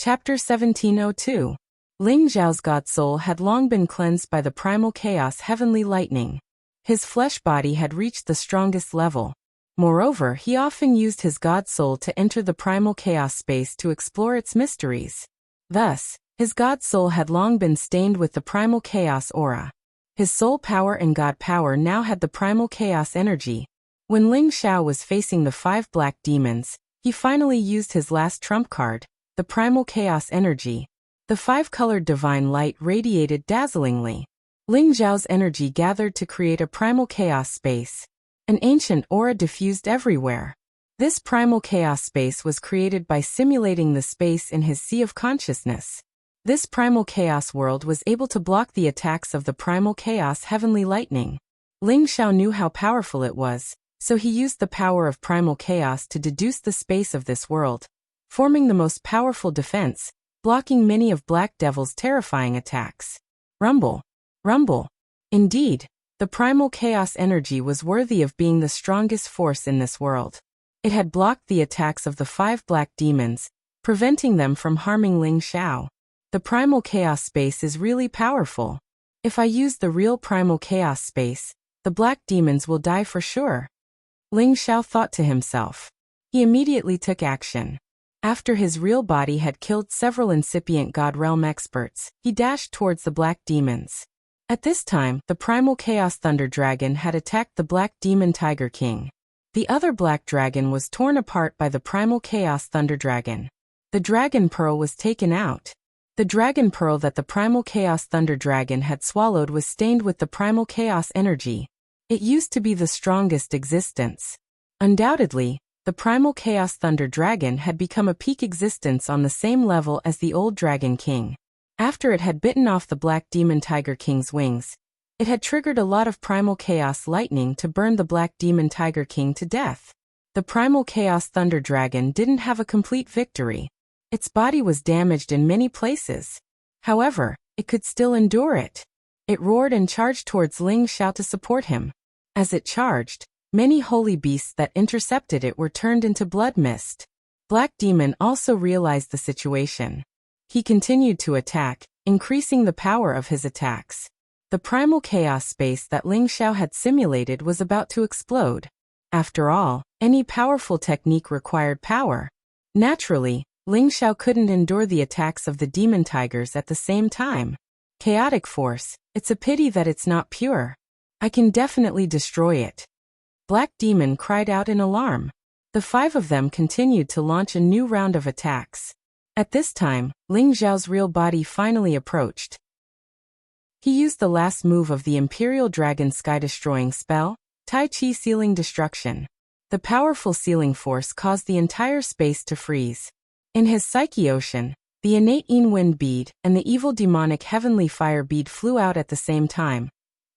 Chapter 1702. Ling Zhao's god soul had long been cleansed by the primal chaos heavenly lightning. His flesh body had reached the strongest level. Moreover, he often used his god soul to enter the primal chaos space to explore its mysteries. Thus, his god soul had long been stained with the primal chaos aura. His soul power and god power now had the primal chaos energy. When Ling Zhao was facing the 5 black demons, he finally used his last trump card, the primal chaos energy. The 5-colored divine light radiated dazzlingly. Ling Zhao's energy gathered to create a primal chaos space. An ancient aura diffused everywhere. This primal chaos space was created by simulating the space in his sea of consciousness. This primal chaos world was able to block the attacks of the primal chaos heavenly lightning. Ling Zhao knew how powerful it was, so he used the power of primal chaos to deduce the space of this world, forming the most powerful defense, blocking many of Black Devil's terrifying attacks. Rumble. Rumble. Indeed, the primal chaos energy was worthy of being the strongest force in this world. It had blocked the attacks of the 5 black demons, preventing them from harming Ling Zhao. The primal chaos space is really powerful. If I use the real primal chaos space, the black demons will die for sure. Ling Zhao thought to himself. He immediately took action. After his real body had killed several incipient God Realm experts, he dashed towards the black demons. At this time, the primal chaos thunder dragon had attacked the black demon tiger king. The other black dragon was torn apart by the primal chaos thunder dragon. The dragon pearl was taken out. The dragon pearl that the primal chaos thunder dragon had swallowed was stained with the primal chaos energy. It used to be the strongest existence. Undoubtedly, the primal chaos thunder dragon had become a peak existence on the same level as the old dragon king. After it had bitten off the black demon tiger king's wings, it had triggered a lot of primal chaos lightning to burn the black demon tiger king to death. The primal chaos thunder dragon didn't have a complete victory. Its body was damaged in many places. However, it could still endure it. It roared and charged towards Ling Zhao to support him. As it charged, many holy beasts that intercepted it were turned into blood mist. Black Demon also realized the situation. He continued to attack, increasing the power of his attacks. The primal chaos space that Ling Zhao had simulated was about to explode. After all, any powerful technique required power. Naturally, Ling Zhao couldn't endure the attacks of the demon tigers at the same time. Chaotic force, it's a pity that it's not pure. I can definitely destroy it. Black Demon cried out in alarm. The 5 of them continued to launch a new round of attacks. At this time, Ling Zhao's real body finally approached. He used the last move of the Imperial Dragon Sky-destroying spell, Tai Chi Sealing Destruction. The powerful sealing force caused the entire space to freeze. In his Psyche Ocean, the innate Yin Wind bead and the evil demonic Heavenly Fire bead flew out at the same time,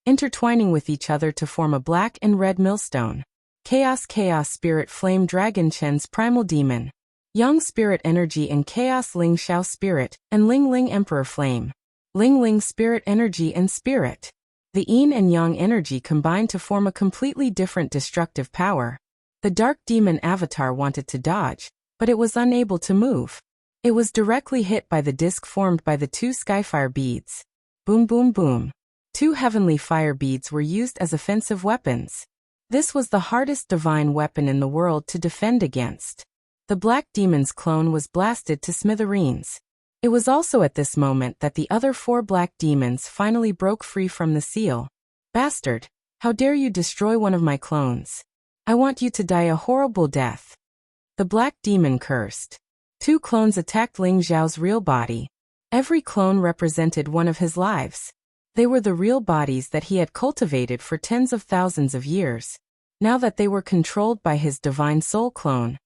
intertwining with each other to form a black and red millstone. Chaos Spirit Flame Dragon Chen's Primal Demon. Yang Spirit Energy and Chaos Ling Zhao Spirit, and Ling Ling Emperor Flame. Ling Ling Spirit Energy and Spirit. The Yin and Yang energy combined to form a completely different destructive power. The Dark Demon Avatar wanted to dodge, but it was unable to move. It was directly hit by the disc formed by the 2 Skyfire beads. Boom boom boom. 2 heavenly fire beads were used as offensive weapons. This was the hardest divine weapon in the world to defend against. The Black Demon's clone was blasted to smithereens. It was also at this moment that the other 4 black demons finally broke free from the seal. Bastard, how dare you destroy one of my clones? I want you to die a horrible death. The Black Demon cursed. 2 clones attacked Ling Zhao's real body. Every clone represented one of his lives. They were the real bodies that he had cultivated for tens of thousands of years. Now that they were controlled by his divine soul clone,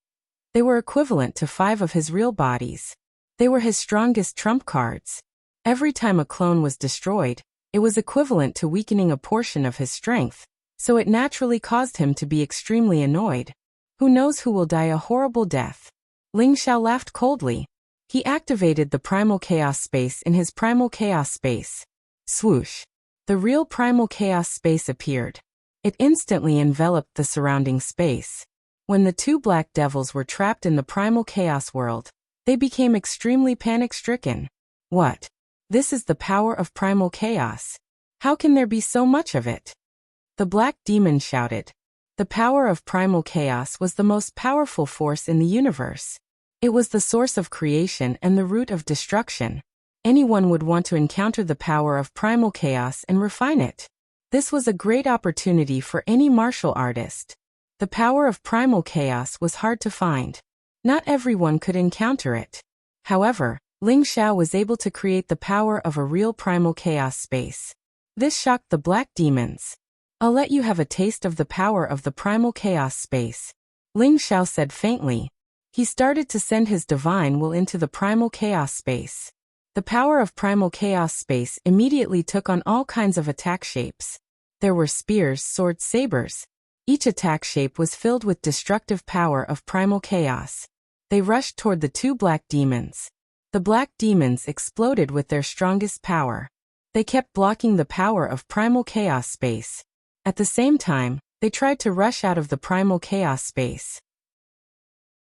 they were equivalent to 5 of his real bodies. They were his strongest trump cards. Every time a clone was destroyed, it was equivalent to weakening a portion of his strength, so it naturally caused him to be extremely annoyed. Who knows who will die a horrible death? Ling Zhao laughed coldly. He activated the primal chaos space in his primal chaos space. Swoosh. The real primal chaos space appeared. It instantly enveloped the surrounding space. When the 2 black devils were trapped in the primal chaos world, They became extremely panic-stricken. What? This is the power of primal chaos. How can there be so much of it? The black demon shouted. The power of primal chaos was the most powerful force in the universe. It was the source of creation and the root of destruction. Anyone would want to encounter the power of primal chaos and refine it. This was a great opportunity for any martial artist. The power of primal chaos was hard to find. Not everyone could encounter it. However, Ling Xiao was able to create the power of a real primal chaos space. This shocked the black demons. I'll let you have a taste of the power of the primal chaos space, Ling Xiao said faintly. He started to send his divine will into the primal chaos space. The power of primal chaos space immediately took on all kinds of attack shapes. There were spears, swords, sabers. Each attack shape was filled with destructive power of primal chaos. They rushed toward the two black demons. The black demons exploded with their strongest power. They kept blocking the power of primal chaos space. At the same time, they tried to rush out of the primal chaos space.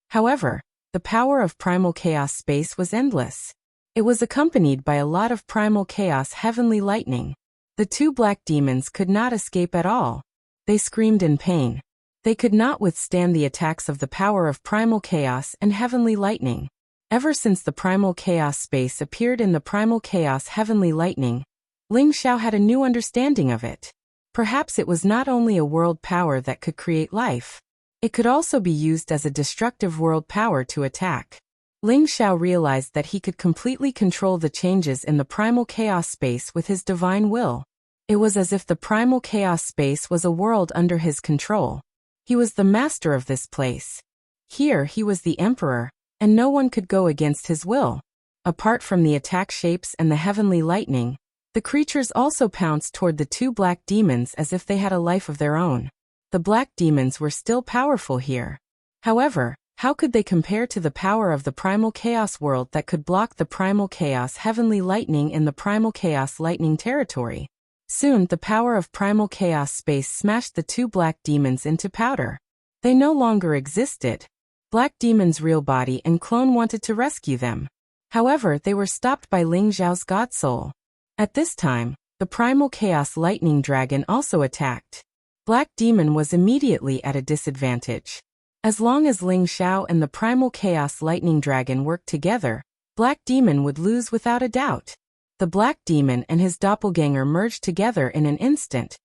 However, the power of primal chaos space was endless. It was accompanied by a lot of primal chaos heavenly lightning. The two black demons could not escape at all. They screamed in pain. They could not withstand the attacks of the power of primal chaos and heavenly lightning. Ever since the primal chaos space appeared in the primal chaos heavenly lightning, Ling Xiao had a new understanding of it. Perhaps it was not only a world power that could create life. It could also be used as a destructive world power to attack. Ling Xiao realized that he could completely control the changes in the primal chaos space with his divine will. It was as if the primal chaos space was a world under his control. He was the master of this place. Here he was the emperor, and no one could go against his will. Apart from the attack shapes and the heavenly lightning, the creatures also pounced toward the two black demons as if they had a life of their own. The black demons were still powerful here. However, how could they compare to the power of the primal chaos world that could block the primal chaos heavenly lightning in the primal chaos lightning territory? Soon the power of primal chaos space smashed the two black demons into powder. They no longer existed. Black Demon's real body and clone wanted to rescue them. However, they were stopped by Ling Xiao's God Soul. At this time, the primal chaos lightning dragon also attacked. Black Demon was immediately at a disadvantage. As long as Ling Xiao and the primal chaos lightning dragon worked together, Black Demon would lose without a doubt. The Black Demon and his doppelganger merged together in an instant,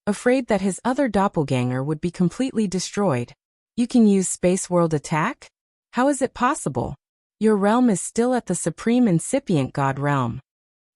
afraid that his other doppelganger would be completely destroyed. You can use Space World Attack? How is it possible? Your realm is still at the Supreme Incipient God realm.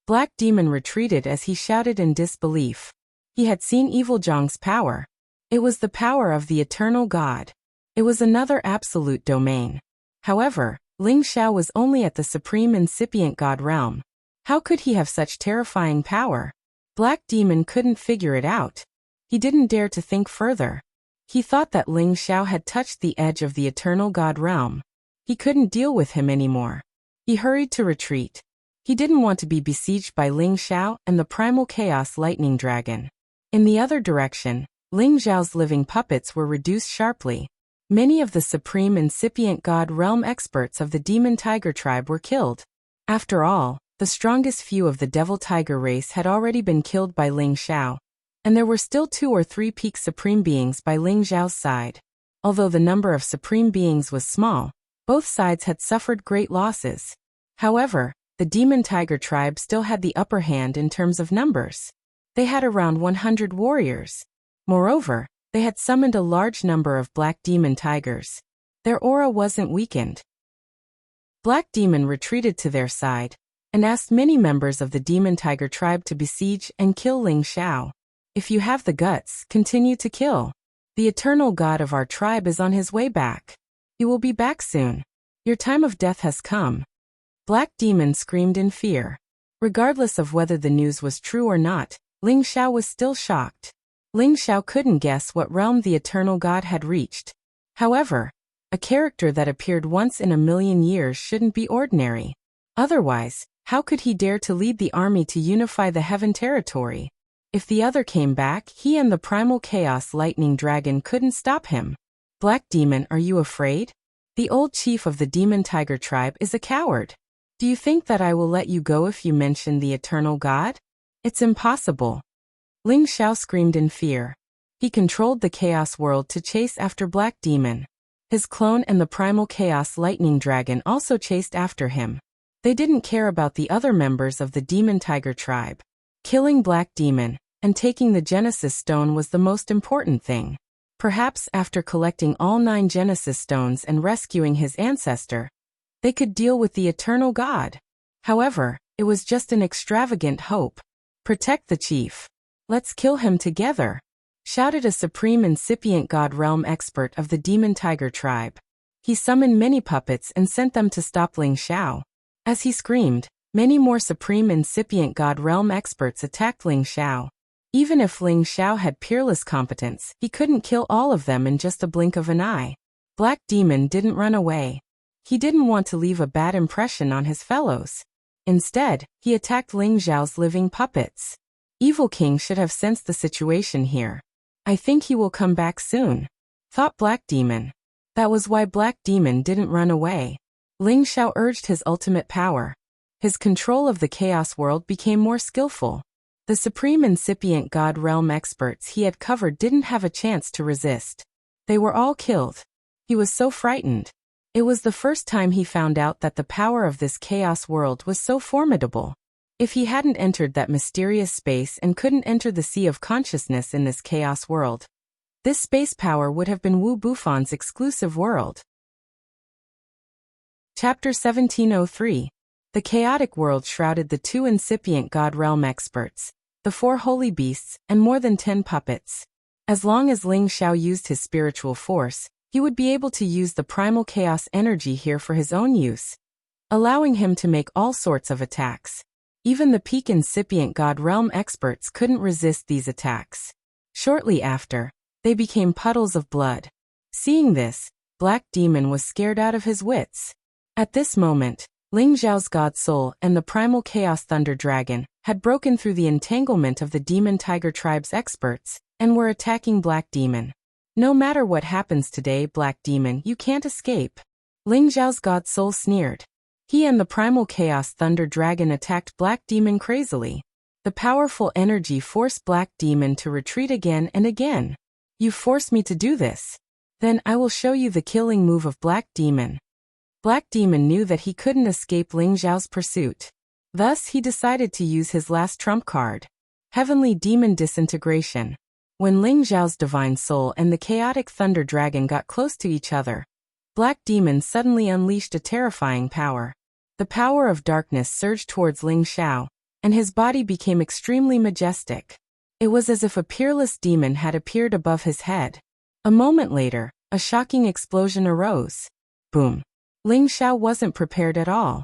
Black Demon retreated as he shouted in disbelief. He had seen Evil Zhang's power. It was the power of the Eternal God. It was another absolute domain. However, Ling Xiao was only at the Supreme Incipient God realm. How could he have such terrifying power? Black Demon couldn't figure it out. He didn't dare to think further. He thought that Ling Xiao had touched the edge of the Eternal God realm. He couldn't deal with him anymore. He hurried to retreat. He didn't want to be besieged by Ling Xiao and the Primal Chaos Lightning Dragon. In the other direction, Ling Xiao's living puppets were reduced sharply. Many of the Supreme Incipient God realm experts of the Demon Tiger tribe were killed. After all, the strongest few of the Devil Tiger race had already been killed by Ling Xiao, and there were still 2 or 3 peak Supreme Beings by Ling Xiao's side. Although the number of Supreme Beings was small, both sides had suffered great losses. However, the Demon Tiger tribe still had the upper hand in terms of numbers. They had around 100 warriors. Moreover, they had summoned a large number of Black Demon Tigers. Their aura wasn't weakened. Black Demon retreated to their side, and asked many members of the Demon Tiger tribe to besiege and kill Ling Xiao. If you have the guts, continue to kill. The eternal god of our tribe is on his way back. He will be back soon. Your time of death has come. Black Demon screamed in fear. Regardless of whether the news was true or not, Ling Xiao was still shocked. Ling Xiao couldn't guess what realm the eternal god had reached. However, a character that appeared once in a million years shouldn't be ordinary. Otherwise, how could he dare to lead the army to unify the heaven territory? If the other came back, he and the Primal Chaos Lightning Dragon couldn't stop him. Black Demon, are you afraid? The old chief of the demon tiger tribe is a coward. Do you think that I will let you go if you mention the eternal God? It's impossible. Ling Xiao screamed in fear. He controlled the chaos world to chase after Black Demon. His clone and the primal chaos lightning dragon also chased after him. They didn't care about the other members of the demon tiger tribe. Killing Black Demon and taking the Genesis Stone was the most important thing. Perhaps after collecting all 9 Genesis Stones and rescuing his ancestor, they could deal with the eternal God. However, it was just an extravagant hope. Protect the chief. Let's kill him together, shouted a supreme incipient god realm expert of the demon tiger tribe. He summoned many puppets and sent them to stop Ling Xiao. As he screamed, many more supreme incipient god realm experts attacked Ling Xiao. Even if Ling Xiao had peerless competence, he couldn't kill all of them in just a blink of an eye. Black Demon didn't run away. He didn't want to leave a bad impression on his fellows. Instead, he attacked Ling Xiao's living puppets. Evil King should have sensed the situation here. I think he will come back soon, thought Black Demon. That was why Black Demon didn't run away. Ling Xiao urged his ultimate power. His control of the chaos world became more skillful. The supreme incipient god realm experts he had covered didn't have a chance to resist. They were all killed. He was so frightened. It was the first time he found out that the power of this chaos world was so formidable. If he hadn't entered that mysterious space and couldn't enter the sea of consciousness in this chaos world, this space power would have been Wu Bufon's exclusive world. Chapter 1703. The chaotic world shrouded the 2 incipient god realm experts, the 4 holy beasts, and more than 10 puppets. As long as Ling Xiao used his spiritual force, he would be able to use the primal chaos energy here for his own use, allowing him to make all sorts of attacks. Even the peak incipient god realm experts couldn't resist these attacks. Shortly after, they became puddles of blood. Seeing this, Black Demon was scared out of his wits. At this moment, Ling Xiao's god soul and the primal chaos thunder dragon had broken through the entanglement of the demon tiger tribe's experts and were attacking Black Demon. No matter what happens today, Black Demon, you can't escape. Ling Xiao's god soul sneered. He and the primal chaos thunder dragon attacked Black Demon crazily. The powerful energy forced Black Demon to retreat again and again. You forced me to do this. Then I will show you the killing move of Black Demon. Black Demon knew that he couldn't escape Ling Xiao's pursuit. Thus he decided to use his last trump card. Heavenly Demon Disintegration. When Ling Xiao's divine soul and the chaotic thunder dragon got close to each other, Black Demon suddenly unleashed a terrifying power. The power of darkness surged towards Ling Xiao, and his body became extremely majestic. It was as if a peerless demon had appeared above his head. A moment later, a shocking explosion arose. Boom. Ling Xiao wasn't prepared at all.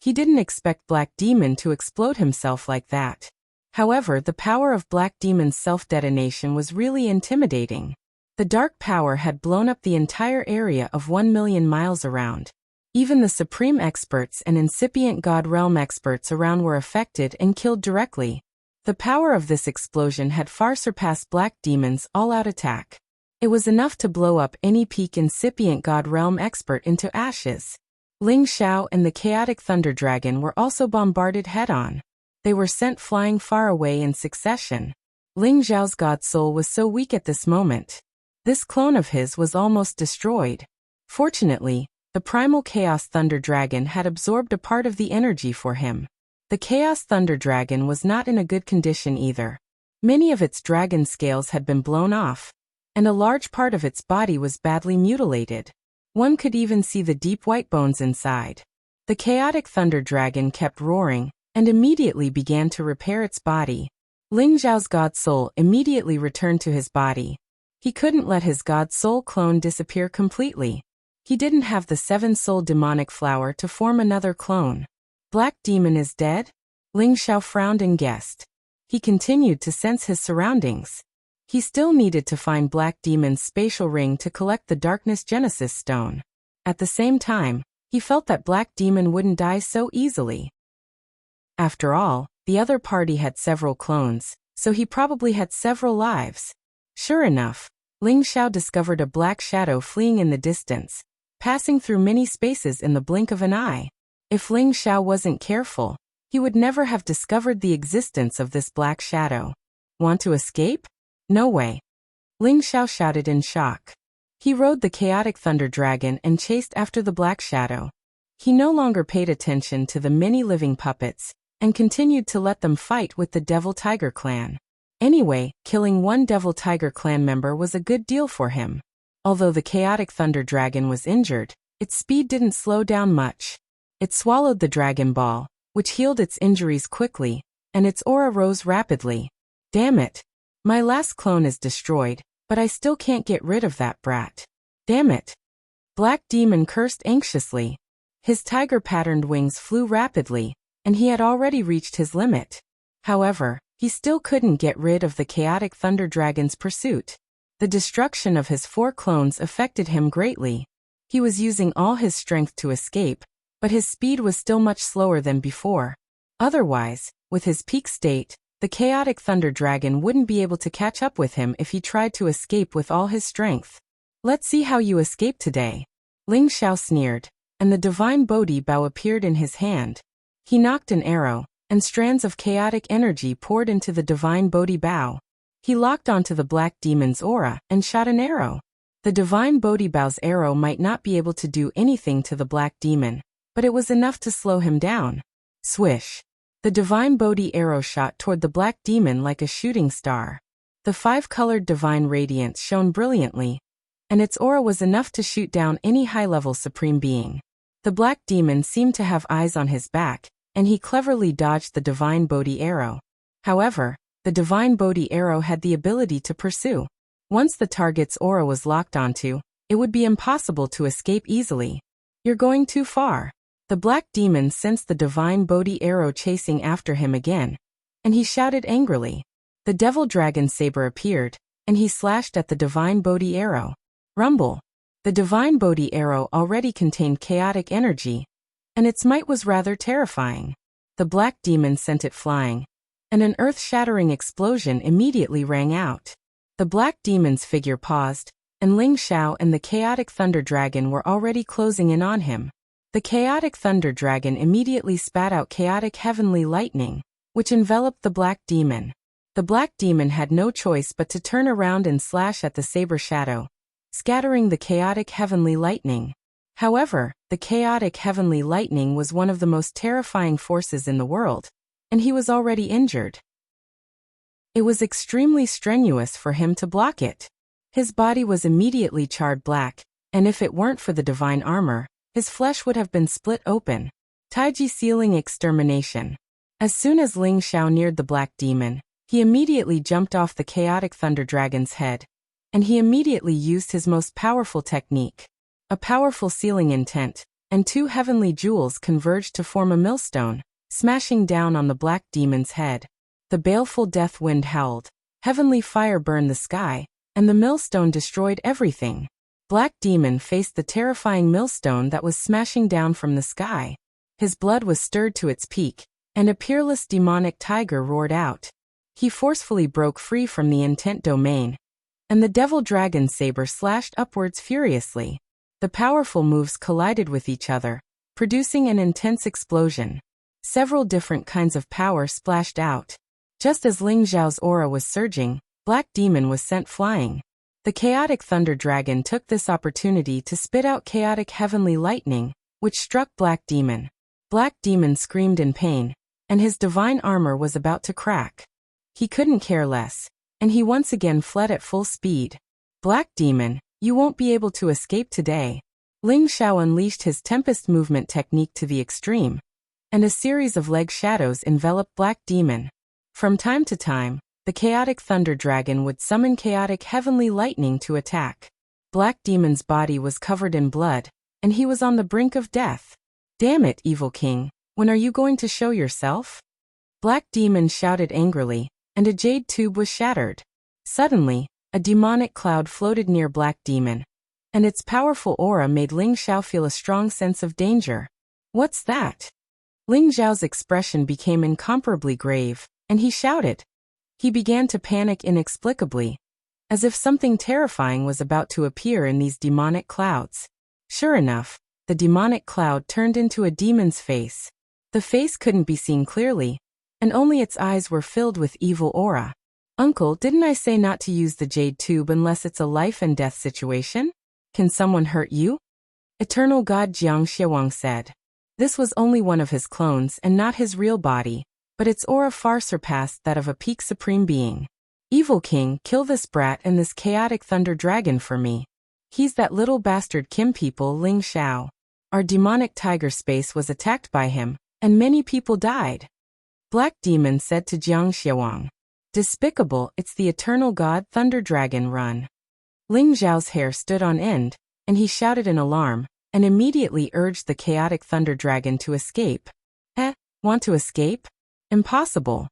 He didn't expect Black Demon to explode himself like that. However, the power of Black Demon's self-detonation was really intimidating. The dark power had blown up the entire area of 1 million miles around. Even the supreme experts and incipient god realm experts around were affected and killed directly. The power of this explosion had far surpassed Black Demon's all-out attack. It was enough to blow up any peak incipient god realm expert into ashes. Ling Xiao and the chaotic thunder dragon were also bombarded head-on. They were sent flying far away in succession. Ling Xiao's god soul was so weak at this moment. This clone of his was almost destroyed. Fortunately, the primal chaos thunder dragon had absorbed a part of the energy for him. The chaos thunder dragon was not in a good condition either. Many of its dragon scales had been blown off, and a large part of its body was badly mutilated. One could even see the deep white bones inside. The chaotic thunder dragon kept roaring, and immediately began to repair its body. Ling Xiao's god soul immediately returned to his body. He couldn't let his god soul clone disappear completely. He didn't have the 7-soul demonic flower to form another clone. Black Demon is dead? Ling Xiao frowned and guessed. He continued to sense his surroundings. He still needed to find Black Demon's spatial ring to collect the Darkness Genesis Stone. At the same time, he felt that Black Demon wouldn't die so easily. After all, the other party had several clones, so he probably had several lives. Sure enough, Ling Xiao discovered a black shadow fleeing in the distance. passing through many spaces in the blink of an eye. If Ling Xiao wasn't careful, he would never have discovered the existence of this black shadow. Want to escape? No way. Ling Xiao shouted in shock. He rode the chaotic thunder dragon and chased after the black shadow. He no longer paid attention to the many living puppets, and continued to let them fight with the Devil Tiger clan. Anyway, killing one Devil Tiger clan member was a good deal for him. Although the chaotic thunder dragon was injured, its speed didn't slow down much. It swallowed the Dragon Ball, which healed its injuries quickly, and its aura rose rapidly. Damn it. My last clone is destroyed, but I still can't get rid of that brat. Damn it. Black Demon cursed anxiously. His tiger-patterned wings flew rapidly, and he had already reached his limit. However, he still couldn't get rid of the chaotic thunder dragon's pursuit. The destruction of his 4 clones affected him greatly. He was using all his strength to escape, but his speed was still much slower than before. Otherwise, with his peak state, the chaotic thunder dragon wouldn't be able to catch up with him if he tried to escape with all his strength. Let's see how you escape today. Ling Xiao sneered, and the divine Bodhi bow appeared in his hand. He knocked an arrow, and strands of chaotic energy poured into the divine Bodhi bow. He locked onto the black demon's aura and shot an arrow. The divine Bodhi bow's arrow might not be able to do anything to the black demon, but it was enough to slow him down. Swish. The divine Bodhi arrow shot toward the black demon like a shooting star. The 5-colored divine radiance shone brilliantly, and its aura was enough to shoot down any high-level supreme being. The black demon seemed to have eyes on his back, and he cleverly dodged the divine Bodhi arrow. However, the divine Bodhi arrow had the ability to pursue. Once the target's aura was locked onto, it would be impossible to escape easily. You're going too far. The black demon sensed the divine Bodhi arrow chasing after him again, and he shouted angrily. The devil dragon saber appeared, and he slashed at the divine Bodhi arrow. Rumble. The divine Bodhi arrow already contained chaotic energy, and its might was rather terrifying. The black demon sent it flying, and an earth-shattering explosion immediately rang out. The black demon's figure paused, and Ling Xiao and the chaotic thunder dragon were already closing in on him. The chaotic thunder dragon immediately spat out chaotic heavenly lightning, which enveloped the black demon. The black demon had no choice but to turn around and slash at the saber shadow, scattering the chaotic heavenly lightning. However, the chaotic heavenly lightning was one of the most terrifying forces in the world, and he was already injured. It was extremely strenuous for him to block it. His body was immediately charred black, and if it weren't for the divine armor, his flesh would have been split open. Taiji sealing extermination. As soon as Ling Xiao neared the black demon, he immediately jumped off the chaotic thunder dragon's head, and he immediately used his most powerful technique. A powerful sealing intent, and 2 heavenly jewels converged to form a millstone, smashing down on the black demon's head. The baleful death wind howled, heavenly fire burned the sky, and the millstone destroyed everything. Black Demon faced the terrifying millstone that was smashing down from the sky. His blood was stirred to its peak, and a peerless demonic tiger roared out. He forcefully broke free from the intent domain, and the devil dragon saber slashed upwards furiously. The powerful moves collided with each other, producing an intense explosion. Several different kinds of power splashed out. Just as Ling Xiao's aura was surging, Black Demon was sent flying. The chaotic thunder dragon took this opportunity to spit out chaotic heavenly lightning, which struck Black Demon. Black Demon screamed in pain, and his divine armor was about to crack. He couldn't care less, and he once again fled at full speed. Black Demon, you won't be able to escape today. Ling Xiao unleashed his Tempest movement technique to the extreme, and a series of leg shadows enveloped Black Demon. From time to time, the chaotic thunder dragon would summon chaotic heavenly lightning to attack. Black Demon's body was covered in blood, and he was on the brink of death. Damn it, Evil King, when are you going to show yourself? Black Demon shouted angrily, and a jade tube was shattered. Suddenly, a demonic cloud floated near Black Demon, and its powerful aura made Ling Xiao feel a strong sense of danger. What's that? Ling Xiao's expression became incomparably grave, and he shouted. He began to panic inexplicably, as if something terrifying was about to appear in these demonic clouds. Sure enough, the demonic cloud turned into a demon's face. The face couldn't be seen clearly, and only its eyes were filled with evil aura. Uncle, didn't I say not to use the jade tube unless it's a life and death situation? Can someone hurt you? Eternal God Jiang Xiawang said. This was only one of his clones and not his real body, but its aura far surpassed that of a peak supreme being. Evil King, kill this brat and this chaotic thunder dragon for me. He's that little bastard Kim people Ling Xiao. Our demonic tiger space was attacked by him, and many people died. Black Demon said to Jiang Xiawang. Despicable, it's the eternal god Thunder Dragon, run. Ling Xiao's hair stood on end, and he shouted in alarm, and immediately urged the chaotic Thunder Dragon to escape. Want to escape? Impossible.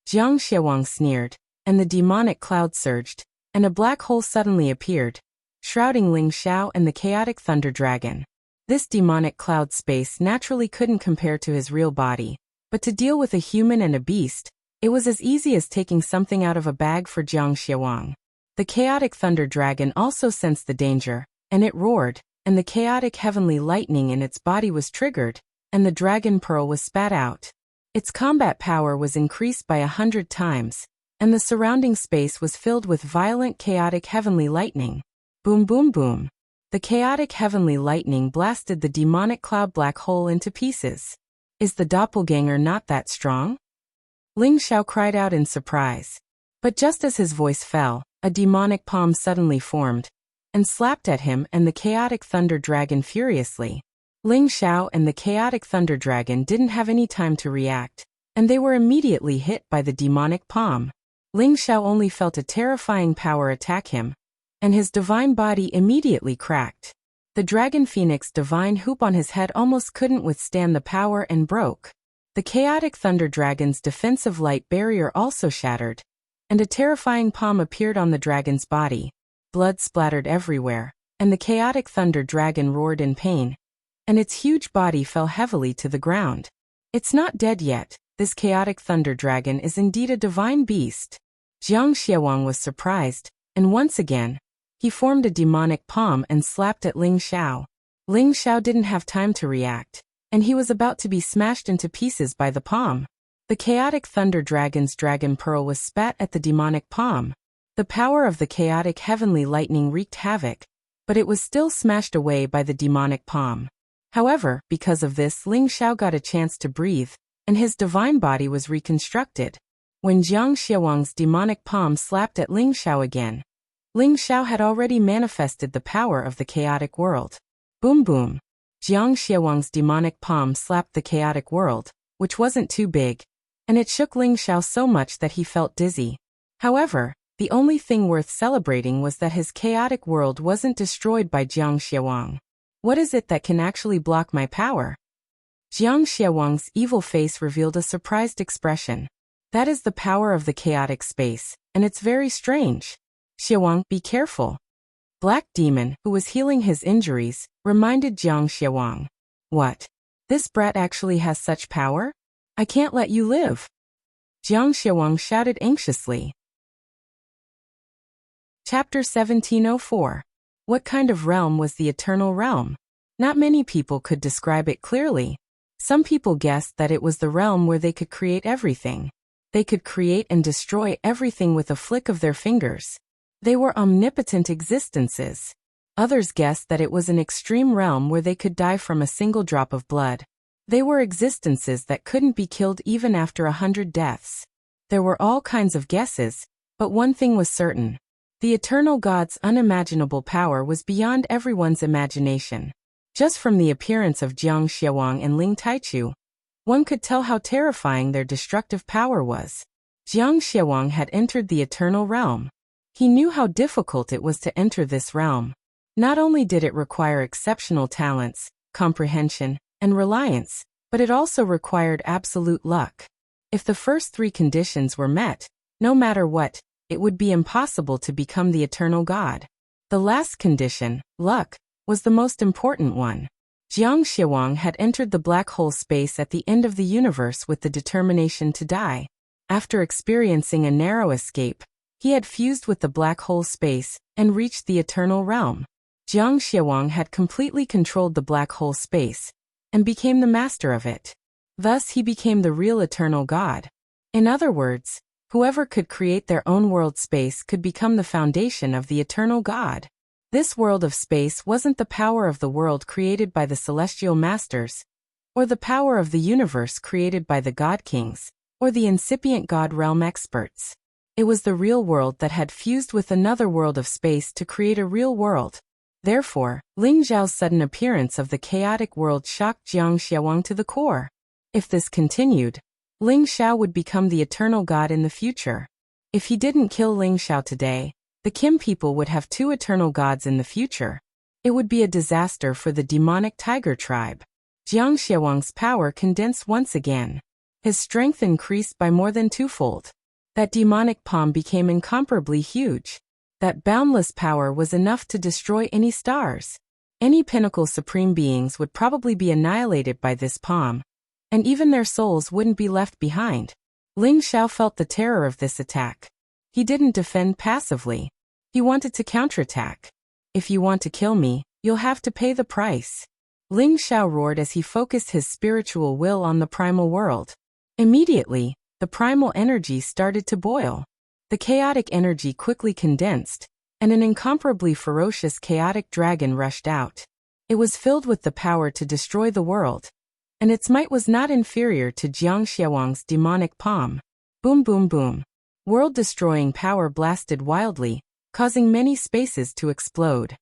Jiang Xiawang sneered, and the demonic cloud surged, and a black hole suddenly appeared, shrouding Ling Xiao and the chaotic Thunder Dragon. This demonic cloud space naturally couldn't compare to his real body, but to deal with a human and a beast, it was as easy as taking something out of a bag for Jiang Xiawang. The chaotic Thunder Dragon also sensed the danger, and it roared, and the chaotic heavenly lightning in its body was triggered, and the dragon pearl was spat out. Its combat power was increased by 100 times, and the surrounding space was filled with violent chaotic heavenly lightning. Boom boom boom. The chaotic heavenly lightning blasted the demonic cloud black hole into pieces. Is the doppelganger not that strong? Ling Xiao cried out in surprise. But just as his voice fell, a demonic palm suddenly formed, and slapped at him and the chaotic Thunder Dragon furiously. Ling Xiao and the chaotic Thunder Dragon didn't have any time to react, and they were immediately hit by the demonic palm. Ling Xiao only felt a terrifying power attack him, and his divine body immediately cracked. The Dragon Phoenix divine hoop on his head almost couldn't withstand the power and broke. The chaotic Thunder Dragon's defensive light barrier also shattered, and a terrifying palm appeared on the dragon's body. Blood splattered everywhere, and the chaotic Thunder Dragon roared in pain, and its huge body fell heavily to the ground. It's not dead yet. This chaotic Thunder Dragon is indeed a divine beast. Jiang Xiawang was surprised, and once again, he formed a demonic palm and slapped at Ling Xiao. Ling Xiao didn't have time to react, and he was about to be smashed into pieces by the palm. The chaotic Thunder Dragon's dragon pearl was spat at the demonic palm. The power of the chaotic heavenly lightning wreaked havoc, but it was still smashed away by the demonic palm. However, because of this, Ling Xiao got a chance to breathe, and his divine body was reconstructed. When Jiang Xiawang's demonic palm slapped at Ling Xiao again, Ling Xiao had already manifested the power of the chaotic world. Boom boom. Jiang Xiawang's demonic palm slapped the chaotic world, which wasn't too big, and it shook Ling Xiao so much that he felt dizzy. However, the only thing worth celebrating was that his chaotic world wasn't destroyed by Jiang Xiawang. What is it that can actually block my power? Jiang Xiawang's evil face revealed a surprised expression. That is the power of the chaotic space, and it's very strange. Xiawang, be careful. Black Demon, who was healing his injuries, reminded Jiang Xiawang. What? This brat actually has such power? I can't let you live. Jiang Xiawang shouted anxiously. Chapter 1704. What kind of realm was the Eternal Realm? Not many people could describe it clearly. Some people guessed that it was the realm where they could create everything. They could create and destroy everything with a flick of their fingers. They were omnipotent existences. Others guessed that it was an extreme realm where they could die from a single drop of blood. They were existences that couldn't be killed even after 100 deaths. There were all kinds of guesses, but one thing was certain. The Eternal God's unimaginable power was beyond everyone's imagination. Just from the appearance of Jiang Xiawang and Ling Taichu, one could tell how terrifying their destructive power was. Jiang Xiawang had entered the Eternal Realm. He knew how difficult it was to enter this realm. Not only did it require exceptional talents, comprehension, and reliance, but it also required absolute luck. If the first three conditions were met, no matter what, it would be impossible to become the Eternal God. The last condition, luck, was the most important one. Jiang Xiawang had entered the black hole space at the end of the universe with the determination to die. After experiencing a narrow escape, he had fused with the black hole space and reached the Eternal Realm. Jiang Xiawang had completely controlled the black hole space and became the master of it. Thus he became the real eternal God. In other words, whoever could create their own world space could become the foundation of the eternal God. This world of space wasn't the power of the world created by the celestial masters, or the power of the universe created by the God Kings, or the incipient God realm experts. It was the real world that had fused with another world of space to create a real world. Therefore, Ling Zhao's sudden appearance of the chaotic world shocked Jiang Xiawang to the core. If this continued, Ling Xiao would become the eternal God in the future. If he didn't kill Ling Xiao today, the Kim people would have 2 eternal gods in the future. It would be a disaster for the demonic tiger tribe. Jiang Xiawang's power condensed once again. His strength increased by more than 2-fold. That demonic palm became incomparably huge. That boundless power was enough to destroy any stars. Any pinnacle supreme beings would probably be annihilated by this palm, and even their souls wouldn't be left behind. Ling Xiao felt the terror of this attack. He didn't defend passively. He wanted to counterattack. If you want to kill me, you'll have to pay the price. Ling Xiao roared as he focused his spiritual will on the primal world. Immediately, the primal energy started to boil. The chaotic energy quickly condensed, and an incomparably ferocious chaotic dragon rushed out. It was filled with the power to destroy the world, and its might was not inferior to Jiang Xiawang's demonic palm. Boom boom boom. World-destroying power blasted wildly, causing many spaces to explode.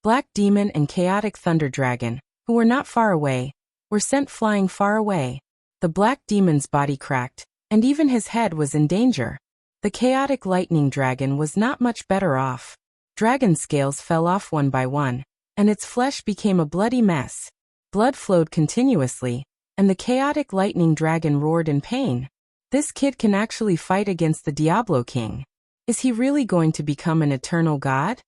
Black Demon and Chaotic Thunder Dragon, who were not far away, were sent flying far away. The Black Demon's body cracked, and even his head was in danger. The Chaotic Lightning Dragon was not much better off. Dragon scales fell off one by one, and its flesh became a bloody mess. Blood flowed continuously, and the Chaotic Lightning Dragon roared in pain. This kid can actually fight against the Diablo King. Is he really going to become an eternal god?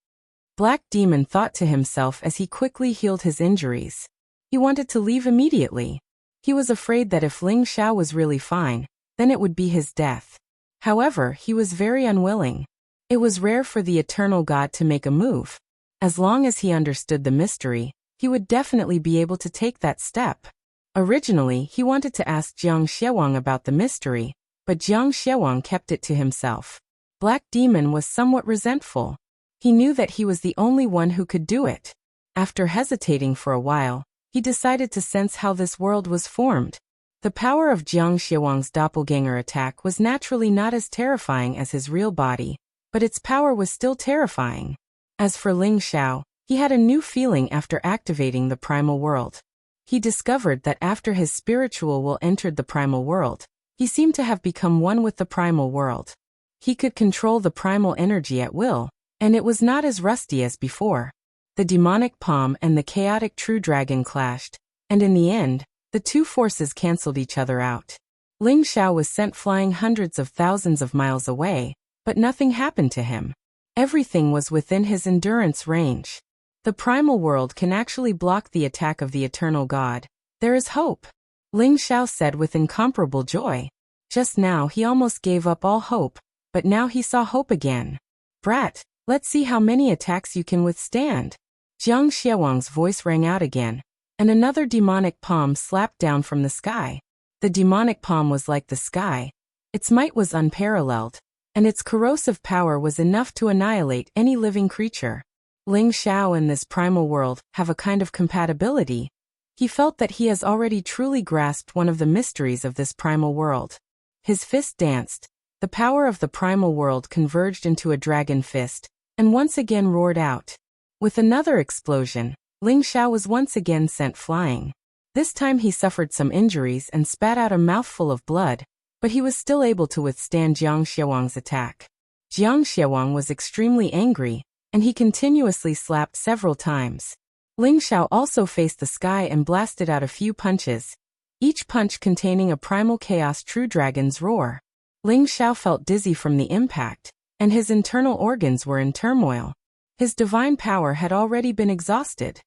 Black Demon thought to himself as he quickly healed his injuries. He wanted to leave immediately. He was afraid that if Ling Xiao was really fine, then it would be his death. However, he was very unwilling. It was rare for the eternal god to make a move. As long as he understood the mystery, he would definitely be able to take that step. Originally, he wanted to ask Jiang Xiawang about the mystery, but Jiang Xiawang kept it to himself. Black Demon was somewhat resentful. He knew that he was the only one who could do it. After hesitating for a while, he decided to sense how this world was formed. The power of Jiang Xiawang's doppelganger attack was naturally not as terrifying as his real body, but its power was still terrifying. As for Ling Xiao, he had a new feeling after activating the primal world. He discovered that after his spiritual will entered the primal world, he seemed to have become one with the primal world. He could control the primal energy at will, and it was not as rusty as before. The demonic palm and the chaotic true dragon clashed, and in the end, the 2 forces cancelled each other out. Ling Xiao was sent flying hundreds of thousands of miles away, but nothing happened to him. Everything was within his endurance range. The primal world can actually block the attack of the eternal god. There is hope, Ling Xiao said with incomparable joy. Just now he almost gave up all hope, but now he saw hope again. Brat, let's see how many attacks you can withstand. Jiang Xiawang's voice rang out again, and another demonic palm slapped down from the sky. The demonic palm was like the sky. Its might was unparalleled, and its corrosive power was enough to annihilate any living creature. Ling Xiao and this primal world have a kind of compatibility. He felt that he has already truly grasped one of the mysteries of this primal world. His fist danced. The power of the primal world converged into a dragon fist, and once again roared out. With another explosion, Ling Xiao was once again sent flying. This time he suffered some injuries and spat out a mouthful of blood, but he was still able to withstand Jiang Xiawang's attack. Jiang Xiawang was extremely angry, and he continuously slapped several times. Ling Xiao also faced the sky and blasted out a few punches, each punch containing a primal chaos true dragon's roar. Ling Xiao felt dizzy from the impact, and his internal organs were in turmoil. His divine power had already been exhausted.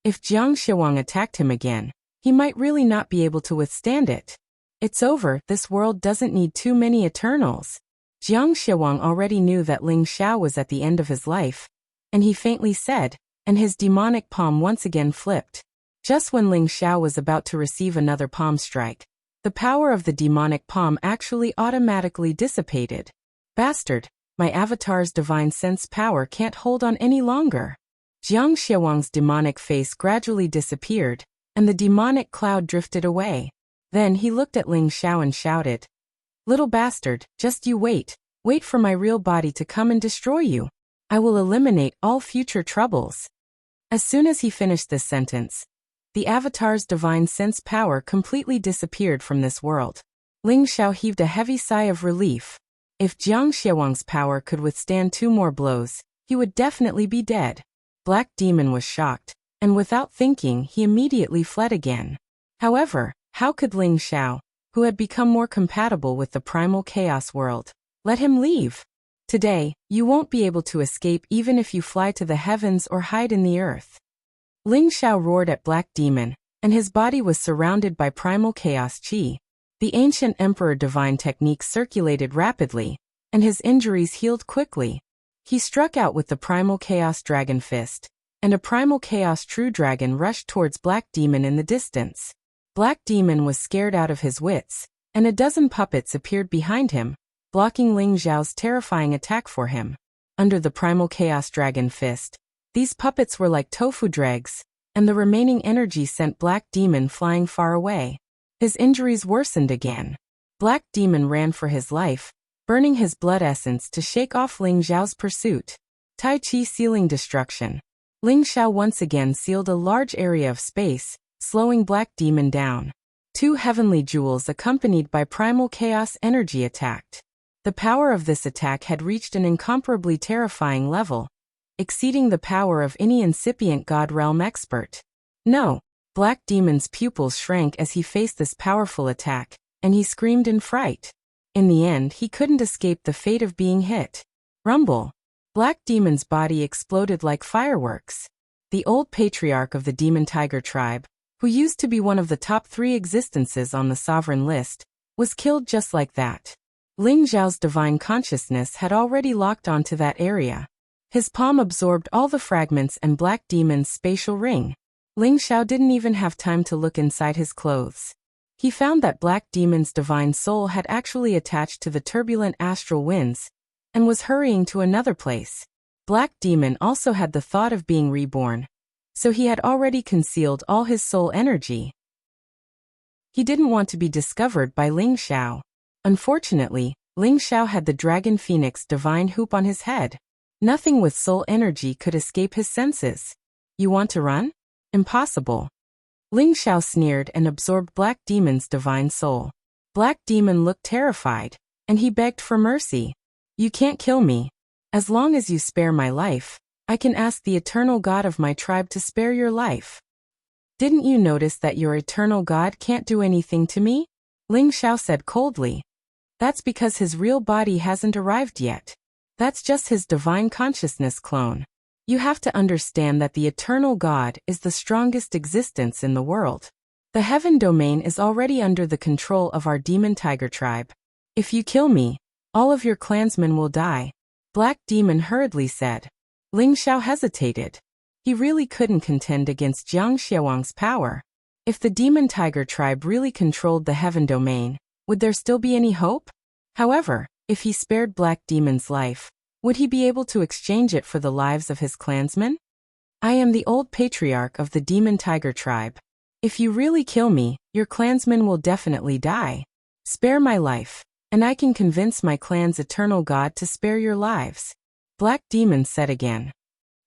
If Jiang Xiawang attacked him again, he might really not be able to withstand it. It's over, this world doesn't need too many Eternals. Jiang Xiawang already knew that Ling Xiao was at the end of his life, and he faintly said, and his demonic palm once again flipped. Just when Ling Xiao was about to receive another palm strike, the power of the demonic palm actually automatically dissipated. Bastard, my avatar's divine sense power can't hold on any longer. Jiang Xiawang's demonic face gradually disappeared, and the demonic cloud drifted away. Then he looked at Ling Xiao and shouted, "Little bastard, just you wait. Wait for my real body to come and destroy you. I will eliminate all future troubles." As soon as he finished this sentence, the avatar's divine sense power completely disappeared from this world. Ling Xiao heaved a heavy sigh of relief. If Jiang Xiawang's power could withstand 2 more blows, he would definitely be dead. Black Demon was shocked, and without thinking, he immediately fled again. However, how could Ling Xiao, who had become more compatible with the primal chaos world, let him leave? Today, you won't be able to escape even if you fly to the heavens or hide in the earth. Ling Xiao roared at Black Demon, and his body was surrounded by primal chaos chi. The ancient emperor divine techniques circulated rapidly, and his injuries healed quickly. He struck out with the primal chaos dragon fist, and a primal chaos true dragon rushed towards Black Demon in the distance. Black Demon was scared out of his wits, and a dozen puppets appeared behind him, blocking Ling Xiao's terrifying attack for him. Under the primal chaos dragon fist, these puppets were like tofu dregs, and the remaining energy sent Black Demon flying far away. His injuries worsened again. Black Demon ran for his life, burning his blood essence to shake off Ling Xiao's pursuit. Tai Chi sealing destruction. Ling Xiao once again sealed a large area of space, slowing Black Demon down. 2 heavenly jewels accompanied by primal chaos energy attacked. The power of this attack had reached an incomparably terrifying level, exceeding the power of any incipient God realm expert. No! Black Demon's pupils shrank as he faced this powerful attack, and he screamed in fright. In the end, he couldn't escape the fate of being hit. Rumble! Black Demon's body exploded like fireworks. The old patriarch of the Demon Tiger tribe, who used to be one of the top 3 existences on the sovereign list, was killed just like that. Ling Xiao's divine consciousness had already locked onto that area. His palm absorbed all the fragments and Black Demon's spatial ring. Ling Xiao didn't even have time to look inside his clothes. He found that Black Demon's divine soul had actually attached to the turbulent astral winds, and was hurrying to another place. Black Demon also had the thought of being reborn, so he had already concealed all his soul energy. He didn't want to be discovered by Ling Xiao. Unfortunately, Ling Xiao had the Dragon Phoenix divine hoop on his head. Nothing with soul energy could escape his senses. You want to run? Impossible. Ling Xiao sneered and absorbed Black Demon's divine soul. Black Demon looked terrified, and he begged for mercy. You can't kill me. As long as you spare my life, I can ask the eternal God of my tribe to spare your life. Didn't you notice that your eternal God can't do anything to me? Ling Xiao said coldly. That's because his real body hasn't arrived yet. That's just his divine consciousness clone. You have to understand that the eternal God is the strongest existence in the world. The heaven domain is already under the control of our Demon Tiger tribe. If you kill me, all of your clansmen will die. Black Demon hurriedly said. Ling Xiao hesitated. He really couldn't contend against Jiang Xiawang's power. If the Demon Tiger tribe really controlled the heaven domain, would there still be any hope? However, if he spared Black Demon's life, would he be able to exchange it for the lives of his clansmen? I am the old patriarch of the Demon Tiger tribe. If you really kill me, your clansmen will definitely die. Spare my life, and I can convince my clan's eternal God to spare your lives. Black Demon said again.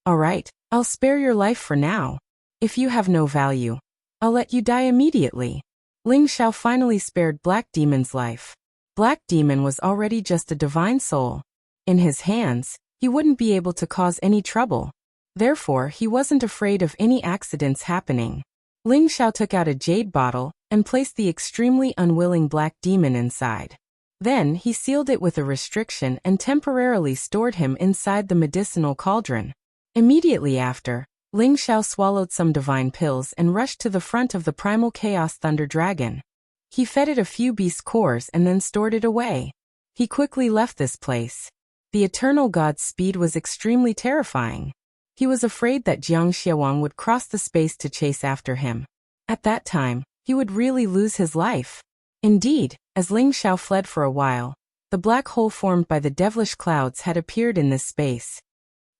Alright, I'll spare your life for now. If you have no value, I'll let you die immediately. Ling Xiao finally spared Black Demon's life. Black Demon was already just a divine soul. In his hands, he wouldn't be able to cause any trouble. Therefore, he wasn't afraid of any accidents happening. Ling Xiao took out a jade bottle and placed the extremely unwilling Black Demon inside. Then, he sealed it with a restriction and temporarily stored him inside the medicinal cauldron. Immediately after, Ling Xiao swallowed some divine pills and rushed to the front of the primal chaos thunder dragon. He fed it a few beast cores and then stored it away. He quickly left this place. The eternal god's speed was extremely terrifying. He was afraid that Jiang Xiaowang would cross the space to chase after him. At that time, he would really lose his life. Indeed, as Ling Xiao fled for a while, the black hole formed by the devilish clouds had appeared in this space.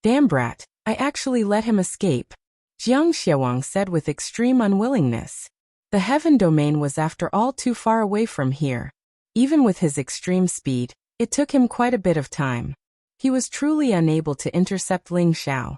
Damn brat, I actually let him escape, Jiang Xiaowang said with extreme unwillingness. The heaven domain was after all too far away from here. Even with his extreme speed, it took him quite a bit of time. He was truly unable to intercept Ling Xiao.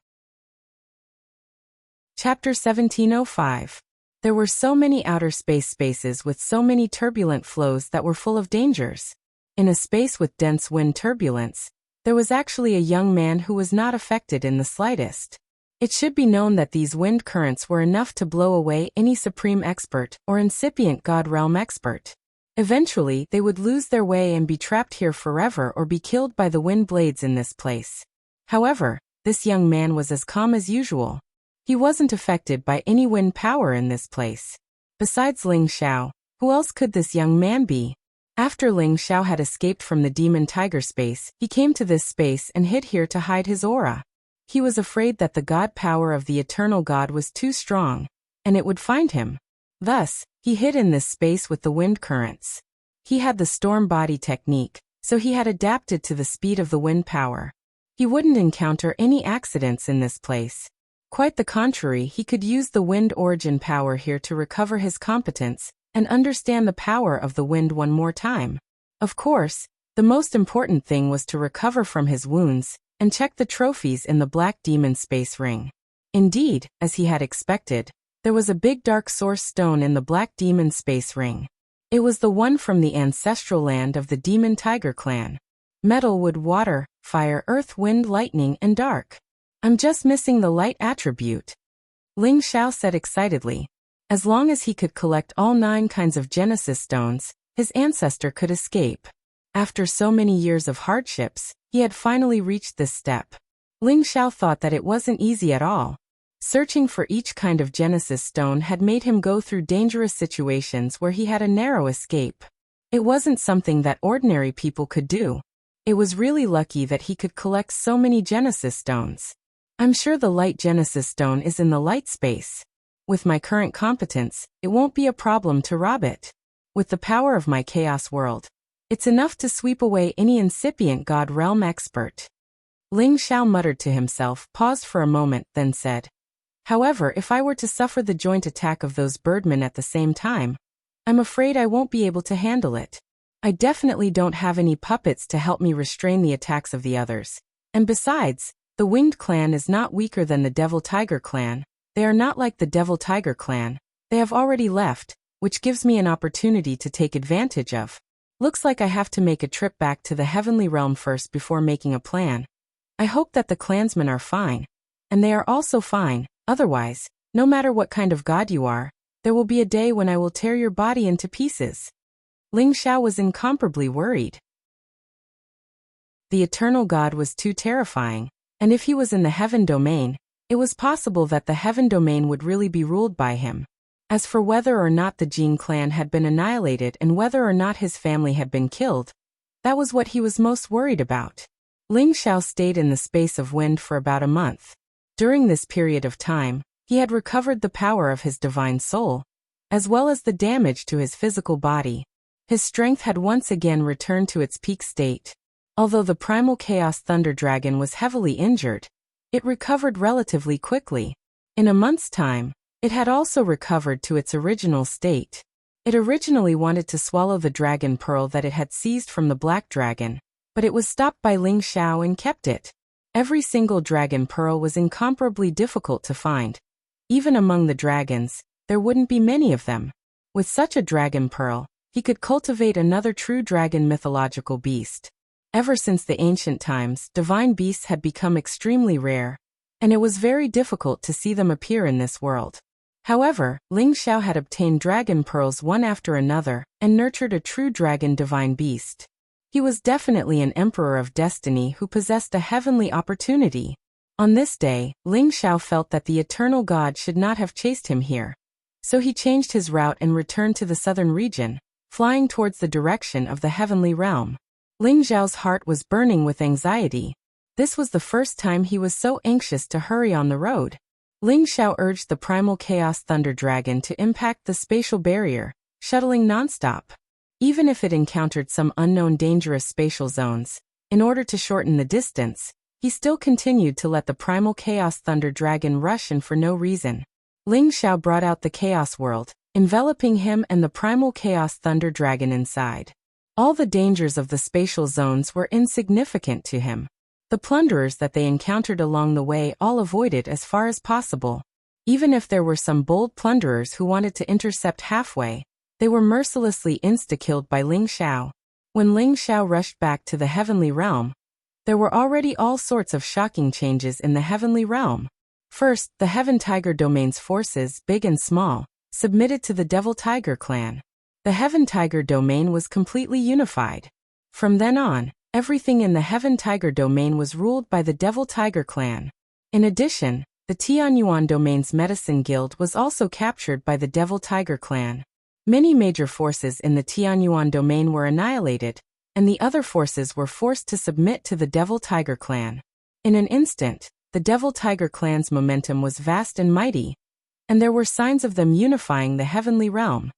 Chapter 1705. There were so many outer spaces with so many turbulent flows that were full of dangers. In a space with dense wind turbulence, there was actually a young man who was not affected in the slightest. It should be known that these wind currents were enough to blow away any supreme expert or incipient God realm expert. Eventually, they would lose their way and be trapped here forever or be killed by the wind blades in this place. However, this young man was as calm as usual. He wasn't affected by any wind power in this place. Besides Ling Xiao, who else could this young man be? After Ling Xiao had escaped from the demon tiger space, he came to this space and hid here to hide his aura. He was afraid that the God power of the eternal God was too strong, and it would find him. Thus, he hid in this space with the wind currents. He had the storm body technique, so he had adapted to the speed of the wind power. He wouldn't encounter any accidents in this place. Quite the contrary, he could use the wind origin power here to recover his competence and understand the power of the wind one more time. Of course, the most important thing was to recover from his wounds and check the trophies in the Black Demon Space Ring. Indeed, as he had expected, there was a big dark source stone in the Black Demon Space Ring. It was the one from the ancestral land of the Demon Tiger clan. Metal, wood, water, fire, earth, wind, lightning, and dark. I'm just missing the light attribute, Ling Xiao said excitedly. As long as he could collect all 9 kinds of Genesis stones, his ancestor could escape. After so many years of hardships, he had finally reached this step. Ling Xiao thought that it wasn't easy at all. Searching for each kind of Genesis stone had made him go through dangerous situations where he had a narrow escape. It wasn't something that ordinary people could do. It was really lucky that he could collect so many Genesis stones. I'm sure the light Genesis stone is in the light space. With my current competence, it won't be a problem to rob it. With the power of my chaos world, it's enough to sweep away any incipient God realm expert. Ling Xiao muttered to himself, paused for a moment, then said, however, if I were to suffer the joint attack of those birdmen at the same time, I'm afraid I won't be able to handle it. I definitely don't have any puppets to help me restrain the attacks of the others. And besides, the Winged Clan is not weaker than the Devil Tiger Clan. They are not like the Devil Tiger Clan. They have already left, which gives me an opportunity to take advantage of. Looks like I have to make a trip back to the Heavenly Realm first before making a plan. I hope that the clansmen are fine. And they are also fine, otherwise, no matter what kind of god you are, there will be a day when I will tear your body into pieces. Ling Xiao was incomparably worried. The eternal god was too terrifying, and if he was in the heaven domain, it was possible that the heaven domain would really be ruled by him. As for whether or not the Jin clan had been annihilated and whether or not his family had been killed, that was what he was most worried about. Ling Xiao stayed in the space of wind for about a month. During this period of time, he had recovered the power of his divine soul, as well as the damage to his physical body. His strength had once again returned to its peak state. Although the primal chaos thunder dragon was heavily injured, it recovered relatively quickly. In a month's time, it had also recovered to its original state. It originally wanted to swallow the dragon pearl that it had seized from the black dragon, but it was stopped by Ling Xiao and kept it. Every single dragon pearl was incomparably difficult to find. Even among the dragons, there wouldn't be many of them. With such a dragon pearl, he could cultivate another true dragon mythological beast. Ever since the ancient times, divine beasts had become extremely rare, and it was very difficult to see them appear in this world. However, Ling Xiao had obtained dragon pearls one after another and nurtured a true dragon divine beast. He was definitely an emperor of destiny who possessed a heavenly opportunity. On this day, Ling Xiao felt that the eternal god should not have chased him here. So he changed his route and returned to the southern region, flying towards the direction of the heavenly realm. Ling Xiao's heart was burning with anxiety. This was the first time he was so anxious to hurry on the road. Ling Xiao urged the primal chaos thunder dragon to impact the spatial barrier, shuttling nonstop. Even if it encountered some unknown dangerous spatial zones, in order to shorten the distance, he still continued to let the primal chaos thunder dragon rush in for no reason. Ling Xiao brought out the chaos world, enveloping him and the primal chaos thunder dragon inside. All the dangers of the spatial zones were insignificant to him. The plunderers that they encountered along the way all avoided as far as possible. Even if there were some bold plunderers who wanted to intercept halfway, they were mercilessly insta-killed by Ling Xiao. When Ling Xiao rushed back to the heavenly realm, there were already all sorts of shocking changes in the heavenly realm. First, the Heaven Tiger Domain's forces, big and small, submitted to the Devil Tiger clan. The Heaven Tiger Domain was completely unified. From then on, everything in the Heaven Tiger Domain was ruled by the Devil Tiger clan. In addition, the Tianyuan Domain's Medicine Guild was also captured by the Devil Tiger clan. Many major forces in the Tianyuan Domain were annihilated, and the other forces were forced to submit to the Devil Tiger clan. In an instant, the Devil Tiger clan's momentum was vast and mighty, and there were signs of them unifying the heavenly realm.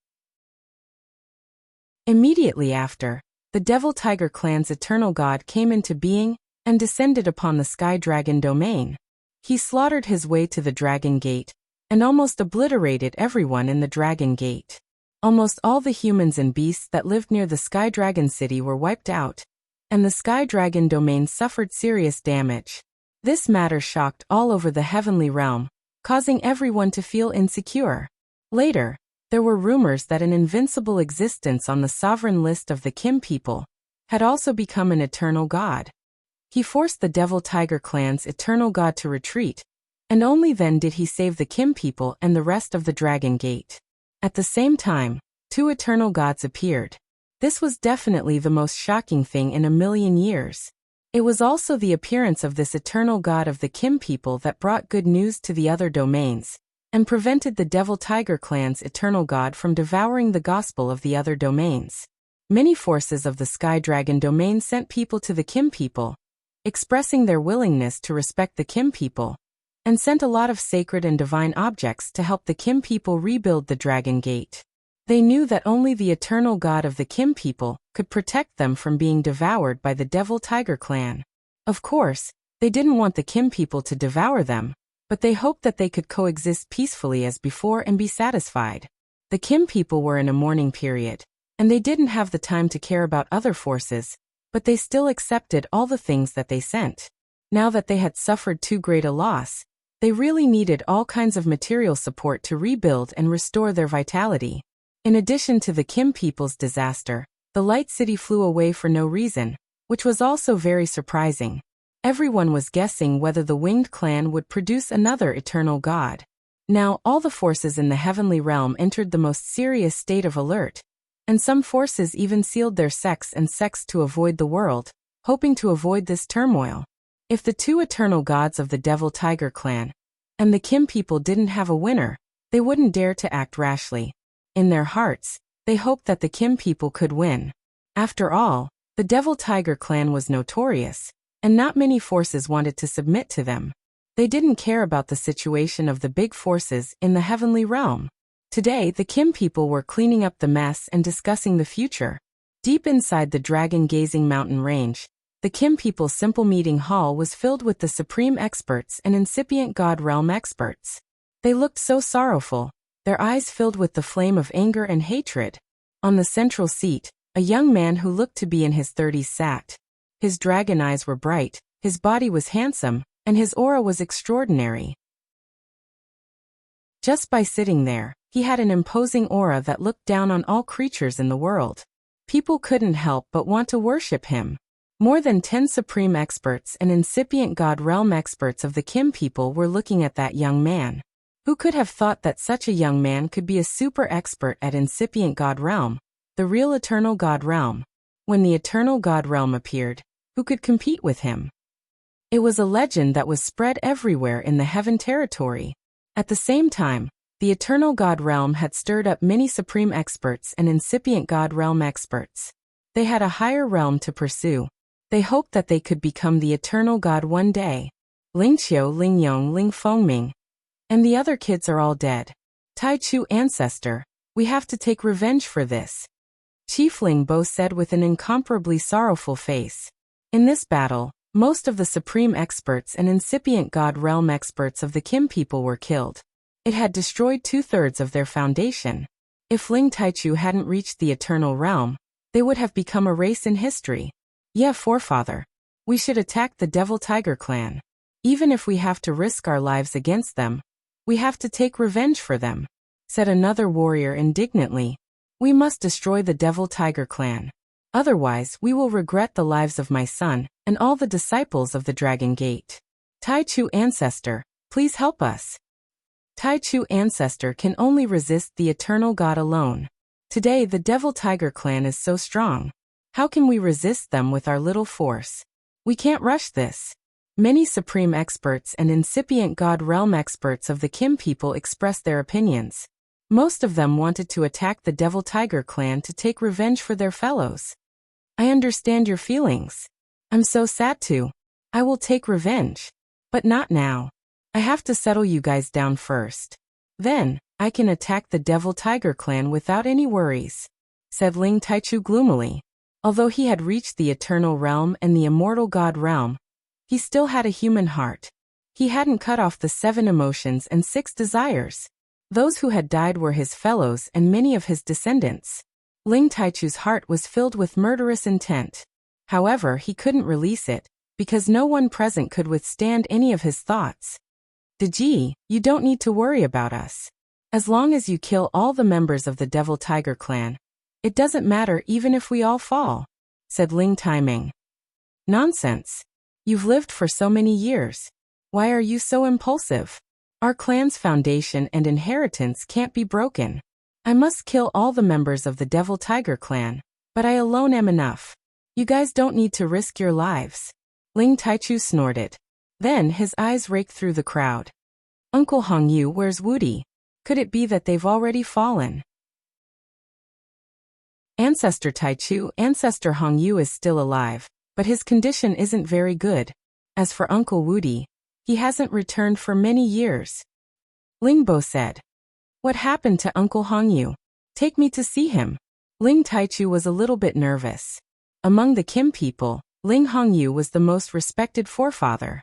Immediately after, the Devil Tiger clan's eternal god came into being and descended upon the Sky Dragon domain. He slaughtered his way to the Dragon Gate and almost obliterated everyone in the Dragon Gate. Almost all the humans and beasts that lived near the Sky Dragon city were wiped out, and the Sky Dragon domain suffered serious damage. This matter shocked all over the heavenly realm, causing everyone to feel insecure. Later, there were rumors that an invincible existence on the sovereign list of the Kim people had also become an eternal god. He forced the Devil Tiger clan's eternal god to retreat, and only then did he save the Kim people and the rest of the Dragon Gate. At the same time, two eternal gods appeared. This was definitely the most shocking thing in a million years. It was also the appearance of this eternal god of the Kim people that brought good news to the other domains, and prevented the Devil Tiger clan's eternal god from devouring the gospel of the other domains. Many forces of the Sky Dragon domain sent people to the Kim people, expressing their willingness to respect the Kim people, and sent a lot of sacred and divine objects to help the Kim people rebuild the Dragon Gate. They knew that only the eternal god of the Kim people could protect them from being devoured by the Devil Tiger clan. Of course, they didn't want the Kim people to devour them, but they hoped that they could coexist peacefully as before and be satisfied. The Kim people were in a mourning period, and they didn't have the time to care about other forces, but they still accepted all the things that they sent. Now that they had suffered too great a loss, they really needed all kinds of material support to rebuild and restore their vitality. In addition to the Kim people's disaster, the Light City flew away for no reason, which was also very surprising. Everyone was guessing whether the Winged Clan would produce another eternal god. Now all the forces in the heavenly realm entered the most serious state of alert, and some forces even sealed their sects and sects to avoid the world, hoping to avoid this turmoil. If the two eternal gods of the Devil Tiger clan and the Kim people didn't have a winner, they wouldn't dare to act rashly. In their hearts, they hoped that the Kim people could win. After all, the Devil Tiger clan was notorious, and not many forces wanted to submit to them. They didn't care about the situation of the big forces in the heavenly realm. Today, the Kim people were cleaning up the mess and discussing the future. Deep inside the dragon-gazing mountain range, the Kim people's simple meeting hall was filled with the supreme experts and incipient god realm experts. They looked so sorrowful, their eyes filled with the flame of anger and hatred. On the central seat, a young man who looked to be in his 30s sat. His dragon eyes were bright, his body was handsome, and his aura was extraordinary. Just by sitting there, he had an imposing aura that looked down on all creatures in the world. People couldn't help but want to worship him. More than 10 supreme experts and incipient god realm experts of the Kim people were looking at that young man. Who could have thought that such a young man could be a super expert at incipient god realm, the real eternal god realm? When the eternal god realm appeared, who could compete with him? It was a legend that was spread everywhere in the heaven territory. At the same time, the eternal god realm had stirred up many supreme experts and incipient god realm experts. They had a higher realm to pursue. They hoped that they could become the eternal god one day. Ling Qiu, Ling Yong, Ling Fengming. And the other kids are all dead. Tai Chu ancestor, we have to take revenge for this. Chief Ling Bo said with an incomparably sorrowful face. In this battle, most of the supreme experts and incipient god realm experts of the Kim people were killed. It had destroyed 2/3 of their foundation. If Ling Taichu hadn't reached the eternal realm, they would have become a race in history. Yeah, forefather. We should attack the Devil Tiger clan. Even if we have to risk our lives against them, we have to take revenge for them, said another warrior indignantly. We must destroy the Devil Tiger clan. Otherwise, we will regret the lives of my son and all the disciples of the Dragon Gate. Tai Chu ancestor, please help us. Tai Chu ancestor can only resist the eternal god alone. Today the Devil Tiger clan is so strong. How can we resist them with our little force? We can't rush this. Many supreme experts and incipient god realm experts of the Kim people expressed their opinions. Most of them wanted to attack the Devil Tiger clan to take revenge for their fellows. I understand your feelings. I'm so sad too. I will take revenge. But not now. I have to settle you guys down first. Then, I can attack the Devil Tiger clan without any worries, said Ling Taichu gloomily. Although he had reached the eternal realm and the immortal god realm, he still had a human heart. He hadn't cut off the 7 emotions and 6 desires. Those who had died were his fellows and many of his descendants. Ling Taichu's heart was filled with murderous intent. However, he couldn't release it, because no one present could withstand any of his thoughts. Deji, you don't need to worry about us. As long as you kill all the members of the Devil Tiger clan, it doesn't matter even if we all fall, said Ling Taiming. Nonsense. You've lived for so many years. Why are you so impulsive? Our clan's foundation and inheritance can't be broken. I must kill all the members of the Devil Tiger clan, but I alone am enough. You guys don't need to risk your lives. Ling Taichu snorted. Then his eyes raked through the crowd. Uncle Hongyu, where's Wudi? Could it be that they've already fallen? Ancestor Taichu, Ancestor Hongyu is still alive, but his condition isn't very good. As for Uncle Wudi, he hasn't returned for many years. Ling Bo said. What happened to Uncle Hongyu? Take me to see him. Ling Taichu was a little bit nervous. Among the Kim people, Ling Hongyu was the most respected forefather.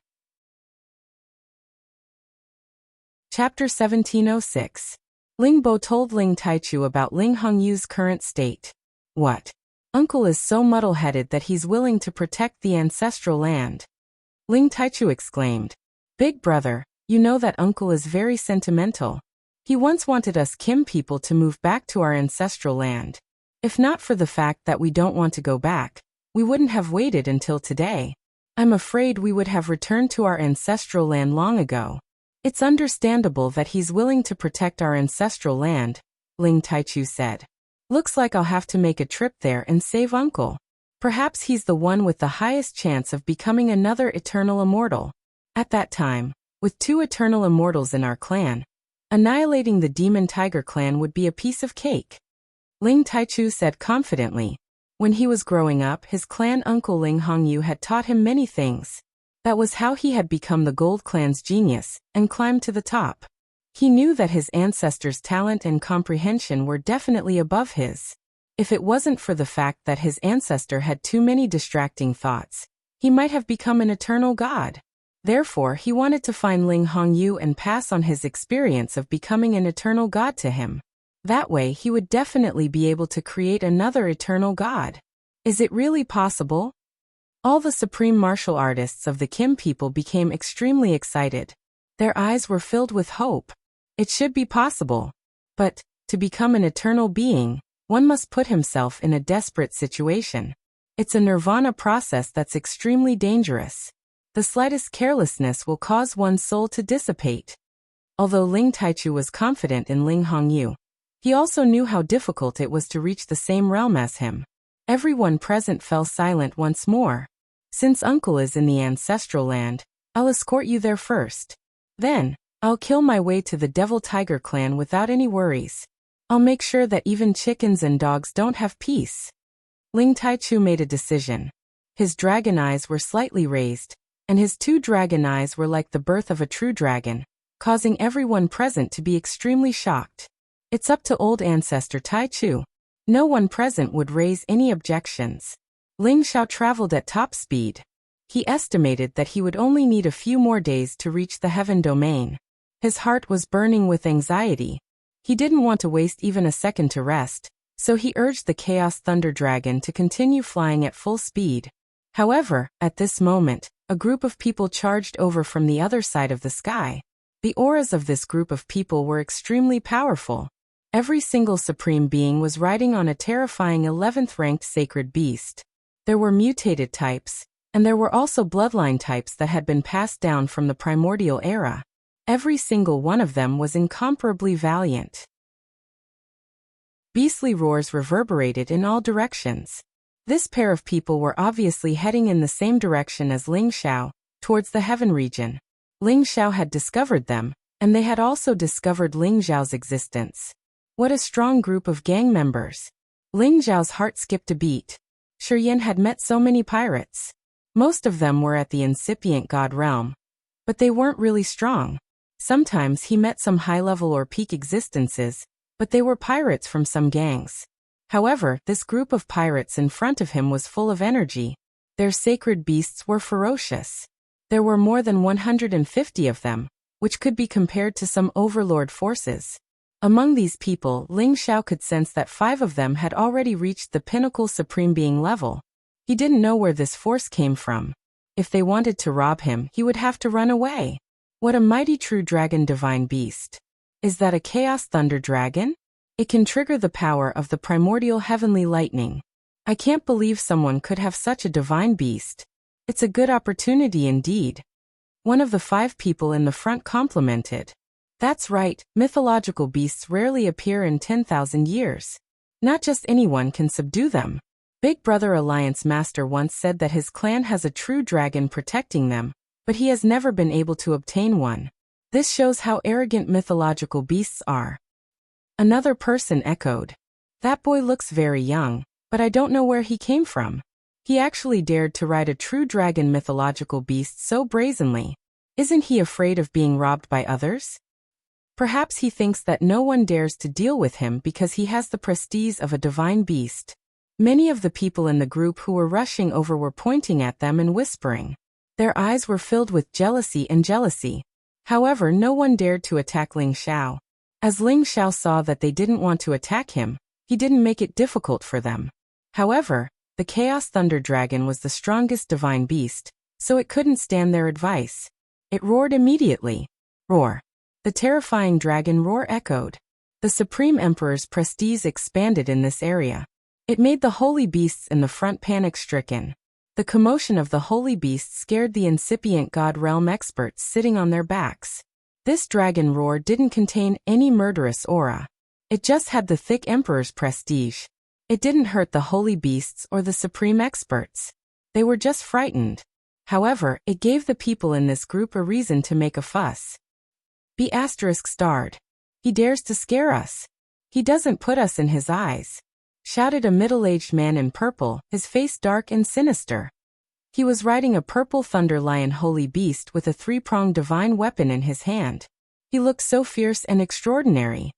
Chapter 1706. Ling Bo told Ling Taichu about Ling Hongyu's current state. What? Uncle is so muddle-headed that he's willing to protect the ancestral land. Ling Taichu exclaimed. Big brother, you know that uncle is very sentimental. He once wanted us Kim people to move back to our ancestral land. If not for the fact that we don't want to go back, we wouldn't have waited until today. I'm afraid we would have returned to our ancestral land long ago. It's understandable that he's willing to protect our ancestral land, Ling Taichu said. Looks like I'll have to make a trip there and save uncle. Perhaps he's the one with the highest chance of becoming another eternal immortal. At that time, with 2 eternal immortals in our clan, annihilating the Demon Tiger clan would be a piece of cake. Ling Taichu said confidently. When he was growing up, his clan uncle Ling Hongyu had taught him many things. That was how he had become the Gold Clan's genius and climbed to the top. He knew that his ancestors' talent and comprehension were definitely above his. If it wasn't for the fact that his ancestor had too many distracting thoughts, he might have become an eternal god. Therefore, he wanted to find Ling Hongyu and pass on his experience of becoming an eternal god to him. That way, he would definitely be able to create another eternal god. Is it really possible? All the supreme martial artists of the Kim people became extremely excited. Their eyes were filled with hope. It should be possible. But, to become an eternal being, one must put himself in a desperate situation. It's a nirvana process that's extremely dangerous. The slightest carelessness will cause one's soul to dissipate. Although Ling Taichu was confident in Ling Hongyu, he also knew how difficult it was to reach the same realm as him. Everyone present fell silent once more. Since uncle is in the ancestral land, I'll escort you there first. Then, I'll kill my way to the Devil Tiger clan without any worries. I'll make sure that even chickens and dogs don't have peace. Ling Taichu made a decision. His dragon eyes were slightly raised, and his 2 dragon eyes were like the birth of a true dragon, causing everyone present to be extremely shocked. It's up to old ancestor Tai Chu. No one present would raise any objections. Ling Xiao traveled at top speed. He estimated that he would only need a few more days to reach the heaven domain. His heart was burning with anxiety. He didn't want to waste even a second to rest, so he urged the Chaos Thunder Dragon to continue flying at full speed. However, at this moment, a group of people charged over from the other side of the sky. The auras of this group of people were extremely powerful. Every single supreme being was riding on a terrifying 11th-ranked sacred beast. There were mutated types, and there were also bloodline types that had been passed down from the primordial era. Every single one of them was incomparably valiant. Beastly roars reverberated in all directions. This pair of people were obviously heading in the same direction as Ling Xiao, towards the heaven region. Ling Xiao had discovered them, and they had also discovered Ling Xiao's existence. What a strong group of gang members. Ling Xiao's heart skipped a beat. Shiyan had met so many pirates. Most of them were at the incipient god realm. But they weren't really strong. Sometimes he met some high-level or peak existences, but they were pirates from some gangs. However, this group of pirates in front of him was full of energy. Their sacred beasts were ferocious. There were more than 150 of them, which could be compared to some overlord forces. Among these people, Ling Xiao could sense that 5 of them had already reached the pinnacle supreme being level. He didn't know where this force came from. If they wanted to rob him, he would have to run away. What a mighty true dragon divine beast. Is that a Chaos Thunder Dragon? It can trigger the power of the primordial heavenly lightning. I can't believe someone could have such a divine beast. It's a good opportunity indeed. One of the 5 people in the front complimented. That's right, mythological beasts rarely appear in 10,000 years. Not just anyone can subdue them. Big Brother Alliance Master once said that his clan has a true dragon protecting them, but he has never been able to obtain one. This shows how arrogant mythological beasts are. Another person echoed. That boy looks very young, but I don't know where he came from. He actually dared to ride a true dragon mythological beast so brazenly. Isn't he afraid of being robbed by others? Perhaps he thinks that no one dares to deal with him because he has the prestige of a divine beast. Many of the people in the group who were rushing over were pointing at them and whispering. Their eyes were filled with jealousy and jealousy. However, no one dared to attack Ling Xiao. As Ling Xiao saw that they didn't want to attack him, he didn't make it difficult for them. However, the Chaos Thunder Dragon was the strongest divine beast, so it couldn't stand their advice. It roared immediately. Roar. The terrifying dragon roar echoed. The Supreme Emperor's prestige expanded in this area. It made the holy beasts in the front panic-stricken. The commotion of the holy beasts scared the incipient god realm experts sitting on their backs. This dragon roar didn't contain any murderous aura. It just had the thick emperor's prestige. It didn't hurt the holy beasts or the supreme experts. They were just frightened. However, it gave the people in this group a reason to make a fuss. B** starred. He dares to scare us. He doesn't put us in his eyes, shouted a middle-aged man in purple, his face dark and sinister. He was riding a purple thunder lion holy beast with a 3-pronged divine weapon in his hand. He looked so fierce and extraordinary.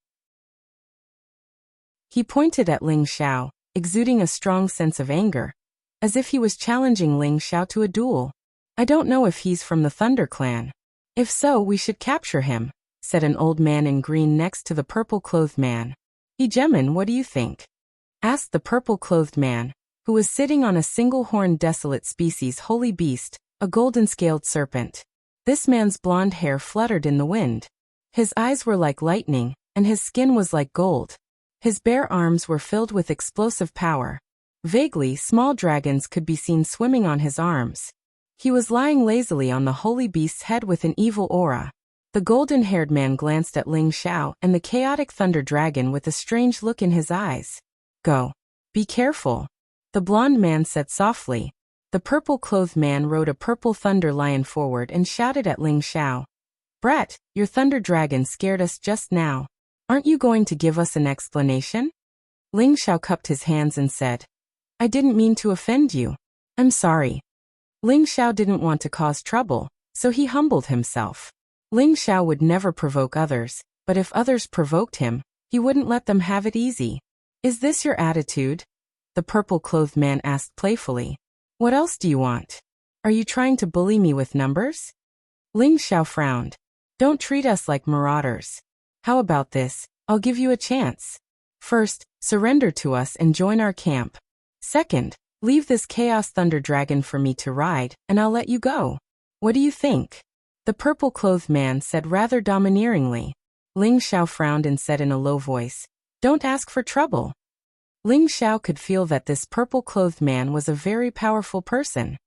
He pointed at Ling Xiao, exuding a strong sense of anger, as if he was challenging Ling Xiao to a duel. I don't know if he's from the Thunder Clan. If so, we should capture him, said an old man in green next to the purple-clothed man. Gemin, what do you think? Asked the purple-clothed man, who was sitting on a single-horned desolate species holy beast, a golden-scaled serpent. This man's blonde hair fluttered in the wind. His eyes were like lightning, and his skin was like gold. His bare arms were filled with explosive power. Vaguely, small dragons could be seen swimming on his arms. He was lying lazily on the holy beast's head with an evil aura. The golden-haired man glanced at Ling Xiao and the chaotic thunder dragon with a strange look in his eyes. Go. Be careful. The blonde man said softly. The purple-clothed man rode a purple thunder lion forward and shouted at Ling Xiao. Brett, your thunder dragon scared us just now. Aren't you going to give us an explanation? Ling Xiao cupped his hands and said. I didn't mean to offend you. I'm sorry. Ling Xiao didn't want to cause trouble, so he humbled himself. Ling Xiao would never provoke others, but if others provoked him, he wouldn't let them have it easy. Is this your attitude? The purple-clothed man asked playfully. What else do you want? Are you trying to bully me with numbers? Ling Xiao frowned. Don't treat us like marauders. How about this? I'll give you a chance. First, surrender to us and join our camp. Second, leave this Chaos Thunder Dragon for me to ride, and I'll let you go. What do you think? The purple-clothed man said rather domineeringly. Ling Xiao frowned and said in a low voice, Don't ask for trouble. Ling Xiao could feel that this purple-clothed man was a very powerful person.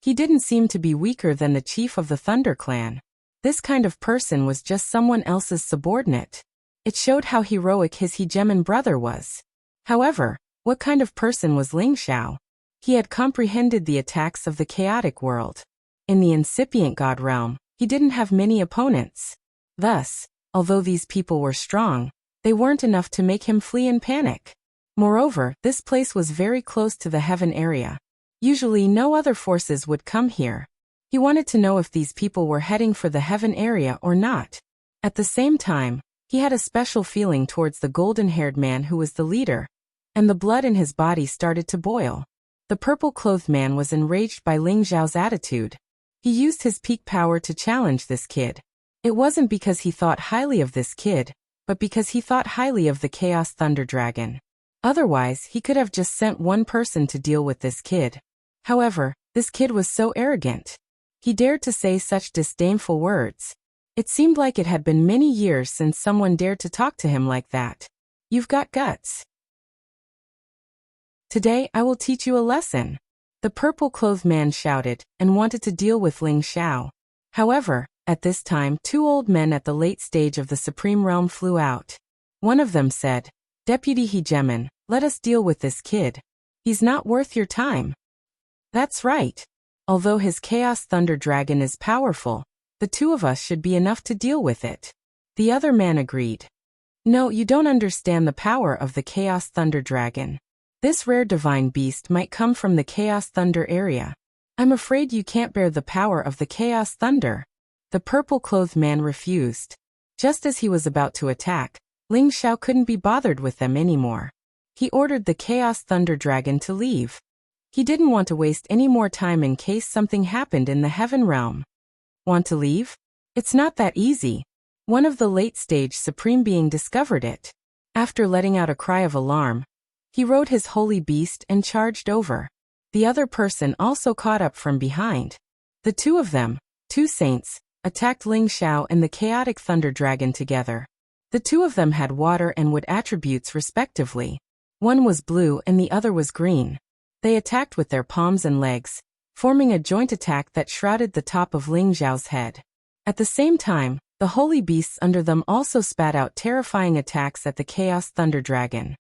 He didn't seem to be weaker than the chief of the Thunder Clan. This kind of person was just someone else's subordinate. It showed how heroic his hegemon brother was. However, what kind of person was Ling Xiao? He had comprehended the attacks of the chaotic world. In the incipient god realm, he didn't have many opponents. Thus, although these people were strong, they weren't enough to make him flee in panic. Moreover, this place was very close to the heaven area. Usually no other forces would come here. He wanted to know if these people were heading for the heaven area or not. At the same time, he had a special feeling towards the golden-haired man who was the leader, and the blood in his body started to boil. The purple-clothed man was enraged by Ling Xiao's attitude. He used his peak power to challenge this kid. It wasn't because he thought highly of this kid, but because he thought highly of the Chaos Thunder Dragon. Otherwise, he could have just sent one person to deal with this kid. However, this kid was so arrogant. He dared to say such disdainful words. It seemed like it had been many years since someone dared to talk to him like that. You've got guts. Today, I will teach you a lesson. The purple-clothed man shouted, and wanted to deal with Ling Xiao. However, at this time 2 old men at the late stage of the Supreme Realm flew out. One of them said, Deputy Hegemon, let us deal with this kid. He's not worth your time. That's right. Although his Chaos Thunder Dragon is powerful, the 2 of us should be enough to deal with it. The other man agreed. No, you don't understand the power of the Chaos Thunder Dragon. This rare divine beast might come from the Chaos Thunder area. I'm afraid you can't bear the power of the Chaos Thunder. The purple-clothed man refused. Just as he was about to attack, Ling Xiao couldn't be bothered with them anymore. He ordered the Chaos Thunder Dragon to leave. He didn't want to waste any more time in case something happened in the Heaven Realm. Want to leave? It's not that easy. One of the late-stage Supreme Being discovered it. After letting out a cry of alarm, he rode his holy beast and charged over. The other person also caught up from behind. The 2 of them, 2 saints, attacked Ling Xiao and the Chaotic Thunder Dragon together. The 2 of them had water and wood attributes respectively. One was blue and the other was green. They attacked with their palms and legs, forming a joint attack that shrouded the top of Ling Xiao's head. At the same time, the holy beasts under them also spat out terrifying attacks at the Chaos Thunder Dragon.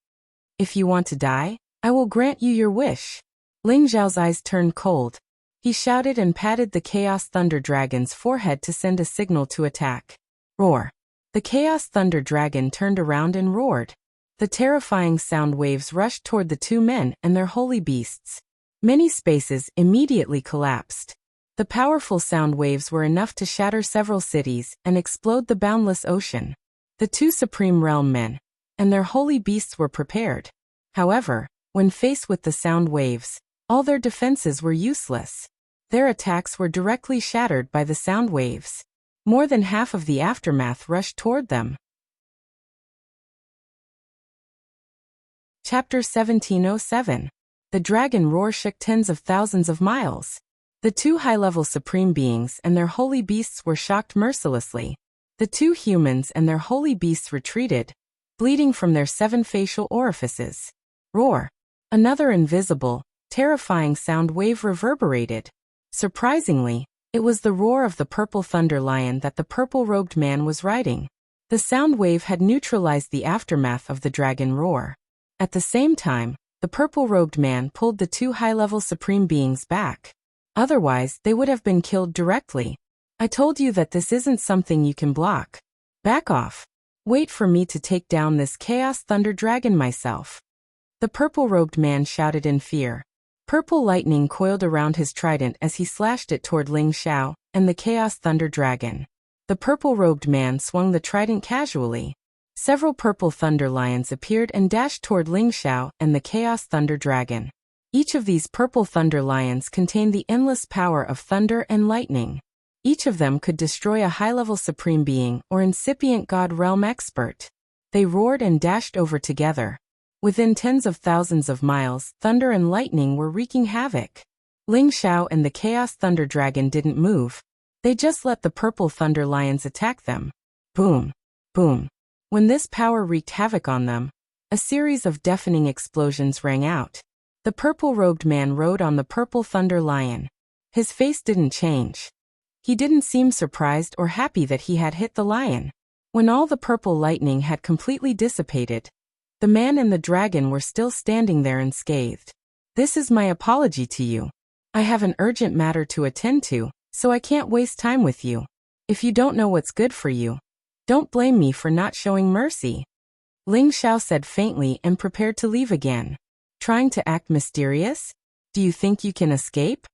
If you want to die, I will grant you your wish. Ling Xiao's eyes turned cold. He shouted and patted the Chaos Thunder Dragon's forehead to send a signal to attack. Roar. The Chaos Thunder Dragon turned around and roared. The terrifying sound waves rushed toward the 2 men and their holy beasts. Many spaces immediately collapsed. The powerful sound waves were enough to shatter several cities and explode the boundless ocean. The 2 Supreme Realm men and their holy beasts were prepared. However, when faced with the sound waves, all their defenses were useless. Their attacks were directly shattered by the sound waves. More than half of the aftermath rushed toward them. Chapter 1707. The dragon roar shook tens of thousands of miles. The 2 high-level Supreme Beings and their holy beasts were shocked mercilessly. The 2 humans and their holy beasts retreated, bleeding from their 7 facial orifices. Roar. Another invisible, terrifying sound wave reverberated. Surprisingly, it was the roar of the purple thunder lion that the purple-robed man was riding. The sound wave had neutralized the aftermath of the dragon roar. At the same time, the purple-robed man pulled the 2 high-level Supreme Beings back. Otherwise, they would have been killed directly. I told you that this isn't something you can block. Back off. Wait for me to take down this Chaos Thunder Dragon myself. The purple-robed man shouted in fear. Purple lightning coiled around his trident as he slashed it toward Ling Xiao and the Chaos Thunder Dragon. The purple-robed man swung the trident casually. Several purple thunder lions appeared and dashed toward Ling Xiao and the Chaos Thunder Dragon. Each of these purple thunder lions contained the endless power of thunder and lightning. Each of them could destroy a high-level supreme being or incipient god realm expert. They roared and dashed over together. Within tens of thousands of miles, thunder and lightning were wreaking havoc. Ling Xiao and the Chaos Thunder Dragon didn't move. They just let the purple thunder lions attack them. Boom! Boom! When this power wreaked havoc on them, a series of deafening explosions rang out. The purple-robed man rode on the purple thunder lion. His face didn't change. He didn't seem surprised or happy that he had hit the lion. When all the purple lightning had completely dissipated, the man and the dragon were still standing there unscathed. This is my apology to you. I have an urgent matter to attend to, so I can't waste time with you. If you don't know what's good for you, don't blame me for not showing mercy. Ling Xiao said faintly and prepared to leave again. Trying to act mysterious? Do you think you can escape?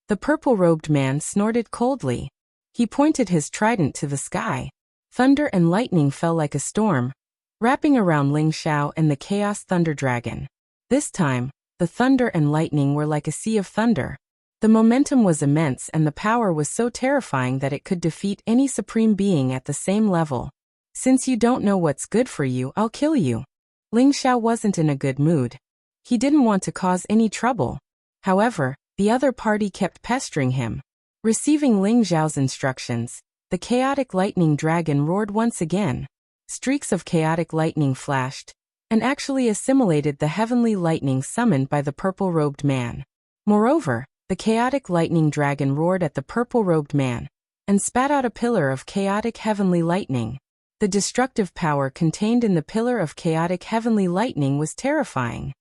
The purple-robed man snorted coldly. He pointed his trident to the sky. Thunder and lightning fell like a storm, wrapping around Ling Xiao and the Chaos Thunder Dragon. This time, the thunder and lightning were like a sea of thunder. The momentum was immense and the power was so terrifying that it could defeat any supreme being at the same level. Since you don't know what's good for you, I'll kill you. Ling Xiao wasn't in a good mood. He didn't want to cause any trouble. However, the other party kept pestering him. Receiving Ling Xiao's instructions, the chaotic lightning dragon roared once again. Streaks of chaotic lightning flashed, and actually assimilated the heavenly lightning summoned by the purple-robed man. Moreover, the chaotic lightning dragon roared at the purple-robed man, and spat out a pillar of chaotic heavenly lightning. The destructive power contained in the pillar of chaotic heavenly lightning was terrifying.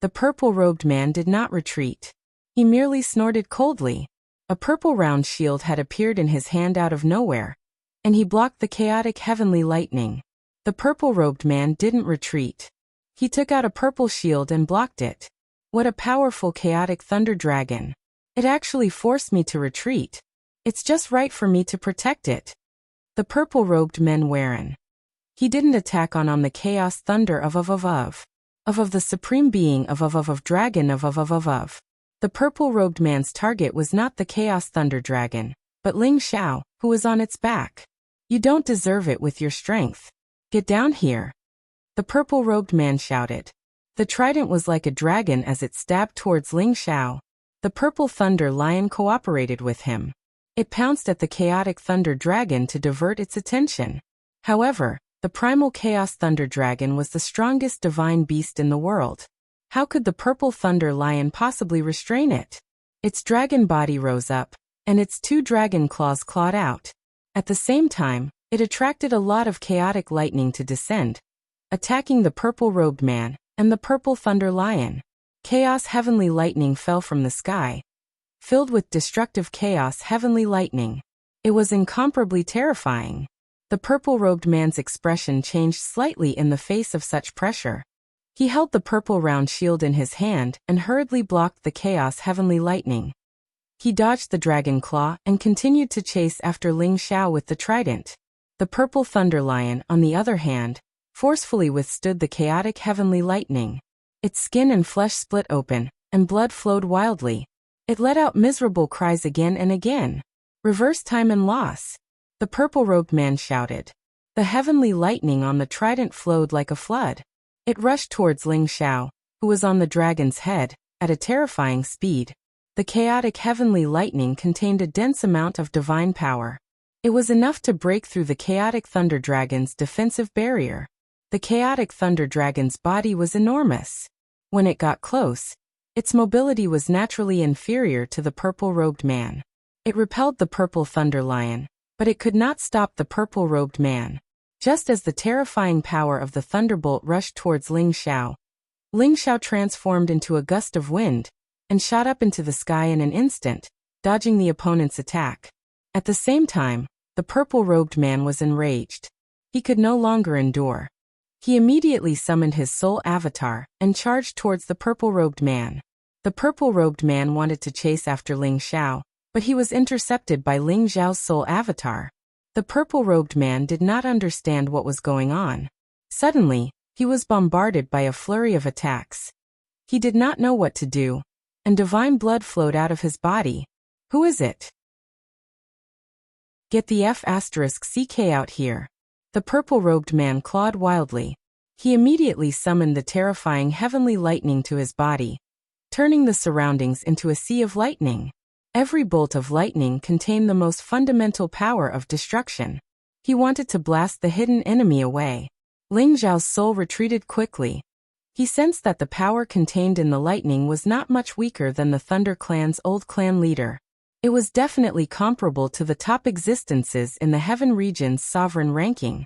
The purple-robed man did not retreat. He merely snorted coldly. A purple round shield had appeared in his hand out of nowhere, and he blocked the chaotic heavenly lightning. The purple-robed man didn't retreat. He took out a purple shield and blocked it. What a powerful chaotic thunder dragon. It actually forced me to retreat. It's just right for me to protect it. The purple-robed man Warren. He didn't attack on the chaos thunder of the supreme being of dragon of. The purple-robed man's target was not the chaos thunder dragon, but Ling Xiao, who was on its back. You don't deserve it with your strength. Get down here. The purple-robed man shouted. The trident was like a dragon as it stabbed towards Ling Xiao. The purple thunder lion cooperated with him. It pounced at the chaotic thunder dragon to divert its attention. However, the primal chaos thunder dragon was the strongest divine beast in the world. How could the purple thunder lion possibly restrain it? Its dragon body rose up, and its two dragon claws clawed out. At the same time, it attracted a lot of chaotic lightning to descend, attacking the purple-robed man and the purple thunder lion. Chaos heavenly lightning fell from the sky, filled with destructive chaos heavenly lightning. It was incomparably terrifying. The purple-robed man's expression changed slightly in the face of such pressure. He held the purple round shield in his hand and hurriedly blocked the chaos heavenly lightning. He dodged the dragon claw and continued to chase after Ling Xiao with the trident. The purple thunder lion, on the other hand, forcefully withstood the chaotic heavenly lightning. Its skin and flesh split open, and blood flowed wildly. It let out miserable cries again and again. Reverse time and loss. The purple-robed man shouted. The heavenly lightning on the trident flowed like a flood. It rushed towards Ling Xiao, who was on the dragon's head, at a terrifying speed. The chaotic heavenly lightning contained a dense amount of divine power. It was enough to break through the chaotic thunder dragon's defensive barrier. The chaotic thunder dragon's body was enormous. When it got close, its mobility was naturally inferior to the purple-robed man. It repelled the purple thunder lion, but it could not stop the purple-robed man. Just as the terrifying power of the thunderbolt rushed towards Ling Xiao transformed into a gust of wind and shot up into the sky in an instant, dodging the opponent's attack. At the same time, the purple-robed man was enraged. He could no longer endure. He immediately summoned his soul avatar and charged towards the purple-robed man. The purple-robed man wanted to chase after Ling Xiao, but he was intercepted by Ling Xiao's soul avatar. The purple-robed man did not understand what was going on. Suddenly, he was bombarded by a flurry of attacks. He did not know what to do, and divine blood flowed out of his body. Who is it? Get the F***ck out here. The purple-robed man clawed wildly. He immediately summoned the terrifying heavenly lightning to his body, turning the surroundings into a sea of lightning. Every bolt of lightning contained the most fundamental power of destruction. He wanted to blast the hidden enemy away. Ling Xiao's soul retreated quickly. He sensed that the power contained in the lightning was not much weaker than the Thunder Clan's old clan leader. It was definitely comparable to the top existences in the Heaven region's sovereign ranking.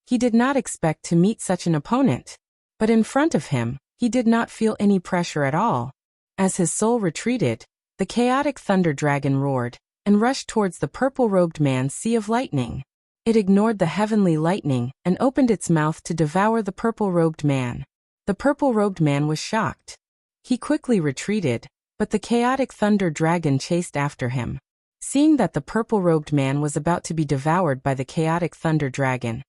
He did not expect to meet such an opponent. But in front of him, he did not feel any pressure at all. As his soul retreated, the chaotic thunder dragon roared and rushed towards the purple-robed man's sea of lightning. It ignored the heavenly lightning and opened its mouth to devour the purple-robed man. The purple-robed man was shocked. He quickly retreated, but the chaotic thunder dragon chased after him. Seeing that the purple-robed man was about to be devoured by the chaotic thunder dragon,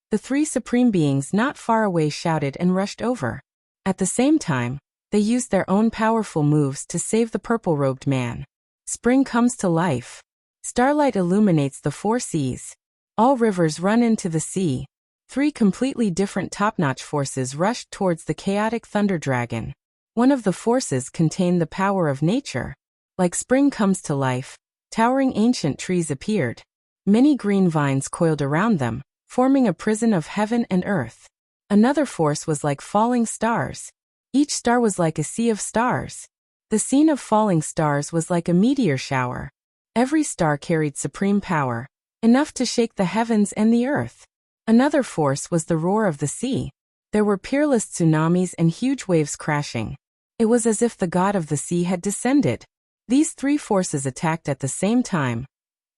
the three supreme beings not far away shouted and rushed over. At the same time, they used their own powerful moves to save the purple-robed man. Spring comes to life. Starlight illuminates the four seas. All rivers run into the sea. Three completely different top-notch forces rushed towards the chaotic thunder dragon. One of the forces contained the power of nature. Like spring comes to life, towering ancient trees appeared. Many green vines coiled around them, forming a prison of heaven and earth. Another force was like falling stars. Each star was like a sea of stars. The scene of falling stars was like a meteor shower. Every star carried supreme power, enough to shake the heavens and the earth. Another force was the roar of the sea. There were peerless tsunamis and huge waves crashing. It was as if the god of the sea had descended. These three forces attacked at the same time,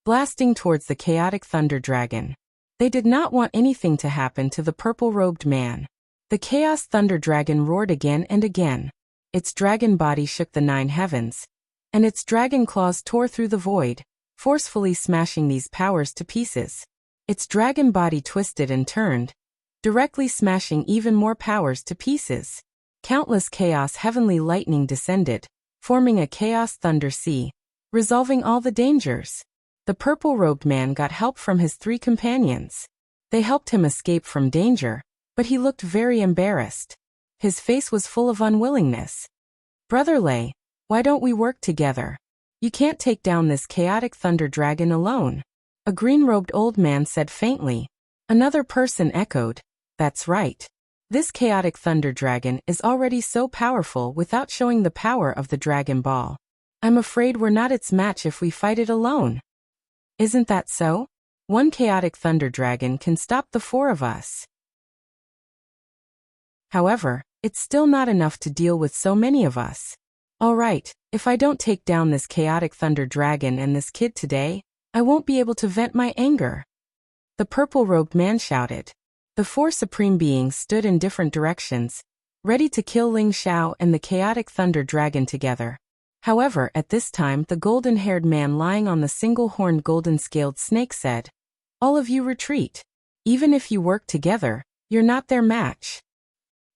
blasting towards the chaotic thunder dragon. They did not want anything to happen to the purple-robed man. The chaos thunder dragon roared again and again. Its dragon body shook the 9 heavens, and its dragon claws tore through the void, forcefully smashing these powers to pieces. Its dragon body twisted and turned, directly smashing even more powers to pieces. Countless chaos heavenly lightning descended, forming a chaos thunder sea, resolving all the dangers. The purple-robed man got help from his 3 companions. They helped him escape from danger, but he looked very embarrassed. His face was full of unwillingness. Brother Lei, why don't we work together? You can't take down this chaotic thunder dragon alone. A green-robed old man said faintly. Another person echoed, that's right. This chaotic thunder dragon is already so powerful without showing the power of the Dragon Ball. I'm afraid we're not its match if we fight it alone. Isn't that so? One chaotic thunder dragon can stop the 4 of us. However, it's still not enough to deal with so many of us. All right, if I don't take down this chaotic thunder dragon and this kid today, I won't be able to vent my anger. The purple-robed man shouted. The 4 supreme beings stood in different directions, ready to kill Ling Xiao and the chaotic thunder dragon together. However, at this time the golden-haired man lying on the single-horned golden-scaled snake said, all of you retreat. Even if you work together, you're not their match.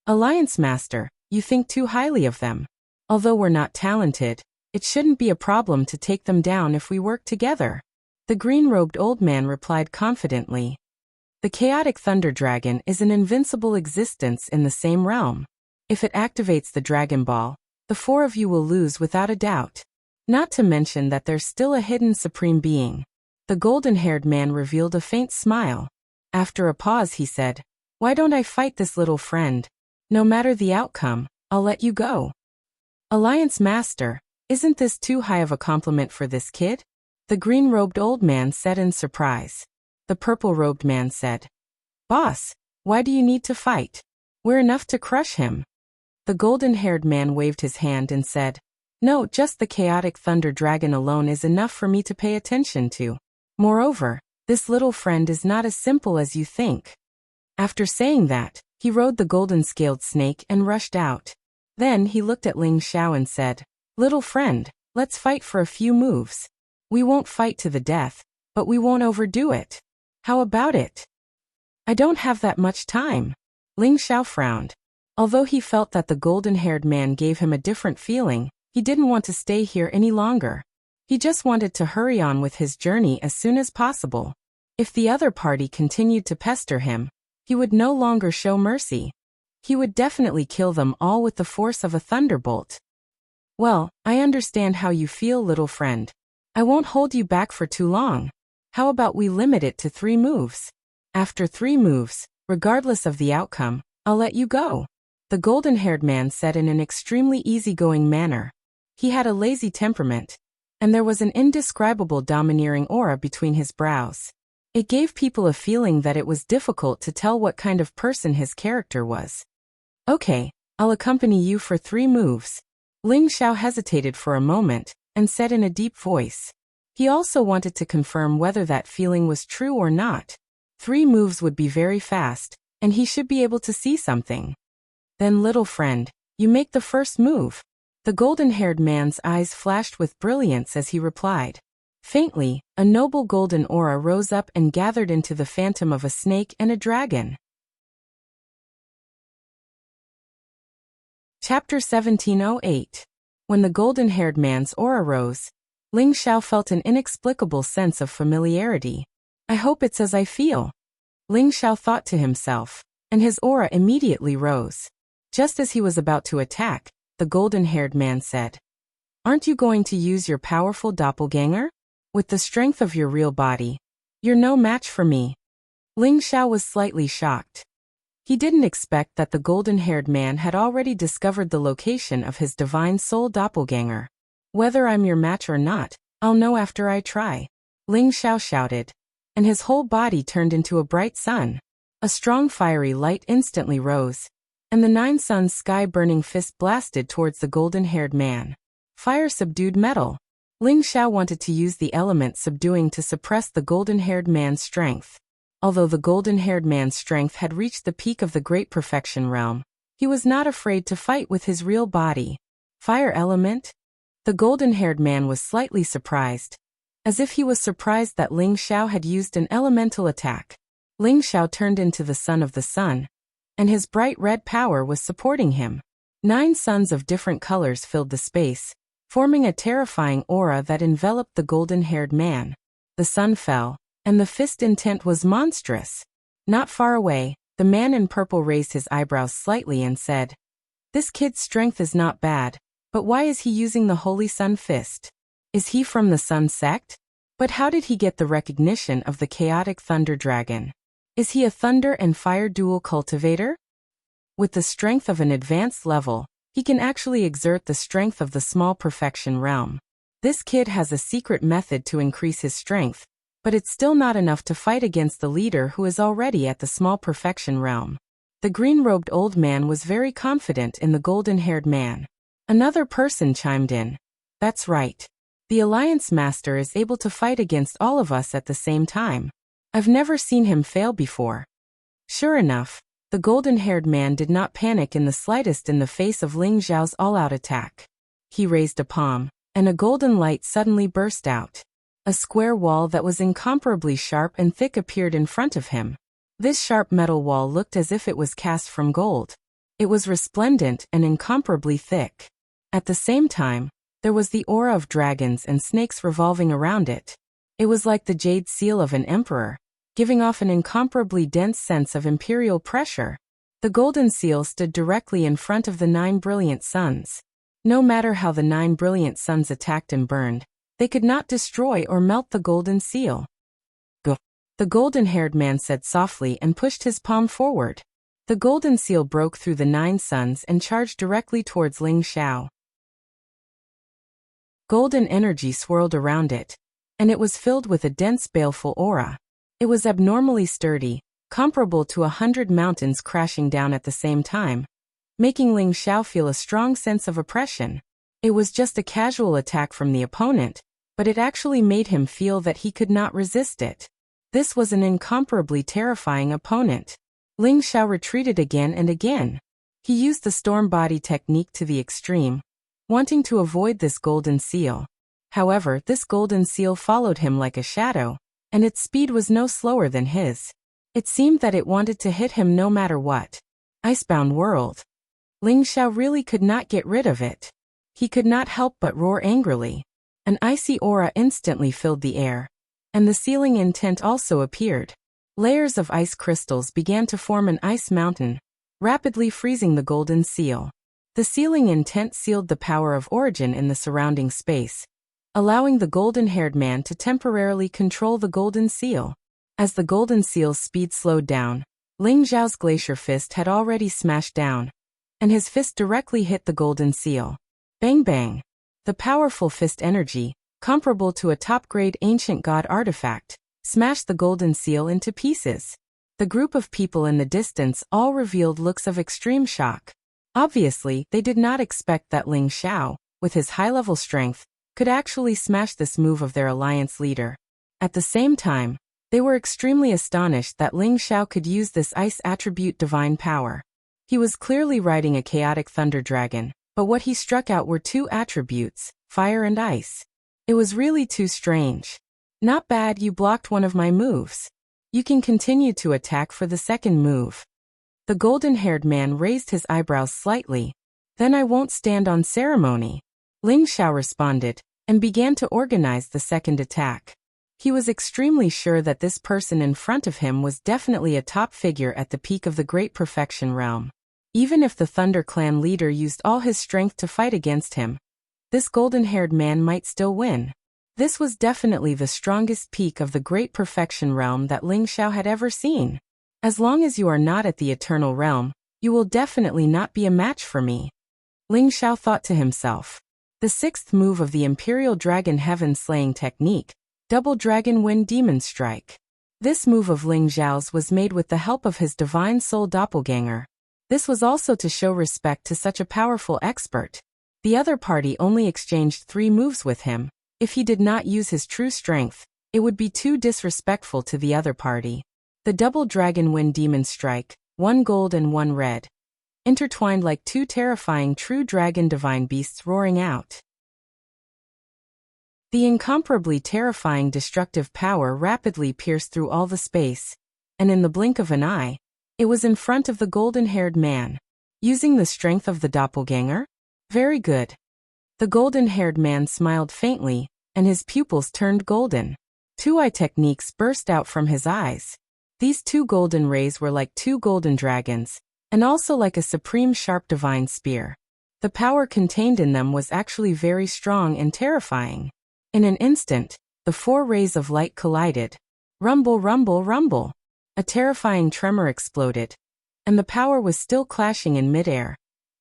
Alliance Master, you think too highly of them. Although we're not talented, it shouldn't be a problem to take them down if we work together. The green-robed old man replied confidently. The chaotic thunder dragon is an invincible existence in the same realm. If it activates the Dragon Ball, the 4 of you will lose without a doubt. Not to mention that there's still a hidden supreme being. The golden-haired man revealed a faint smile. After a pause he said, why don't I fight this little friend? No matter the outcome, I'll let you go. Alliance Master, isn't this too high of a compliment for this kid? The green-robed old man said in surprise. The purple-robed man said, Boss, why do you need to fight? We're enough to crush him. The golden-haired man waved his hand and said, no, just the chaotic thunder dragon alone is enough for me to pay attention to. Moreover, this little friend is not as simple as you think. After saying that, he He rode the golden-scaled snake and rushed out. Then he looked at Ling Xiao and said, "Little friend, let's fight for a few moves. We won't fight to the death, but we won't overdo it. How about it?" "I don't have that much time." Ling Xiao frowned. Although he felt that the golden-haired man gave him a different feeling, he didn't want to stay here any longer. He just wanted to hurry on with his journey as soon as possible. If the other party continued to pester him, he would no longer show mercy. He would definitely kill them all with the force of a thunderbolt. "Well, I understand how you feel, little friend. I won't hold you back for too long. How about we limit it to 3 moves? After 3 moves, regardless of the outcome, I'll let you go," the golden-haired man said in an extremely easygoing manner. He had a lazy temperament, and there was an indescribable domineering aura between his brows. It gave people a feeling that it was difficult to tell what kind of person his character was. "Okay, I'll accompany you for 3 moves." Ling Xiao hesitated for a moment, and said in a deep voice. He also wanted to confirm whether that feeling was true or not. 3 moves would be very fast, and he should be able to see something. "Then, little friend, you make the first move." The golden-haired man's eyes flashed with brilliance as he replied. Faintly, a noble golden aura rose up and gathered into the phantom of a snake and a dragon. Chapter 1708. When the golden-haired man's aura rose, Ling Xiao felt an inexplicable sense of familiarity. "I hope it's as I feel," Ling Xiao thought to himself, and his aura immediately rose. Just as he was about to attack, the golden-haired man said, "Aren't you going to use your powerful doppelganger? With the strength of your real body, you're no match for me." Ling Xiao was slightly shocked. He didn't expect that the golden-haired man had already discovered the location of his divine soul doppelganger. "Whether I'm your match or not, I'll know after I try," Ling Xiao shouted, and his whole body turned into a bright sun. A strong fiery light instantly rose, and the 9 suns sky-burning fist blasted towards the golden-haired man. Fire subdued metal. Ling Xiao wanted to use the element subduing to suppress the golden-haired man's strength. Although the golden-haired man's strength had reached the peak of the Great Perfection realm, he was not afraid to fight with his real body. Fire element? The golden-haired man was slightly surprised, as if he was surprised that Ling Xiao had used an elemental attack. Ling Xiao turned into the son of the sun, and his bright red power was supporting him. 9 suns of different colors filled the space, forming a terrifying aura that enveloped the golden-haired man. The sun fell, and the fist intent was monstrous. Not far away, the man in purple raised his eyebrows slightly and said, "This kid's strength is not bad, but why is he using the Holy Sun Fist? Is he from the Sun sect? But how did he get the recognition of the chaotic Thunder Dragon? Is he a thunder and fire dual cultivator? With the strength of an advanced level, he can actually exert the strength of the small perfection realm. This kid has a secret method to increase his strength, but it's still not enough to fight against the leader who is already at the small perfection realm." The green-robed old man was very confident in the golden-haired man. Another person chimed in. "That's right. The Alliance Master is able to fight against all of us at the same time. I've never seen him fail before." Sure enough, the golden-haired man did not panic in the slightest in the face of Ling Xiao's all-out attack. He raised a palm, and a golden light suddenly burst out. A square wall that was incomparably sharp and thick appeared in front of him. This sharp metal wall looked as if it was cast from gold. It was resplendent and incomparably thick. At the same time, there was the aura of dragons and snakes revolving around it. It was like the jade seal of an emperor, giving off an incomparably dense sense of imperial pressure. The golden seal stood directly in front of the 9 brilliant suns. No matter how the 9 brilliant suns attacked and burned, they could not destroy or melt the golden seal. "Go," the golden-haired man said softly and pushed his palm forward. The golden seal broke through the 9 suns and charged directly towards Ling Xiao. Golden energy swirled around it, and it was filled with a dense baleful aura. It was abnormally sturdy, comparable to 100 mountains crashing down at the same time, making Ling Xiao feel a strong sense of oppression. It was just a casual attack from the opponent, but it actually made him feel that he could not resist it. This was an incomparably terrifying opponent. Ling Xiao retreated again and again. He used the storm body technique to the extreme, wanting to avoid this golden seal. However, this golden seal followed him like a shadow, and its speed was no slower than his. It seemed that it wanted to hit him no matter what. Icebound world. Ling Xiao really could not get rid of it. He could not help but roar angrily. An icy aura instantly filled the air, and the sealing intent also appeared. Layers of ice crystals began to form an ice mountain, rapidly freezing the golden seal. The sealing intent sealed the power of origin in the surrounding space, allowing the golden-haired man to temporarily control the golden seal. As the golden seal's speed slowed down, Ling Xiao's glacier fist had already smashed down, and his fist directly hit the golden seal. Bang bang! The powerful fist energy, comparable to a top-grade ancient god artifact, smashed the golden seal into pieces. The group of people in the distance all revealed looks of extreme shock. Obviously, they did not expect that Ling Xiao, with his high-level strength, could actually smash this move of their alliance leader. At the same time, they were extremely astonished that Ling Xiao could use this ice attribute divine power. He was clearly riding a chaotic thunder dragon, but what he struck out were two attributes, fire and ice. It was really too strange. Not bad, you blocked one of my moves. You can continue to attack for the second move. The golden-haired man raised his eyebrows slightly. Then I won't stand on ceremony. Ling Xiao responded, and began to organize the second attack. He was extremely sure that this person in front of him was definitely a top figure at the peak of the Great Perfection realm. Even if the Thunder Clan leader used all his strength to fight against him, this golden-haired man might still win. This was definitely the strongest peak of the Great Perfection realm that Ling Xiao had ever seen. As long as you are not at the Eternal Realm, you will definitely not be a match for me. Ling Xiao thought to himself. The sixth move of the Imperial Dragon Heaven Slaying Technique, Double Dragon Wind Demon Strike. This move of Ling Xiao's was made with the help of his Divine Soul Doppelganger. This was also to show respect to such a powerful expert. The other party only exchanged 3 moves with him. If he did not use his true strength, it would be too disrespectful to the other party. The Double Dragon Wind Demon Strike, 1 gold and 1 red. Intertwined like 2 terrifying true dragon divine beasts roaring out. The incomparably terrifying destructive power rapidly pierced through all the space, and in the blink of an eye, it was in front of the golden-haired man. Using the strength of the doppelganger? Very good. The golden-haired man smiled faintly, and his pupils turned golden. 2 eye techniques burst out from his eyes. These 2 golden rays were like 2 golden dragons, and also like a supreme sharp divine spear. The power contained in them was actually very strong and terrifying. In an instant, the 4 rays of light collided. Rumble, rumble, rumble. A terrifying tremor exploded, and the power was still clashing in midair,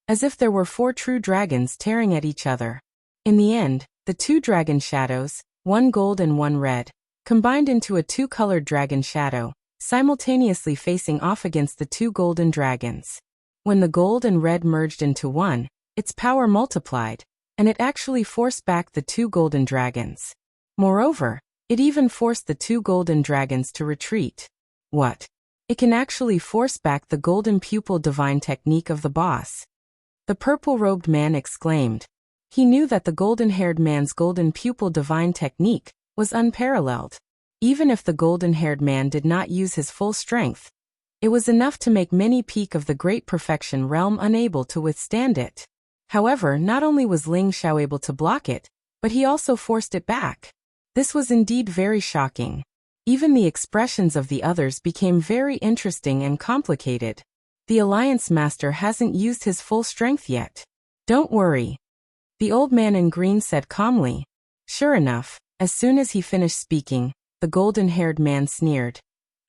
as if there were 4 true dragons tearing at each other. In the end, the 2 dragon shadows, 1 gold and 1 red, combined into a 2-colored dragon shadow, simultaneously facing off against the 2 golden dragons. When the gold and red merged into one, its power multiplied, and it actually forced back the 2 golden dragons. Moreover, it even forced the 2 golden dragons to retreat. What? It can actually force back the golden pupil divine technique of the boss. The purple-robed man exclaimed. He knew that the golden-haired man's golden pupil divine technique was unparalleled. Even if the golden-haired man did not use his full strength, it was enough to make many peak of the Great Perfection realm unable to withstand it. However, not only was Ling Xiao able to block it, but he also forced it back. This was indeed very shocking. Even the expressions of the others became very interesting and complicated. The Alliance Master hasn't used his full strength yet. Don't worry. The old man in green said calmly. Sure enough, as soon as he finished speaking, the golden-haired man sneered,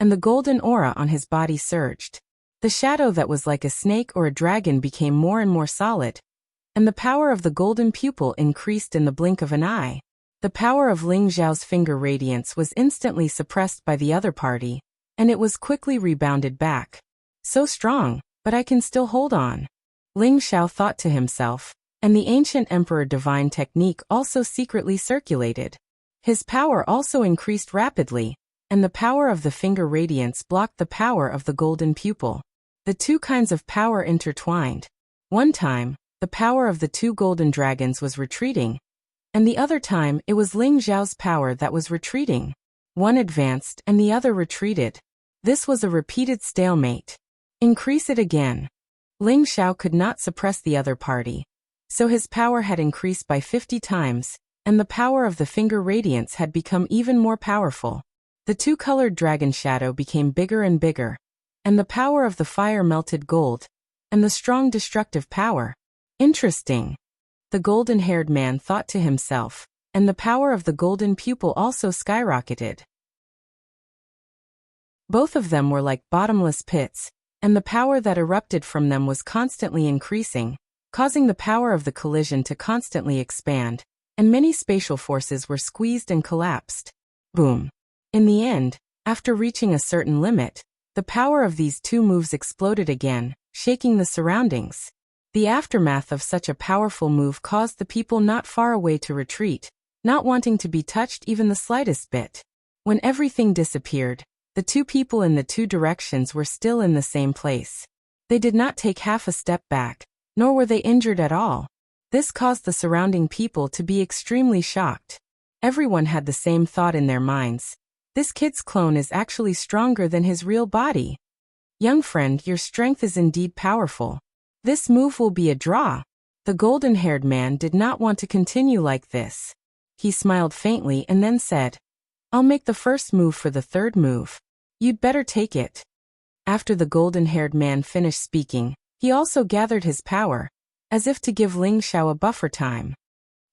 and the golden aura on his body surged. The shadow that was like a snake or a dragon became more and more solid, and the power of the golden pupil increased in the blink of an eye. The power of Ling Xiao's finger radiance was instantly suppressed by the other party, and it was quickly rebounded back. So strong, but I can still hold on. Ling Xiao thought to himself, and the ancient emperor divine technique also secretly circulated. His power also increased rapidly, and the power of the finger radiance blocked the power of the golden pupil. The two kinds of power intertwined. One time, the power of the two golden dragons was retreating, and the other time it was Ling Xiao's power that was retreating. One advanced and the other retreated. This was a repeated stalemate. Increase it again. Ling Xiao could not suppress the other party, so his power had increased by 50 times, and the power of the finger radiance had become even more powerful. The two-colored dragon shadow became bigger and bigger, and the power of the fire melted gold, and the strong destructive power. Interesting. The golden-haired man thought to himself, and the power of the golden pupil also skyrocketed. Both of them were like bottomless pits, and the power that erupted from them was constantly increasing, causing the power of the collision to constantly expand, and many spatial forces were squeezed and collapsed. Boom. In the end, after reaching a certain limit, the power of these two moves exploded again, shaking the surroundings. The aftermath of such a powerful move caused the people not far away to retreat, not wanting to be touched even the slightest bit. When everything disappeared, the two people in the two directions were still in the same place. They did not take half a step back, nor were they injured at all. This caused the surrounding people to be extremely shocked. Everyone had the same thought in their minds. This kid's clone is actually stronger than his real body. Young friend, your strength is indeed powerful. This move will be a draw. The golden-haired man did not want to continue like this. He smiled faintly and then said, I'll make the first move for the third move. You'd better take it. After the golden-haired man finished speaking, he also gathered his power, as if to give Ling Xiao a buffer time.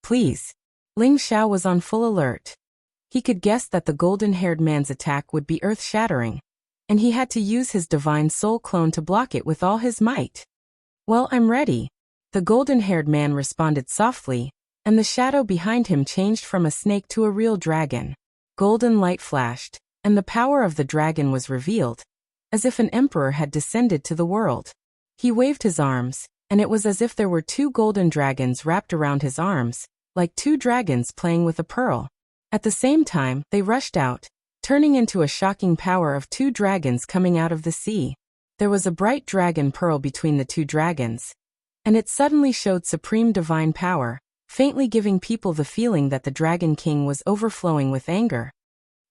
Please. Ling Xiao was on full alert. He could guess that the golden-haired man's attack would be earth-shattering, and he had to use his divine soul clone to block it with all his might. Well, I'm ready. The golden-haired man responded softly, and the shadow behind him changed from a snake to a real dragon. Golden light flashed, and the power of the dragon was revealed, as if an emperor had descended to the world. He waved his arms, and it was as if there were two golden dragons wrapped around his arms, like two dragons playing with a pearl. At the same time, they rushed out, turning into a shocking power of two dragons coming out of the sea. There was a bright dragon pearl between the two dragons, and it suddenly showed supreme divine power, faintly giving people the feeling that the Dragon King was overflowing with anger.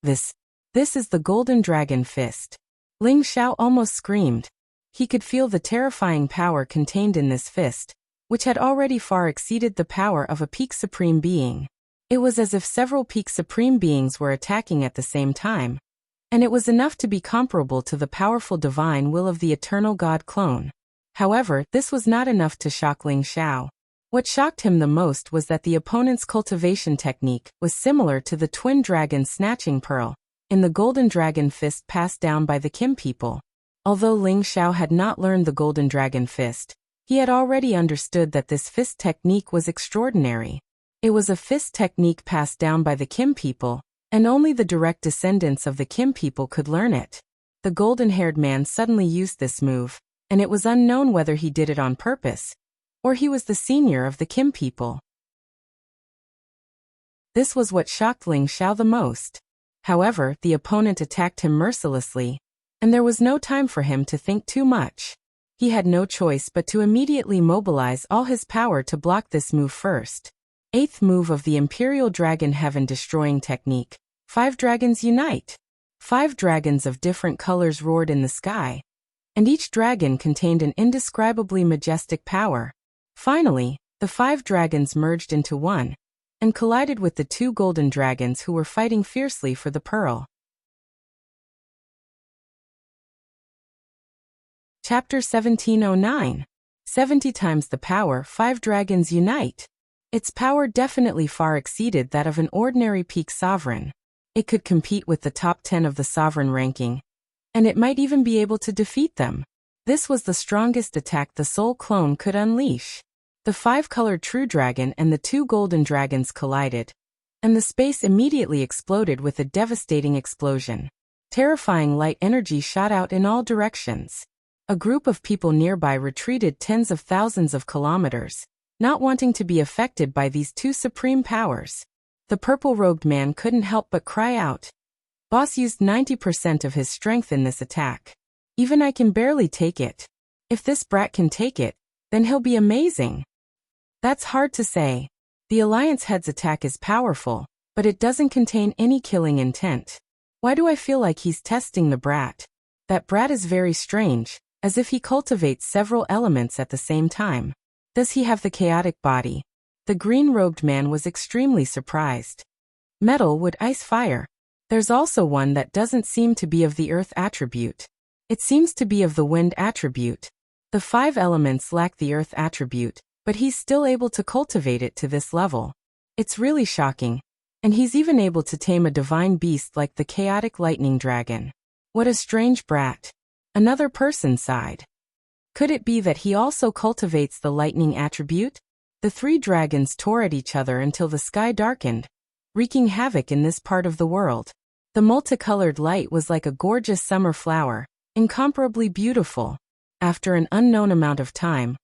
This is the Golden Dragon Fist. Ling Xiao almost screamed. He could feel the terrifying power contained in this fist, which had already far exceeded the power of a peak supreme being. It was as if several peak supreme beings were attacking at the same time, and it was enough to be comparable to the powerful divine will of the eternal god clone. However, this was not enough to shock Ling Xiao. What shocked him the most was that the opponent's cultivation technique was similar to the twin dragon snatching pearl in the golden dragon fist passed down by the Kim people. Although Ling Xiao had not learned the golden dragon fist, he had already understood that this fist technique was extraordinary. It was a fist technique passed down by the Kim people, and only the direct descendants of the Kim people could learn it. The golden-haired man suddenly used this move, and it was unknown whether he did it on purpose, or he was the senior of the Kim people. This was what shocked Ling Xiao the most. However, the opponent attacked him mercilessly, and there was no time for him to think too much. He had no choice but to immediately mobilize all his power to block this move first. Eighth move of the Imperial Dragon Heaven Destroying Technique. 5 dragons unite. 5 dragons of different colors roared in the sky, and each dragon contained an indescribably majestic power. Finally, the 5 dragons merged into one, and collided with the 2 golden dragons who were fighting fiercely for the pearl. Chapter 1709. 70 times the power 5 dragons unite. Its power definitely far exceeded that of an ordinary peak sovereign. It could compete with the top 10 of the sovereign ranking, and it might even be able to defeat them. This was the strongest attack the soul clone could unleash. The 5-colored true dragon and the 2 golden dragons collided, and the space immediately exploded with a devastating explosion. Terrifying light energy shot out in all directions. A group of people nearby retreated tens of thousands of kilometers, not wanting to be affected by these 2 supreme powers. The purple-robed man couldn't help but cry out. Boss used 90% of his strength in this attack. Even I can barely take it. If this brat can take it, then he'll be amazing. That's hard to say. The Alliance head's attack is powerful, but it doesn't contain any killing intent. Why do I feel like he's testing the brat? That brat is very strange, as if he cultivates several elements at the same time. Does he have the chaotic body? The green-robed man was extremely surprised. Metal, wood, ice, fire. There's also one that doesn't seem to be of the earth attribute. It seems to be of the wind attribute. The 5 elements lack the earth attribute, but he's still able to cultivate it to this level. It's really shocking. And he's even able to tame a divine beast like the chaotic lightning dragon. What a strange brat. Another person sighed. Could it be that he also cultivates the lightning attribute? The 3 dragons tore at each other until the sky darkened, wreaking havoc in this part of the world. The multicolored light was like a gorgeous summer flower, incomparably beautiful. After an unknown amount of time,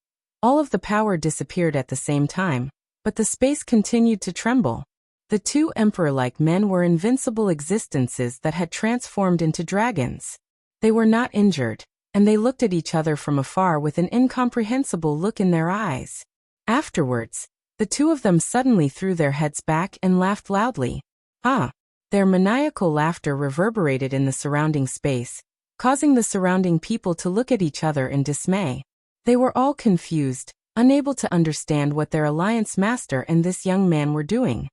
all of the power disappeared at the same time, but the space continued to tremble. The 2 emperor-like men were invincible existences that had transformed into dragons. They were not injured, and they looked at each other from afar with an incomprehensible look in their eyes. Afterwards, the 2 of them suddenly threw their heads back and laughed loudly. Ah! Their maniacal laughter reverberated in the surrounding space, causing the surrounding people to look at each other in dismay. They were all confused, unable to understand what their Alliance master and this young man were doing.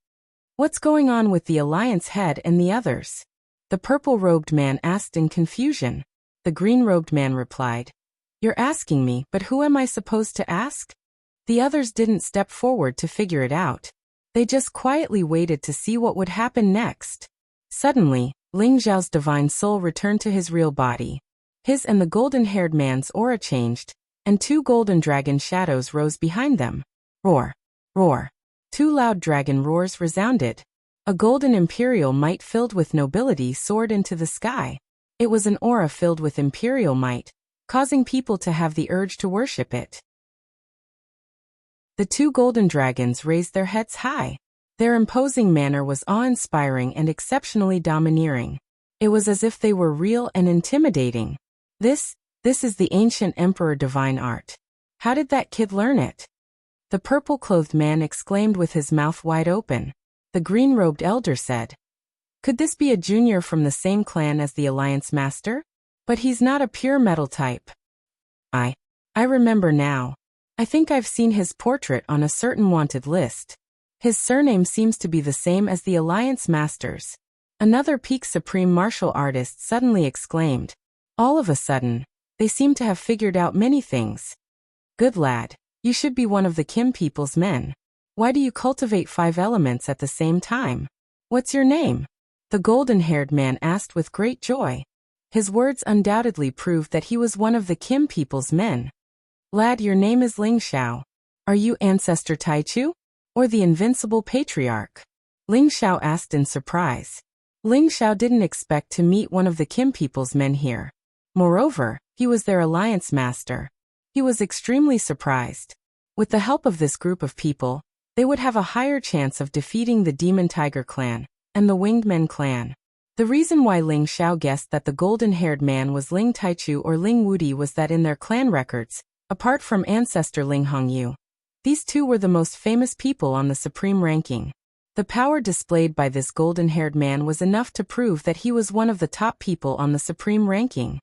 What's going on with the Alliance head and the others? The purple-robed man asked in confusion. The green-robed man replied, You're asking me, but who am I supposed to ask? The others didn't step forward to figure it out. They just quietly waited to see what would happen next. Suddenly, Ling Xiao's divine soul returned to his real body. His and the golden-haired man's aura changed, and 2 golden dragon shadows rose behind them. Roar! Roar! 2 loud dragon roars resounded. A golden imperial might filled with nobility soared into the sky. It was an aura filled with imperial might, causing people to have the urge to worship it. The 2 golden dragons raised their heads high. Their imposing manner was awe-inspiring and exceptionally domineering. It was as if they were real and intimidating. This is the ancient emperor divine art. How did that kid learn it? The purple-clothed man exclaimed with his mouth wide open. The green-robed elder said, Could this be a junior from the same clan as the Alliance master? But he's not a pure metal type. I remember now. I think I've seen his portrait on a certain wanted list. His surname seems to be the same as the Alliance master's. Another peak supreme martial artist suddenly exclaimed. All of a sudden, they seem to have figured out many things. Good lad, you should be one of the Kim people's men. Why do you cultivate 5 elements at the same time? What's your name? The golden-haired man asked with great joy. His words undoubtedly proved that he was one of the Kim people's men. Lad, your name is Ling Xiao. Are you Ancestor Taichu? Or the Invincible Patriarch? Ling Xiao asked in surprise. Ling Xiao didn't expect to meet one of the Kim people's men here. Moreover, he was their Alliance master. He was extremely surprised. With the help of this group of people, they would have a higher chance of defeating the Demon Tiger clan and the Winged Men clan. The reason why Ling Xiao guessed that the golden-haired man was Ling Taichu or Ling Wudi was that in their clan records, apart from ancestor Ling Hongyu, these 2 were the most famous people on the supreme ranking. The power displayed by this golden-haired man was enough to prove that he was one of the top people on the supreme ranking.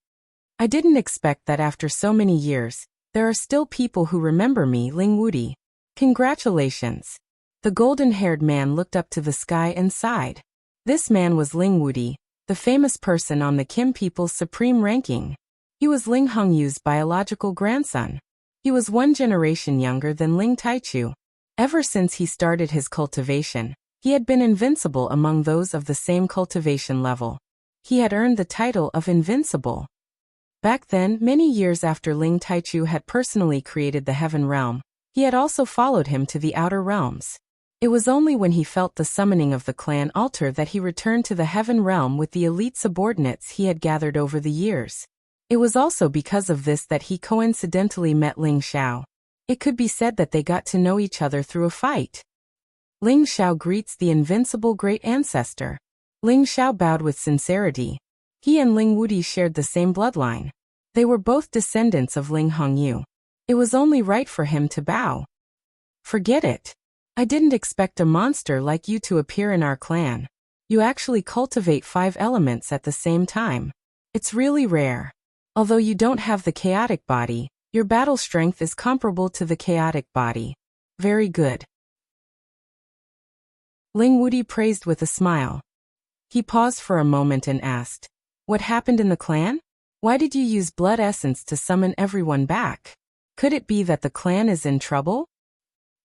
I didn't expect that after so many years, there are still people who remember me, Ling Wudi. Congratulations. The golden-haired man looked up to the sky and sighed. This man was Ling Wudi, the famous person on the Kim people's supreme ranking. He was Ling Hongyu's biological grandson. He was 1 generation younger than Ling Taichu. Ever since he started his cultivation, he had been invincible among those of the same cultivation level. He had earned the title of Invincible. Back then, many years after Ling Taichu had personally created the Heaven Realm, he had also followed him to the Outer Realms. It was only when he felt the summoning of the clan altar that he returned to the Heaven Realm with the elite subordinates he had gathered over the years. It was also because of this that he coincidentally met Ling Xiao. It could be said that they got to know each other through a fight. Ling Xiao greets the invincible great ancestor. Ling Xiao bowed with sincerity. He and Ling Wudi shared the same bloodline. They were both descendants of Ling Hongyu. It was only right for him to bow. Forget it. I didn't expect a monster like you to appear in our clan. You actually cultivate 5 elements at the same time. It's really rare. Although you don't have the chaotic body, your battle strength is comparable to the chaotic body. Very good. Ling Wudi praised with a smile. He paused for a moment and asked, "What happened in the clan? Why did you use blood essence to summon everyone back? Could it be that the clan is in trouble?"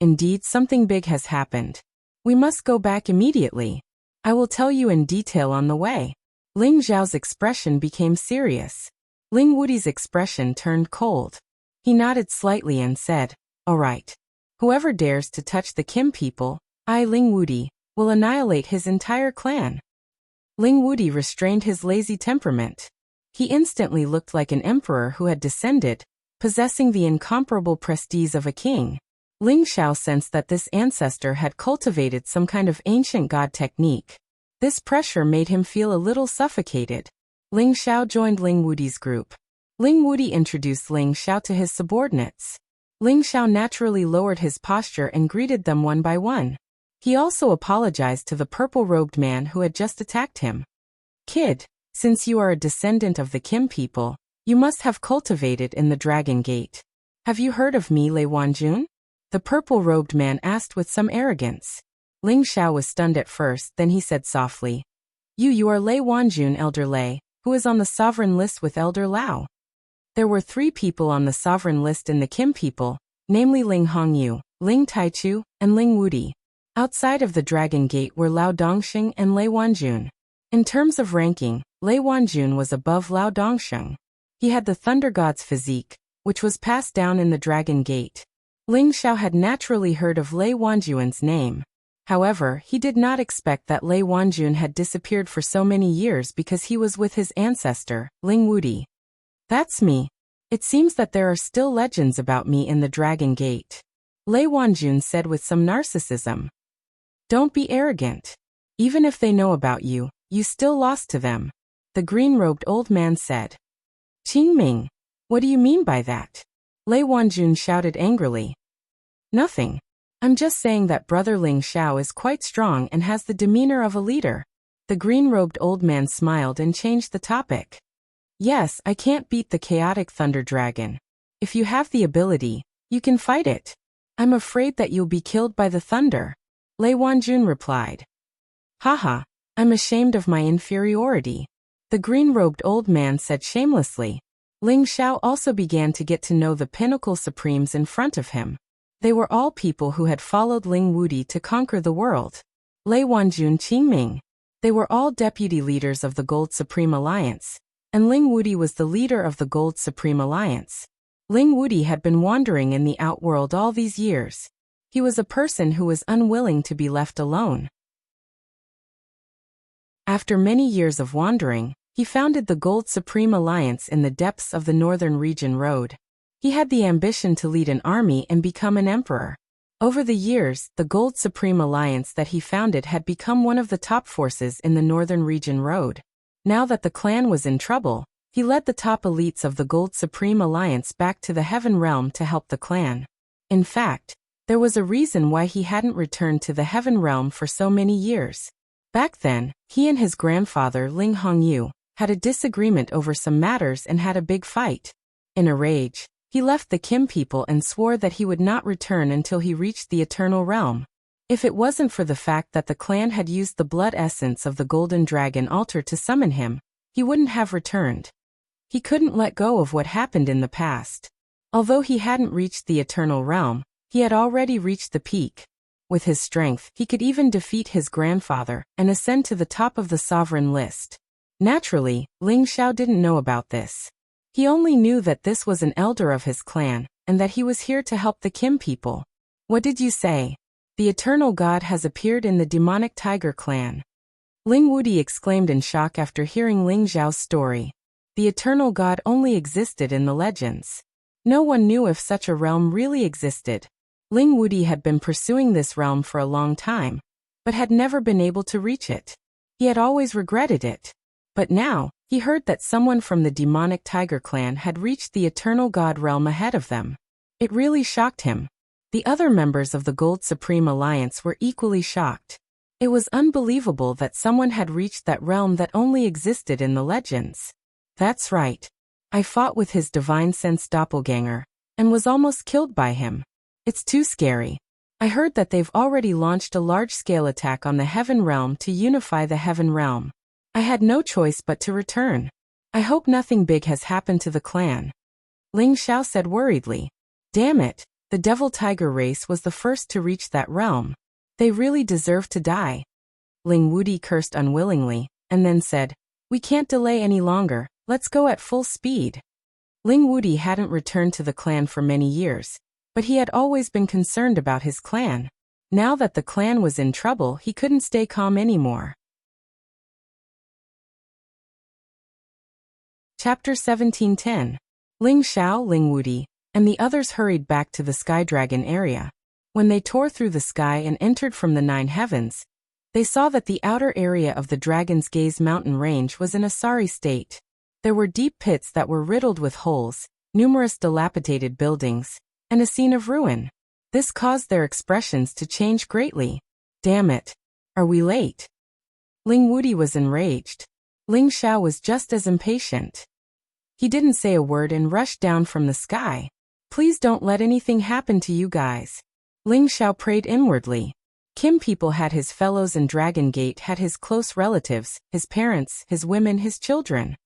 "Indeed, something big has happened. We must go back immediately. I will tell you in detail on the way." Ling Zhao's expression became serious. Ling Wudi's expression turned cold. He nodded slightly and said, "All right. Whoever dares to touch the Kim people, I, Ling Wudi, will annihilate his entire clan." Ling Wudi restrained his lazy temperament. He instantly looked like an emperor who had descended, possessing the incomparable prestige of a king. Ling Xiao sensed that this ancestor had cultivated some kind of ancient god technique. This pressure made him feel a little suffocated. Ling Xiao joined Ling Wudi's group. Ling Wudi introduced Ling Xiao to his subordinates. Ling Xiao naturally lowered his posture and greeted them one by one. He also apologized to the purple-robed man who had just attacked him. "Kid, since you are a descendant of the Kim people, you must have cultivated in the Dragon Gate. Have you heard of me, Lei Wanjun?" The purple-robed man asked with some arrogance. Ling Xiao was stunned at first, then he said softly, You are Lei Wanjun, Elder Lei, who is on the sovereign list with Elder Lao." There were 3 people on the sovereign list in the Kim people, namely Ling Hongyu, Ling Taichu, and Ling Wudi. Outside of the Dragon Gate were Lao Dongxing and Lei Wanjun. In terms of ranking, Lei Wanjun was above Lao Dongxing. He had the Thunder God's physique, which was passed down in the Dragon Gate. Ling Xiao had naturally heard of Lei Wanjun's name. However, he did not expect that Lei Wanjun had disappeared for so many years because he was with his ancestor, Ling Wudi. "That's me. It seems that there are still legends about me in the Dragon Gate," Lei Wanjun said with some narcissism. "Don't be arrogant. Even if they know about you, you still lost to them," the green-robed old man said. "Qingming, what do you mean by that?" Lei Wanjun shouted angrily. "Nothing. I'm just saying that Brother Ling Xiao is quite strong and has the demeanor of a leader." The green-robed old man smiled and changed the topic. "Yes, I can't beat the chaotic thunder dragon. If you have the ability, you can fight it. I'm afraid that you'll be killed by the thunder," Lei Wanjun replied. "Haha, I'm ashamed of my inferiority," the green-robed old man said shamelessly. Ling Xiao also began to get to know the pinnacle supremes in front of him. They were all people who had followed Ling Wudi to conquer the world. Lei Wanjun, Qingming. They were all deputy leaders of the Gold Supreme Alliance, and Ling Wudi was the leader of the Gold Supreme Alliance. Ling Wudi had been wandering in the outworld all these years. He was a person who was unwilling to be left alone. After many years of wandering, he founded the Gold Supreme Alliance in the depths of the Northern Region Road. He had the ambition to lead an army and become an emperor. Over the years, the Gold Supreme Alliance that he founded had become one of the top forces in the Northern Region Road. Now that the clan was in trouble, he led the top elites of the Gold Supreme Alliance back to the Heaven Realm to help the clan. In fact, there was a reason why he hadn't returned to the Heaven Realm for so many years. Back then, he and his grandfather Ling Hongyu had a disagreement over some matters and had a big fight. In a rage, he left the Kim people and swore that he would not return until he reached the Eternal Realm. If it wasn't for the fact that the clan had used the blood essence of the Golden Dragon altar to summon him, he wouldn't have returned. He couldn't let go of what happened in the past. Although he hadn't reached the Eternal Realm, he had already reached the peak. With his strength, he could even defeat his grandfather and ascend to the top of the sovereign list. Naturally, Ling Xiao didn't know about this. He only knew that this was an elder of his clan, and that he was here to help the Kim people. "What did you say? The Eternal God has appeared in the demonic tiger clan." Ling Wudi exclaimed in shock after hearing Ling Zhao's story. The Eternal God only existed in the legends. No one knew if such a realm really existed. Ling Wudi had been pursuing this realm for a long time, but had never been able to reach it. He had always regretted it. But now, he heard that someone from the demonic tiger clan had reached the eternal god realm ahead of them. It really shocked him. The other members of the Gold Supreme Alliance were equally shocked. It was unbelievable that someone had reached that realm that only existed in the legends. That's right. I fought with his divine sense doppelganger, and was almost killed by him. It's too scary. I heard that they've already launched a large-scale attack on the Heaven Realm to unify the Heaven Realm. I had no choice but to return. I hope nothing big has happened to the clan. Ling Xiao said worriedly. Damn it, the Devil Tiger race was the first to reach that realm. They really deserve to die. Ling Wudi cursed unwillingly, and then said, We can't delay any longer, let's go at full speed. Ling Wudi hadn't returned to the clan for many years, but he had always been concerned about his clan. Now that the clan was in trouble, he couldn't stay calm anymore. Chapter 17:10. Ling Xiao, Ling Wudi, and the others hurried back to the Sky Dragon area. When they tore through the sky and entered from the 9 heavens, they saw that the outer area of the Dragon's Gaze mountain range was in a sorry state. There were deep pits that were riddled with holes, numerous dilapidated buildings, and a scene of ruin. This caused their expressions to change greatly. Damn it! Are we late? Ling Wudi was enraged. Ling Xiao was just as impatient. He didn't say a word and rushed down from the sky. Please don't let anything happen to you guys. Ling Xiao prayed inwardly. Kim people had his fellows and Dragon Gate had his close relatives, his parents, his women, his children.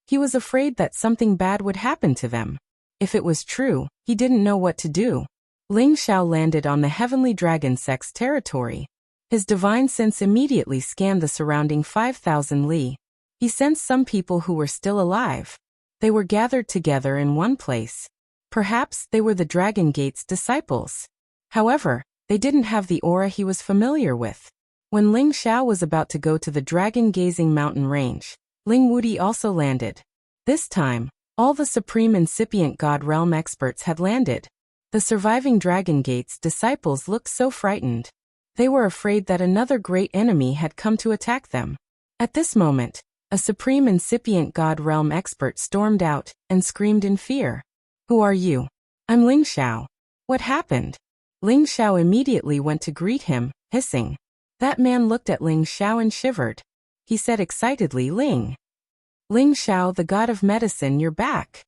He was afraid that something bad would happen to them. If it was true, he didn't know what to do. Ling Xiao landed on the Heavenly Dragon Sect's territory. His divine sense immediately scanned the surrounding 5,000 li. He sensed some people who were still alive. They were gathered together in one place. Perhaps they were the Dragon Gate's disciples. However, they didn't have the aura he was familiar with. When Ling Xiao was about to go to the dragon-gazing mountain range, Ling Wudi also landed. This time, all the Supreme Incipient God Realm experts had landed. The surviving Dragon Gate's disciples looked so frightened. They were afraid that another great enemy had come to attack them. At this moment, a Supreme Incipient God Realm expert stormed out and screamed in fear. Who are you? I'm Ling Xiao. What happened? Ling Xiao immediately went to greet him, hissing. That man looked at Ling Xiao and shivered. He said excitedly, Ling Xiao, the god of medicine, you're back.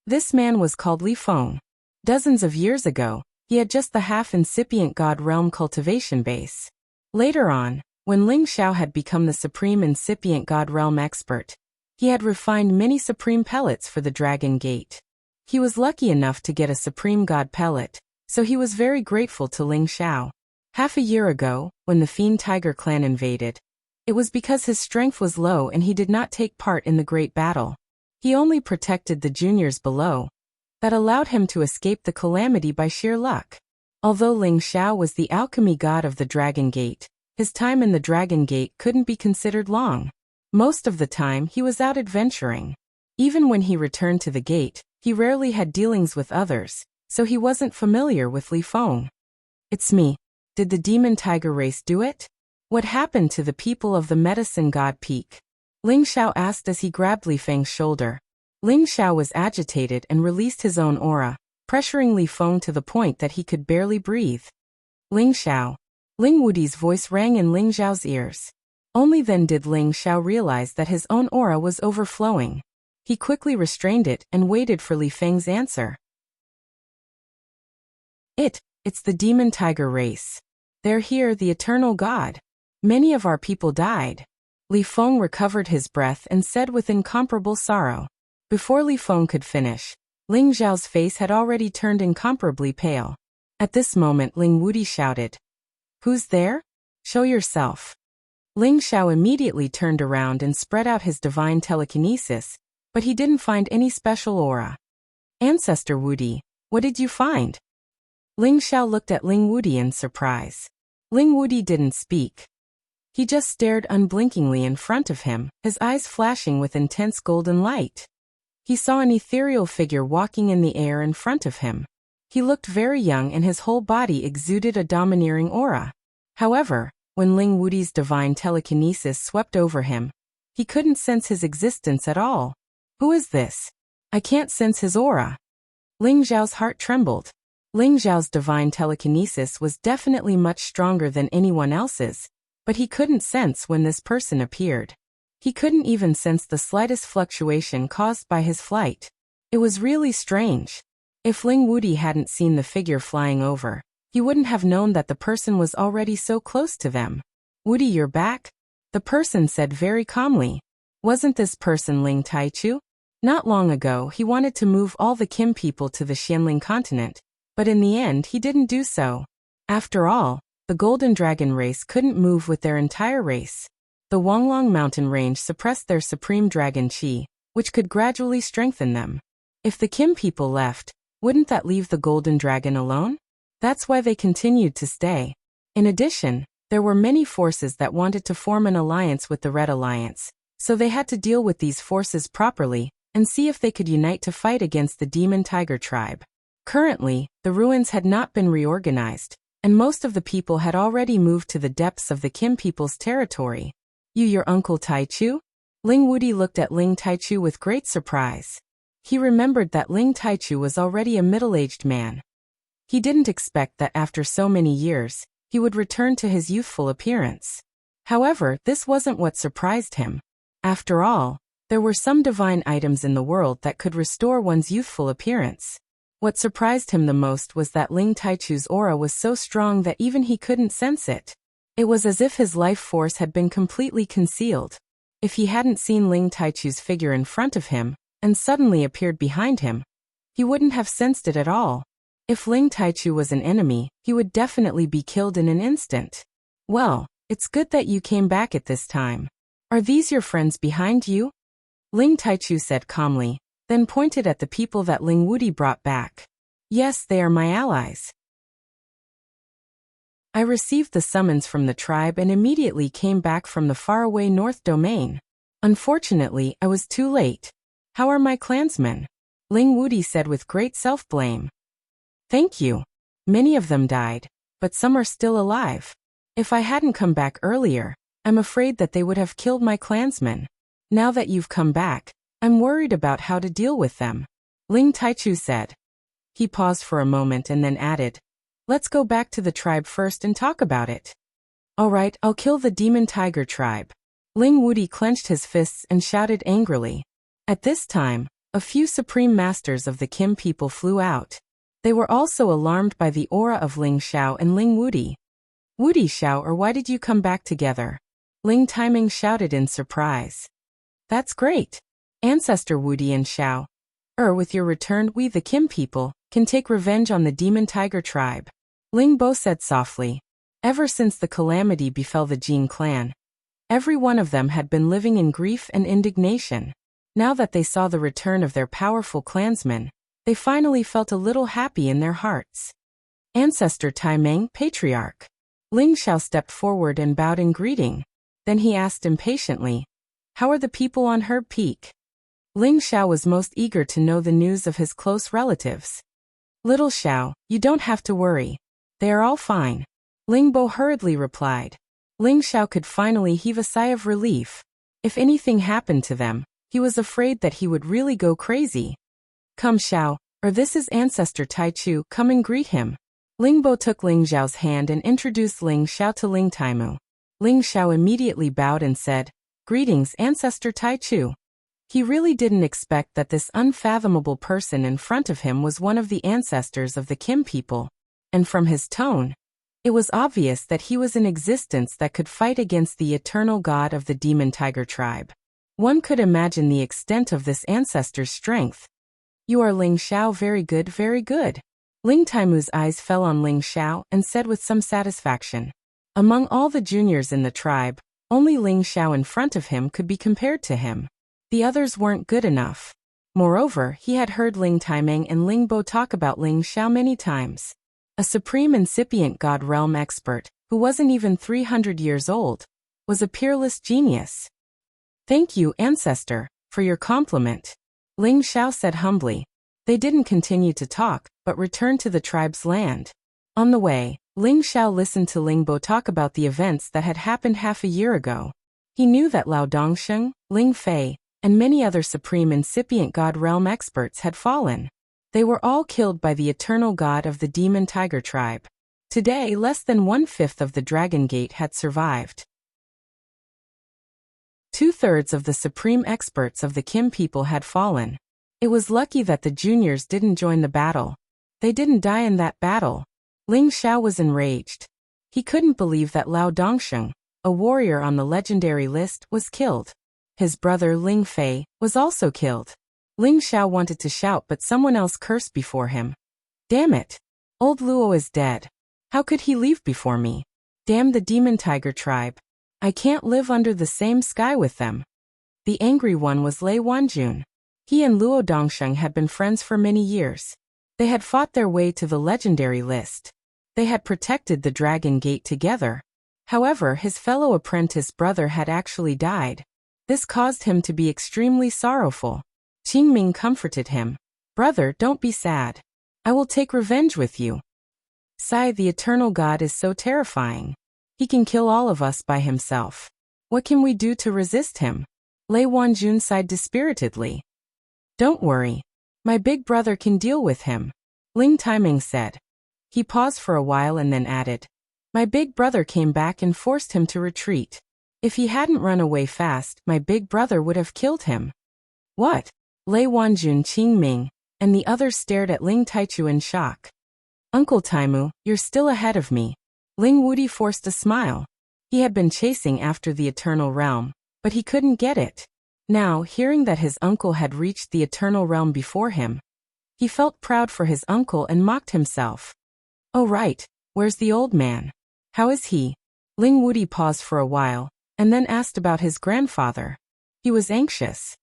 This man was called Li Feng. Dozens of years ago, he had just the half-incipient god realm cultivation base. Later on, when Ling Xiao had become the supreme incipient god realm expert, he had refined many supreme pellets for the Dragon Gate. He was lucky enough to get a supreme god pellet, so he was very grateful to Ling Xiao. Half a year ago, when the Fiend Tiger clan invaded, it was because his strength was low and he did not take part in the great battle. He only protected the juniors below. That allowed him to escape the calamity by sheer luck. Although Ling Xiao was the alchemy god of the Dragon Gate, his time in the Dragon Gate couldn't be considered long. Most of the time he was out adventuring. Even when he returned to the gate, he rarely had dealings with others, so he wasn't familiar with Li Feng. It's me. Did the Demon Tiger race do it? What happened to the people of the Medicine God Peak? Ling Xiao asked as he grabbed Li Feng's shoulder. Ling Xiao was agitated and released his own aura, pressuring Li Feng to the point that he could barely breathe. Ling Xiao. Ling Wudi's voice rang in Ling Xiao's ears. Only then did Ling Xiao realize that his own aura was overflowing. He quickly restrained it and waited for Li Feng's answer. It's the Demon Tiger race. They're here, the Eternal God. Many of our people died. Li Feng recovered his breath and said with incomparable sorrow. Before Li Feng could finish, Ling Xiao's face had already turned incomparably pale. At this moment Ling Wudi shouted, Who's there? Show yourself. Ling Xiao immediately turned around and spread out his divine telekinesis, but he didn't find any special aura. Ancestor Wudi, what did you find? Ling Xiao looked at Ling Wudi in surprise. Ling Wudi didn't speak. He just stared unblinkingly in front of him, his eyes flashing with intense golden light. He saw an ethereal figure walking in the air in front of him. He looked very young and his whole body exuded a domineering aura. However, When Ling Wudi's divine telekinesis swept over him, he couldn't sense his existence at all. Who is this? I can't sense his aura. Ling Zhao's heart trembled. Ling Zhao's divine telekinesis was definitely much stronger than anyone else's, but he couldn't sense when this person appeared. He couldn't even sense the slightest fluctuation caused by his flight. It was really strange. If Ling Wudi hadn't seen the figure flying over, he wouldn't have known that the person was already so close to them. Wudi, you're back? The person said very calmly. Wasn't this person Ling Taichu? Not long ago he wanted to move all the Kim people to the Xianling continent, but in the end he didn't do so. After all, the Golden Dragon race couldn't move with their entire race. The Wanglong mountain range suppressed their supreme dragon qi, which could gradually strengthen them. If the Kim people left, wouldn't that leave the Golden Dragon alone? That's why they continued to stay. In addition, there were many forces that wanted to form an alliance with the Red Alliance, so they had to deal with these forces properly and see if they could unite to fight against the Demon Tiger tribe. Currently, the ruins had not been reorganized, and most of the people had already moved to the depths of the Kim people's territory. You, your uncle Taichu? Ling Wudi looked at Ling Taichu with great surprise. He remembered that Ling Taichu was already a middle-aged man. He didn't expect that after so many years, he would return to his youthful appearance. However, this wasn't what surprised him. After all, there were some divine items in the world that could restore one's youthful appearance. What surprised him the most was that Ling Taichu's aura was so strong that even he couldn't sense it. It was as if his life force had been completely concealed. If he hadn't seen Ling Taichu's figure in front of him, and suddenly appeared behind him, he wouldn't have sensed it at all. If Ling Taichu was an enemy, he would definitely be killed in an instant. Well, it's good that you came back at this time. Are these your friends behind you? Ling Taichu said calmly, then pointed at the people that Ling Wudi brought back. Yes, they are my allies. I received the summons from the tribe and immediately came back from the faraway North Domain. Unfortunately, I was too late. How are my clansmen? Ling Wudi said with great self-blame. Thank you. Many of them died, but some are still alive. If I hadn't come back earlier, I'm afraid that they would have killed my clansmen. Now that you've come back, I'm worried about how to deal with them. Ling Taichu said. He paused for a moment and then added, let's go back to the tribe first and talk about it. All right, I'll kill the Demon Tiger tribe. Ling Wudi clenched his fists and shouted angrily. At this time, a few supreme masters of the Kim people flew out. They were also alarmed by the aura of Ling Xiao and Ling Wudi. Wudi Xiao, or why did you come back together? Ling Taiming shouted in surprise. That's great. Ancestor Wudi and Xiao. With your return, we the Kim people can take revenge on the Demon Tiger tribe. Ling Bo said softly. Ever since the calamity befell the Jin clan, every one of them had been living in grief and indignation. Now that they saw the return of their powerful clansmen, they finally felt a little happy in their hearts. Ancestor Taimeng, Patriarch. Ling Xiao stepped forward and bowed in greeting. Then he asked impatiently, how are the people on Herb Peak? Ling Xiao was most eager to know the news of his close relatives. Little Xiao, you don't have to worry. They are all fine. Ling Bo hurriedly replied. Ling Xiao could finally heave a sigh of relief. If anything happened to them, he was afraid that he would really go crazy. Come Xiao, or this is Ancestor Taichu, come and greet him. Ling Bo took Ling Xiao's hand and introduced Ling Xiao to Ling Taimu. Ling Xiao immediately bowed and said, Greetings, Ancestor Taichu. He really didn't expect that this unfathomable person in front of him was one of the ancestors of the Kim people, and from his tone, it was obvious that he was in existence that could fight against the eternal god of the Demon Tiger tribe. One could imagine the extent of this ancestor's strength. You are Ling Xiao, very good, very good. Ling Taimu's eyes fell on Ling Xiao and said with some satisfaction. Among all the juniors in the tribe, only Ling Xiao in front of him could be compared to him. The others weren't good enough. Moreover, he had heard Ling Taimeng and Ling Bo talk about Ling Xiao many times. A supreme incipient god realm expert, who wasn't even 300 years old, was a peerless genius. Thank you, Ancestor, for your compliment. Ling Xiao said humbly. They didn't continue to talk, but returned to the tribe's land. On the way, Ling Xiao listened to Ling Bo talk about the events that had happened half a year ago. He knew that Lao Dongsheng, Ling Fei, and many other supreme incipient god realm experts had fallen. They were all killed by the eternal god of the demon tiger tribe. Today, less than 1/5 of the Dragon Gate had survived. 2/3 of the supreme experts of the Kim people had fallen. It was lucky that the juniors didn't join the battle. They didn't die in that battle. Ling Xiao was enraged. He couldn't believe that Lao Dongsheng, a warrior on the legendary list, was killed. His brother Ling Fei was also killed. Ling Xiao wanted to shout, but someone else cursed before him. Damn it! Old Luo is dead. How could he leave before me? Damn the demon tiger tribe. I can't live under the same sky with them. The angry one was Lei Wanjun. He and Luo Dongsheng had been friends for many years. They had fought their way to the legendary list. They had protected the Dragon Gate together. However, his fellow apprentice brother had actually died. This caused him to be extremely sorrowful. Qingming comforted him. Brother, don't be sad. I will take revenge with you. Sai, the eternal god, is so terrifying. He can kill all of us by himself. What can we do to resist him? Lei Wanjun sighed dispiritedly. Don't worry. My big brother can deal with him, Ling Taiming said. He paused for a while and then added, my big brother came back and forced him to retreat. If he hadn't run away fast, my big brother would have killed him. What? Lei Wanjun, Qingming, and the others stared at Ling Taichu in shock. Uncle Taimu, you're still ahead of me. Ling Wudi forced a smile. He had been chasing after the Eternal Realm, but he couldn't get it. Now, hearing that his uncle had reached the Eternal Realm before him, he felt proud for his uncle and mocked himself. Oh right, where's the old man? How is he? Ling Wudi paused for a while, and then asked about his grandfather. He was anxious.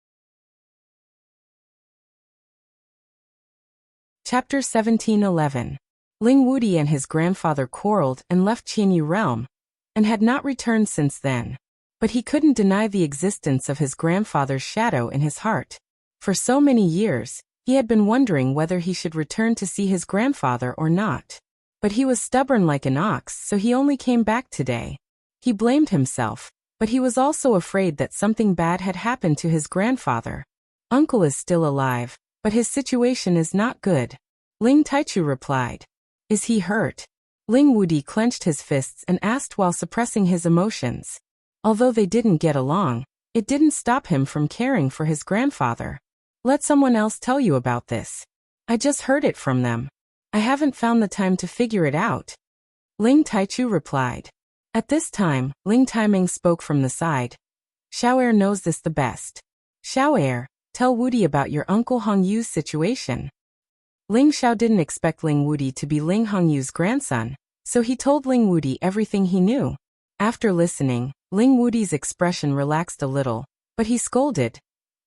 Chapter 17:11. Ling Wudi and his grandfather quarreled and left Qianyu realm, and had not returned since then. But he couldn't deny the existence of his grandfather's shadow in his heart. For so many years, he had been wondering whether he should return to see his grandfather or not. But he was stubborn like an ox, so he only came back today. He blamed himself, but he was also afraid that something bad had happened to his grandfather. Uncle is still alive, but his situation is not good. Ling Taichu replied. Is he hurt? Ling Wudi clenched his fists and asked while suppressing his emotions. Although they didn't get along, it didn't stop him from caring for his grandfather. Let someone else tell you about this. I just heard it from them. I haven't found the time to figure it out. Ling Taichu replied. At this time, Ling Taiming spoke from the side. Xiao'er knows this the best. Xiao'er, tell Wudi about your Uncle Hongyu's situation. Ling Xiao didn't expect Ling Wudi to be Ling Hongyu's grandson, so he told Ling Wudi everything he knew. After listening, Ling Wudi's expression relaxed a little, but he scolded.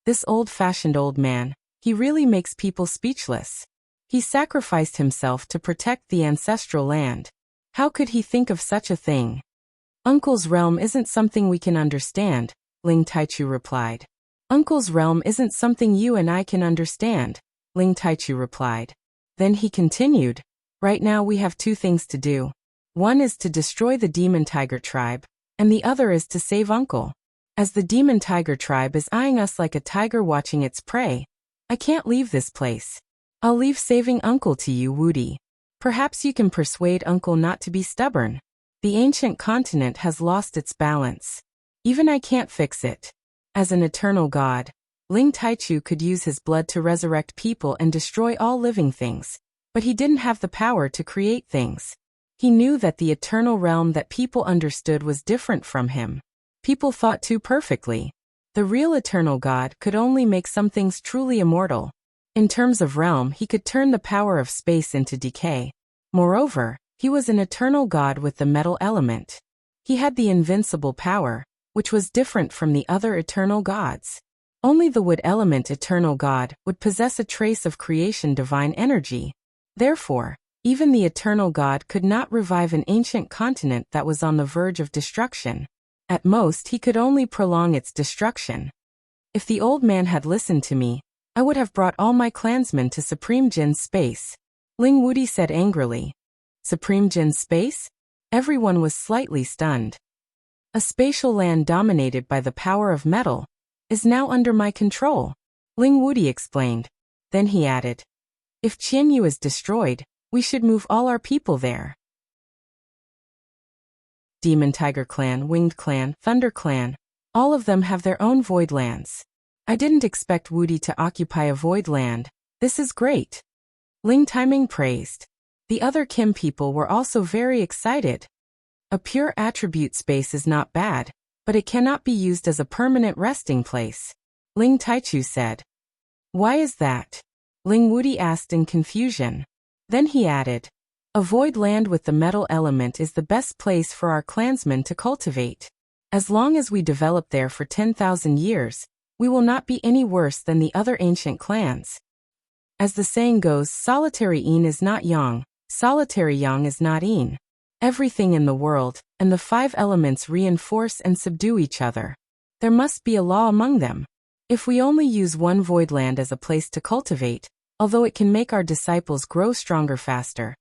This old-fashioned old man, he really makes people speechless. He sacrificed himself to protect the ancestral land. How could he think of such a thing? Uncle's realm isn't something we can understand, Ling Taichu replied. Uncle's realm isn't something you and I can understand, Ling Taichu replied. Then he continued, right now we have two things to do. One is to destroy the demon tiger tribe, and the other is to save Uncle. As the demon tiger tribe is eyeing us like a tiger watching its prey, I can't leave this place. I'll leave saving Uncle to you, Wudi. Perhaps you can persuade Uncle not to be stubborn. The ancient continent has lost its balance. Even I can't fix it. As an eternal god, Ling Taichu could use his blood to resurrect people and destroy all living things, but he didn't have the power to create things. He knew that the eternal realm that people understood was different from him. People thought too perfectly. The real eternal god could only make some things truly immortal. In terms of realm, he could turn the power of space into decay. Moreover, he was an eternal god with the metal element. He had the invincible power, which was different from the other eternal gods. Only the wood element eternal god would possess a trace of creation divine energy. Therefore, even the eternal god could not revive an ancient continent that was on the verge of destruction. At most, he could only prolong its destruction. If the old man had listened to me, I would have brought all my clansmen to Supreme Jin's space, Ling Wudi said angrily. Supreme Jin space? Everyone was slightly stunned. A spatial land dominated by the power of metal is now under my control, Ling Wudi explained. Then he added, if Qianyu is destroyed, we should move all our people there. Demon Tiger Clan, Winged Clan, Thunder Clan, all of them have their own void lands. I didn't expect Wudi to occupy a void land. This is great. Ling Taiming praised. The other Kim people were also very excited. A pure attribute space is not bad, but it cannot be used as a permanent resting place, Ling Taichu said. Why is that? Ling Wudi asked in confusion. Then he added, a void land with the metal element is the best place for our clansmen to cultivate. As long as we develop there for 10,000 years, we will not be any worse than the other ancient clans. As the saying goes, solitary Yin is not Yang, solitary Yang is not Yin. Everything in the world, and the 5 elements reinforce and subdue each other. There must be a law among them. If we only use one void land as a place to cultivate, although it can make our disciples grow stronger faster,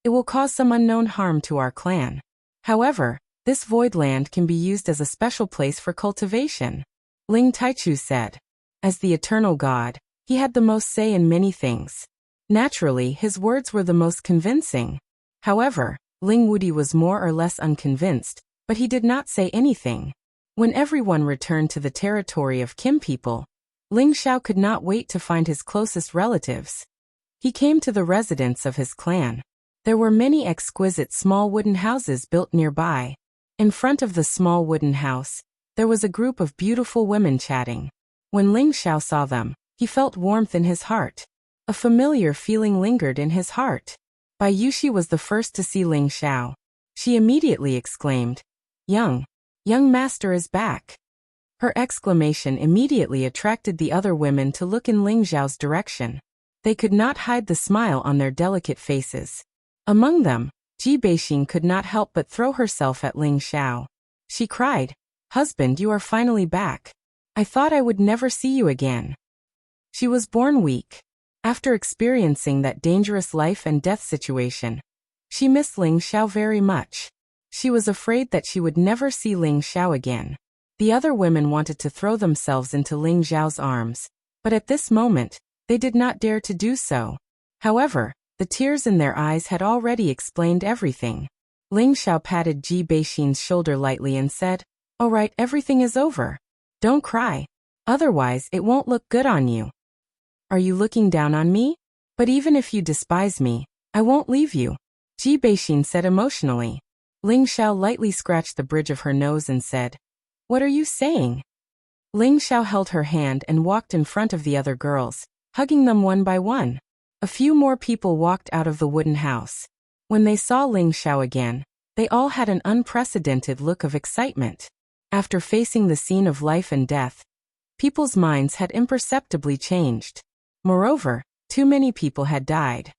it will cause some unknown harm to our clan. However, this void land can be used as a special place for cultivation, Ling Taichu said. As the eternal god, he had the most say in many things. Naturally, his words were the most convincing. However, Ling Wudi was more or less unconvinced, but he did not say anything. When everyone returned to the territory of Kim people, Ling Xiao could not wait to find his closest relatives. He came to the residence of his clan. There were many exquisite small wooden houses built nearby. In front of the small wooden house, there was a group of beautiful women chatting. When Ling Xiao saw them, he felt warmth in his heart. A familiar feeling lingered in his heart. Bai Yushi was the first to see Ling Xiao. She immediately exclaimed, young master is back. Her exclamation immediately attracted the other women to look in Ling Xiao's direction. They could not hide the smile on their delicate faces. Among them, Ji Beixin could not help but throw herself at Ling Xiao. She cried, husband, you are finally back. I thought I would never see you again. She was born weak. After experiencing that dangerous life and death situation, she missed Ling Xiao very much. She was afraid that she would never see Ling Xiao again. The other women wanted to throw themselves into Ling Xiao's arms, but at this moment, they did not dare to do so. However, the tears in their eyes had already explained everything. Ling Xiao patted Ji Beixin's shoulder lightly and said, all right, everything is over. Don't cry. Otherwise, it won't look good on you. Are you looking down on me? But even if you despise me, I won't leave you, Ji Beixin said emotionally. Ling Xiao lightly scratched the bridge of her nose and said, what are you saying? Ling Xiao held her hand and walked in front of the other girls, hugging them one by one. A few more people walked out of the wooden house. When they saw Ling Xiao again, they all had an unprecedented look of excitement. After facing the scene of life and death, people's minds had imperceptibly changed. Moreover, too many people had died.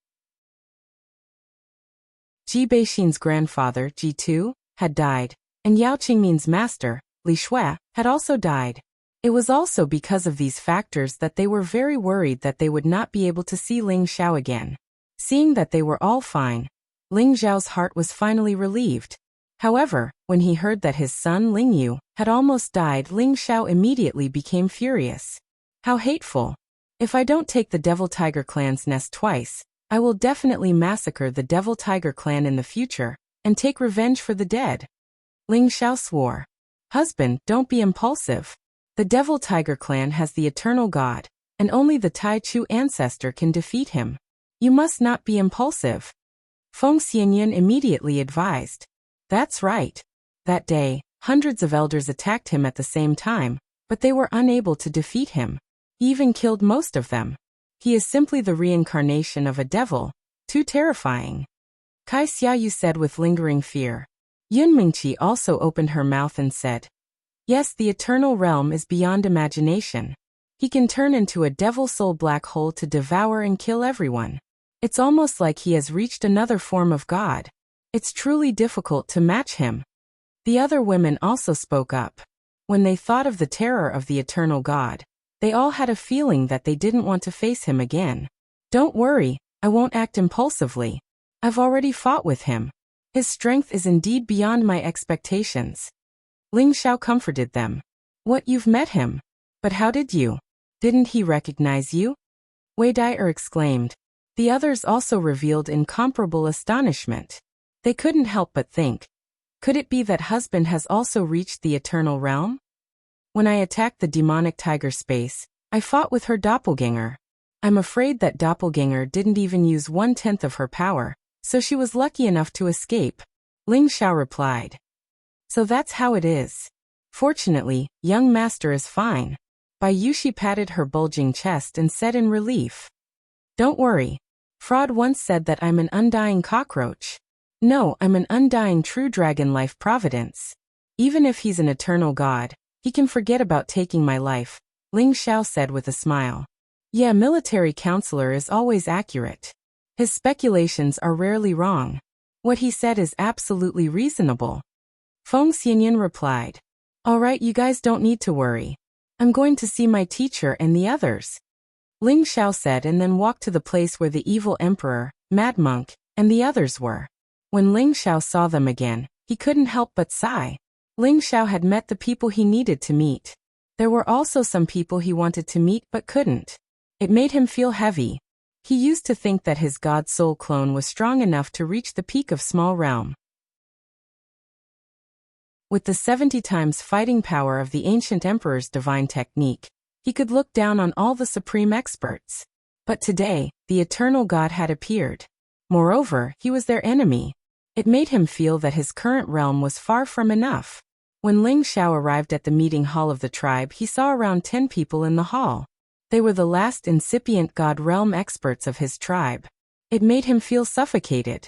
Ji Beixin's grandfather, Ji Tu, had died, and Yao Qingmin's master, Li Shui, had also died. It was also because of these factors that they were very worried that they would not be able to see Ling Xiao again. Seeing that they were all fine, Ling Xiao's heart was finally relieved. However, when he heard that his son Ling Yu had almost died, Ling Xiao immediately became furious. How hateful! If I don't take the Devil Tiger clan's nest twice, I will definitely massacre the Devil Tiger clan in the future, and take revenge for the dead. Ling Xiao swore. Husband, don't be impulsive. The Devil Tiger clan has the eternal god, and only the Tai Chu ancestor can defeat him. You must not be impulsive. Feng Xianyan immediately advised. That's right. That day, hundreds of elders attacked him at the same time, but they were unable to defeat him. He even killed most of them. He is simply the reincarnation of a devil, too terrifying. Kai Xiaoyu said with lingering fear. Yun Mingqi also opened her mouth and said, yes, the eternal realm is beyond imagination. He can turn into a devil soul black hole to devour and kill everyone. It's almost like he has reached another form of God. It's truly difficult to match him. The other women also spoke up. When they thought of the terror of the eternal God, they all had a feeling that they didn't want to face him again. Don't worry, I won't act impulsively. I've already fought with him. His strength is indeed beyond my expectations. Ling Xiao comforted them. What, you've met him? But how did you? Didn't he recognize you? Wei Dai exclaimed. The others also revealed incomparable astonishment. They couldn't help but think. Could it be that husband has also reached the eternal realm? When I attacked the demonic tiger space, I fought with her doppelganger. I'm afraid that doppelganger didn't even use 1/10 of her power, so she was lucky enough to escape. Ling Xiao replied. So that's how it is. Fortunately, young master is fine. Bai Yushi patted her bulging chest and said in relief. Don't worry. Fraud once said that I'm an undying cockroach. No, I'm an undying true dragon life providence. Even if he's an eternal god, he can forget about taking my life, Ling Xiao said with a smile. Yeah, military counselor is always accurate. His speculations are rarely wrong. What he said is absolutely reasonable. Feng Xianyan replied. All right, you guys don't need to worry. I'm going to see my teacher and the others. Ling Xiao said and then walked to the place where the evil emperor, Mad Monk, and the others were. When Ling Xiao saw them again, he couldn't help but sigh. Ling Xiao had met the people he needed to meet. There were also some people he wanted to meet but couldn't. It made him feel heavy. He used to think that his god soul clone was strong enough to reach the peak of small realm. With the 70 times fighting power of the ancient emperor's divine technique, he could look down on all the supreme experts. But today, the eternal god had appeared. Moreover, he was their enemy. It made him feel that his current realm was far from enough. When Ling Xiao arrived at the meeting hall of the tribe, he saw around 10 people in the hall. They were the last incipient god realm experts of his tribe. It made him feel suffocated.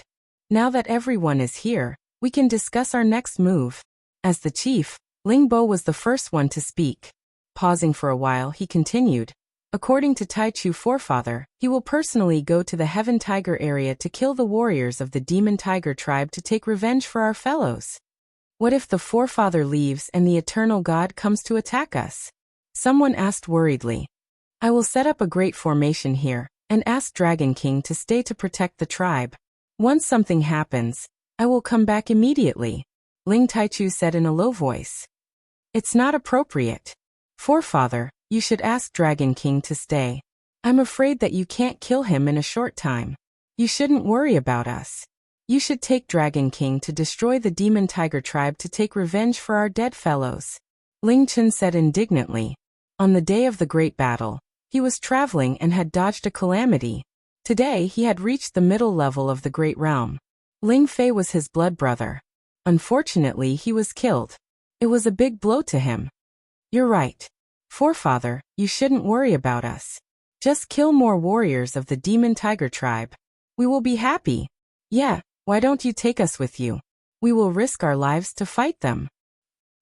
Now that everyone is here, we can discuss our next move. As the chief, Ling Bo was the first one to speak. Pausing for a while, he continued. According to Tai Chu forefather, he will personally go to the Heaven Tiger area to kill the warriors of the Demon Tiger tribe to take revenge for our fellows. What if the forefather leaves and the eternal god comes to attack us? Someone asked worriedly. I will set up a great formation here, and ask Dragon King to stay to protect the tribe. Once something happens, I will come back immediately. Ling Taichu said in a low voice. It's not appropriate. Forefather, you should ask Dragon King to stay. I'm afraid that you can't kill him in a short time. You shouldn't worry about us. You should take Dragon King to destroy the Demon Tiger tribe to take revenge for our dead fellows. Ling Chen said indignantly. On the day of the great battle, he was traveling and had dodged a calamity. Today he had reached the middle level of the great realm. Ling Fei was his blood brother. Unfortunately, he was killed. It was a big blow to him. You're right. Forefather, you shouldn't worry about us. Just kill more warriors of the Demon Tiger tribe. We will be happy. Yeah, why don't you take us with you? We will risk our lives to fight them.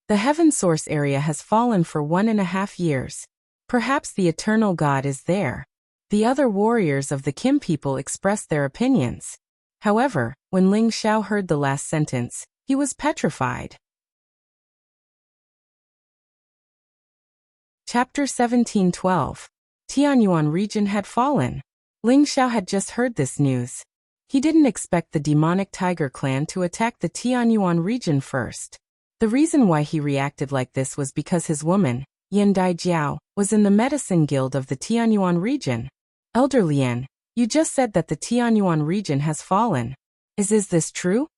The Heaven Source area has fallen for 1.5 years. Perhaps the eternal god is there. The other warriors of the Kim people expressed their opinions. However, when Ling Xiao heard the last sentence, he was petrified. Chapter 17:12. Tianyuan region had fallen. Ling Xiao had just heard this news. He didn't expect the demonic tiger clan to attack the Tianyuan region first. The reason why he reacted like this was because his woman, Yan Daijiao, was in the medicine guild of the Tianyuan region. Elder Lian, you just said that the Tianyuan region has fallen. Is this true?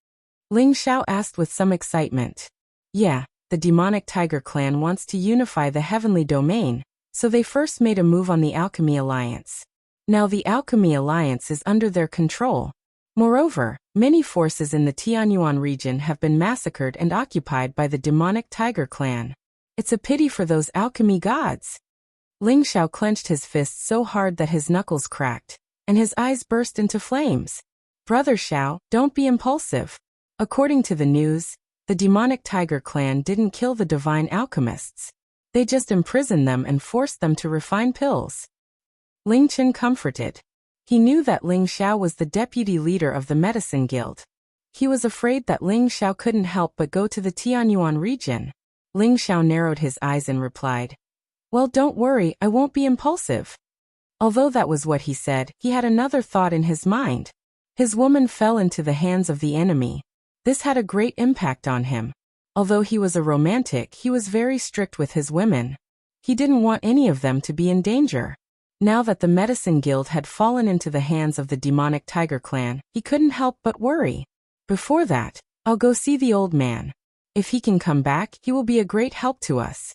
Ling Xiao asked with some excitement. Yeah, the demonic tiger clan wants to unify the heavenly domain, so they first made a move on the Alchemy Alliance. Now the Alchemy Alliance is under their control. Moreover, many forces in the Tianyuan region have been massacred and occupied by the demonic tiger clan. It's a pity for those alchemy gods. Ling Xiao clenched his fists so hard that his knuckles cracked, and his eyes burst into flames. Brother Xiao, don't be impulsive. According to the news, the demonic tiger clan didn't kill the divine alchemists. They just imprisoned them and forced them to refine pills. Ling Chen comforted. He knew that Ling Xiao was the deputy leader of the medicine guild. He was afraid that Ling Xiao couldn't help but go to the Tianyuan region. Ling Xiao narrowed his eyes and replied, Well, don't worry, I won't be impulsive. Although that was what he said, he had another thought in his mind. His woman fell into the hands of the enemy. This had a great impact on him. Although he was a romantic, he was very strict with his women. He didn't want any of them to be in danger. Now that the medicine guild had fallen into the hands of the demonic tiger clan, he couldn't help but worry. Before that, I'll go see the old man. If he can come back, he will be a great help to us.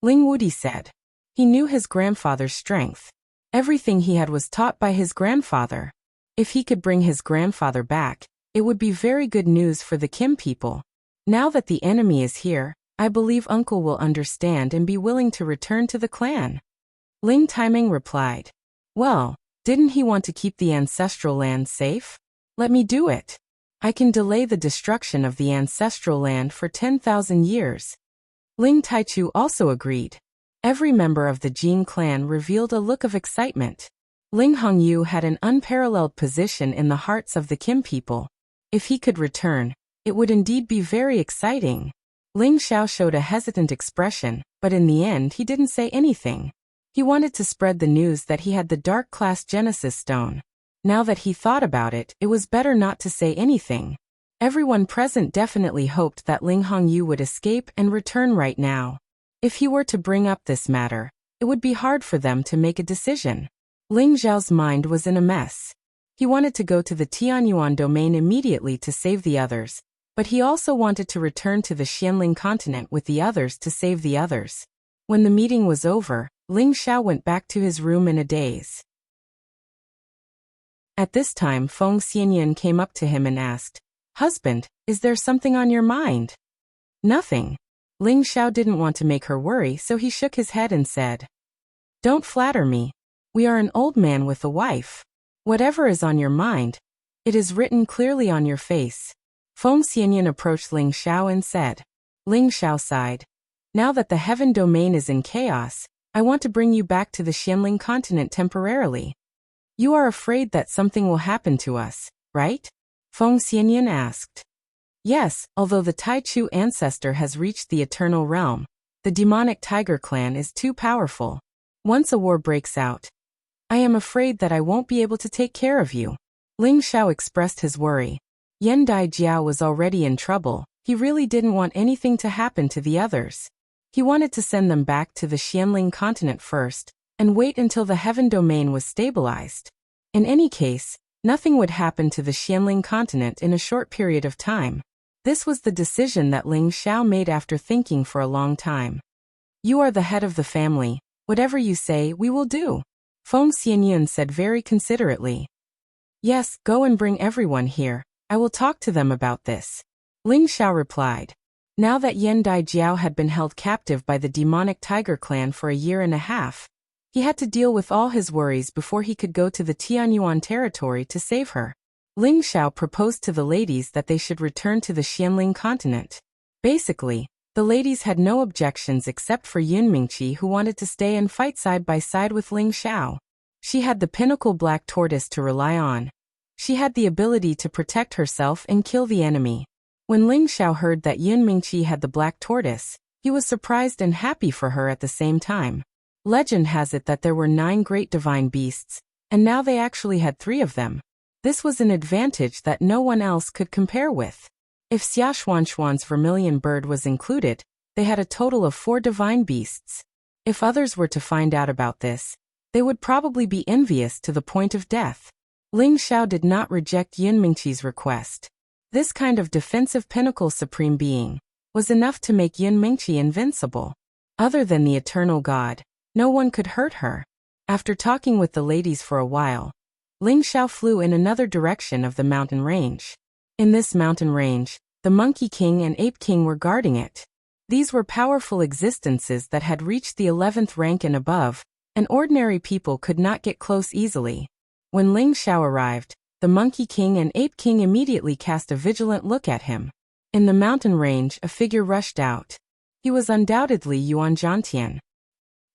Ling Wudi said. He knew his grandfather's strength. Everything he had was taught by his grandfather. If he could bring his grandfather back, it would be very good news for the Kim people. Now that the enemy is here, I believe uncle will understand and be willing to return to the clan. Ling Taiming replied. Well, didn't he want to keep the ancestral land safe? Let me do it. I can delay the destruction of the ancestral land for 10,000 years. Ling Taichu also agreed. Every member of the Jin clan revealed a look of excitement. Ling Hongyu had an unparalleled position in the hearts of the Kim people. If he could return, it would indeed be very exciting. Ling Xiao showed a hesitant expression, but in the end he didn't say anything. He wanted to spread the news that he had the Dark Class Genesis Stone. Now that he thought about it, it was better not to say anything. Everyone present definitely hoped that Ling Hongyu would escape and return right now. If he were to bring up this matter, it would be hard for them to make a decision. Ling Zhao's mind was in a mess. He wanted to go to the Tianyuan domain immediately to save the others, but he also wanted to return to the Xianling continent with the others to save the others. When the meeting was over, Ling Xiao went back to his room in a daze. At this time, Feng Xianyan came up to him and asked, "Husband, is there something on your mind?" "Nothing." Ling Xiao didn't want to make her worry, so he shook his head and said, "Don't flatter me. We are an old man with a wife. Whatever is on your mind, it is written clearly on your face." Feng Xianyan approached Ling Xiao and said. Ling Xiao sighed. "Now that the heaven domain is in chaos, I want to bring you back to the Xianling continent temporarily. You are afraid that something will happen to us, right?" Feng Xianyan asked. "Yes, although the Taichu ancestor has reached the eternal realm, the demonic tiger clan is too powerful. Once a war breaks out, I am afraid that I won't be able to take care of you." Ling Xiao expressed his worry. Yan Dai Jiao was already in trouble. He really didn't want anything to happen to the others. He wanted to send them back to the Xianling continent first, and wait until the heaven domain was stabilized. In any case, nothing would happen to the Xianling continent in a short period of time. This was the decision that Ling Xiao made after thinking for a long time. "You are the head of the family. Whatever you say, we will do," Feng Xianyun said very considerately. "Yes, go and bring everyone here. I will talk to them about this," Ling Xiao replied. Now that Yan Dai Jiao had been held captive by the demonic tiger clan for a year and a half, he had to deal with all his worries before he could go to the Tianyuan territory to save her. Ling Xiao proposed to the ladies that they should return to the Xianling continent. Basically, the ladies had no objections except for Yun Mingqi, who wanted to stay and fight side by side with Ling Xiao. She had the pinnacle black tortoise to rely on. She had the ability to protect herself and kill the enemy. When Ling Xiao heard that Yun Mingqi had the black tortoise, he was surprised and happy for her at the same time. Legend has it that there were 9 great divine beasts, and now they actually had 3 of them. This was an advantage that no one else could compare with. If Xia Xuanxuan's vermilion bird was included, they had a total of 4 divine beasts. If others were to find out about this, they would probably be envious to the point of death. Ling Xiao did not reject Yun Mingqi's request. This kind of defensive pinnacle supreme being was enough to make Yun Mingqi invincible. Other than the eternal god, no one could hurt her. After talking with the ladies for a while, Ling Xiao flew in another direction of the mountain range. In this mountain range, the Monkey King and Ape King were guarding it. These were powerful existences that had reached the 11th rank and above, and ordinary people could not get close easily. When Ling Xiao arrived, the Monkey King and Ape King immediately cast a vigilant look at him. In the mountain range, a figure rushed out. He was undoubtedly Yuan Zhantian.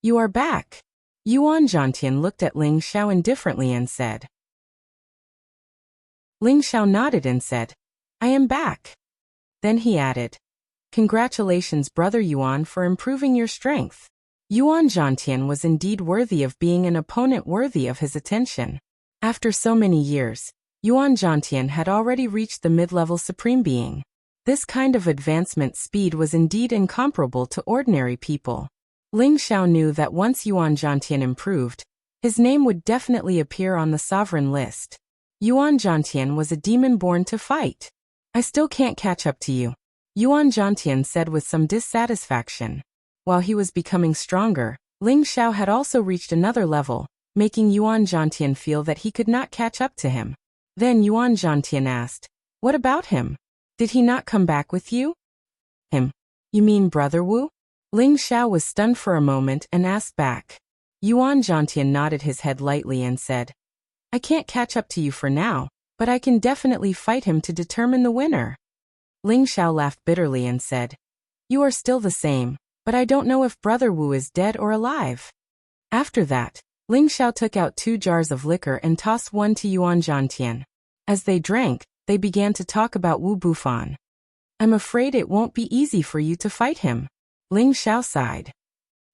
"You are back." Yuan Zhantian looked at Ling Xiao indifferently and said. Ling Xiao nodded and said, "I am back." Then he added, "Congratulations, Brother Yuan, for improving your strength." Yuan Zhantian was indeed worthy of being an opponent worthy of his attention. After so many years, Yuan Zhantian had already reached the mid-level supreme being. This kind of advancement speed was indeed incomparable to ordinary people. Ling Xiao knew that once Yuan Zhantian improved, his name would definitely appear on the sovereign list. Yuan Zhantian was a demon born to fight. I still can't catch up to you, Yuan Zhantian said with some dissatisfaction. While he was becoming stronger, Ling Xiao had also reached another level, making Yuan Zhantian feel that he could not catch up to him. Then Yuan Zhantian asked, "What about him? Did he not come back with you?" "Him? You mean Brother Wu?" Ling Xiao was stunned for a moment and asked back. Yuan Zhantian nodded his head lightly and said, "I can't catch up to you for now, but I can definitely fight him to determine the winner." Ling Xiao laughed bitterly and said, "You are still the same, but I don't know if Brother Wu is dead or alive." After that, Ling Xiao took out 2 jars of liquor and tossed one to Yuan Zhantian. As they drank, they began to talk about Wu Bufan. "I'm afraid it won't be easy for you to fight him," Ling Xiao sighed.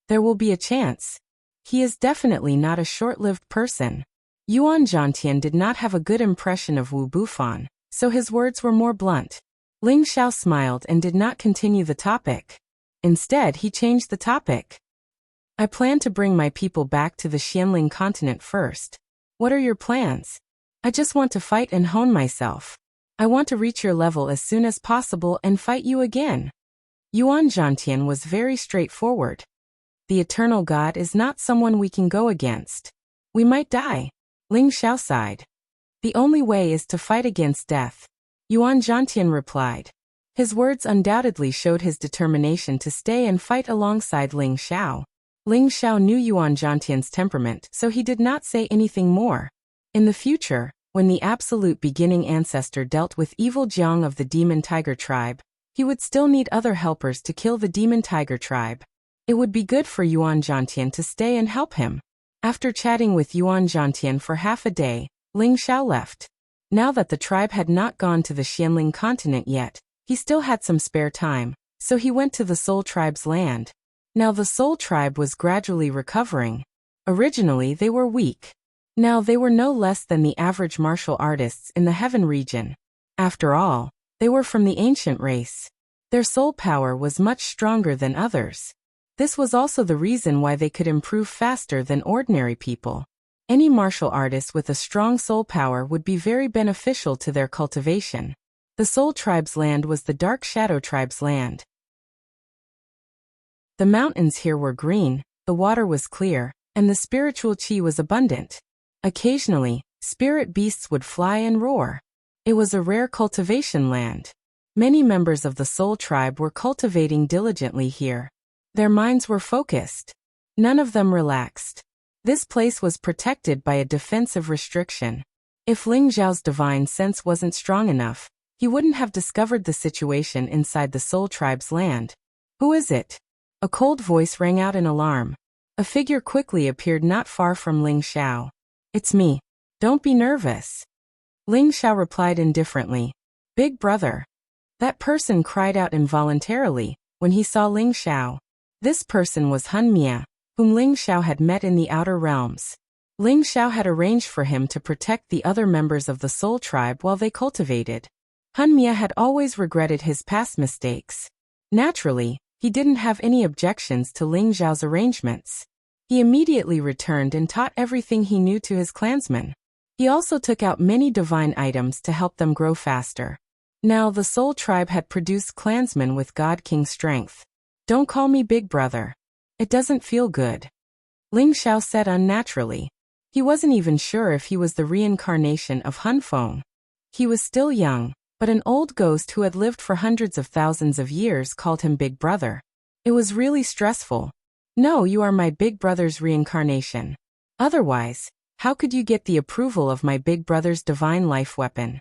"There will be a chance. He is definitely not a short-lived person." Yuan Zhantian did not have a good impression of Wu Bufan, so his words were more blunt. Ling Xiao smiled and did not continue the topic. Instead, he changed the topic. "I plan to bring my people back to the Xianling continent first. What are your plans?" "I just want to fight and hone myself. I want to reach your level as soon as possible and fight you again." Yuan Zhantian was very straightforward. "The eternal God is not someone we can go against. We might die." Ling Xiao sighed. "The only way is to fight against death," Yuan Zhantian replied. His words undoubtedly showed his determination to stay and fight alongside Ling Xiao. Ling Xiao knew Yuan Zhantian's temperament, so he did not say anything more. In the future, when the absolute beginning ancestor dealt with evil Jiang of the demon tiger tribe, he would still need other helpers to kill the demon tiger tribe. It would be good for Yuan Zhantian to stay and help him. After chatting with Yuan Zhantian for half a day, Ling Xiao left. Now that the tribe had not gone to the Xianling continent yet, he still had some spare time, so he went to the Soul Tribe's land. Now the Soul Tribe was gradually recovering. Originally they were weak. Now they were no less than the average martial artists in the Heaven region. After all, they were from the ancient race. Their soul power was much stronger than others. This was also the reason why they could improve faster than ordinary people. Any martial artist with a strong soul power would be very beneficial to their cultivation. The Soul Tribe's land was the Dark Shadow Tribe's land. The mountains here were green, the water was clear, and the spiritual qi was abundant. Occasionally, spirit beasts would fly and roar. It was a rare cultivation land. Many members of the Soul Tribe were cultivating diligently here. Their minds were focused. None of them relaxed. This place was protected by a defensive restriction. If Ling Zhao's divine sense wasn't strong enough, he wouldn't have discovered the situation inside the Soul Tribe's land. "Who is it?" A cold voice rang out in alarm. A figure quickly appeared not far from Ling Xiao. "It's me. Don't be nervous." Ling Xiao replied indifferently. "Big brother." That person cried out involuntarily when he saw Ling Xiao. This person was Han Mia, whom Ling Xiao had met in the Outer Realms. Ling Xiao had arranged for him to protect the other members of the Soul Tribe while they cultivated. Han Mia had always regretted his past mistakes. Naturally, he didn't have any objections to Ling Zhao's arrangements. He immediately returned and taught everything he knew to his clansmen. He also took out many divine items to help them grow faster. Now the Soul Tribe had produced clansmen with God King strength. "Don't call me big brother. It doesn't feel good," Ling Xiao said unnaturally. He wasn't even sure if he was the reincarnation of Han Feng. He was still young, but an old ghost who had lived for hundreds of thousands of years called him big brother. It was really stressful. "No, you are my big brother's reincarnation. Otherwise, how could you get the approval of my big brother's divine life weapon?"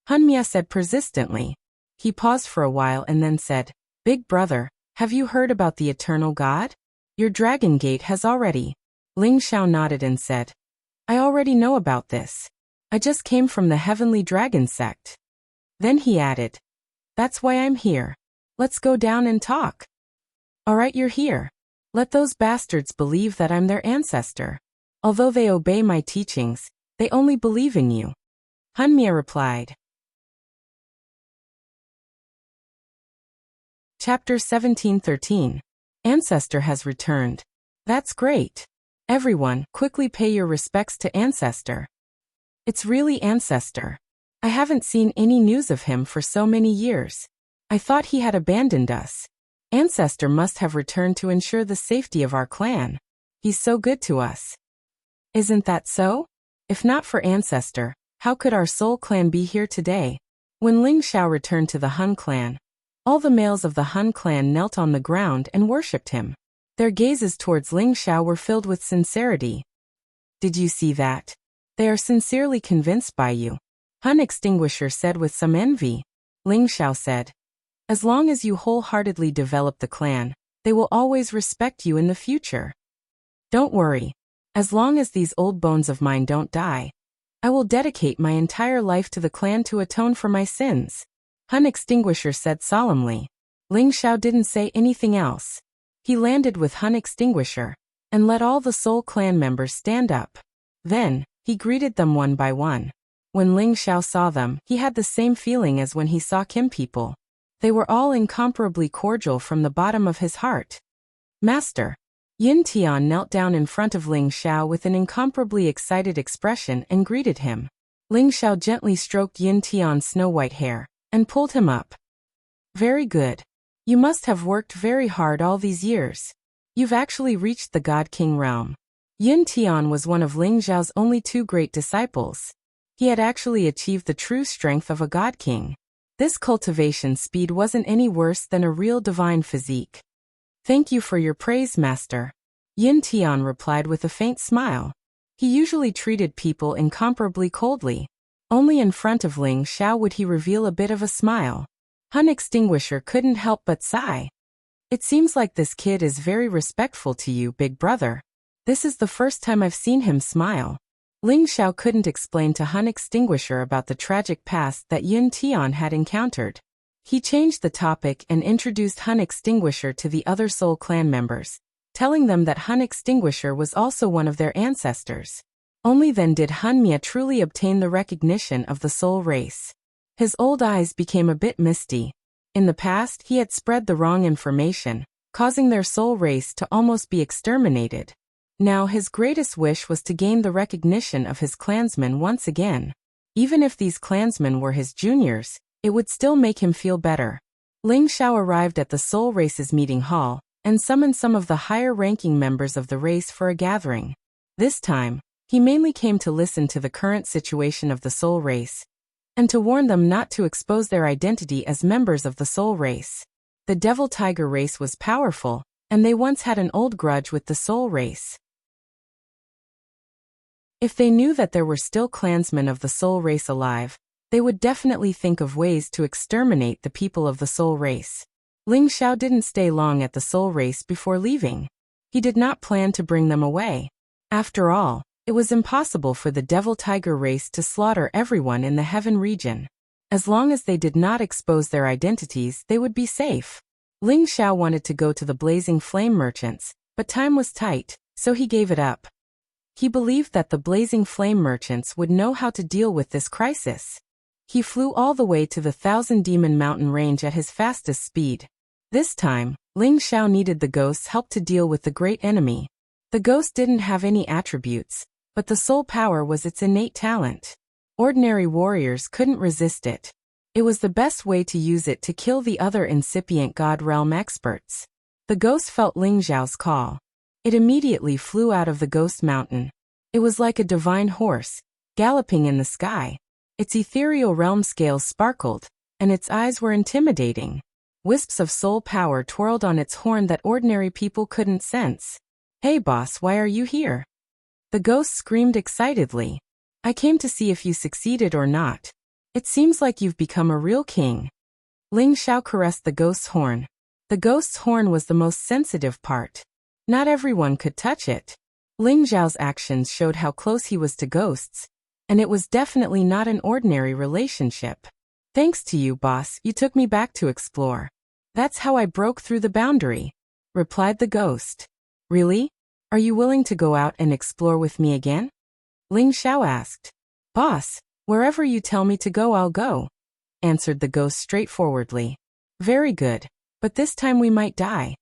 Han Mia said persistently. He paused for a while and then said, "Big brother, have you heard about the eternal God? Your dragon gate has already." Ling Xiao nodded and said, "I already know about this. I just came from the Heavenly Dragon sect." Then he added, "That's why I'm here. Let's go down and talk." "Alright, you're here. Let those bastards believe that I'm their ancestor. Although they obey my teachings, they only believe in you." Hunmia replied. Chapter 1713. Ancestor has returned. That's great. Everyone, quickly pay your respects to Ancestor. It's really Ancestor. I haven't seen any news of him for so many years. I thought he had abandoned us. Ancestor must have returned to ensure the safety of our clan. He's so good to us. Isn't that so? If not for Ancestor, how could our Soul clan be here today? When Ling Xiao returned to the Hun clan, all the males of the Hun clan knelt on the ground and worshipped him. Their gazes towards Ling Xiao were filled with sincerity. Did you see that? They are sincerely convinced by you. Hun Extinguisher said with some envy. Ling Xiao said, as long as you wholeheartedly develop the clan, they will always respect you in the future. Don't worry. As long as these old bones of mine don't die, I will dedicate my entire life to the clan to atone for my sins. Hun Extinguisher said solemnly. Ling Xiao didn't say anything else. He landed with Hun Extinguisher and let all the Soul clan members stand up. Then, he greeted them one by one. When Ling Xiao saw them, he had the same feeling as when he saw Kim people. They were all incomparably cordial from the bottom of his heart. Master. Yin Tian knelt down in front of Ling Xiao with an incomparably excited expression and greeted him. Ling Xiao gently stroked Yin Tian's snow-white hair and pulled him up. Very good. You must have worked very hard all these years. You've actually reached the God King realm. Yin Tian was one of Ling Xiao's only two great disciples. He had actually achieved the true strength of a God King. This cultivation speed wasn't any worse than a real divine physique. Thank you for your praise, Master. Yin Tian replied with a faint smile. He usually treated people incomparably coldly. Only in front of Ling Xiao would he reveal a bit of a smile. Hun Extinguisher couldn't help but sigh. It seems like this kid is very respectful to you, big brother. This is the first time I've seen him smile. Ling Xiao couldn't explain to Hun Extinguisher about the tragic past that Yin Tian had encountered. He changed the topic and introduced Hun Extinguisher to the other Soul clan members, telling them that Hun Extinguisher was also one of their ancestors. Only then did Hunmia truly obtain the recognition of the Soul race. His old eyes became a bit misty. In the past, he had spread the wrong information, causing their Soul race to almost be exterminated. Now his greatest wish was to gain the recognition of his clansmen once again. Even if these clansmen were his juniors, it would still make him feel better. Ling Xiao arrived at the Soul race's meeting hall and summoned some of the higher-ranking members of the race for a gathering. This time, he mainly came to listen to the current situation of the Soul race and to warn them not to expose their identity as members of the Soul race. The Devil Tiger race was powerful, and they once had an old grudge with the Soul race. If they knew that there were still clansmen of the Soul race alive, they would definitely think of ways to exterminate the people of the Soul race. Ling Xiao didn't stay long at the Soul race before leaving. He did not plan to bring them away. After all, it was impossible for the Devil Tiger race to slaughter everyone in the Heaven region. As long as they did not expose their identities, they would be safe. Ling Xiao wanted to go to the Blazing Flame merchants, but time was tight, so he gave it up. He believed that the Blazing Flame merchants would know how to deal with this crisis. He flew all the way to the Thousand Demon Mountain range at his fastest speed. This time, Ling Xiao needed the ghost's help to deal with the great enemy. The ghost didn't have any attributes, but the soul power was its innate talent. Ordinary warriors couldn't resist it. It was the best way to use it to kill the other incipient God Realm experts. The ghost felt Ling Xiao's call. It immediately flew out of the ghost mountain. It was like a divine horse, galloping in the sky. Its ethereal realm scales sparkled, and its eyes were intimidating. Wisps of soul power twirled on its horn that ordinary people couldn't sense. "Hey boss, why are you here?" The ghost screamed excitedly. "I came to see if you succeeded or not. It seems like you've become a real king." Ling Xiao caressed the ghost's horn. The ghost's horn was the most sensitive part. Not everyone could touch it. Ling Xiao's actions showed how close he was to ghosts, and it was definitely not an ordinary relationship. "Thanks to you, boss, you took me back to explore. That's how I broke through the boundary," replied the ghost. "Really? Are you willing to go out and explore with me again?" Ling Xiao asked. "Boss, Wherever you tell me to go, I'll go, answered the ghost straightforwardly. Very good, but this time we might die.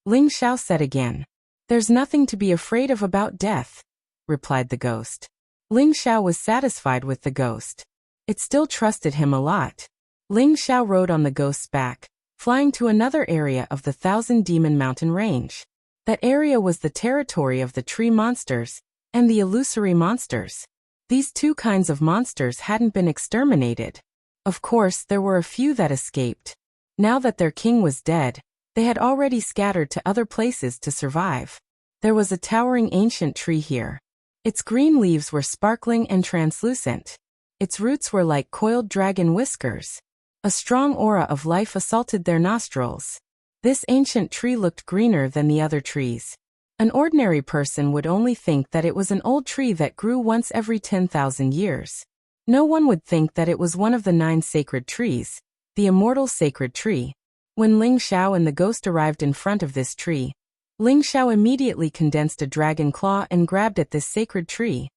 Ling Xiao said again. There's nothing to be afraid of about death, replied the ghost. Ling Xiao was satisfied with the ghost. It still trusted him a lot. Ling Xiao rode on the ghost's back, flying to another area of the Thousand Demon Mountain range. That area was the territory of the tree monsters and the illusory monsters. These two kinds of monsters hadn't been exterminated. Of course, there were a few that escaped. Now that their king was dead, they had already scattered to other places to survive. There was a towering ancient tree here. Its green leaves were sparkling and translucent. Its roots were like coiled dragon whiskers. A strong aura of life assaulted their nostrils. This ancient tree looked greener than the other trees. An ordinary person would only think that it was an old tree that grew once every 10,000 years. No one would think that it was one of the 9 sacred trees, the immortal sacred tree. When Ling Xiao and the ghost arrived in front of this tree, Ling Xiao immediately condensed a dragon claw and grabbed at this sacred tree.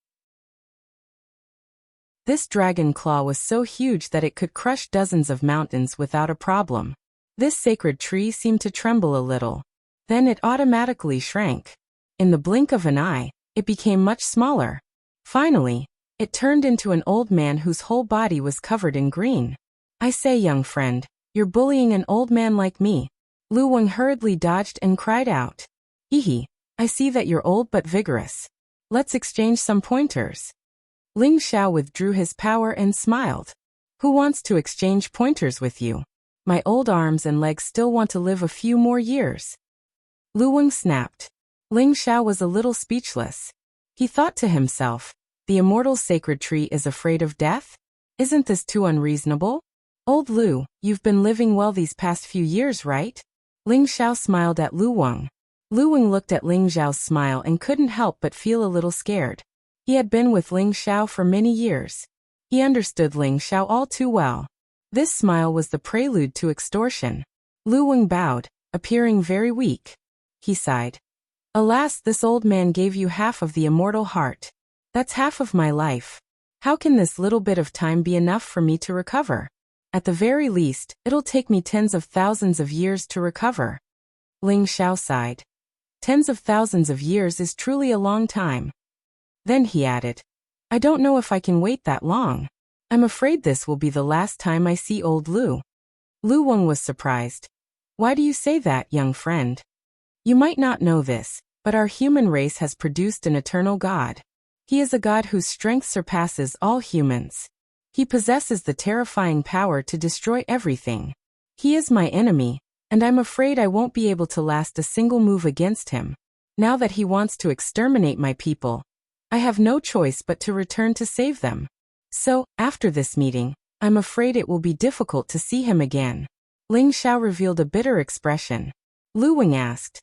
This dragon claw was so huge that it could crush dozens of mountains without a problem. This sacred tree seemed to tremble a little. Then it automatically shrank. In the blink of an eye, it became much smaller. Finally, it turned into an old man whose whole body was covered in green. I say, young friend, you're bullying an old man like me. Lu Wang hurriedly dodged and cried out. Hehe, I see that you're old but vigorous. Let's exchange some pointers. Ling Xiao withdrew his power and smiled. Who wants to exchange pointers with you? My old arms and legs still want to live a few more years. Lu Wang snapped. Ling Xiao was a little speechless. He thought to himself, the immortal sacred tree is afraid of death? Isn't this too unreasonable? Old Lu, you've been living well these past few years, right? Ling Xiao smiled at Lu Wang. Lu Wang looked at Ling Xiao's smile and couldn't help but feel a little scared. He had been with Ling Xiao for many years. He understood Ling Xiao all too well. This smile was the prelude to extortion. Lu Wang bowed, appearing very weak. He sighed. Alas, this old man gave you half of the immortal heart. That's half of my life. How can this little bit of time be enough for me to recover? At the very least, it'll take me tens of thousands of years to recover. Ling Xiao sighed. Tens of thousands of years is truly a long time. Then he added, I don't know if I can wait that long. I'm afraid this will be the last time I see old Lu. Lu Wang was surprised. Why do you say that, young friend? You might not know this, but our human race has produced an eternal God. He is a God whose strength surpasses all humans. He possesses the terrifying power to destroy everything. He is my enemy, and I'm afraid I won't be able to last a single move against him. Now that he wants to exterminate my people, I have no choice but to return to save them. So, after this meeting, I'm afraid it will be difficult to see him again. Ling Xiao revealed a bitter expression. Lu Wang asked,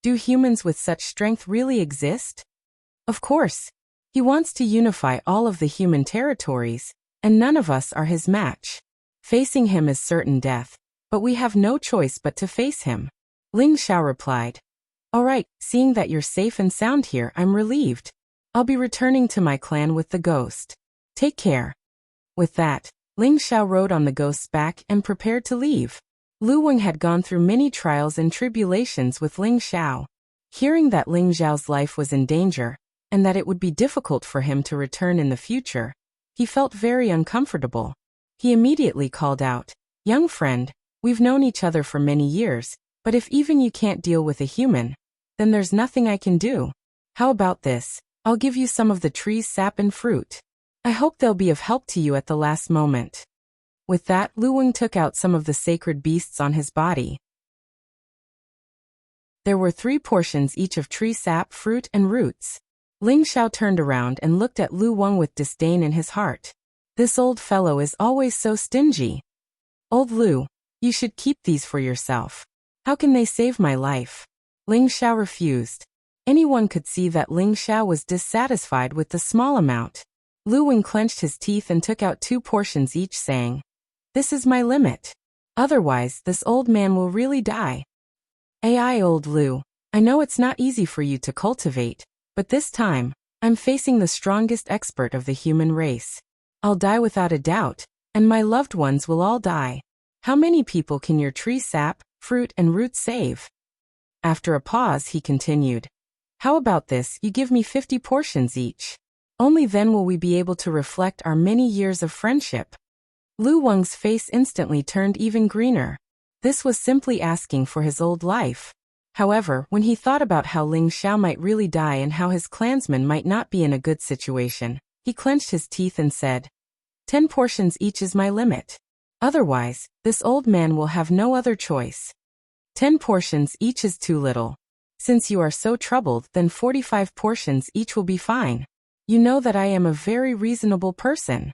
do humans with such strength really exist? Of course. He wants to unify all of the human territories, and none of us are his match. Facing him is certain death, but we have no choice but to face him. Ling Xiao replied, all right, seeing that you're safe and sound here, I'm relieved. I'll be returning to my clan with the ghost. Take care. With that, Ling Xiao rode on the ghost's back and prepared to leave. Lu Wang had gone through many trials and tribulations with Ling Xiao. Hearing that Ling Xiao's life was in danger, and that it would be difficult for him to return in the future, he felt very uncomfortable. He immediately called out, young friend, we've known each other for many years, but if even you can't deal with a human, then there's nothing I can do. How about this? I'll give you some of the tree's sap and fruit. I hope they'll be of help to you at the last moment. With that, Lu Wang took out some of the sacred beasts on his body. There were 3 portions each of tree sap, fruit, and roots. Ling Xiao turned around and looked at Lu Wang with disdain in his heart. This old fellow is always so stingy. Old Lu, you should keep these for yourself. How can they save my life? Ling Xiao refused. Anyone could see that Ling Xiao was dissatisfied with the small amount. Lu Wang clenched his teeth and took out 2 portions each, saying, this is my limit. Otherwise, this old man will really die. Ai, old Lu, I know it's not easy for you to cultivate, but this time, I'm facing the strongest expert of the human race. I'll die without a doubt, and my loved ones will all die. How many people can your tree sap, fruit, and roots save? After a pause, he continued. How about this, you give me 50 portions each? Only then will we be able to reflect our many years of friendship. Lu Wang's face instantly turned even greener. This was simply asking for his old life. However, when he thought about how Ling Xiao might really die and how his clansmen might not be in a good situation, he clenched his teeth and said, 10 portions each is my limit. Otherwise, this old man will have no other choice. 10 portions each is too little. Since you are so troubled, then 45 portions each will be fine. You know that I am a very reasonable person.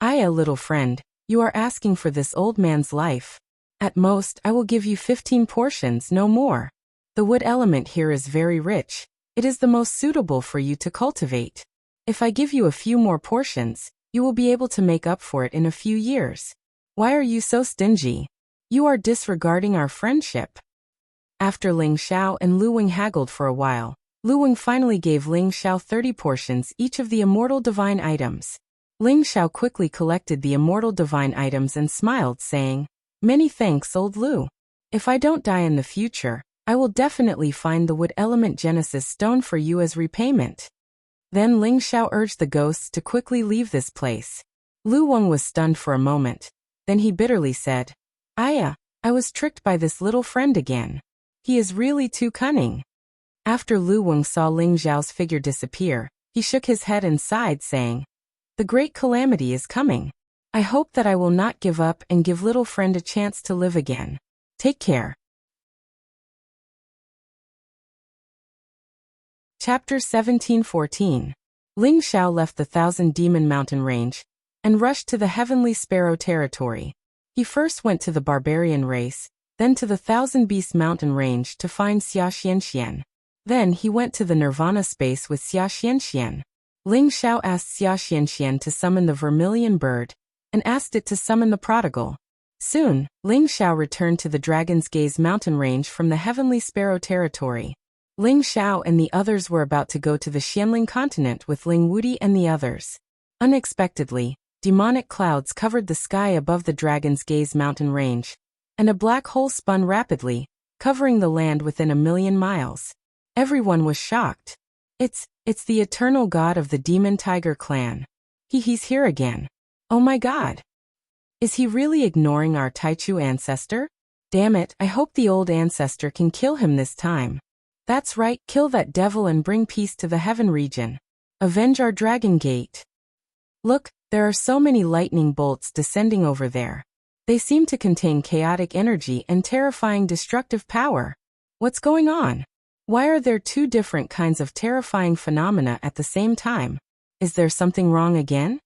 Little friend, you are asking for this old man's life. At most, I will give you 15 portions, no more. The wood element here is very rich. It is the most suitable for you to cultivate. If I give you a few more portions, you will be able to make up for it in a few years. Why are you so stingy? You are disregarding our friendship. After Ling Xiao and Lu Wang haggled for a while, Lu Wang finally gave Ling Xiao 30 portions each of the immortal divine items. Ling Xiao quickly collected the immortal divine items and smiled, saying, Many thanks, old Lu. If I don't die in the future, I will definitely find the wood element Genesis stone for you as repayment. Then Ling Xiao urged the ghosts to quickly leave this place. Lu Wang was stunned for a moment. Then he bitterly said, I was tricked by this little friend again. He is really too cunning. After Lu Wang saw Ling Xiao's figure disappear, he shook his head and sighed, saying, The great calamity is coming. I hope that I will not give up and give little friend a chance to live again. Take care. Chapter 1714. Ling Xiao left the Thousand Demon Mountain Range and rushed to the Heavenly Sparrow territory. He first went to the barbarian race, then to the Thousand Beast Mountain Range to find Xia Xianxian. Then he went to the Nirvana space with Xia Xianxian. Ling Xiao asked Xia Xianxian to summon the vermilion bird, and asked it to summon the prodigal. Soon, Ling Xiao returned to the Dragon's Gaze mountain range from the Heavenly Sparrow territory. Ling Xiao and the others were about to go to the Xianling continent with Ling Wudi and the others. Unexpectedly, demonic clouds covered the sky above the Dragon's Gaze mountain range, and a black hole spun rapidly, covering the land within 1,000,000 miles. Everyone was shocked. It's the eternal god of the Demon Tiger clan. He's here again. Oh my god. Is he really ignoring our Taichu ancestor? Damn it, I hope the old ancestor can kill him this time. That's right, kill that devil and bring peace to the heaven region. Avenge our dragon gate. Look, there are so many lightning bolts descending over there. They seem to contain chaotic energy and terrifying destructive power. What's going on? Why are there two different kinds of terrifying phenomena at the same time? Is there something wrong again?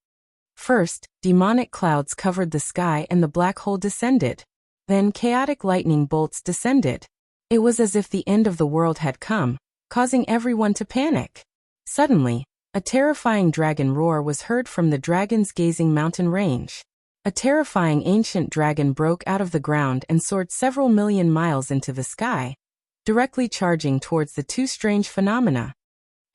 First, demonic clouds covered the sky and the black hole descended. Then chaotic lightning bolts descended. It was as if the end of the world had come, causing everyone to panic. Suddenly, a terrifying dragon roar was heard from the Dragon's Gazing mountain range. A terrifying ancient dragon broke out of the ground and soared several million miles into the sky, directly charging towards the two strange phenomena.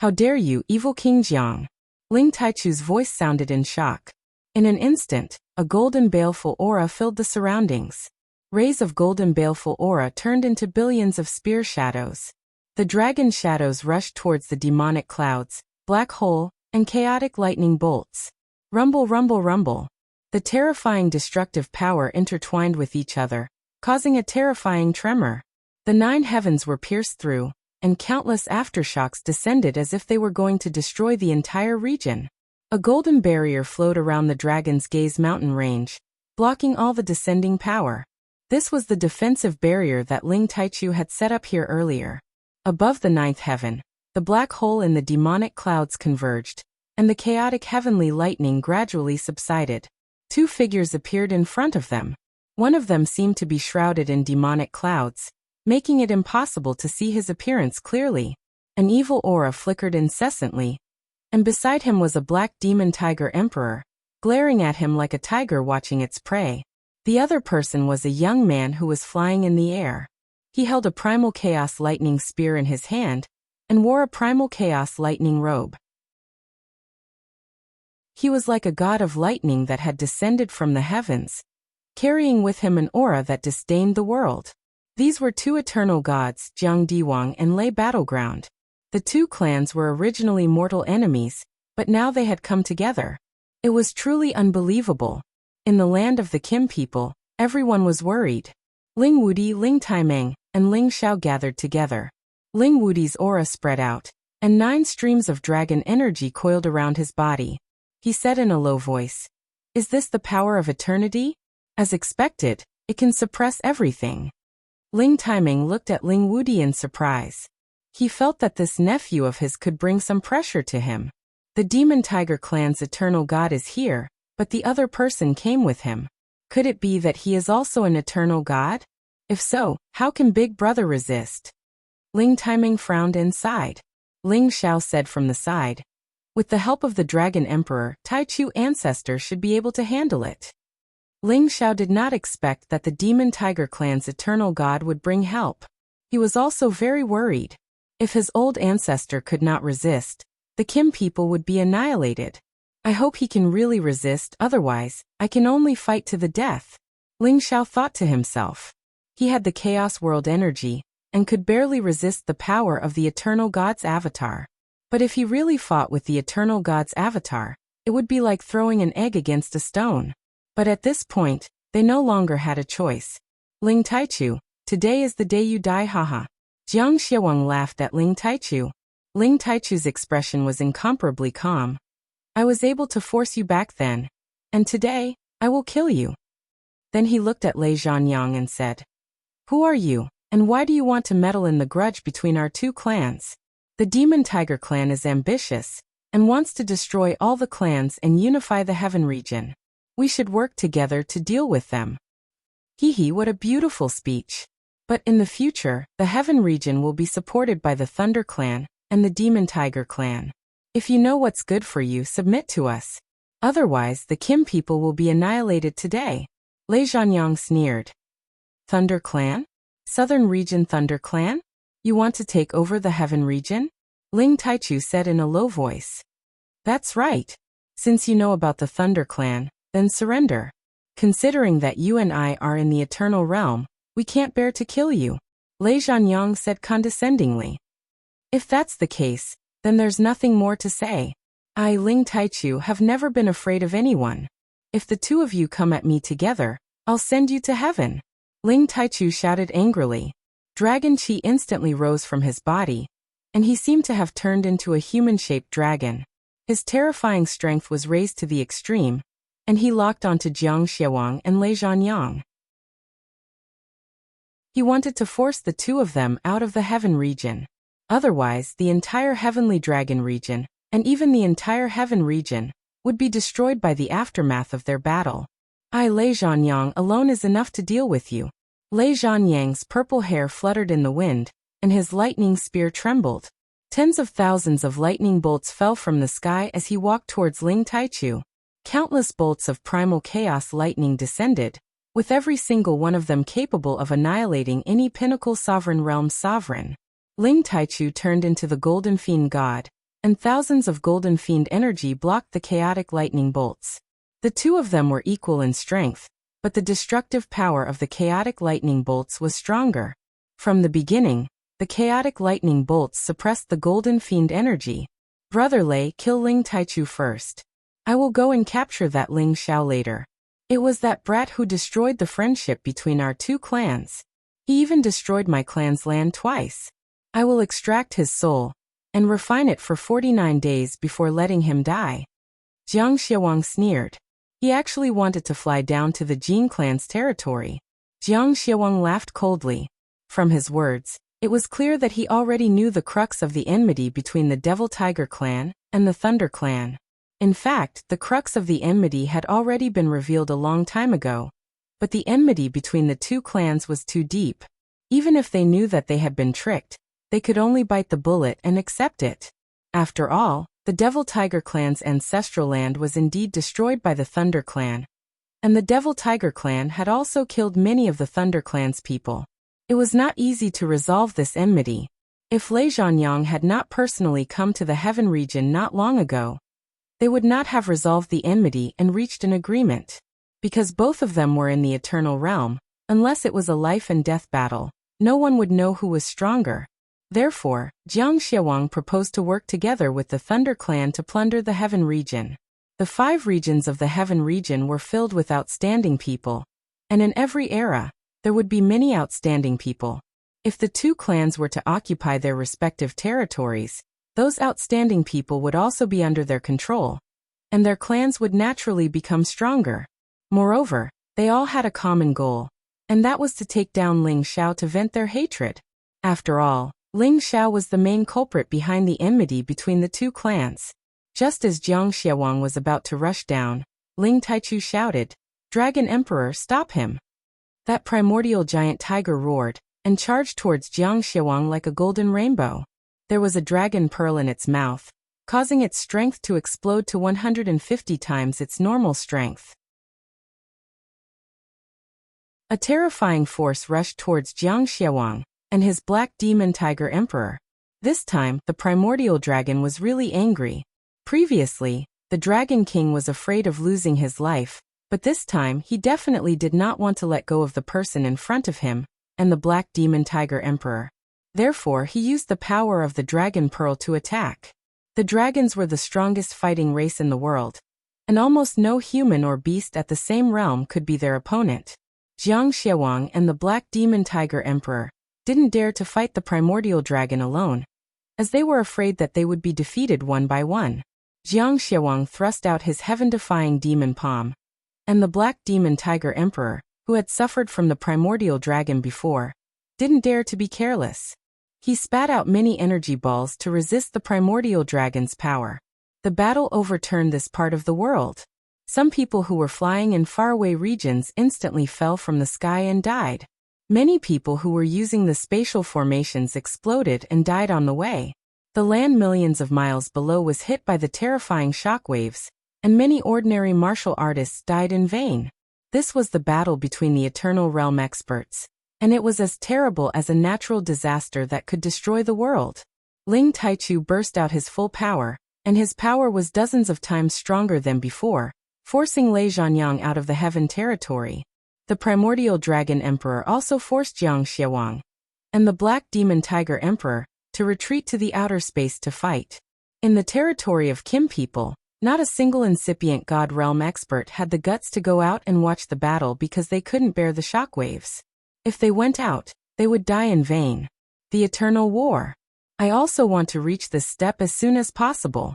How dare you, evil King Jiang! Ling Taichu's voice sounded in shock. In an instant, a golden baleful aura filled the surroundings. Rays of golden baleful aura turned into billions of spear shadows. The dragon shadows rushed towards the demonic clouds, black hole, and chaotic lightning bolts. Rumble, rumble, rumble. The terrifying destructive power intertwined with each other, causing a terrifying tremor. The 9 heavens were pierced through, and countless aftershocks descended as if they were going to destroy the entire region. A golden barrier flowed around the Dragon's Gaze mountain range, blocking all the descending power. This was the defensive barrier that Ling Taichu had set up here earlier. Above the 9th heaven, the black hole and the demonic clouds converged, and the chaotic heavenly lightning gradually subsided. 2 figures appeared in front of them. One of them seemed to be shrouded in demonic clouds, making it impossible to see his appearance clearly. An evil aura flickered incessantly, and beside him was a black demon tiger emperor, glaring at him like a tiger watching its prey. The other person was a young man who was flying in the air. He held a primal chaos lightning spear in his hand, and wore a primal chaos lightning robe. He was like a god of lightning that had descended from the heavens, carrying with him an aura that disdained the world. These were two eternal gods, Jiang Diwang and Lei Battleground. The two clans were originally mortal enemies, but now they had come together. It was truly unbelievable. In the land of the Kim people, everyone was worried. Ling Wudi, Ling Taimeng, and Ling Xiao gathered together. Ling Wudi's aura spread out, and 9 streams of dragon energy coiled around his body. He said in a low voice, "Is this the power of eternity? As expected, it can suppress everything." Ling Taimeng looked at Ling Wudi in surprise. He felt that this nephew of his could bring some pressure to him. The Demon Tiger clan's eternal god is here, but the other person came with him. Could it be that he is also an eternal god? If so, how can Big Brother resist? Ling Taimeng frowned and sighed. Ling Xiao said from the side, "With the help of the Dragon Emperor, Taichu ancestor should be able to handle it." Ling Xiao did not expect that the Demon Tiger clan's eternal god would bring help. He was also very worried. If his old ancestor could not resist, the Kim people would be annihilated. I hope he can really resist, otherwise, I can only fight to the death. Ling Xiao thought to himself. He had the Chaos World energy, and could barely resist the power of the Eternal God's avatar. But if he really fought with the Eternal God's avatar, it would be like throwing an egg against a stone. But at this point, they no longer had a choice. Ling Taichu, today is the day you die, haha. Jiang Xiawang laughed at Ling Taichu. Ling Taichu's expression was incomparably calm. I was able to force you back then, and today, I will kill you. Then he looked at Lei Zhanyang and said, Who are you, and why do you want to meddle in the grudge between our two clans? The Demon Tiger clan is ambitious, and wants to destroy all the clans and unify the Heaven region. We should work together to deal with them. Hee, what a beautiful speech. But in the future, the Heaven region will be supported by the Thunder clan and the Demon Tiger clan. If you know what's good for you, submit to us. Otherwise, the Kim people will be annihilated today. Lei Zhanyang sneered. Thunder clan? Southern region Thunder clan? You want to take over the Heaven region? Ling Taichu said in a low voice. That's right. Since you know about the Thunder clan, then surrender. Considering that you and I are in the eternal realm, we can't bear to kill you, Lei Zhanyang said condescendingly. If that's the case, then there's nothing more to say. I, Ling Taichu, have never been afraid of anyone. If the two of you come at me together, I'll send you to heaven. Ling Taichu shouted angrily. Dragon Qi instantly rose from his body, and he seemed to have turned into a human-shaped dragon. His terrifying strength was raised to the extreme, and he locked onto Jiang Xiawang and Lei Zhanyang. He wanted to force the two of them out of the Heaven region. Otherwise, the entire Heavenly Dragon region, and even the entire Heaven region, would be destroyed by the aftermath of their battle. I, Lei Zhanyang, alone is enough to deal with you. Lei Zhanyang's purple hair fluttered in the wind, and his lightning spear trembled. Tens of thousands of lightning bolts fell from the sky as he walked towards Ling Taichu. Countless bolts of primal chaos lightning descended, with every single one of them capable of annihilating any pinnacle sovereign realm sovereign. Ling Taichu turned into the Golden Fiend god, and thousands of Golden Fiend energy blocked the chaotic lightning bolts. The two of them were equal in strength, but the destructive power of the chaotic lightning bolts was stronger. From the beginning, the chaotic lightning bolts suppressed the Golden Fiend energy. Brother Lei, kill Ling Taichu first. I will go and capture that Ling Xiao later. It was that brat who destroyed the friendship between our two clans. He even destroyed my clan's land twice. I will extract his soul, and refine it for 49 days before letting him die. Jiang Xiawang sneered. He actually wanted to fly down to the Jin clan's territory. Jiang Xiawang laughed coldly. From his words, it was clear that he already knew the crux of the enmity between the Devil Tiger clan and the Thunder clan. In fact, the crux of the enmity had already been revealed a long time ago. But the enmity between the two clans was too deep. Even if they knew that they had been tricked, they could only bite the bullet and accept it. After all, the Devil Tiger clan's ancestral land was indeed destroyed by the Thunder clan. And the Devil Tiger clan had also killed many of the Thunder clan's people. It was not easy to resolve this enmity. If Lei Zhanyang had not personally come to the Heaven region not long ago, they would not have resolved the enmity and reached an agreement. Because both of them were in the eternal realm, unless it was a life and death battle, no one would know who was stronger. Therefore, Jiang Xiawang proposed to work together with the Thunder Clan to plunder the Heaven region. The 5 regions of the Heaven region were filled with outstanding people, and in every era, there would be many outstanding people. If the 2 clans were to occupy their respective territories, those outstanding people would also be under their control, and their clans would naturally become stronger. Moreover, they all had a common goal, and that was to take down Ling Xiao to vent their hatred. After all, Ling Xiao was the main culprit behind the enmity between the 2 clans. Just as Jiang Xiawang was about to rush down, Ling Taichu shouted, "Dragon Emperor, stop him!" That primordial giant tiger roared, and charged towards Jiang Xiawang like a golden rainbow. There was a dragon pearl in its mouth, causing its strength to explode to 150 times its normal strength. A terrifying force rushed towards Jiang Xiawang and his black demon tiger emperor. This time, the primordial dragon was really angry. Previously, the Dragon King was afraid of losing his life, but this time he definitely did not want to let go of the person in front of him, and the black demon tiger emperor. Therefore, he used the power of the dragon pearl to attack. The dragons were the strongest fighting race in the world, and almost no human or beast at the same realm could be their opponent. Jiang Xiawang and the black demon tiger emperor didn't dare to fight the primordial dragon alone, as they were afraid that they would be defeated one by one. Jiang Xiawang thrust out his heaven-defying demon palm, and the black demon tiger emperor, who had suffered from the primordial dragon before, didn't dare to be careless. He spat out many energy balls to resist the primordial dragon's power. The battle overturned this part of the world. Some people who were flying in faraway regions instantly fell from the sky and died. Many people who were using the spatial formations exploded and died on the way. The land millions of miles below was hit by the terrifying shockwaves, and many ordinary martial artists died in vain. This was the battle between the Eternal Realm experts, and it was as terrible as a natural disaster that could destroy the world. Ling Taichu burst out his full power, and his power was dozens of times stronger than before, forcing Lei Zhanyang out of the Heaven territory. The primordial dragon emperor also forced Jiang Xiawang and the black demon tiger emperor to retreat to the outer space to fight. In the territory of Kim people, not a single incipient God realm expert had the guts to go out and watch the battle because they couldn't bear the shockwaves. If they went out, they would die in vain. The eternal war. I also want to reach this step as soon as possible.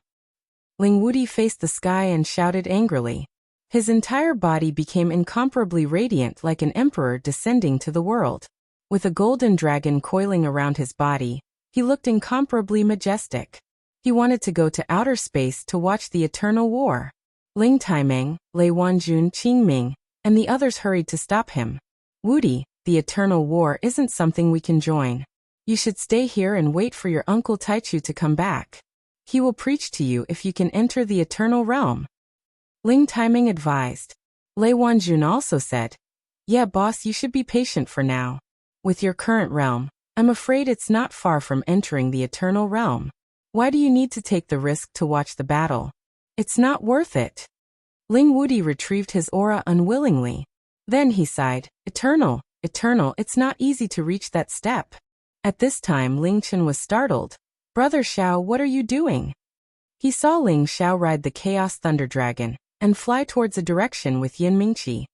Ling Wudi faced the sky and shouted angrily. His entire body became incomparably radiant like an emperor descending to the world. With a golden dragon coiling around his body, he looked incomparably majestic. He wanted to go to outer space to watch the eternal war. Ling Taimeng, Lei Wanjun, Qingming, and the others hurried to stop him. Wudi, the eternal war isn't something we can join. You should stay here and wait for your uncle Taichu to come back. He will preach to you if you can enter the eternal realm. Ling Taimeng advised. Lei Wanjun also said, "Yeah, boss, you should be patient for now. With your current realm, I'm afraid it's not far from entering the eternal realm. Why do you need to take the risk to watch the battle? It's not worth it." Ling Wudi retrieved his aura unwillingly. Then he sighed, Eternal, it's not easy to reach that step." At this time Ling Chen was startled. "Brother Xiao, what are you doing?" He saw Ling Xiao ride the Chaos Thunder Dragon and fly towards a direction with Yin Mingqi.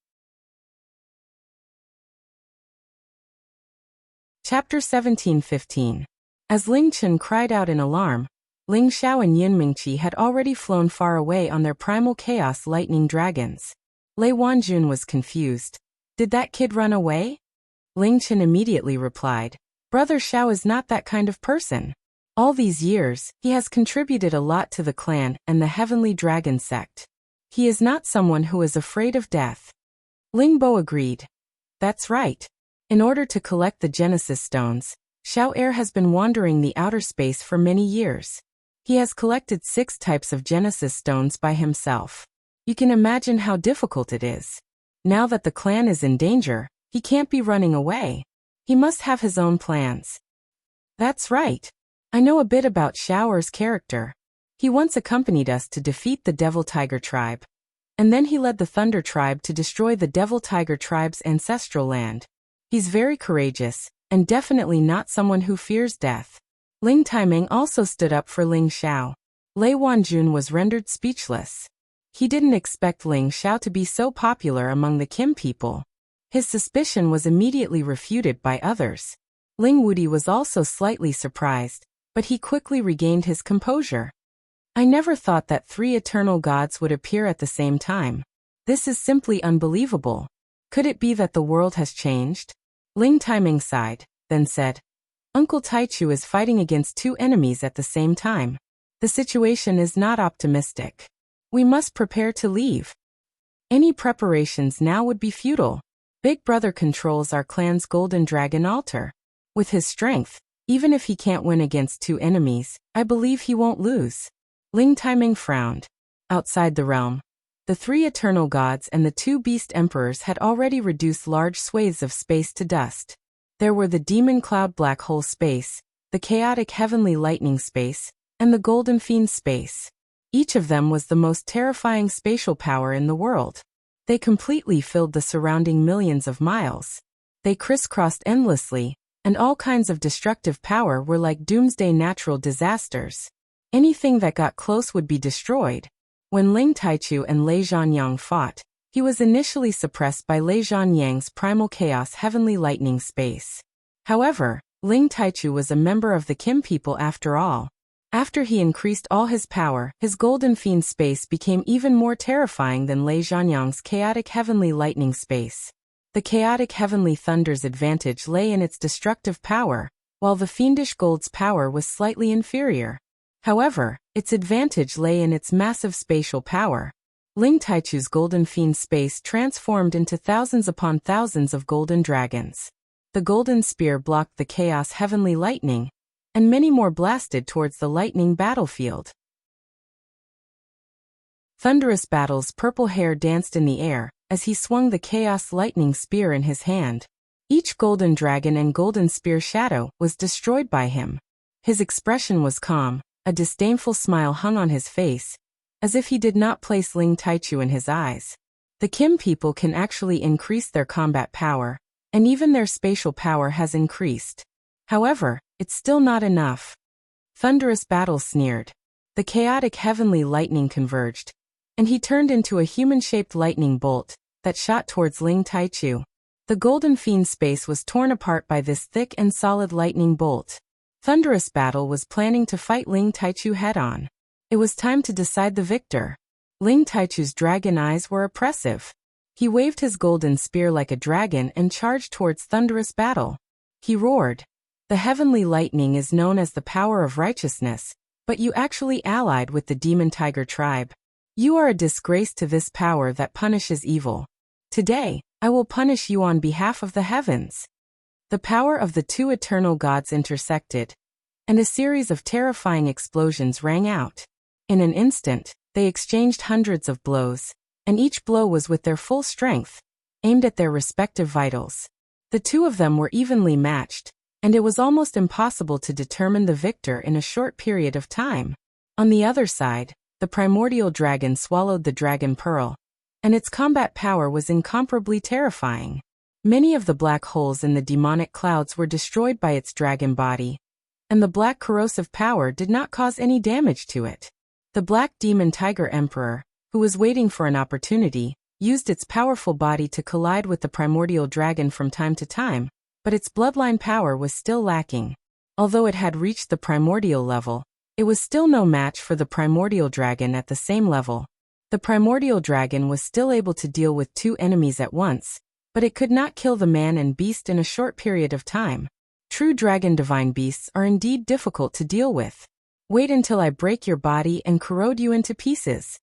Chapter 17:15. As Ling Chen cried out in alarm, Ling Xiao and Yin Mingqi had already flown far away on their primal chaos lightning dragons. Lei Wanjun was confused. "Did that kid run away?" Ling Chen immediately replied, "Brother Xiao is not that kind of person. All these years, he has contributed a lot to the clan and the Heavenly Dragon sect. He is not someone who is afraid of death." Ling Bo agreed. "That's right. In order to collect the Genesis stones, Xiao Er has been wandering the outer space for many years. He has collected 6 types of Genesis stones by himself. You can imagine how difficult it is. Now that the clan is in danger, he can't be running away. He must have his own plans." "That's right. I know a bit about Xiao Er's character. He once accompanied us to defeat the Devil Tiger tribe. And then he led the Thunder tribe to destroy the Devil Tiger tribe's ancestral land. He's very courageous, and definitely not someone who fears death. Ling Taiming also stood up for Ling Xiao. Lei Wanjun was rendered speechless. He didn't expect Ling Xiao to be so popular among the Kim people. His suspicion was immediately refuted by others. Ling Wudi was also slightly surprised, but he quickly regained his composure. I never thought that 3 eternal gods would appear at the same time. This is simply unbelievable. Could it be that the world has changed? Ling Taiming sighed, then said, Uncle Taichu is fighting against 2 enemies at the same time. The situation is not optimistic. We must prepare to leave. Any preparations now would be futile. Big Brother controls our clan's golden dragon altar. With his strength, even if he can't win against 2 enemies, I believe he won't lose. Ling Taiming frowned. Outside the realm, the 3 eternal gods and the 2 beast emperors had already reduced large swathes of space to dust. There were the demon cloud black hole space, the chaotic heavenly lightning space, and the golden fiend space. Each of them was the most terrifying spatial power in the world. They completely filled the surrounding millions of miles. They crisscrossed endlessly, and all kinds of destructive power were like doomsday natural disasters. Anything that got close would be destroyed. When Ling Taichu and Lei Zhanyang fought, he was initially suppressed by Lei Zhanyang's primal chaos heavenly lightning space. However, Ling Taichu was a member of the Kim people after all. After he increased all his power, his golden fiend space became even more terrifying than Lei Zhanyang's chaotic heavenly lightning space. The chaotic heavenly thunder's advantage lay in its destructive power, while the fiendish gold's power was slightly inferior. However, its advantage lay in its massive spatial power. Ling Taichu's golden fiend space transformed into thousands upon thousands of golden dragons. The golden spear blocked the chaos heavenly lightning, and many more blasted towards the lightning battlefield. Thunderous Battle's purple hair danced in the air as he swung the chaos lightning spear in his hand. Each golden dragon and golden spear shadow was destroyed by him. His expression was calm. A disdainful smile hung on his face, as if he did not place Ling Taichu in his eyes. The Kim people can actually increase their combat power, and even their spatial power has increased. However, it's still not enough. Thunderous Battle sneered. The chaotic heavenly lightning converged, and he turned into a human-shaped lightning bolt that shot towards Ling Taichu. The golden fiend space was torn apart by this thick and solid lightning bolt. Thunderous Battle was planning to fight Ling Taichu head-on. It was time to decide the victor. Ling Taichu's dragon eyes were oppressive. He waved his golden spear like a dragon and charged towards Thunderous Battle. He roared. The heavenly lightning is known as the power of righteousness, but you actually allied with the demon tiger tribe. You are a disgrace to this power that punishes evil. Today, I will punish you on behalf of the heavens. The power of the 2 eternal gods intersected, and a series of terrifying explosions rang out. In an instant, they exchanged hundreds of blows, and each blow was with their full strength, aimed at their respective vitals. The 2 of them were evenly matched, and it was almost impossible to determine the victor in a short period of time. On the other side, the primordial dragon swallowed the dragon pearl, and its combat power was incomparably terrifying. Many of the black holes in the demonic clouds were destroyed by its dragon body, and the black corrosive power did not cause any damage to it. The black demon tiger emperor, who was waiting for an opportunity, used its powerful body to collide with the primordial dragon from time to time, but its bloodline power was still lacking. Although it had reached the primordial level, it was still no match for the primordial dragon at the same level. The primordial dragon was still able to deal with 2 enemies at once, but it could not kill the man and beast in a short period of time. True dragon divine beasts are indeed difficult to deal with. Wait until I break your body and corrode you into pieces.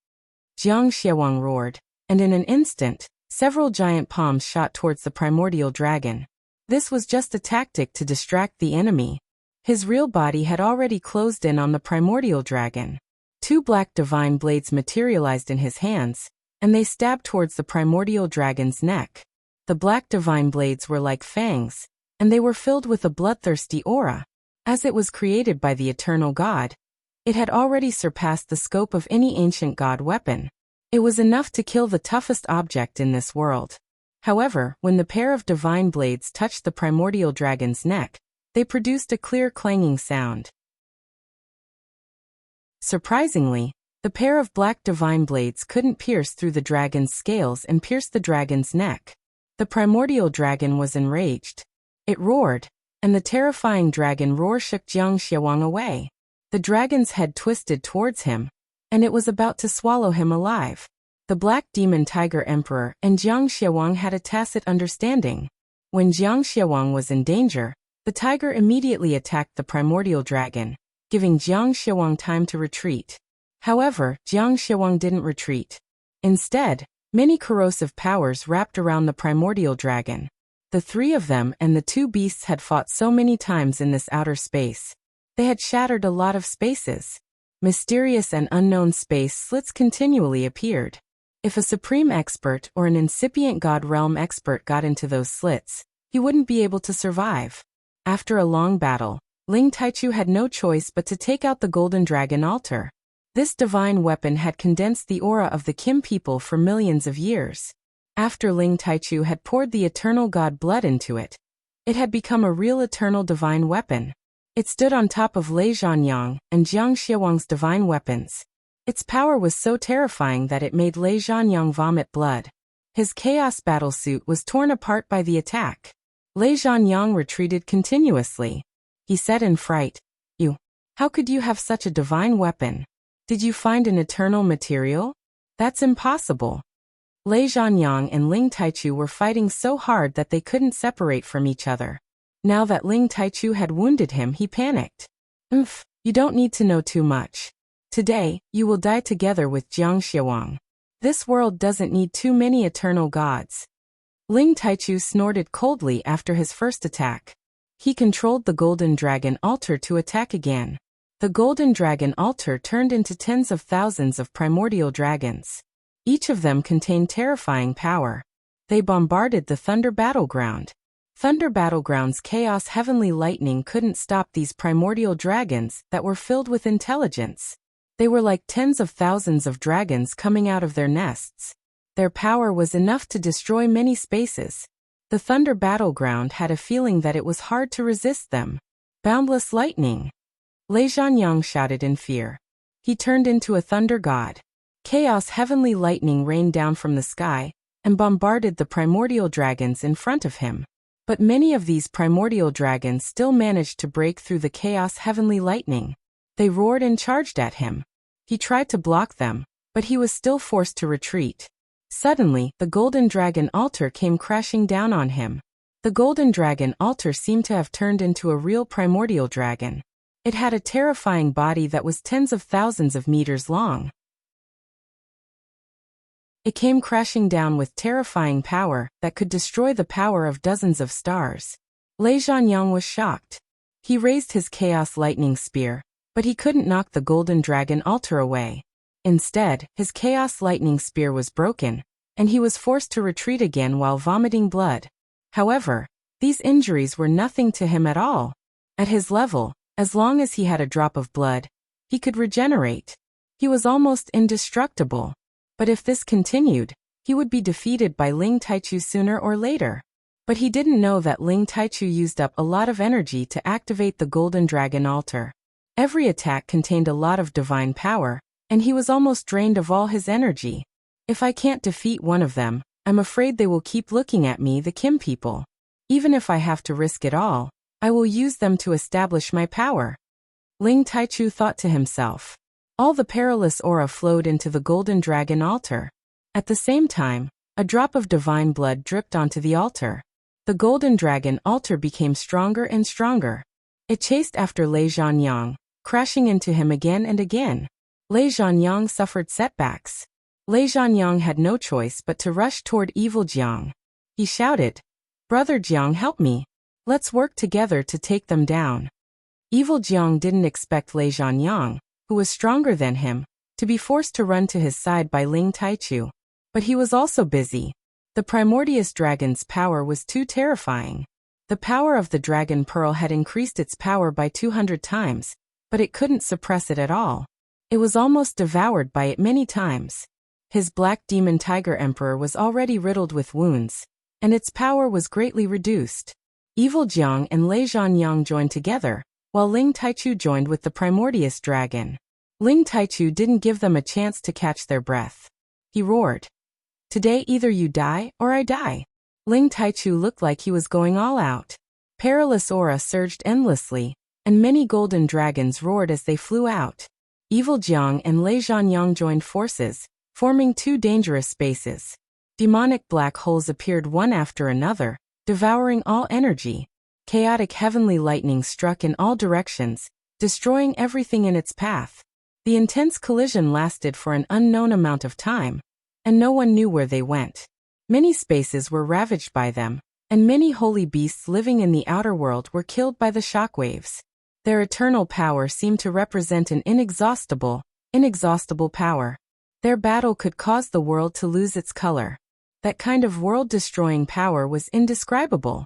Jiang Xiawang roared, and in an instant, several giant palms shot towards the primordial dragon. This was just a tactic to distract the enemy. His real body had already closed in on the primordial dragon. 2 black divine blades materialized in his hands, and they stabbed towards the primordial dragon's neck. The black divine blades were like fangs, and they were filled with a bloodthirsty aura. As it was created by the eternal God, It had already surpassed the scope of any ancient god weapon. It was enough to kill the toughest object in this world. However, when the pair of divine blades touched the primordial dragon's neck, they produced a clear clanging sound. Surprisingly, the pair of black divine blades couldn't pierce through the dragon's scales and pierce the dragon's neck. The primordial dragon was enraged. It roared, and the terrifying dragon roar shook Jiang Xiawang away. The dragon's head twisted towards him, and it was about to swallow him alive. The Black Demon Tiger Emperor and Jiang Xiawang had a tacit understanding. When Jiang Xiawang was in danger, the tiger immediately attacked the primordial dragon, giving Jiang Xiawang time to retreat. However, Jiang Xiawang didn't retreat. Instead, many corrosive powers wrapped around the primordial dragon. The three of them and the two beasts had fought so many times in this outer space. They had shattered a lot of spaces. Mysterious and unknown space slits continually appeared. If a supreme expert or an incipient god realm expert got into those slits, he wouldn't be able to survive. After a long battle, Ling Taichu had no choice but to take out the golden dragon altar. This divine weapon had condensed the aura of the Kim people for millions of years. After Ling Taichu had poured the eternal god blood into it, it had become a real eternal divine weapon. It stood on top of Lei Zhanyang and Jiang Xiawang's divine weapons. Its power was so terrifying that it made Lei Zhanyang vomit blood. His chaos battlesuit was torn apart by the attack. Lei Zhanyang retreated continuously. He said in fright, How could you have such a divine weapon? Did you find an eternal material? That's impossible." Lei Zhanyang and Ling Taichu were fighting so hard that they couldn't separate from each other. Now that Ling Taichu had wounded him, he panicked. You don't need to know too much. Today, you will die together with Jiang Xiawang. This world doesn't need too many eternal gods." Ling Taichu snorted coldly after his first attack. He controlled the golden dragon altar to attack again. The golden dragon altar turned into tens of thousands of primordial dragons. Each of them contained terrifying power. They bombarded the Thunder Battleground. Thunder Battleground's chaos heavenly lightning couldn't stop these primordial dragons that were filled with intelligence. They were like tens of thousands of dragons coming out of their nests. Their power was enough to destroy many spaces. The Thunder Battleground had a feeling that it was hard to resist them. Boundless lightning! Lei Zhanyang shouted in fear. He turned into a thunder god. Chaos heavenly lightning rained down from the sky and bombarded the primordial dragons in front of him. But many of these primordial dragons still managed to break through the chaos heavenly lightning. They roared and charged at him. He tried to block them, but he was still forced to retreat. Suddenly, the golden dragon altar came crashing down on him. The golden dragon altar seemed to have turned into a real primordial dragon. It had a terrifying body that was tens of thousands of meters long. It came crashing down with terrifying power that could destroy the power of dozens of stars. Lei Zhanyang was shocked. He raised his chaos lightning spear, but he couldn't knock the golden dragon altar away. Instead, his chaos lightning spear was broken, and he was forced to retreat again while vomiting blood. However, these injuries were nothing to him at all. At his level, as long as he had a drop of blood, he could regenerate. He was almost indestructible. But if this continued, he would be defeated by Ling Taichu sooner or later. But he didn't know that Ling Taichu used up a lot of energy to activate the golden dragon altar. Every attack contained a lot of divine power, and he was almost drained of all his energy. If I can't defeat one of them, I'm afraid they will keep looking at me, the Kim people. Even if I have to risk it all, I will use them to establish my power. Ling Taichu thought to himself. All the perilous aura flowed into the golden dragon altar. At the same time, a drop of divine blood dripped onto the altar. The golden dragon altar became stronger and stronger. It chased after Lei Zhanyang, crashing into him again and again. Lei Zhanyang suffered setbacks. Lei Zhanyang had no choice but to rush toward evil Jiang. He shouted, "Brother Jiang, help me. Let's work together to take them down." Evil Jiang didn't expect Lei Zhanyang, who was stronger than him, to be forced to run to his side by Ling Taichu. But he was also busy. The primordious dragon's power was too terrifying. The power of the dragon pearl had increased its power by 200 times, but it couldn't suppress it at all. It was almost devoured by it many times. His black demon tiger emperor was already riddled with wounds, and its power was greatly reduced. Evil Jiang and Lei Zhanyang joined together, while Ling Taichu joined with the primordious dragon. Ling Taichu didn't give them a chance to catch their breath. He roared, "Today either you die or I die." Ling Taichu looked like he was going all out. Perilous aura surged endlessly, and many golden dragons roared as they flew out. Evil Jiang and Lei Zhanyang joined forces, forming two dangerous spaces. Demonic black holes appeared one after another, devouring all energy. Chaotic heavenly lightning struck in all directions, destroying everything in its path. The intense collision lasted for an unknown amount of time, and no one knew where they went. Many spaces were ravaged by them, and many holy beasts living in the outer world were killed by the shockwaves. Their eternal power seemed to represent an inexhaustible power. Their battle could cause the world to lose its color. That kind of world-destroying power was indescribable.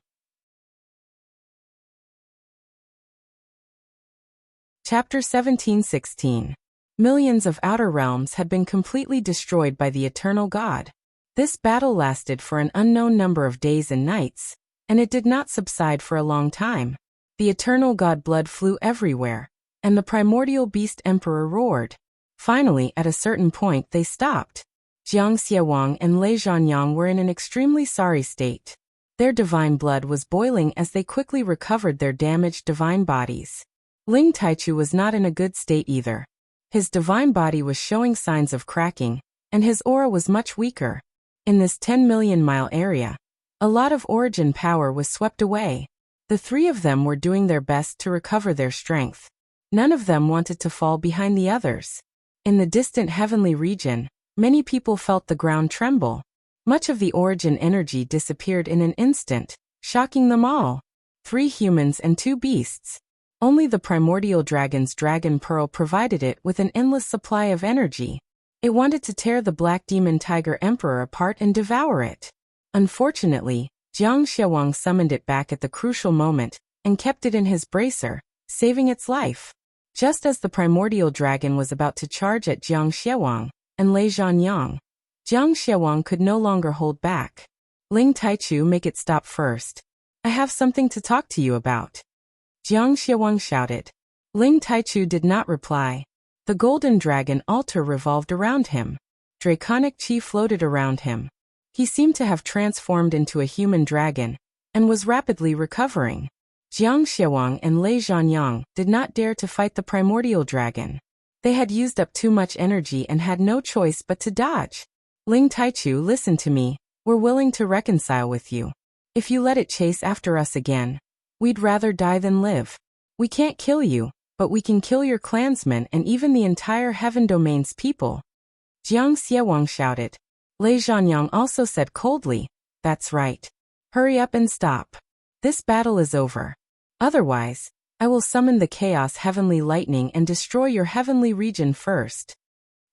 Chapter 17:16. Millions of outer realms had been completely destroyed by the eternal God. This battle lasted for an unknown number of days and nights, and it did not subside for a long time. The eternal God blood flew everywhere, and the primordial beast emperor roared. Finally, at a certain point they stopped. Jiang Xiawang and Lei Zhanyang were in an extremely sorry state. Their divine blood was boiling as they quickly recovered their damaged divine bodies. Ling Taichu was not in a good state either. His divine body was showing signs of cracking, and his aura was much weaker. In this 10-million-mile area, a lot of origin power was swept away. The three of them were doing their best to recover their strength. None of them wanted to fall behind the others. In the distant heavenly region, many people felt the ground tremble. Much of the origin energy disappeared in an instant, shocking them all. 3 humans and 2 beasts. Only the primordial dragon's dragon pearl provided it with an endless supply of energy. It wanted to tear the black demon tiger emperor apart and devour it. Unfortunately, Jiang Xiawang summoned it back at the crucial moment, and kept it in his bracer, saving its life. Just as the primordial dragon was about to charge at Jiang Xiawang and Lei Zhanyang, Jiang Xiawang could no longer hold back. Ling Taichu, make it stop first. I have something to talk to you about. Jiang Xiawang shouted. Ling Taichu did not reply. The golden dragon altar revolved around him. Draconic chi floated around him. He seemed to have transformed into a human dragon, and was rapidly recovering. Jiang Xiawang and Lei Zhanyang did not dare to fight the primordial dragon. They had used up too much energy and had no choice but to dodge. Ling Taichu, listen to me. We're willing to reconcile with you. If you let it chase after us again, we'd rather die than live. We can't kill you, but we can kill your clansmen and even the entire Heaven Domain's people. Jiang Xiawang shouted. Lei Zhanyang also said coldly, that's right. Hurry up and stop. This battle is over. Otherwise, I will summon the chaos heavenly lightning and destroy your heavenly region first.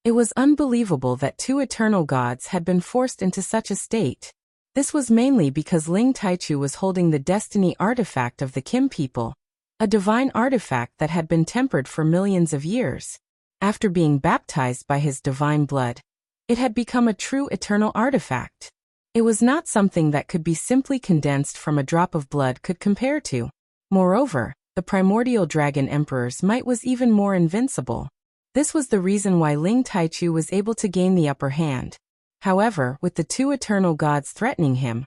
It was unbelievable that 2 eternal gods had been forced into such a state. This was mainly because Ling Taichu was holding the destiny artifact of the Kim people, a divine artifact that had been tempered for millions of years. After being baptized by his divine blood, it had become a true eternal artifact. It was not something that could be simply condensed from a drop of blood could compare to. Moreover, the primordial dragon emperor's might was even more invincible. This was the reason why Ling Taichu was able to gain the upper hand. However, with the 2 eternal gods threatening him,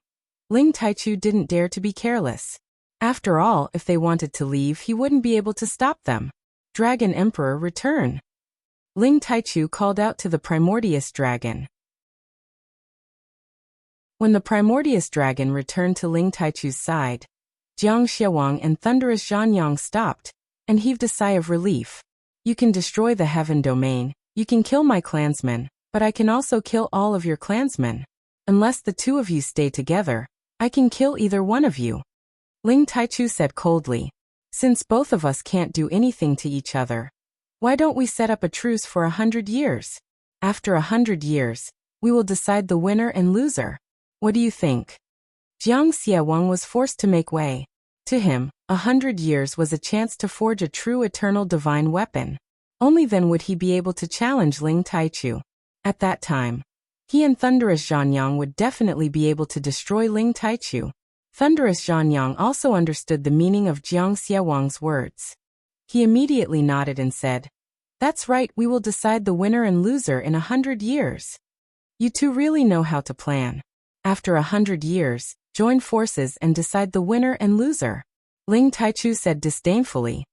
Ling Taichu didn't dare to be careless. After all, if they wanted to leave, he wouldn't be able to stop them. Dragon Emperor, return. Ling Taichu called out to the primordious dragon. When the primordious dragon returned to Ling Taichu's side, Jiang Xiawang and thunderous Zhanyang stopped, and heaved a sigh of relief. You can destroy the Heaven Domain, you can kill my clansmen, but I can also kill all of your clansmen. Unless the 2 of you stay together, I can kill either one of you. Ling Taichu said coldly. Since both of us can't do anything to each other, why don't we set up a truce for 100 years? After 100 years, we will decide the winner and loser. What do you think? Jiang Xiawang was forced to make way. To him, 100 years was a chance to forge a true eternal divine weapon. Only then would he be able to challenge Ling Taichu. At that time, he and Thunderous Zhanyang would definitely be able to destroy Ling Taichu. Thunderous Zhanyang also understood the meaning of Jiang Xiawang's words. He immediately nodded and said, "That's right, we will decide the winner and loser in 100 years. You two really know how to plan. After 100 years, join forces and decide the winner and loser," Ling Taichu said disdainfully.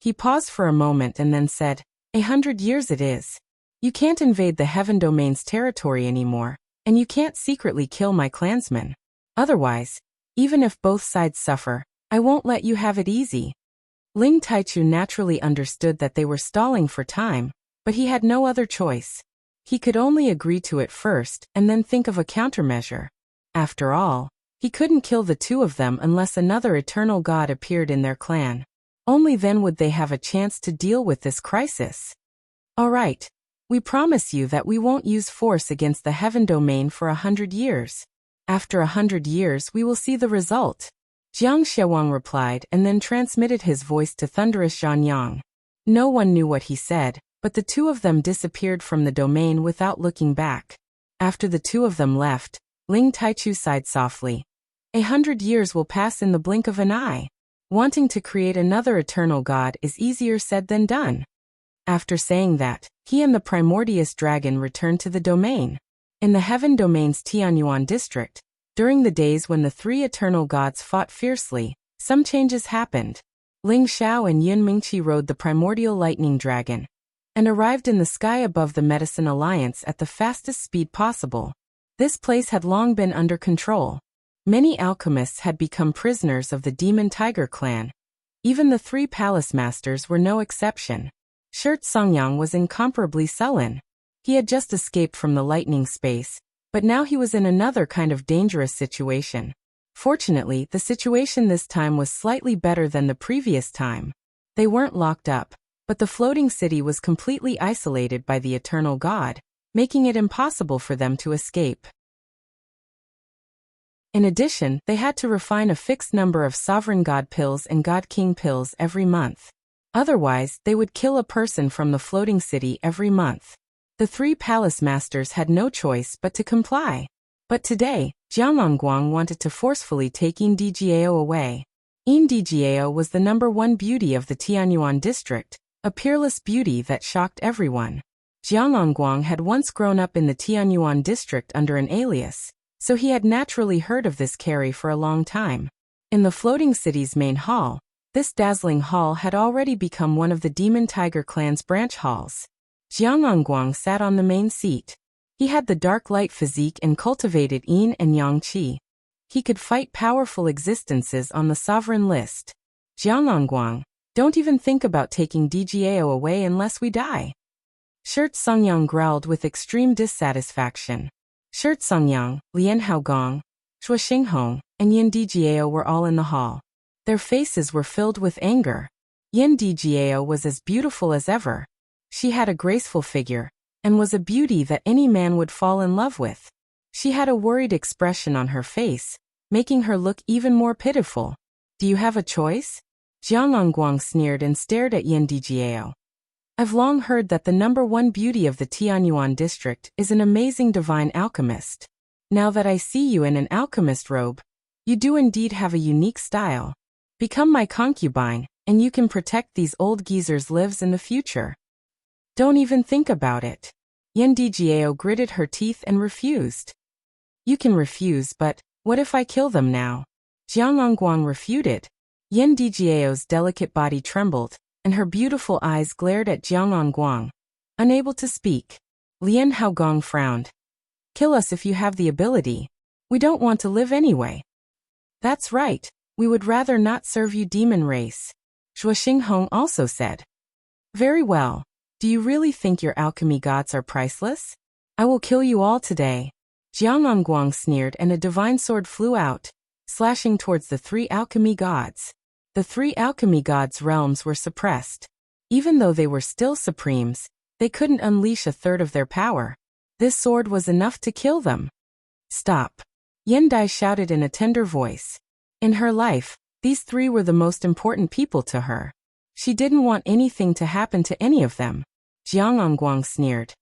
He paused for a moment and then said, "100 years it is. You can't invade the Heaven Domain's territory anymore, and you can't secretly kill my clansmen. Otherwise, even if both sides suffer, I won't let you have it easy." Ling Taichu naturally understood that they were stalling for time, but he had no other choice. He could only agree to it first and then think of a countermeasure. After all, he couldn't kill the two of them unless another eternal god appeared in their clan. Only then would they have a chance to deal with this crisis. "All right. We promise you that we won't use force against the Heaven Domain for 100 years. After 100 years we will see the result," Jiang Xiawang replied and then transmitted his voice to Thunderous Zhanyang. No one knew what he said, but the two of them disappeared from the domain without looking back. After the two of them left, Ling Taichu sighed softly. 100 years will pass in the blink of an eye. Wanting to create another eternal god is easier said than done. After saying that, he and the primordious dragon returned to the domain. In the Heaven Domain's Tianyuan district, during the days when the three eternal gods fought fiercely, some changes happened. Ling Xiao and Yun Mingqi rode the primordial lightning dragon and arrived in the sky above the Medicine Alliance at the fastest speed possible. This place had long been under control. Many alchemists had become prisoners of the Demon Tiger clan. Even the three palace masters were no exception. Shirt Songyang was incomparably sullen. He had just escaped from the lightning space, but now he was in another kind of dangerous situation. Fortunately, the situation this time was slightly better than the previous time. They weren't locked up, but the floating city was completely isolated by the eternal god, making it impossible for them to escape. In addition, they had to refine a fixed number of Sovereign God pills and God King pills every month. Otherwise, they would kill a person from the floating city every month. The three palace masters had no choice but to comply. But today, Jiang Guang wanted to forcefully take Yin Dijiao away. Yin Dijiao was the #1 beauty of the Tianyuan district, a peerless beauty that shocked everyone. Jiang Guang had once grown up in the Tianyuan district under an alias, so he had naturally heard of this carry for a long time. In the floating city's main hall, this dazzling hall had already become one of the Demon Tiger clan's branch halls. Jiang Guang sat on the main seat. He had the dark light physique and cultivated yin and yang qi. He could fight powerful existences on the sovereign list. "Jiang Guang, don't even think about taking DGAO away unless we die." Shirt Songyang growled with extreme dissatisfaction. Shirt Songyang, Lian Haogong, Shuo Xinghong, and Yin Dijiao were all in the hall. Their faces were filled with anger. Yin Dijiao was as beautiful as ever. She had a graceful figure, and was a beauty that any man would fall in love with. She had a worried expression on her face, making her look even more pitiful. "Do you have a choice?" Jiang Guang sneered and stared at Yin Dijiao. "I've long heard that the #1 beauty of the Tianyuan district is an amazing divine alchemist. Now that I see you in an alchemist robe, you do indeed have a unique style. Become my concubine, and you can protect these old geezers' lives in the future." "Don't even think about it." Yin Dijiao gritted her teeth and refused. "You can refuse, but what if I kill them now?" Jiang Guang refuted. Yin Dijiao's delicate body trembled, and her beautiful eyes glared at Jiang Guang. Unable to speak, Lian Haogong frowned. "Kill us if you have the ability. We don't want to live anyway." "That's right, we would rather not serve you, demon race," Shuo Xinghong also said. "Very well. Do you really think your alchemy gods are priceless? I will kill you all today." Jiang Guang sneered and a divine sword flew out, slashing towards the three alchemy gods. The three alchemy gods' realms were suppressed. Even though they were still supremes, they couldn't unleash a third of their power. This sword was enough to kill them. "Stop!" Yen Dai shouted in a tender voice. In her life, These three were the most important people to her. She didn't want anything to happen to any of them. Jiang Angguang sneered.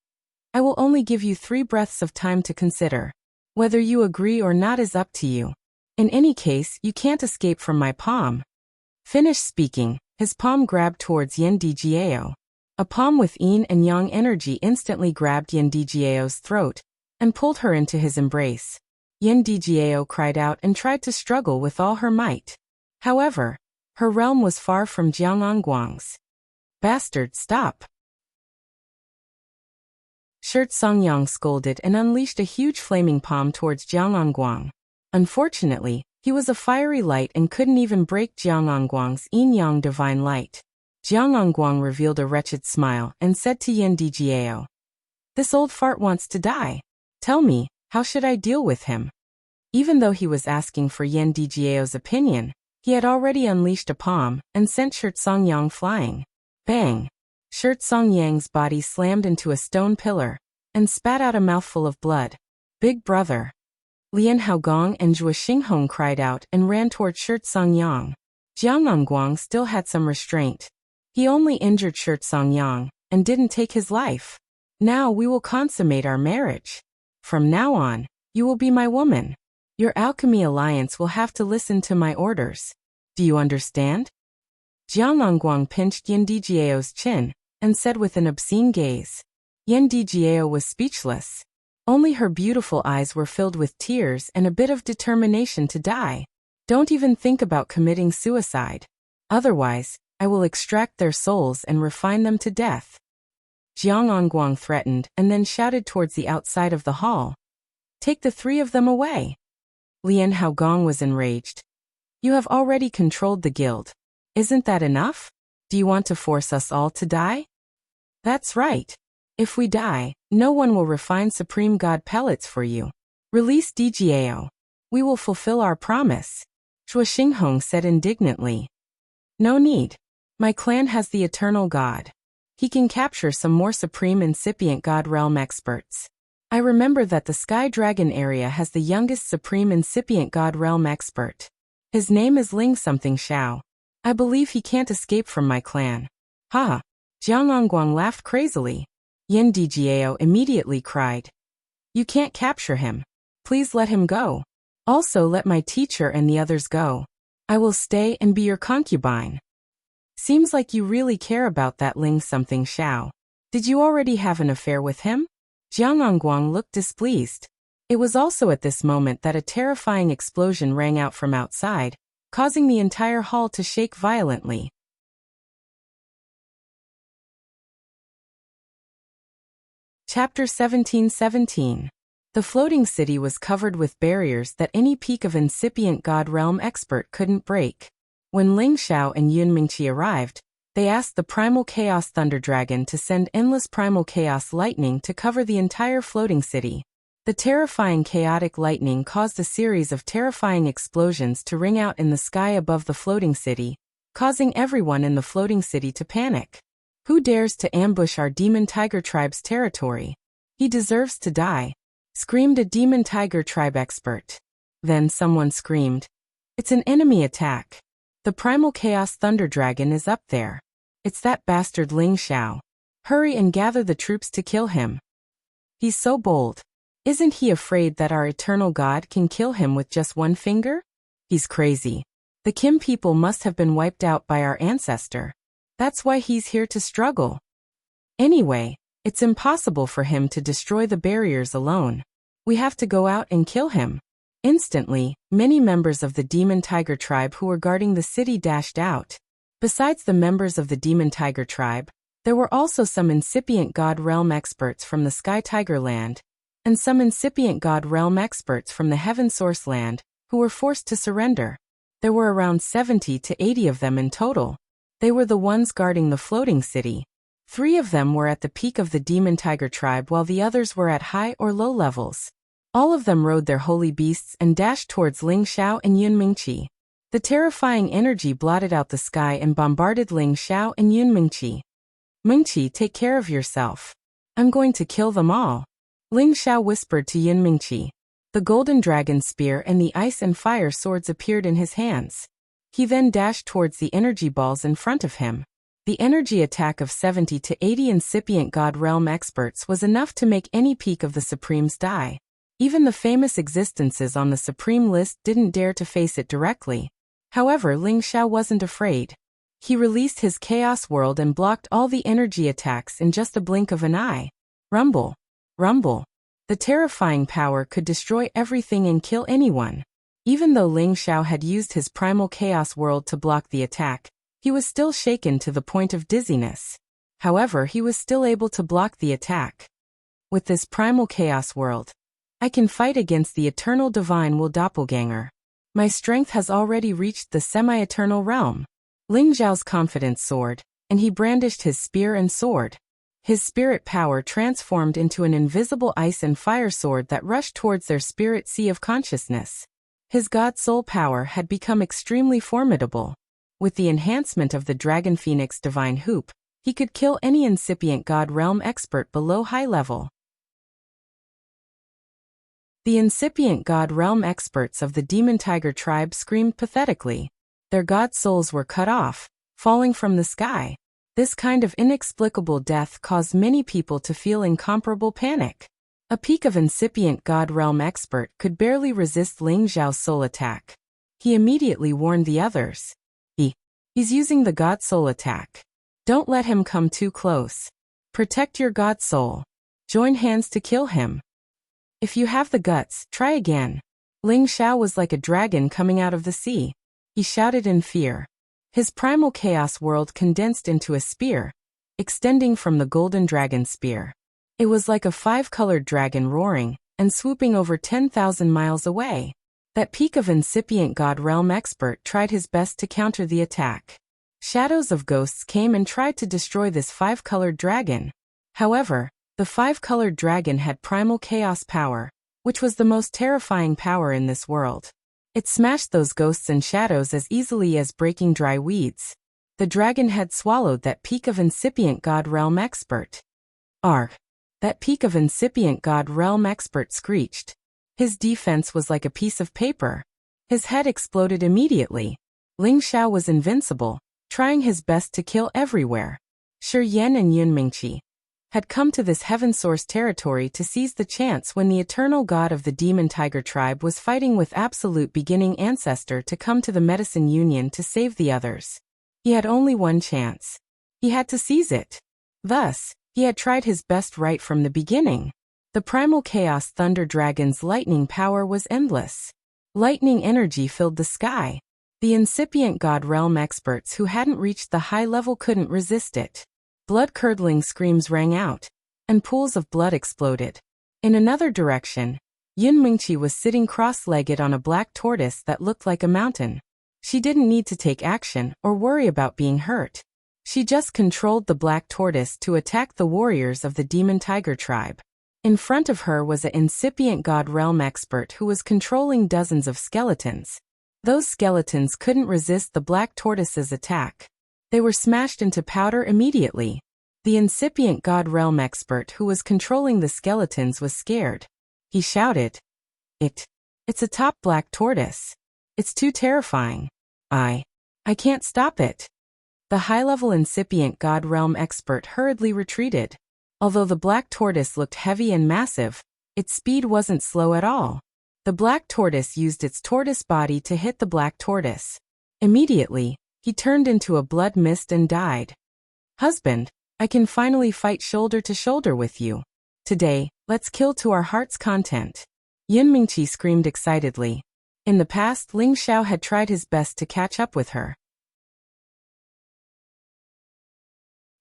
I will only give you 3 breaths of time to consider. Whether you agree or not is up to you. In any case, you can't escape from my palm. Finished speaking, his palm grabbed towards Yin Dijiao. A palm with yin and yang energy instantly grabbed Yin Dijiao's throat and pulled her into his embrace. Yin Dijiao cried out and tried to struggle with all her might. However, her realm was far from Jiang Angguang's. Bastard, stop! Shirt Songyang scolded and unleashed a huge flaming palm towards Jiang Angguang. Unfortunately, he was a fiery light and couldn't even break Jiang Angguang's yin-yang divine light. Jiang Angguang revealed a wretched smile and said to Yin Dijiao, This old fart wants to die. Tell me, how should I deal with him? Even though he was asking for Yin Dijiao's opinion, he had already unleashed a palm and sent Shirt Songyang flying. Bang! Shirt Songyang's body slammed into a stone pillar and spat out a mouthful of blood. Big brother! Lian Haogong and Zhuo Xinghong cried out and ran toward Shirt Songyang. Jiang Angguang still had some restraint. He only injured Shirt Songyang and didn't take his life. Now we will consummate our marriage. From now on, you will be my woman. Your alchemy alliance will have to listen to my orders. Do you understand? Jiang Angguang pinched Yin Dijiao's chin and said with an obscene gaze. Yin Dijiao was speechless. Only her beautiful eyes were filled with tears and a bit of determination to die. Don't even think about committing suicide. Otherwise, I will extract their souls and refine them to death. Jiang Angguang threatened and then shouted towards the outside of the hall. Take the 3 of them away. Lian Haogong was enraged. You have already controlled the guild. Isn't that enough? Do you want to force us all to die? That's right. If we die, no one will refine Supreme God pellets for you. Release Dijiao. We will fulfill our promise. Zhuo Xinghong said indignantly. No need. My clan has the Eternal God. He can capture some more Supreme Incipient God Realm experts. I remember that the Sky Dragon area has the youngest Supreme Incipient God Realm expert. His name is Ling something Xiao. I believe he can't escape from my clan. Ha! Jiang Angguang laughed crazily. Yin Dijiao immediately cried. You can't capture him. Please let him go. Also let my teacher and the others go. I will stay and be your concubine. Seems like you really care about that Ling something Xiao. Did you already have an affair with him? Jiang Angguang looked displeased. It was also at this moment that a terrifying explosion rang out from outside, causing the entire hall to shake violently. Chapter 1717. The floating city was covered with barriers that any peak of incipient God Realm expert couldn't break. When Ling Xiao and Yun Mingqi arrived, they asked the Primal Chaos Thunder Dragon to send endless Primal Chaos Lightning to cover the entire floating city. The terrifying chaotic lightning caused a series of terrifying explosions to ring out in the sky above the floating city, causing everyone in the floating city to panic. Who dares to ambush our Demon Tiger Tribe's territory? He deserves to die, screamed a Demon Tiger Tribe expert. Then someone screamed, It's an enemy attack. The Primal Chaos Thunder Dragon is up there. It's that bastard Ling Xiao. Hurry and gather the troops to kill him. He's so bold. Isn't he afraid that our eternal God can kill him with just one finger? He's crazy. The Kim people must have been wiped out by our ancestor. That's why he's here to struggle. Anyway, it's impossible for him to destroy the barriers alone. We have to go out and kill him. Instantly, many members of the Demon Tiger Tribe who were guarding the city dashed out. Besides the members of the Demon Tiger Tribe, there were also some incipient God Realm experts from the Sky Tiger Land, and some incipient God Realm experts from the Heaven Source Land, who were forced to surrender. There were around 70 to 80 of them in total. They were the ones guarding the floating city. 3 of them were at the peak of the Demon Tiger Tribe while the others were at high or low levels. All of them rode their holy beasts and dashed towards Ling Xiao and Yun Mingqi. The terrifying energy blotted out the sky and bombarded Ling Xiao and Yun Mingqi. Mingqi, take care of yourself. I'm going to kill them all. Ling Xiao whispered to Yun Mingqi. The golden dragon spear and the ice and fire swords appeared in his hands. He then dashed towards the energy balls in front of him. The energy attack of 70 to 80 incipient God Realm experts was enough to make any peak of the Supremes die. Even the famous existences on the Supreme list didn't dare to face it directly. However, Ling Xiao wasn't afraid. He released his Chaos World and blocked all the energy attacks in just a blink of an eye. Rumble. Rumble. The terrifying power could destroy everything and kill anyone. Even though Ling Xiao had used his primal Chaos World to block the attack, he was still shaken to the point of dizziness. However, he was still able to block the attack. With this primal Chaos World, I can fight against the Eternal Divine Will Doppelganger. My strength has already reached the semi-eternal realm. Ling Xiao's confidence soared, and he brandished his spear and sword. His spirit power transformed into an invisible ice and fire sword that rushed towards their spirit sea of consciousness. His God Soul power had become extremely formidable. With the enhancement of the Dragon Phoenix Divine Hoop, he could kill any incipient God Realm expert below high level. The incipient God Realm experts of the Demon Tiger tribe screamed pathetically. Their God Souls were cut off, falling from the sky. This kind of inexplicable death caused many people to feel incomparable panic. A peak of incipient God Realm expert could barely resist Ling Xiao's soul attack. He immediately warned the others. He's using the God Soul attack. Don't let him come too close. Protect your God Soul. Join hands to kill him. If you have the guts, try again. Ling Xiao was like a dragon coming out of the sea. He shouted in fear. His primal Chaos World condensed into a spear, extending from the Golden Dragon Spear. It was like a 5-colored dragon roaring and swooping over 10,000 miles away. That peak of incipient God Realm expert tried his best to counter the attack. Shadows of ghosts came and tried to destroy this 5-colored dragon. However, the 5-colored dragon had primal chaos power, which was the most terrifying power in this world. It smashed those ghosts and shadows as easily as breaking dry weeds. The dragon had swallowed that peak of incipient God Realm expert. Arg! That peak of incipient God Realm expert screeched. His defense was like a piece of paper. His head exploded immediately. Ling Xiao was invincible, trying his best to kill everywhere. Shi Yan and Yun Mingqi had come to this Heaven Source territory to seize the chance when the eternal god of the Demon Tiger tribe was fighting with absolute beginning ancestor to come to the Medicine Union to save the others. He had only one chance. He had to seize it. Thus, he had tried his best right from the beginning. The primal chaos thunder dragon's lightning power was endless. Lightning energy filled the sky. The incipient God Realm experts who hadn't reached the high level couldn't resist it. Blood-curdling screams rang out, and pools of blood exploded. In another direction, Yun Mingqi was sitting cross-legged on a black tortoise that looked like a mountain. She didn't need to take action or worry about being hurt. She just controlled the black tortoise to attack the warriors of the Demon Tiger tribe. In front of her was an incipient God Realm expert who was controlling dozens of skeletons. Those skeletons couldn't resist the black tortoise's attack. They were smashed into powder immediately. The incipient God Realm expert who was controlling the skeletons was scared. He shouted, It's a top black tortoise. It's too terrifying. I can't stop it." The high-level incipient God Realm expert hurriedly retreated. Although the black tortoise looked heavy and massive, its speed wasn't slow at all. The black tortoise used its tortoise body to hit the black tortoise. Immediately, he turned into a blood mist and died. "Husband, I can finally fight shoulder to shoulder with you. Today, let's kill to our heart's content." Yun Mingqi screamed excitedly. In the past, Ling Xiao had tried his best to catch up with her.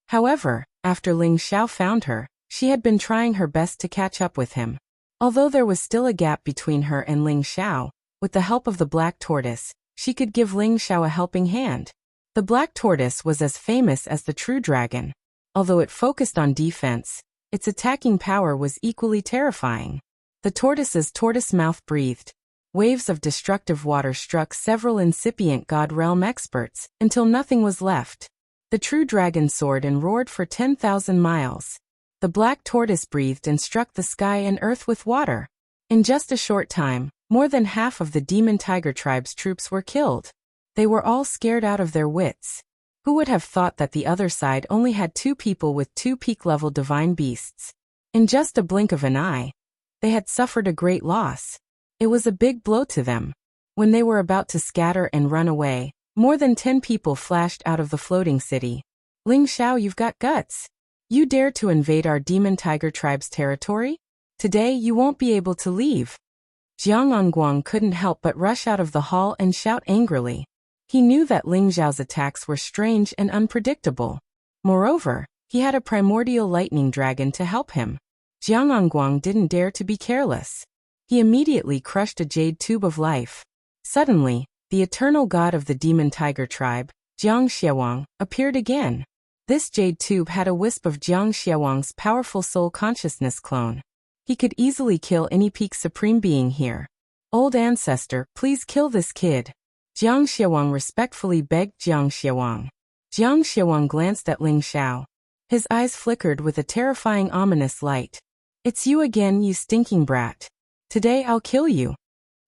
However, after Ling Xiao found her, she had been trying her best to catch up with him. Although there was still a gap between her and Ling Xiao, with the help of the black tortoise, she could give Ling Xiao a helping hand. The black tortoise was as famous as the true dragon. Although it focused on defense, its attacking power was equally terrifying. The tortoise's tortoise mouth breathed. Waves of destructive water struck several incipient God Realm experts, until nothing was left. The true dragon soared and roared for 10,000 miles. The black tortoise breathed and struck the sky and earth with water. In just a short time, more than half of the Demon Tiger tribe's troops were killed. They were all scared out of their wits. Who would have thought that the other side only had 2 people with 2 peak-level divine beasts? In just a blink of an eye, they had suffered a great loss. It was a big blow to them. When they were about to scatter and run away, more than 10 people flashed out of the floating city. Ling Xiao, you've got guts. You dare to invade our demon tiger tribe's territory? Today you won't be able to leave. Jiang Onguang couldn't help but rush out of the hall and shout angrily. He knew that Ling Xiao's attacks were strange and unpredictable. Moreover, he had a primordial lightning dragon to help him. Jiang Onguang didn't dare to be careless. He immediately crushed a jade tube of life. Suddenly, the eternal god of the demon tiger tribe, Jiang Xiaowang, appeared again. This jade tube had a wisp of Jiang Xiaowang's powerful soul consciousness clone. He could easily kill any peak supreme being here. Old ancestor, please kill this kid. Jiang Xiaowang respectfully begged Jiang Xiaowang. Jiang Xiaowang glanced at Ling Xiao. His eyes flickered with a terrifying ominous light. It's you again, you stinking brat. Today I'll kill you.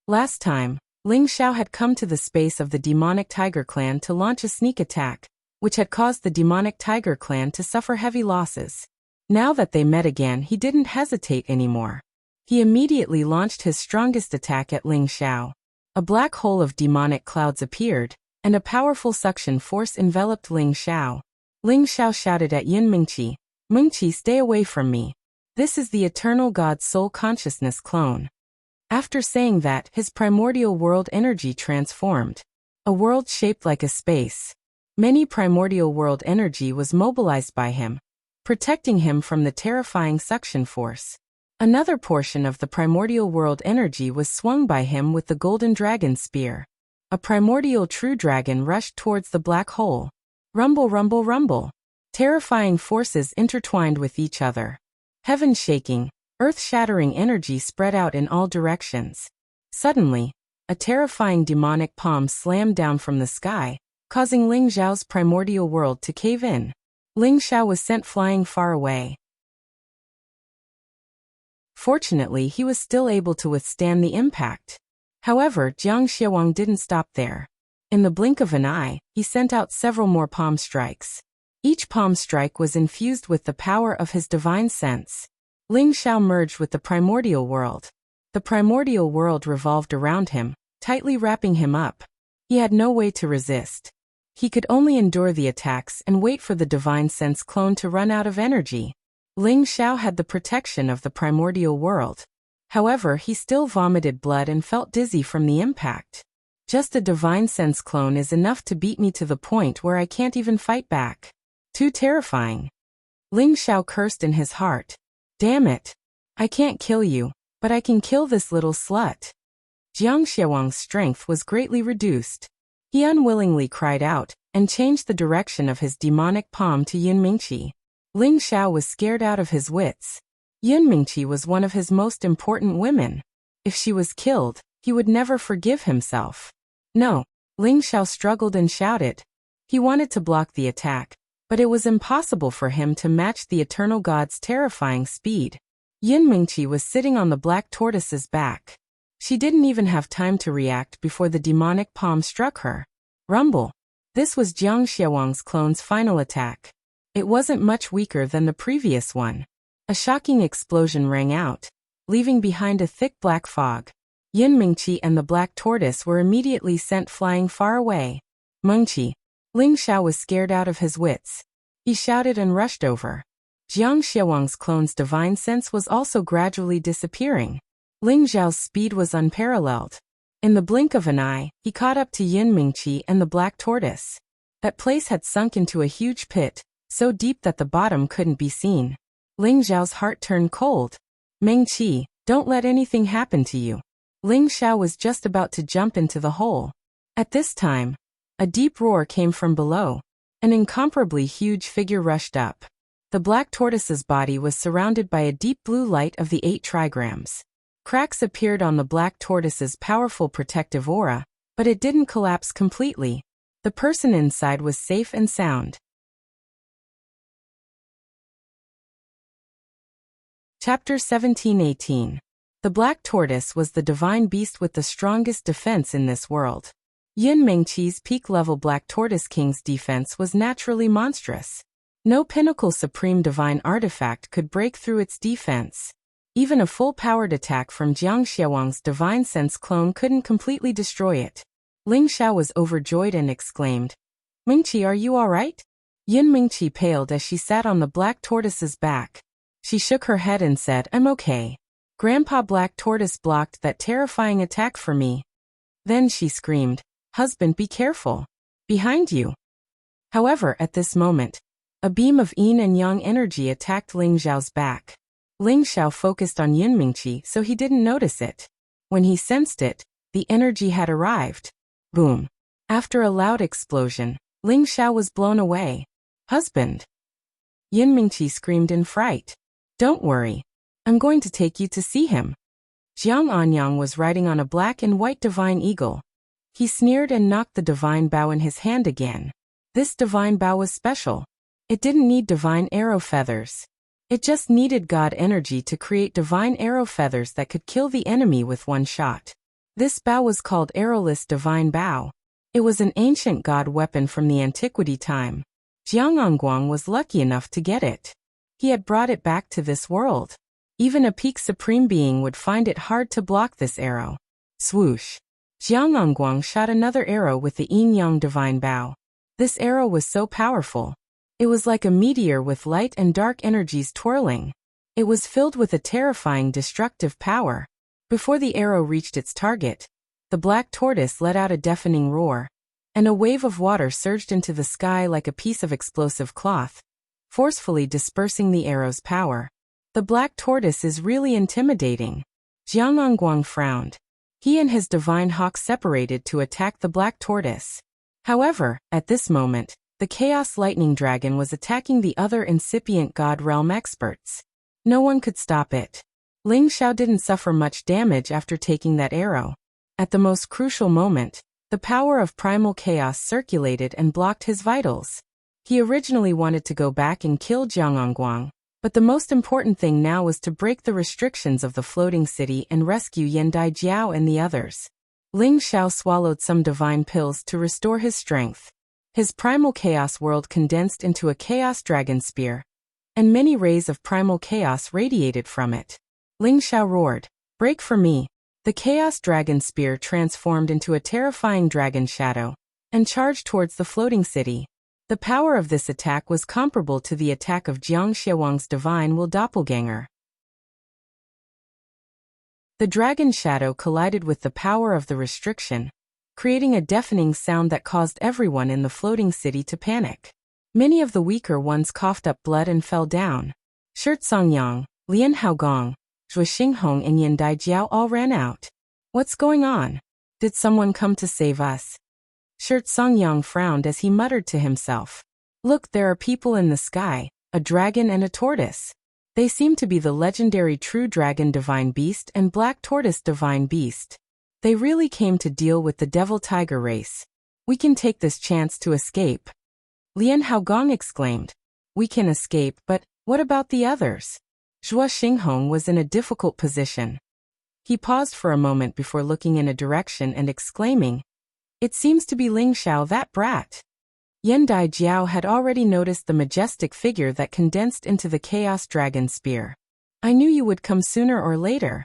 Last time, Ling Xiao had come to the space of the demonic tiger clan to launch a sneak attack, which had caused the demonic tiger clan to suffer heavy losses. Now that they met again, he didn't hesitate anymore. He immediately launched his strongest attack at Ling Xiao. A black hole of demonic clouds appeared, and a powerful suction force enveloped Ling Xiao. Ling Xiao shouted at Yun Mingqi, "Mingqi, stay away from me. This is the eternal god's soul consciousness clone." After saying that, his primordial world energy transformed. A world shaped like a space. Many primordial world energy was mobilized by him, protecting him from the terrifying suction force. Another portion of the primordial world energy was swung by him with the golden dragon spear. A primordial true dragon rushed towards the black hole. Rumble, rumble, rumble. Terrifying forces intertwined with each other. Heaven shaking, earth-shattering energy spread out in all directions. Suddenly, a terrifying demonic palm slammed down from the sky, causing Ling Xiao's primordial world to cave in. Ling Xiao was sent flying far away. Fortunately, he was still able to withstand the impact. However, Jiang Xiaowang didn't stop there. In the blink of an eye, he sent out several more palm strikes. Each palm strike was infused with the power of his divine sense. Ling Xiao merged with the primordial world. The primordial world revolved around him, tightly wrapping him up. He had no way to resist. He could only endure the attacks and wait for the divine sense clone to run out of energy. Ling Xiao had the protection of the primordial world. However, he still vomited blood and felt dizzy from the impact. Just a divine sense clone is enough to beat me to the point where I can't even fight back. Too terrifying. Ling Xiao cursed in his heart. Damn it. I can't kill you, but I can kill this little slut. Jiang Xiaowang's strength was greatly reduced. He unwillingly cried out, and changed the direction of his demonic palm to Yun Mingqi. Ling Xiao was scared out of his wits. Yun Mingqi was one of his most important women. If she was killed, he would never forgive himself. No, Ling Xiao struggled and shouted. He wanted to block the attack, but it was impossible for him to match the eternal god's terrifying speed. Yun Mingqi was sitting on the black tortoise's back. She didn't even have time to react before the demonic palm struck her. Rumble. This was Jiang Xiaowang's clone's final attack. It wasn't much weaker than the previous one. A shocking explosion rang out, leaving behind a thick black fog. Yun Mingqi and the black tortoise were immediately sent flying far away. Mengqi. Ling Xiao was scared out of his wits. He shouted and rushed over. Jiang Xiaowang's clone's divine sense was also gradually disappearing. Ling Xiao's speed was unparalleled. In the blink of an eye, he caught up to Yun Mingqi and the black tortoise. That place had sunk into a huge pit, so deep that the bottom couldn't be seen. Ling Xiao's heart turned cold. Mengqi, don't let anything happen to you. Ling Xiao was just about to jump into the hole. At this time, a deep roar came from below. An incomparably huge figure rushed up. The black tortoise's body was surrounded by a deep blue light of the 8 trigrams. Cracks appeared on the black tortoise's powerful protective aura, but it didn't collapse completely. The person inside was safe and sound. Chapter 17-18. The black tortoise was the divine beast with the strongest defense in this world. Yin Mingqi's peak-level Black Tortoise King's defense was naturally monstrous. No pinnacle supreme divine artifact could break through its defense. Even a full-powered attack from Jiang Xiaowang's divine sense clone couldn't completely destroy it. Ling Xiao was overjoyed and exclaimed, "Mingqi, are you all right?" Yin Mingqi paled as she sat on the black tortoise's back. She shook her head and said, "I'm okay. Grandpa Black Tortoise blocked that terrifying attack for me." Then she screamed, "Husband, be careful. Behind you." However, at this moment, a beam of yin and yang energy attacked Ling Xiao's back. Ling Xiao focused on Yin Mingqi so he didn't notice it. When he sensed it, the energy had arrived. Boom. After a loud explosion, Ling Xiao was blown away. "Husband!" Yin Mingqi screamed in fright. "Don't worry. I'm going to take you to see him." Jiang Anyang was riding on a black and white divine eagle. He sneered and knocked the divine bow in his hand again. This divine bow was special. It didn't need divine arrow feathers. It just needed God energy to create divine arrow feathers that could kill the enemy with one shot. This bow was called Arrowless Divine Bow. It was an ancient god weapon from the antiquity time. Jiang Angguang was lucky enough to get it. He had brought it back to this world. Even a peak supreme being would find it hard to block this arrow. Swoosh! Jiang Angguang shot another arrow with the yin-yang divine bow. This arrow was so powerful. It was like a meteor with light and dark energies twirling. It was filled with a terrifying destructive power. Before the arrow reached its target, the black tortoise let out a deafening roar, and a wave of water surged into the sky like a piece of explosive cloth, forcefully dispersing the arrow's power. The black tortoise is really intimidating. Jiang Angguang frowned. He and his divine hawk separated to attack the black tortoise. However, at this moment, the Chaos Lightning Dragon was attacking the other incipient God Realm experts. No one could stop it. Ling Xiao didn't suffer much damage after taking that arrow. At the most crucial moment, the power of primal chaos circulated and blocked his vitals. He originally wanted to go back and kill Jiang Angguang, but the most important thing now was to break the restrictions of the floating city and rescue Yan Daijiao and the others. Ling Xiao swallowed some divine pills to restore his strength. His primal chaos world condensed into a chaos dragon spear, and many rays of primal chaos radiated from it. Ling Xiao roared, "Break for me!" The chaos dragon spear transformed into a terrifying dragon shadow, and charged towards the floating city. The power of this attack was comparable to the attack of Jiang Xiaowang's divine will doppelganger. The dragon shadow collided with the power of the restriction, creating a deafening sound that caused everyone in the floating city to panic. Many of the weaker ones coughed up blood and fell down. Shirt Songyang, Lian Haogong, Zhuo Xinghong and Yan Daijiao all ran out. "What's going on? Did someone come to save us?" Shirt Songyang frowned as he muttered to himself. "Look, there are people in the sky, a dragon and a tortoise. They seem to be the legendary True Dragon Divine Beast and Black Tortoise Divine Beast. They really came to deal with the Devil Tiger race. We can take this chance to escape." Lian Haogong exclaimed. "We can escape, but what about the others?" Zhuo Xinghong was in a difficult position. He paused for a moment before looking in a direction and exclaiming, "It seems to be Ling Xiao, that brat." Yan Daijiao had already noticed the majestic figure that condensed into the Chaos Dragon Spear. "I knew you would come sooner or later."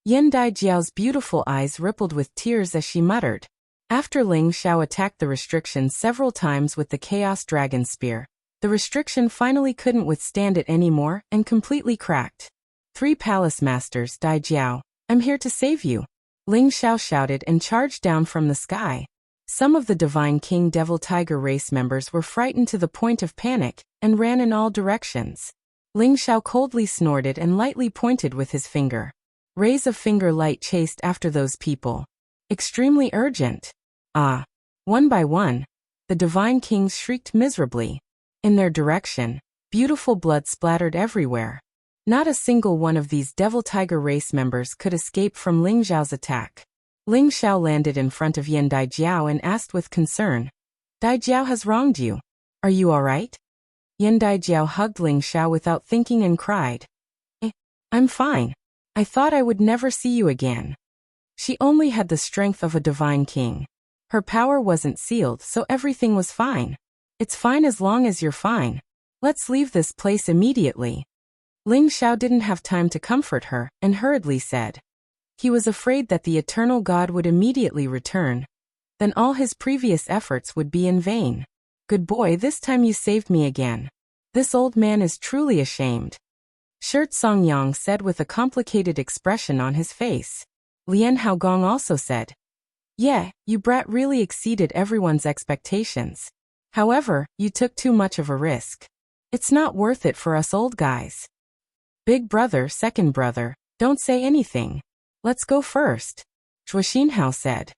Yan Daijiao's beautiful eyes rippled with tears as she muttered. After Ling Xiao attacked the restriction several times with the Chaos Dragon Spear, the restriction finally couldn't withstand it anymore and completely cracked. "Three Palace Masters, Daijiao, I'm here to save you," Ling Xiao shouted and charged down from the sky. Some of the Divine King Devil Tiger race members were frightened to the point of panic and ran in all directions. Ling Xiao coldly snorted and lightly pointed with his finger. Rays of finger light chased after those people. Extremely urgent. Ah! One by one, the Divine Kings shrieked miserably. In their direction, beautiful blood splattered everywhere. Not a single one of these Devil Tiger race members could escape from Ling Xiao's attack. Ling Xiao landed in front of Yan Daijiao and asked with concern, "Daijiao has wronged you. Are you all right?" Yan Daijiao hugged Ling Xiao without thinking and cried, I'm fine. I thought I would never see you again." She only had the strength of a divine king. Her power wasn't sealed, so everything was fine. It's fine as long as you're fine. Let's leave this place immediately. Ling Xiao didn't have time to comfort her, and hurriedly said. He was afraid that the eternal God would immediately return. Then all his previous efforts would be in vain. Good boy, this time you saved me again. This old man is truly ashamed. Shirt Songyang said with a complicated expression on his face. Lian Haogong also said. Yeah, you brat really exceeded everyone's expectations. However, you took too much of a risk. It's not worth it for us old guys. Big brother, second brother, don't say anything. Let's go first. Zhuo Xinhao said.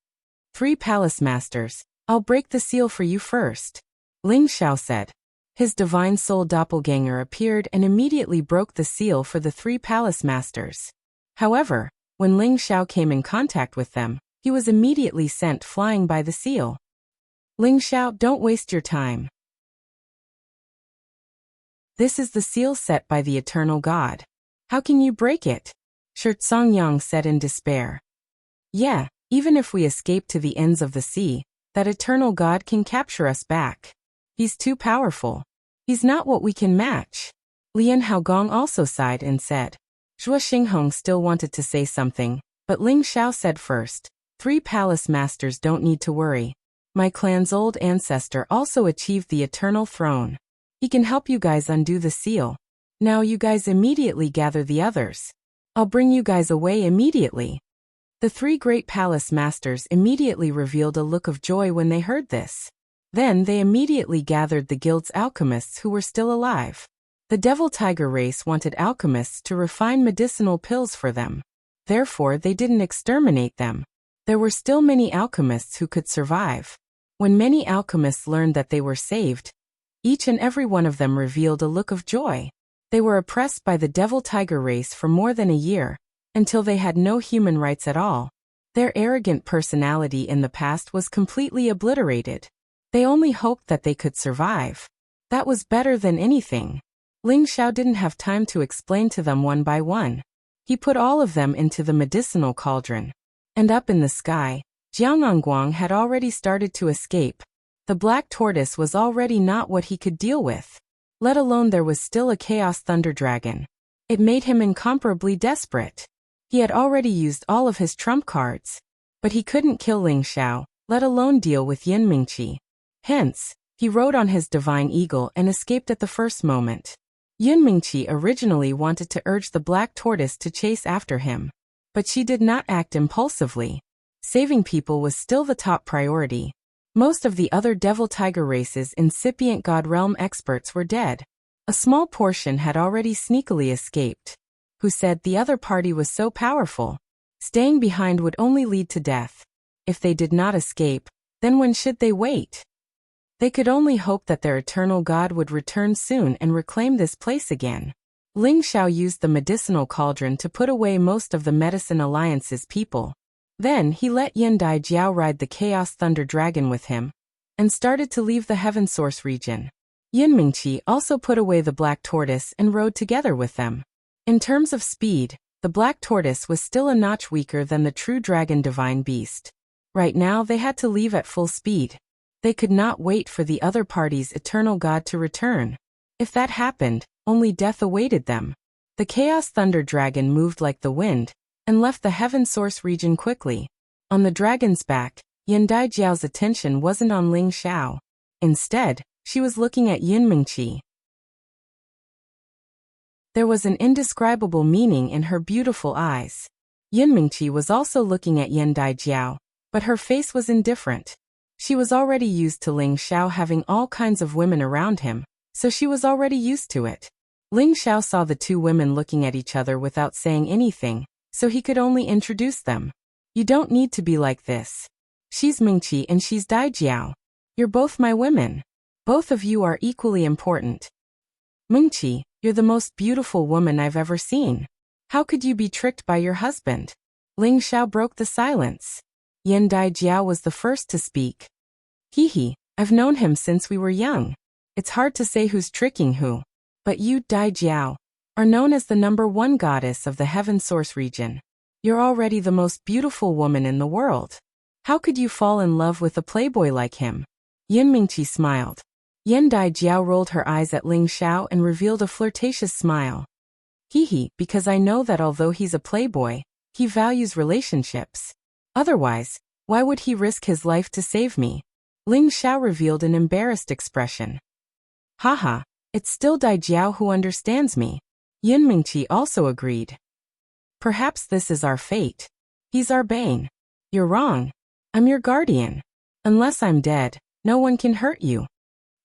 3 palace masters, I'll break the seal for you first. Ling Xiao said. His divine soul doppelganger appeared and immediately broke the seal for the 3 palace masters. However, when Ling Xiao came in contact with them, he was immediately sent flying by the seal. Ling Xiao, don't waste your time. This is the seal set by the eternal God. How can you break it? Shirt Songyang said in despair. Yeah, even if we escape to the ends of the sea, that eternal God can capture us back. He's too powerful. He's not what we can match. Lian Haogong also sighed and said. Zhuo Xinghong still wanted to say something, but Ling Xiao said first. 3 palace masters don't need to worry. My clan's old ancestor also achieved the eternal throne. He can help you guys undo the seal. Now you guys immediately gather the others. I'll bring you guys away immediately. The 3 great palace masters immediately revealed a look of joy when they heard this. Then they immediately gathered the guild's alchemists who were still alive. The Devil Tiger race wanted alchemists to refine medicinal pills for them. Therefore, they didn't exterminate them. There were still many alchemists who could survive. When many alchemists learned that they were saved, each and every one of them revealed a look of joy. They were oppressed by the Devil Tiger race for more than a year, until they had no human rights at all. Their arrogant personality in the past was completely obliterated. They only hoped that they could survive. That was better than anything. Ling Xiao didn't have time to explain to them one by one. He put all of them into the medicinal cauldron. And up in the sky, Jiangangguang had already started to escape. The black tortoise was already not what he could deal with. Let alone there was still a chaos thunder dragon. It made him incomparably desperate. He had already used all of his trump cards. But he couldn't kill Ling Xiao, let alone deal with Yin Mingqi. Hence, he rode on his divine eagle and escaped at the first moment. Yin Mingqi originally wanted to urge the black tortoise to chase after him. But she did not act impulsively. Saving people was still the top priority. Most of the other Devil Tiger race's incipient God Realm experts were dead. A small portion had already sneakily escaped. Who said the other party was so powerful? Staying behind would only lead to death. If they did not escape, then when should they wait? They could only hope that their eternal God would return soon and reclaim this place again. Ling Xiao used the medicinal cauldron to put away most of the Medicine Alliance's people. Then he let Yin Dai Jiao ride the Chaos Thunder Dragon with him, and started to leave the Heaven Source region. Yin Mingqi also put away the Black Tortoise and rode together with them. In terms of speed, the Black Tortoise was still a notch weaker than the true Dragon Divine Beast. Right now they had to leave at full speed. They could not wait for the other party's eternal God to return. If that happened, only death awaited them. The Chaos Thunder Dragon moved like the wind, and left the Heaven Source region quickly. On the dragon's back, Yin Dai Jiao's attention wasn't on Ling Xiao. Instead, she was looking at Yin Mingqi. There was an indescribable meaning in her beautiful eyes. Yin Mingqi was also looking at Yin Dai Jiao, but her face was indifferent. She was already used to Ling Xiao having all kinds of women around him, so she was already used to it. Ling Xiao saw the 2 women looking at each other without saying anything, so he could only introduce them. You don't need to be like this. She's Mingqi and she's Dai Jiao. You're both my women. Both of you are equally important. Mingqi, you're the most beautiful woman I've ever seen. How could you be tricked by your husband? Ling Xiao broke the silence. Yin Dai Jiao was the first to speak. Hee, I've known him since we were young. It's hard to say who's tricking who. But you, Dai Jiao, are known as the #1 goddess of the Heaven Source region. You're already the most beautiful woman in the world. How could you fall in love with a playboy like him? Yin Mingqi smiled. Yan Daijiao rolled her eyes at Ling Xiao and revealed a flirtatious smile. Hee, because I know that although he's a playboy, he values relationships. Otherwise, why would he risk his life to save me? Ling Xiao revealed an embarrassed expression. Haha, it's still Daijiao who understands me. Yin Mingqi also agreed. Perhaps this is our fate. He's our bane. You're wrong. I'm your guardian. Unless I'm dead, no one can hurt you.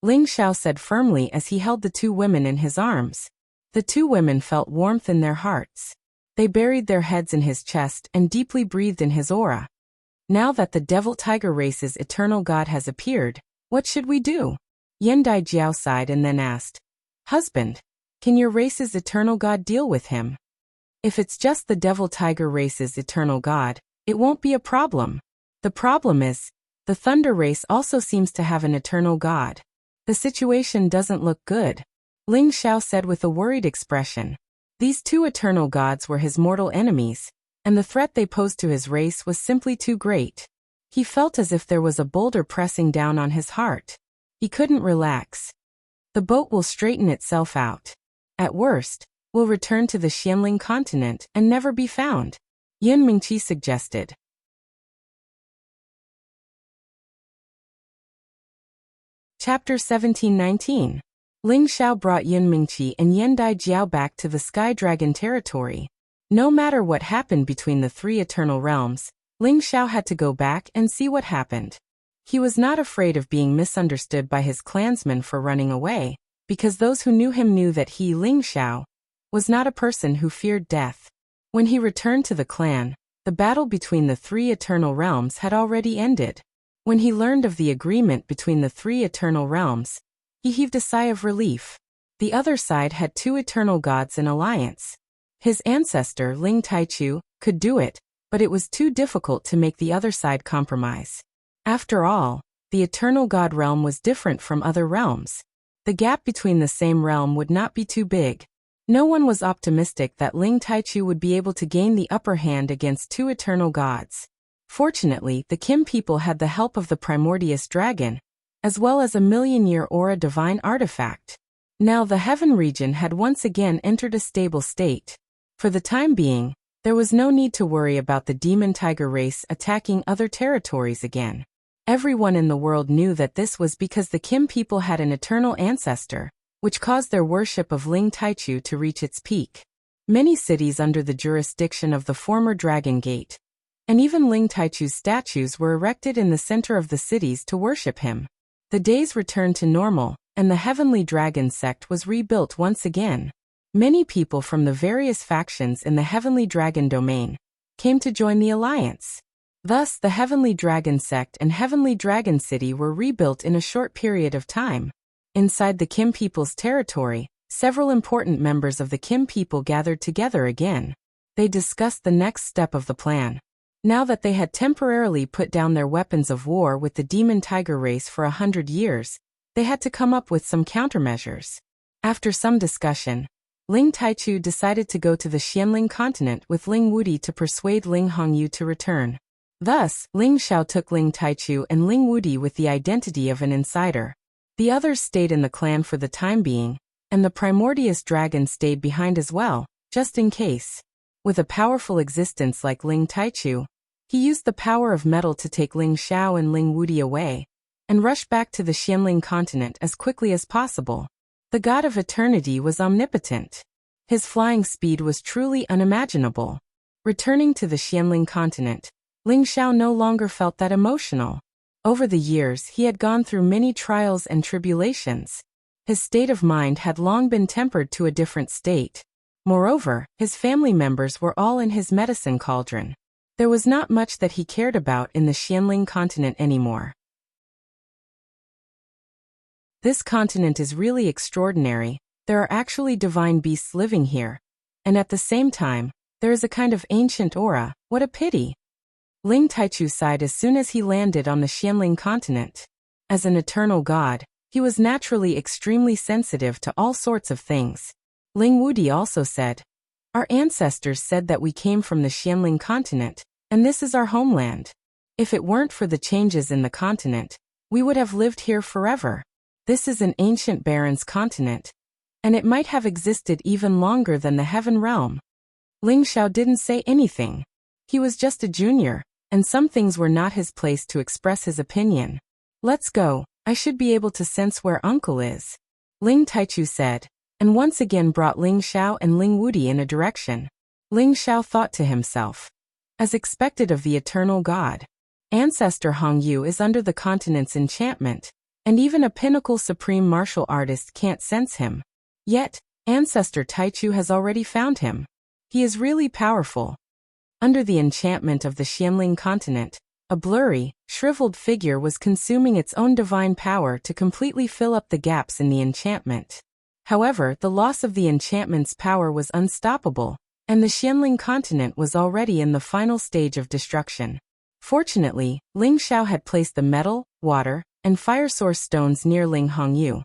Ling Xiao said firmly as he held the two women in his arms. The two women felt warmth in their hearts. They buried their heads in his chest and deeply breathed in his aura. Now that the devil tiger race's eternal god has appeared, what should we do? Yan Daijiao sighed and then asked, Husband, can your race's eternal god deal with him? If it's just the devil tiger race's eternal god, it won't be a problem. The problem is, the thunder race also seems to have an eternal god. The situation doesn't look good. Ling Xiao said with a worried expression. These two eternal gods were his mortal enemies, and the threat they posed to his race was simply too great. He felt as if there was a boulder pressing down on his heart. He couldn't relax. The boat will straighten itself out. At worst, we'll return to the Xianling continent and never be found, Yin Mingqi suggested. Chapter 1719. Ling Xiao brought Yin Mingqi and Yan Daijiao back to the Sky Dragon territory. No matter what happened between the three eternal realms, Ling Xiao had to go back and see what happened. He was not afraid of being misunderstood by his clansmen for running away, because those who knew him knew that he, Ling Xiao, was not a person who feared death. When he returned to the clan, the battle between the three eternal realms had already ended. When he learned of the agreement between the three eternal realms, he heaved a sigh of relief. The other side had two eternal gods in alliance. His ancestor, Ling Taichu, could do it, but it was too difficult to make the other side compromise. After all, the eternal god realm was different from other realms. The gap between the same realm would not be too big. No one was optimistic that Ling Taichu would be able to gain the upper hand against two eternal gods. Fortunately, the Kim people had the help of the primordious dragon, as well as a million-year aura divine artifact. Now the heaven region had once again entered a stable state. For the time being, there was no need to worry about the demon tiger race attacking other territories again. Everyone in the world knew that this was because the Kim people had an eternal ancestor, which caused their worship of Ling Taichu to reach its peak. Many cities under the jurisdiction of the former Dragon Gate, and even Ling Taichu's statues were erected in the center of the cities to worship him. The days returned to normal, and the Heavenly Dragon sect was rebuilt once again. Many people from the various factions in the Heavenly Dragon domain came to join the alliance. Thus, the Heavenly Dragon sect and Heavenly Dragon City were rebuilt in a short period of time. Inside the Kim people's territory, several important members of the Kim people gathered together again. They discussed the next step of the plan. Now that they had temporarily put down their weapons of war with the demon tiger race for 100 years, they had to come up with some countermeasures. After some discussion, Ling Taichu decided to go to the Xianling continent with Ling Wudi to persuade Ling Hongyu to return. Thus, Ling Xiao took Ling Taichu and Ling Wudi with the identity of an insider. The others stayed in the clan for the time being, and the primordious dragon stayed behind as well, just in case. With a powerful existence like Ling Taichu, he used the power of metal to take Ling Xiao and Ling Wudi away, and rush back to the Xianling continent as quickly as possible. The god of eternity was omnipotent. His flying speed was truly unimaginable. Returning to the Xianling continent, Ling Xiao no longer felt that emotional. Over the years he had gone through many trials and tribulations. His state of mind had long been tempered to a different state. Moreover, his family members were all in his medicine cauldron. There was not much that he cared about in the Xianling continent anymore. This continent is really extraordinary. There are actually divine beasts living here. And at the same time, there is a kind of ancient aura. What a pity. Ling Taichu sighed as soon as he landed on the Xianling continent. As an eternal god, he was naturally extremely sensitive to all sorts of things. Ling Wudi also said, "Our ancestors said that we came from the Xianling continent, and this is our homeland. If it weren't for the changes in the continent, we would have lived here forever. This is an ancient Baron's continent, and it might have existed even longer than the Heaven Realm. Ling Xiao didn't say anything. He was just a junior, and some things were not his place to express his opinion. Let's go, I should be able to sense where Uncle is, Ling Taichu said, and once again brought Ling Xiao and Ling Wudi in a direction. Ling Xiao thought to himself, as expected of the eternal god, Ancestor Hong Yu is under the continent's enchantment, and even a pinnacle supreme martial artist can't sense him. Yet, Ancestor Taichu has already found him. He is really powerful. Under the enchantment of the Xianling continent, a blurry, shriveled figure was consuming its own divine power to completely fill up the gaps in the enchantment. However, the loss of the enchantment's power was unstoppable, and the Xianling continent was already in the final stage of destruction. Fortunately, Ling Xiao had placed the metal, water, and fire source stones near Ling Hongyu,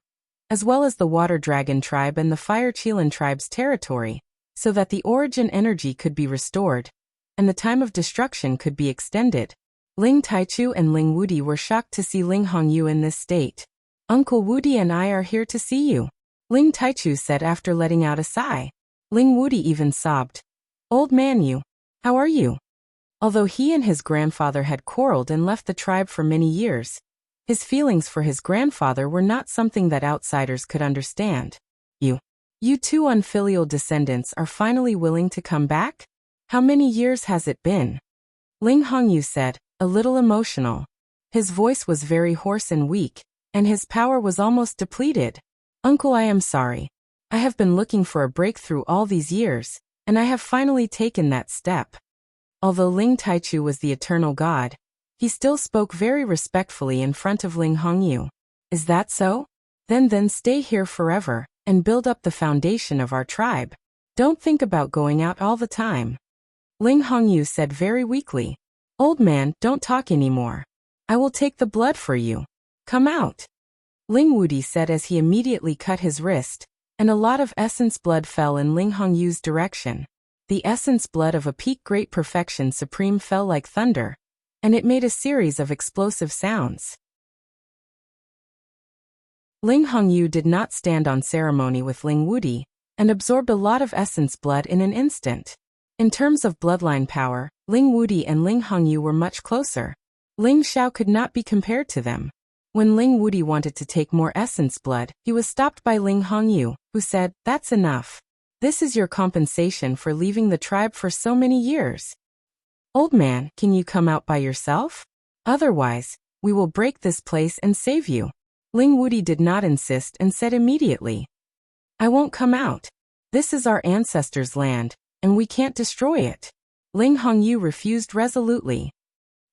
as well as the Water Dragon tribe and the Fire Qilin tribe's territory, so that the origin energy could be restored, and the time of destruction could be extended. Ling Taichu and Ling Wudi were shocked to see Ling Hongyu in this state. Uncle Wudi and I are here to see you, Ling Taichu said after letting out a sigh. Ling Wudi even sobbed. Old man you, how are you? Although he and his grandfather had quarreled and left the tribe for many years, his feelings for his grandfather were not something that outsiders could understand. You two unfilial descendants are finally willing to come back? How many years has it been? Ling Hongyu said, a little emotional. His voice was very hoarse and weak, and his power was almost depleted. Uncle, I am sorry. I have been looking for a breakthrough all these years, and I have finally taken that step. Although Ling Taichu was the eternal god, he still spoke very respectfully in front of Ling Hongyu. Is that so? Then stay here forever, and build up the foundation of our tribe. Don't think about going out all the time. Ling Hongyu said very weakly. Old man, don't talk anymore. I will take the blood for you. Come out. Ling Wudi said as he immediately cut his wrist, and a lot of essence blood fell in Ling Hongyu's direction. The essence blood of a peak great perfection supreme fell like thunder, and it made a series of explosive sounds. Ling Hongyu did not stand on ceremony with Ling Wudi, and absorbed a lot of essence blood in an instant. In terms of bloodline power, Ling Wudi and Ling Hongyu were much closer. Ling Xiao could not be compared to them. When Ling Wudi wanted to take more essence blood, he was stopped by Ling Hongyu, who said, That's enough. This is your compensation for leaving the tribe for so many years. Old man, can you come out by yourself? Otherwise, we will break this place and save you. Ling Wudi did not insist and said immediately, I won't come out. This is our ancestors' land, and we can't destroy it. Ling Hongyu refused resolutely.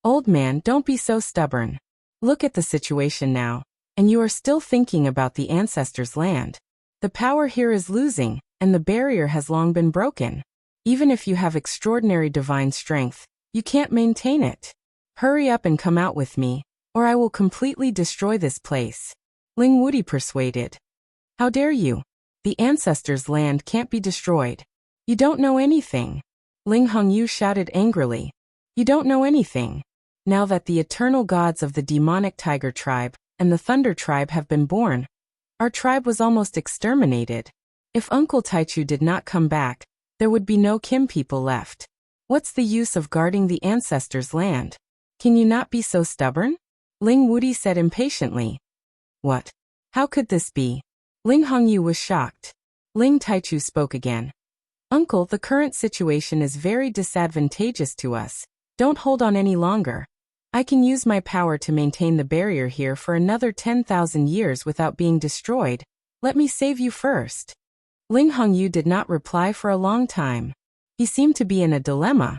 Old man, don't be so stubborn. Look at the situation now, and you are still thinking about the ancestors' land. The power here is losing, and the barrier has long been broken. Even if you have extraordinary divine strength, you can't maintain it. Hurry up and come out with me, or I will completely destroy this place. Ling Wudi persuaded. How dare you? The ancestors' land can't be destroyed. You don't know anything. Ling Hongyu shouted angrily. You don't know anything. Now that the eternal gods of the demonic tiger tribe and the thunder tribe have been born, our tribe was almost exterminated. If Uncle Taichu did not come back, there would be no Kim people left. What's the use of guarding the ancestors' land? Can you not be so stubborn? Ling Wudi said impatiently. What? How could this be? Ling Hongyu was shocked. Ling Taichu spoke again. Uncle, the current situation is very disadvantageous to us. Don't hold on any longer. I can use my power to maintain the barrier here for another 10,000 years without being destroyed. Let me save you first. Ling Hongyu did not reply for a long time. He seemed to be in a dilemma.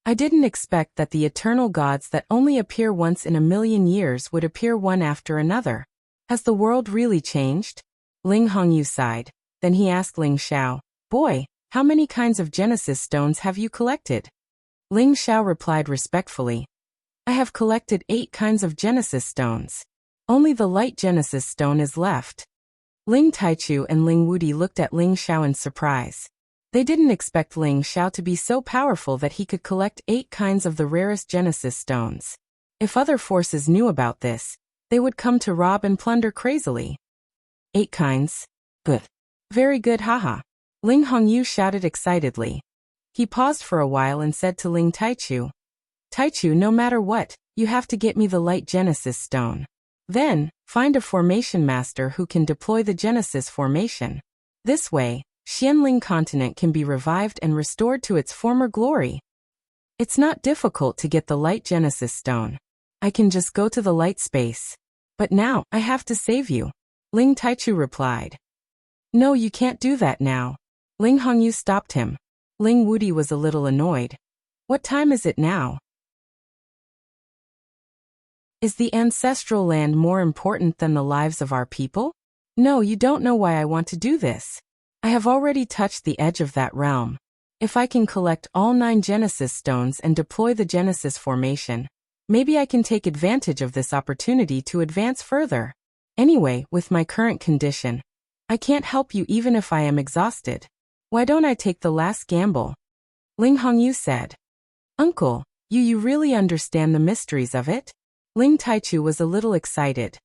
I didn't expect that the eternal gods that only appear once in a million years would appear one after another. Has the world really changed? Ling Hongyu sighed. Then he asked Ling Xiao, Boy, how many kinds of Genesis stones have you collected? Ling Xiao replied respectfully. I have collected 8 kinds of Genesis stones. Only the light Genesis stone is left. Ling Taichu and Ling Wudi looked at Ling Xiao in surprise. They didn't expect Ling Xiao to be so powerful that he could collect 8 kinds of the rarest Genesis stones. If other forces knew about this, they would come to rob and plunder crazily. 8 kinds. Good. Very good, haha. Ling Hongyu shouted excitedly. He paused for a while and said to Ling Taichu, Taichu, no matter what, you have to get me the Light Genesis Stone. Then, find a formation master who can deploy the Genesis formation. This way, Xianling continent can be revived and restored to its former glory. It's not difficult to get the Light Genesis Stone. I can just go to the light space. But now, I have to save you. Ling Taichu replied. No, you can't do that now. Ling Hongyu stopped him. Ling Wudi was a little annoyed. What time is it now? Is the ancestral land more important than the lives of our people? No, you don't know why I want to do this. I have already touched the edge of that realm. If I can collect all 9 Genesis stones and deploy the Genesis formation, maybe I can take advantage of this opportunity to advance further. Anyway, with my current condition, I can't help you even if I am exhausted. Why don't I take the last gamble? Ling Hongyu said. Uncle, you really understand the mysteries of it? Ling Taichu was a little excited.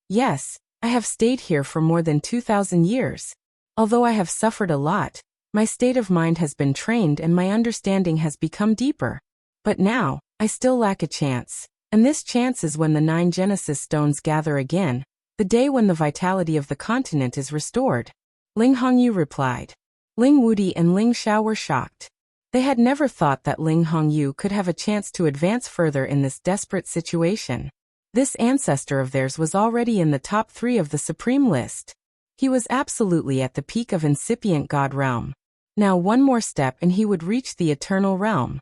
Yes, I have stayed here for more than 2,000 years. Although I have suffered a lot, my state of mind has been trained and my understanding has become deeper. But now, I still lack a chance. And this chance is when the 9 Genesis stones gather again, the day when the vitality of the continent is restored. Ling Hongyu replied. Ling Wudi and Ling Xiao were shocked. They had never thought that Ling Hongyu could have a chance to advance further in this desperate situation. This ancestor of theirs was already in the top 3 of the supreme list. He was absolutely at the peak of incipient God realm. Now one more step and he would reach the eternal realm.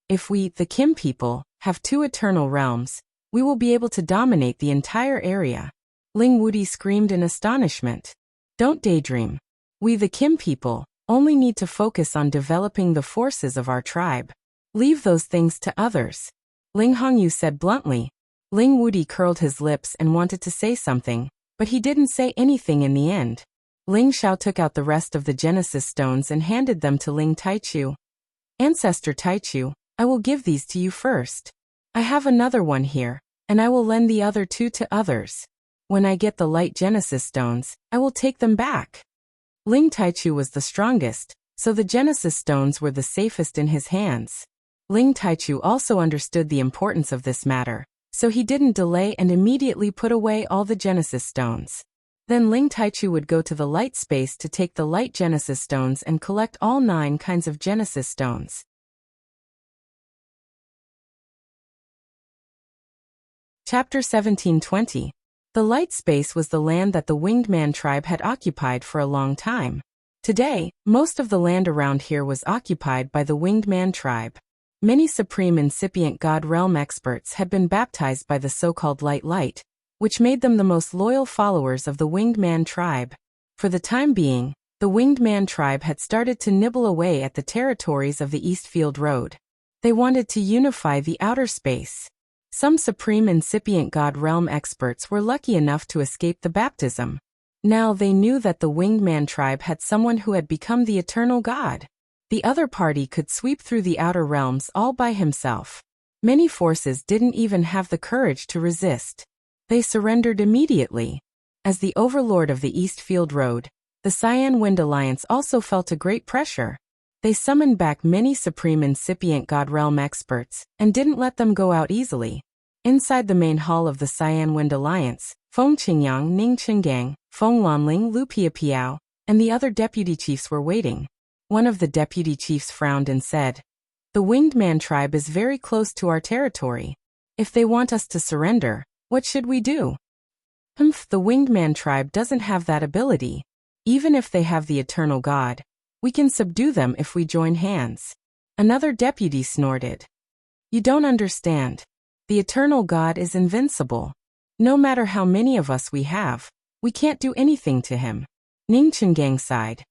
If we, the Kim people, have 2 eternal realms, we will be able to dominate the entire area. Ling Wudi screamed in astonishment. Don't daydream. We, the Kim people, only need to focus on developing the forces of our tribe. Leave those things to others. Ling Hongyu said bluntly. Ling Wudi curled his lips and wanted to say something, but he didn't say anything in the end. Ling Xiao took out the rest of the Genesis stones and handed them to Ling Taichu. Ancestor Taichu, I will give these to you first. I have another one here, and I will lend the other 2 to others. When I get the Light Genesis stones, I will take them back. Ling Taichu was the strongest, so the Genesis stones were the safest in his hands. Ling Taichu also understood the importance of this matter, so he didn't delay and immediately put away all the Genesis stones. Then Ling Taichu would go to the light space to take the Light Genesis stones and collect all 9 kinds of Genesis stones. Chapter 17:20. The light space was the land that the Winged Man tribe had occupied for a long time. Today, most of the land around here was occupied by the Winged Man tribe. Many supreme incipient God realm experts had been baptized by the so-called Light, which made them the most loyal followers of the Winged Man tribe. For the time being, the Winged Man tribe had started to nibble away at the territories of the Eastfield Road. They wanted to unify the outer space. Some supreme incipient God realm experts were lucky enough to escape the baptism. Now they knew that the Winged Man tribe had someone who had become the eternal God. The other party could sweep through the outer realms all by himself. Many forces didn't even have the courage to resist. They surrendered immediately. As the overlord of the Eastfield Road, the Cyan Wind Alliance also felt a great pressure. They summoned back many supreme incipient God realm experts, and didn't let them go out easily. Inside the main hall of the Cyan Wind Alliance, Feng Qingyang, Ning Qinggang, Feng Lanling, Lu Piapiao, and the other deputy chiefs were waiting. One of the deputy chiefs frowned and said, "The Winged Man tribe is very close to our territory. If they want us to surrender, what should we do?" The Winged Man tribe doesn't have that ability. Even if they have the eternal God, we can subdue them if we join hands. Another deputy snorted. You don't understand. The eternal God is invincible. No matter how many of us we have, we can't do anything to him. Ning Qinggang sighed.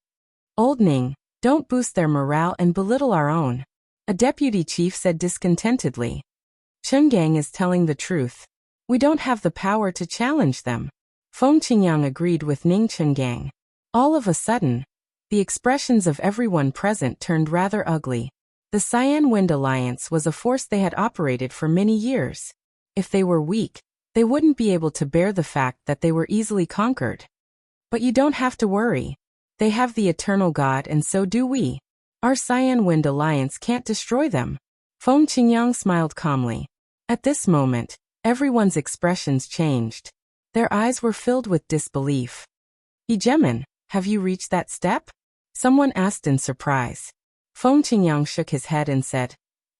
Old Ning, don't boost their morale and belittle our own. A deputy chief said discontentedly. Qinggang is telling the truth. We don't have the power to challenge them. Feng Qingyang agreed with Ning Qinggang. All of a sudden, the expressions of everyone present turned rather ugly. The Cyan Wind Alliance was a force they had operated for many years. If they were weak, they wouldn't be able to bear the fact that they were easily conquered. But you don't have to worry. They have the eternal God and so do we. Our Cyan Wind Alliance can't destroy them. Feng Qingyang smiled calmly. At this moment, everyone's expressions changed. Their eyes were filled with disbelief. Hegemon, have you reached that step? Someone asked in surprise. Feng Qingyang shook his head and said,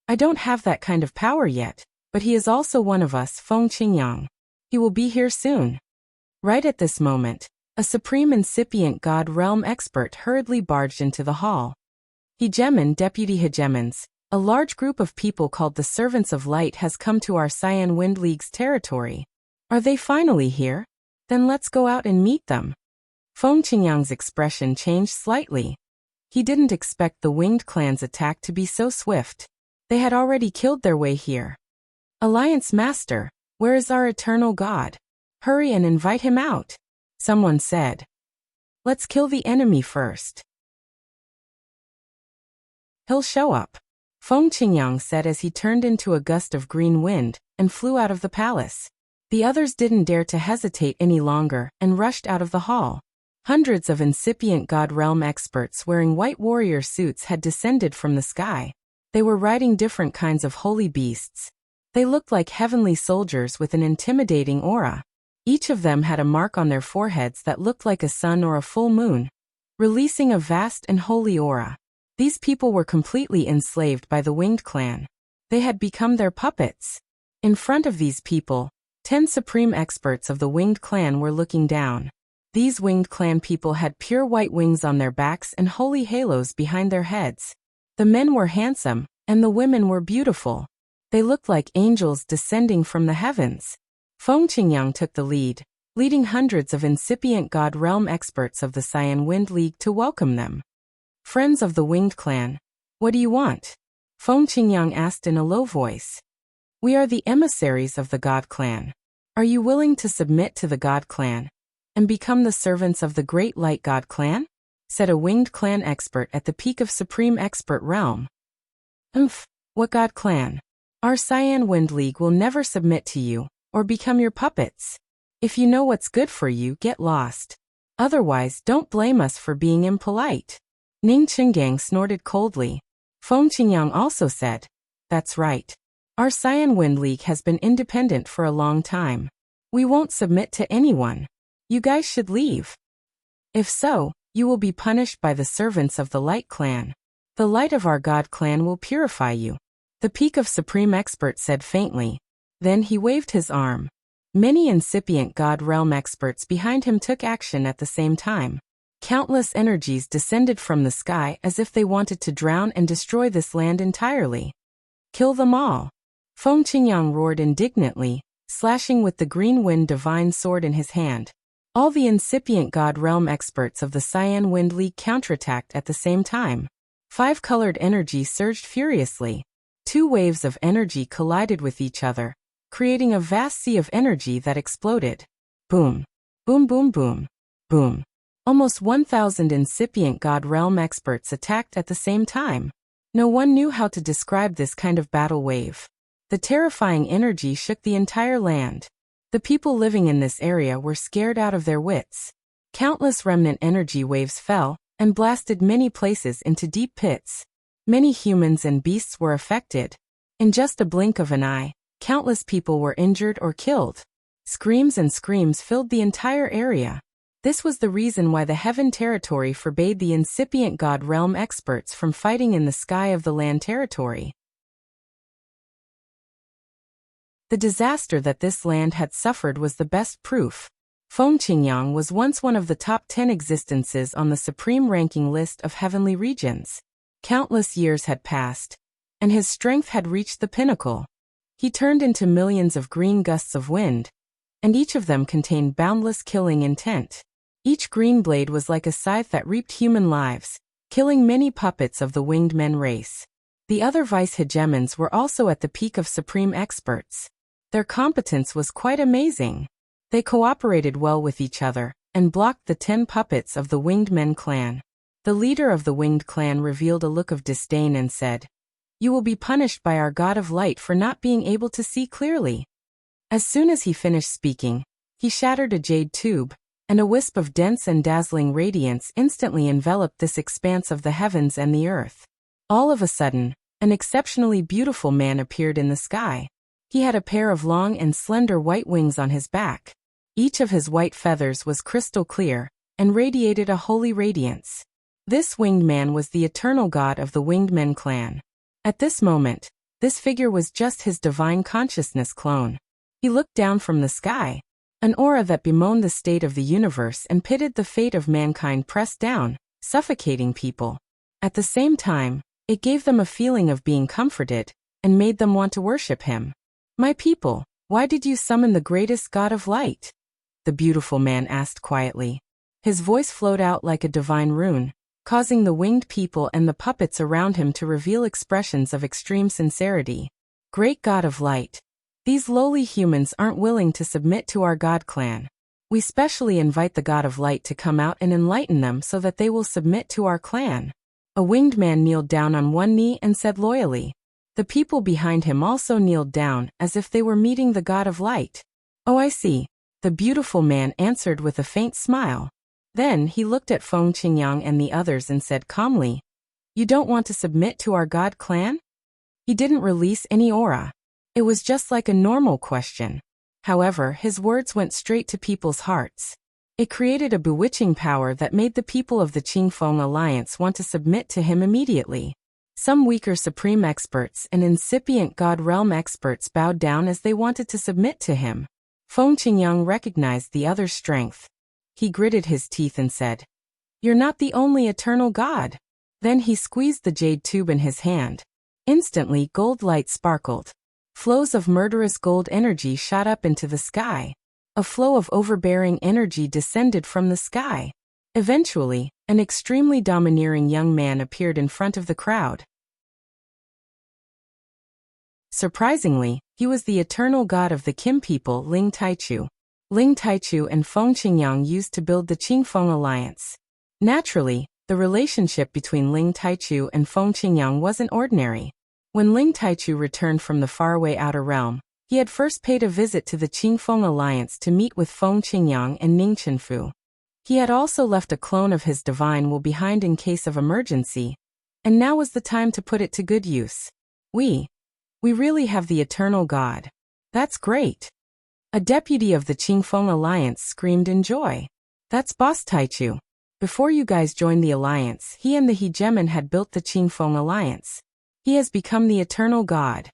I don't have that kind of power yet, but he is also one of us, Feng Qingyang. He will be here soon. Right at this moment, a supreme incipient god realm expert hurriedly barged into the hall. Hegemon, Deputy Hegemons, a large group of people called the Servants of Light has come to our Cyan Wind League's territory. Are they finally here? Then let's go out and meet them. Feng Qingyang's expression changed slightly. He didn't expect the Winged Clan's attack to be so swift. They had already killed their way here. Alliance Master, where is our eternal God? Hurry and invite him out. Someone said. Let's kill the enemy first. He'll show up. Feng Qingyang said as he turned into a gust of green wind and flew out of the palace. The others didn't dare to hesitate any longer and rushed out of the hall. Hundreds of incipient god realm experts wearing white warrior suits had descended from the sky. They were riding different kinds of holy beasts. They looked like heavenly soldiers with an intimidating aura. Each of them had a mark on their foreheads that looked like a sun or a full moon, releasing a vast and holy aura. These people were completely enslaved by the Winged Clan. They had become their puppets. In front of these people, 10 supreme experts of the Winged Clan were looking down. These Winged Clan people had pure white wings on their backs and holy halos behind their heads. The men were handsome, and the women were beautiful. They looked like angels descending from the heavens. Feng Qingyang took the lead, leading hundreds of incipient god realm experts of the Cyan Wind League to welcome them. Friends of the Winged Clan, what do you want? Feng Qingyang asked in a low voice. We are the emissaries of the God Clan. Are you willing to submit to the God Clan and become the servants of the Great Light God Clan? Said a Winged Clan expert at the peak of Supreme Expert Realm. What God Clan? Our Cyan Wind League will never submit to you or become your puppets. If you know what's good for you, get lost. Otherwise, don't blame us for being impolite. Ning Qinggang snorted coldly. Feng Qingyang also said, That's right. Our Cyan Wind League has been independent for a long time. We won't submit to anyone. You guys should leave. If so, you will be punished by the servants of the Light Clan. The light of our God Clan will purify you. The peak of Supreme Expert said faintly. Then he waved his arm. Many incipient God Realm experts behind him took action at the same time. Countless energies descended from the sky as if they wanted to drown and destroy this land entirely. Kill them all. Feng Qingyang roared indignantly, slashing with the green wind divine sword in his hand. All the incipient god realm experts of the Cyan Wind League counterattacked at the same time. 5-colored energy surged furiously. 2 waves of energy collided with each other, creating a vast sea of energy that exploded. Boom. Boom boom boom. Boom. Almost 1,000 incipient god realm experts attacked at the same time. No one knew how to describe this kind of battle wave. The terrifying energy shook the entire land. The people living in this area were scared out of their wits. Countless remnant energy waves fell and blasted many places into deep pits. Many humans and beasts were affected. In just a blink of an eye, countless people were injured or killed. Screams and screams filled the entire area. This was the reason why the Heaven Territory forbade the incipient God Realm experts from fighting in the sky of the land territory. The disaster that this land had suffered was the best proof. Feng Qingyang was once one of the top 10 existences on the supreme ranking list of heavenly regions. Countless years had passed, and his strength had reached the pinnacle. He turned into millions of green gusts of wind, and each of them contained boundless killing intent. Each green blade was like a scythe that reaped human lives, killing many puppets of the winged men race. The other vice hegemons were also at the peak of supreme experts. Their competence was quite amazing. They cooperated well with each other and blocked the 10 puppets of the Winged Men clan. The leader of the Winged Clan revealed a look of disdain and said, You will be punished by our God of Light for not being able to see clearly. As soon as he finished speaking, he shattered a jade tube, and a wisp of dense and dazzling radiance instantly enveloped this expanse of the heavens and the earth. All of a sudden, an exceptionally beautiful man appeared in the sky. He had a pair of long and slender white wings on his back. Each of his white feathers was crystal clear, and radiated a holy radiance. This winged man was the eternal god of the Winged Men clan. At this moment, this figure was just his divine consciousness clone. He looked down from the sky. An aura that bemoaned the state of the universe and pitted the fate of mankind pressed down, suffocating people. At the same time, it gave them a feeling of being comforted, and made them want to worship him. "My people, why did you summon the greatest god of light?" the beautiful man asked quietly. His voice flowed out like a divine rune, causing the winged people and the puppets around him to reveal expressions of extreme sincerity. "Great God of light, these lowly humans aren't willing to submit to our God clan. We specially invite the God of light to come out and enlighten them so that they will submit to our clan." A winged man kneeled down on one knee and said loyally. The people behind him also kneeled down, as if they were meeting the God of light. "Oh, I see," the beautiful man answered with a faint smile. Then he looked at Feng Qingyang and the others and said calmly, "You don't want to submit to our God clan?" He didn't release any aura. It was just like a normal question. However, his words went straight to people's hearts. It created a bewitching power that made the people of the Qingfeng Alliance want to submit to him immediately. Some weaker supreme experts and incipient God realm experts bowed down as they wanted to submit to him. Feng Qingyang recognized the other's strength. He gritted his teeth and said, "You're not the only eternal God." Then he squeezed the jade tube in his hand. Instantly, gold light sparkled. Flows of murderous gold energy shot up into the sky. A flow of overbearing energy descended from the sky. Eventually, an extremely domineering young man appeared in front of the crowd. Surprisingly, he was the eternal god of the Kim people, Ling Taichu. Ling Taichu and Feng Qingyang used to build the Qingfeng Alliance. Naturally, the relationship between Ling Taichu and Feng Qingyang wasn't ordinary. When Ling Taichu returned from the faraway outer realm, he had first paid a visit to the Qingfeng Alliance to meet with Feng Qingyang and Ning Chenfu. He had also left a clone of his divine will behind in case of emergency, and now was the time to put it to good use. We really have the eternal god. That's great. A deputy of the Qingfeng Alliance screamed in joy. That's Boss Taichu. Before you guys joined the alliance, he and the hegemon had built the Qingfeng Alliance. He has become the eternal god.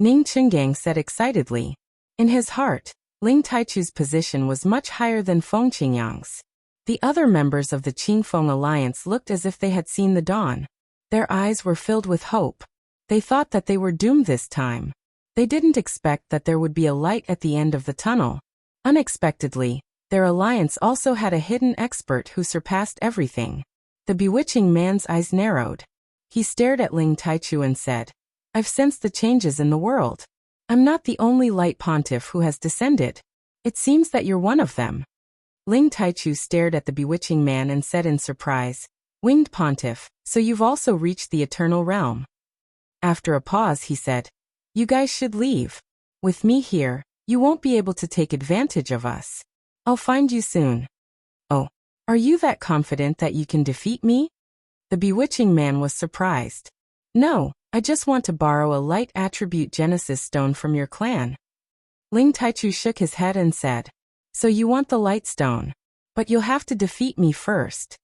Ning Qingang said excitedly. In his heart, Ling Taichu's position was much higher than Feng Qingyang's. The other members of the Qingfeng Alliance looked as if they had seen the dawn. Their eyes were filled with hope. They thought that they were doomed this time. They didn't expect that there would be a light at the end of the tunnel. Unexpectedly, their alliance also had a hidden expert who surpassed everything. The bewitching man's eyes narrowed. He stared at Ling Taichu and said, "I've sensed the changes in the world. I'm not the only light pontiff who has descended. It seems that you're one of them." Ling Taichu stared at the bewitching man and said in surprise, "Winged pontiff, so you've also reached the eternal realm." After a pause he said, "You guys should leave. With me here, you won't be able to take advantage of us. I'll find you soon." "Oh, are you that confident that you can defeat me?" The bewitching man was surprised. "No, I just want to borrow a light attribute Genesis stone from your clan." Ling Taichu shook his head and said, "So you want the light stone? But you'll have to defeat me first."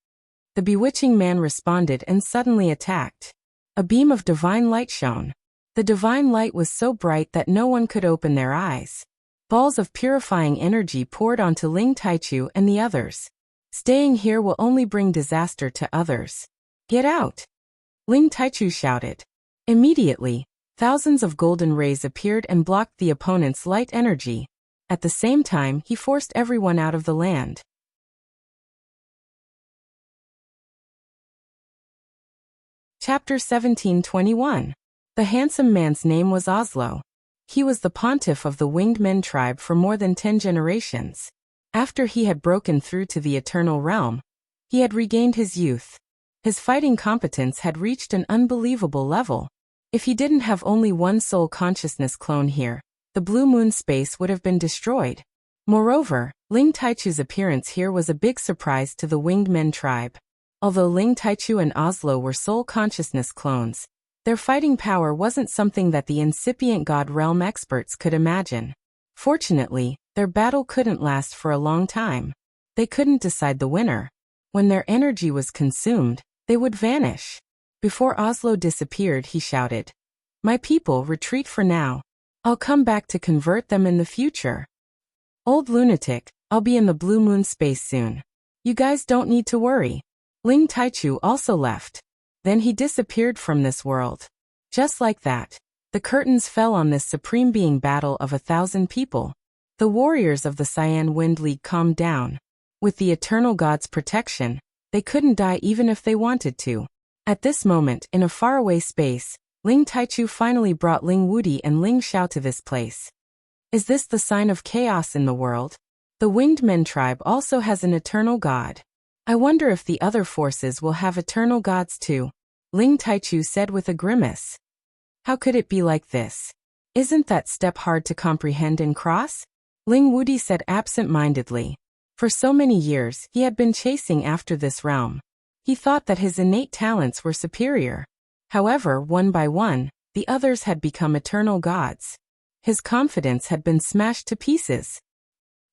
The bewitching man responded and suddenly attacked. A beam of divine light shone. The divine light was so bright that no one could open their eyes. Balls of purifying energy poured onto Ling Taichu and the others. "Staying here will only bring disaster to others. Get out!" Ling Taichu shouted. Immediately, thousands of golden rays appeared and blocked the opponent's light energy. At the same time, he forced everyone out of the land. Chapter 1721. The handsome man's name was Oslo. He was the pontiff of the Winged Men tribe for more than 10 generations. After he had broken through to the eternal realm, he had regained his youth. His fighting competence had reached an unbelievable level. If he didn't have only one soul consciousness clone here, the blue moon space would have been destroyed. Moreover, Ling Taichu's appearance here was a big surprise to the Winged Men tribe. Although Ling Taichu and Oslo were soul consciousness clones, their fighting power wasn't something that the incipient God Realm experts could imagine. Fortunately, their battle couldn't last for a long time. They couldn't decide the winner. When their energy was consumed, they would vanish. Before Oslo disappeared, he shouted, "My people, retreat for now. I'll come back to convert them in the future. Old lunatic, I'll be in the blue moon space soon. You guys don't need to worry." Ling Taichu also left. Then he disappeared from this world. Just like that, the curtains fell on this supreme being battle of 1,000 people. The warriors of the Cyan Wind League calmed down. With the eternal god's protection, they couldn't die even if they wanted to. At this moment, in a faraway space, Ling Taichu finally brought Ling Wudi and Ling Xiao to this place. Is this the sign of chaos in the world? The Winged Men tribe also has an eternal god. I wonder if the other forces will have eternal gods too, Ling Taichu said with a grimace. How could it be like this? Isn't that step hard to comprehend and cross? Ling Wudi said absent-mindedly. For so many years, he had been chasing after this realm. He thought that his innate talents were superior. However, one by one, the others had become eternal gods. His confidence had been smashed to pieces.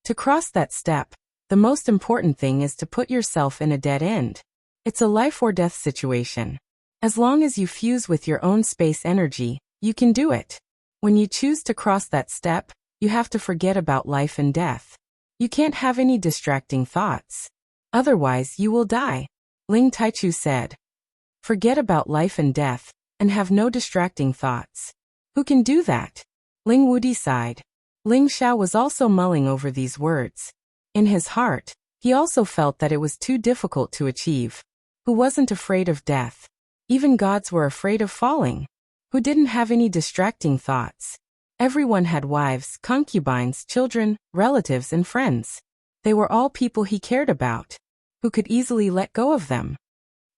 To cross that step, the most important thing is to put yourself in a dead end. It's a life or death situation. As long as you fuse with your own space energy, you can do it. When you choose to cross that step, you have to forget about life and death. You can't have any distracting thoughts. Otherwise, you will die, Ling Taichu said. Forget about life and death, and have no distracting thoughts. Who can do that? Ling Wudi sighed. Ling Xiao was also mulling over these words. In his heart, he also felt that it was too difficult to achieve. Who wasn't afraid of death? Even gods were afraid of falling. Who didn't have any distracting thoughts? Everyone had wives, concubines, children, relatives, and friends. They were all people he cared about. Who could easily let go of them?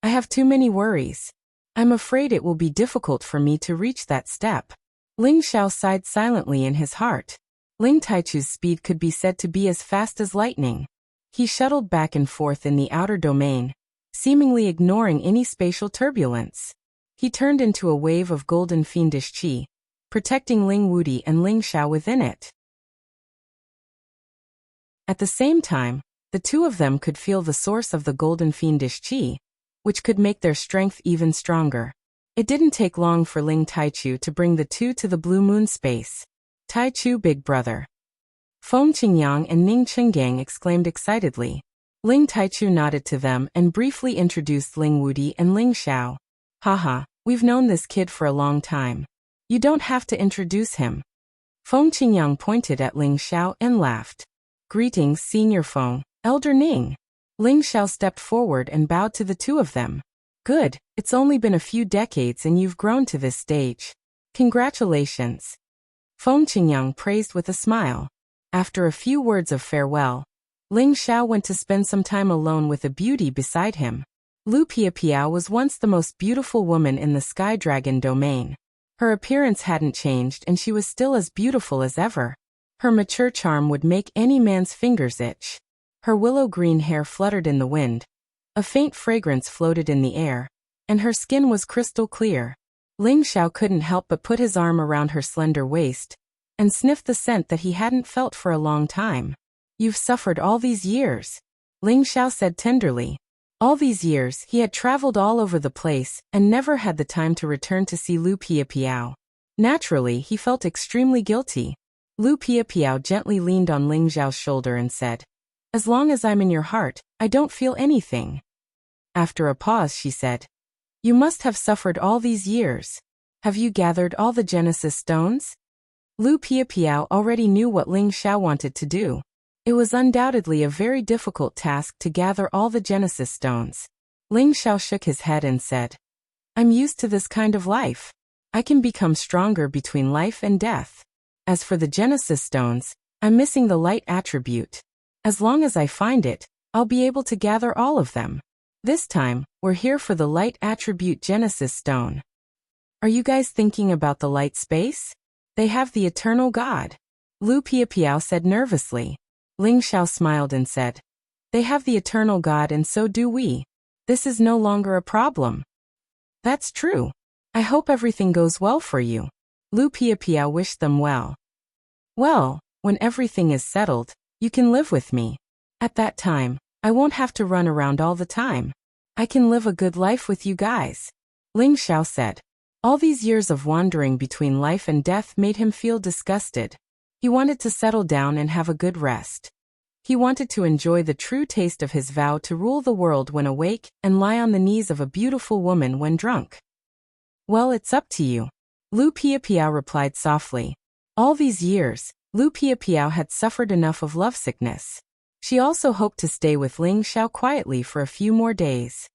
I have too many worries. I'm afraid it will be difficult for me to reach that step. Ling Xiao sighed silently in his heart. Ling Taichu's speed could be said to be as fast as lightning. He shuttled back and forth in the outer domain, seemingly ignoring any spatial turbulence. He turned into a wave of golden fiendish qi, protecting Ling Wudi and Ling Xiao within it. At the same time, the two of them could feel the source of the golden fiendish qi, which could make their strength even stronger. It didn't take long for Ling Taichu to bring the two to the blue moon space. Taichu, big brother. Feng Qingyang and Ning Chenggang exclaimed excitedly. Ling Taichu nodded to them and briefly introduced Ling Wudi and Ling Xiao. Haha, we've known this kid for a long time. You don't have to introduce him. Feng Qingyang pointed at Ling Xiao and laughed. Greetings, Senior Feng, Elder Ning. Ling Xiao stepped forward and bowed to the two of them. Good, it's only been a few decades and you've grown to this stage. Congratulations. Feng Qingyang praised with a smile. After a few words of farewell, Ling Xiao went to spend some time alone with a beauty beside him. Lu Piapiao was once the most beautiful woman in the Sky Dragon domain. Her appearance hadn't changed and she was still as beautiful as ever. Her mature charm would make any man's fingers itch. Her willow-green hair fluttered in the wind. A faint fragrance floated in the air, and her skin was crystal clear. Ling Xiao couldn't help but put his arm around her slender waist and sniff the scent that he hadn't felt for a long time. You've suffered all these years, Ling Xiao said tenderly. All these years he had traveled all over the place and never had the time to return to see Lu Piapiao. Naturally, he felt extremely guilty. Lu Piapiao gently leaned on Ling Xiao's shoulder and said, As long as I'm in your heart, I don't feel anything. After a pause, she said, You must have suffered all these years. Have you gathered all the Genesis stones? Lu Piapiao already knew what Ling Xiao wanted to do. It was undoubtedly a very difficult task to gather all the Genesis stones. Ling Xiao shook his head and said, I'm used to this kind of life. I can become stronger between life and death. As for the Genesis stones, I'm missing the light attribute. As long as I find it, I'll be able to gather all of them. This time, we're here for the light attribute Genesis stone. Are you guys thinking about the light space? They have the eternal God. Lu Piapiao said nervously. Ling Xiao smiled and said, they have the eternal God and so do we. This is no longer a problem. That's true. I hope everything goes well for you. Lu Piapiao wished them well. Well, when everything is settled, you can live with me. At that time, I won't have to run around all the time. I can live a good life with you guys. Ling Xiao said. All these years of wandering between life and death made him feel disgusted. He wanted to settle down and have a good rest. He wanted to enjoy the true taste of his vow to rule the world when awake and lie on the knees of a beautiful woman when drunk. Well, it's up to you. Lu Piapiao replied softly. All these years, Lu Piapiao had suffered enough of lovesickness. She also hoped to stay with Ling Xiao quietly for a few more days.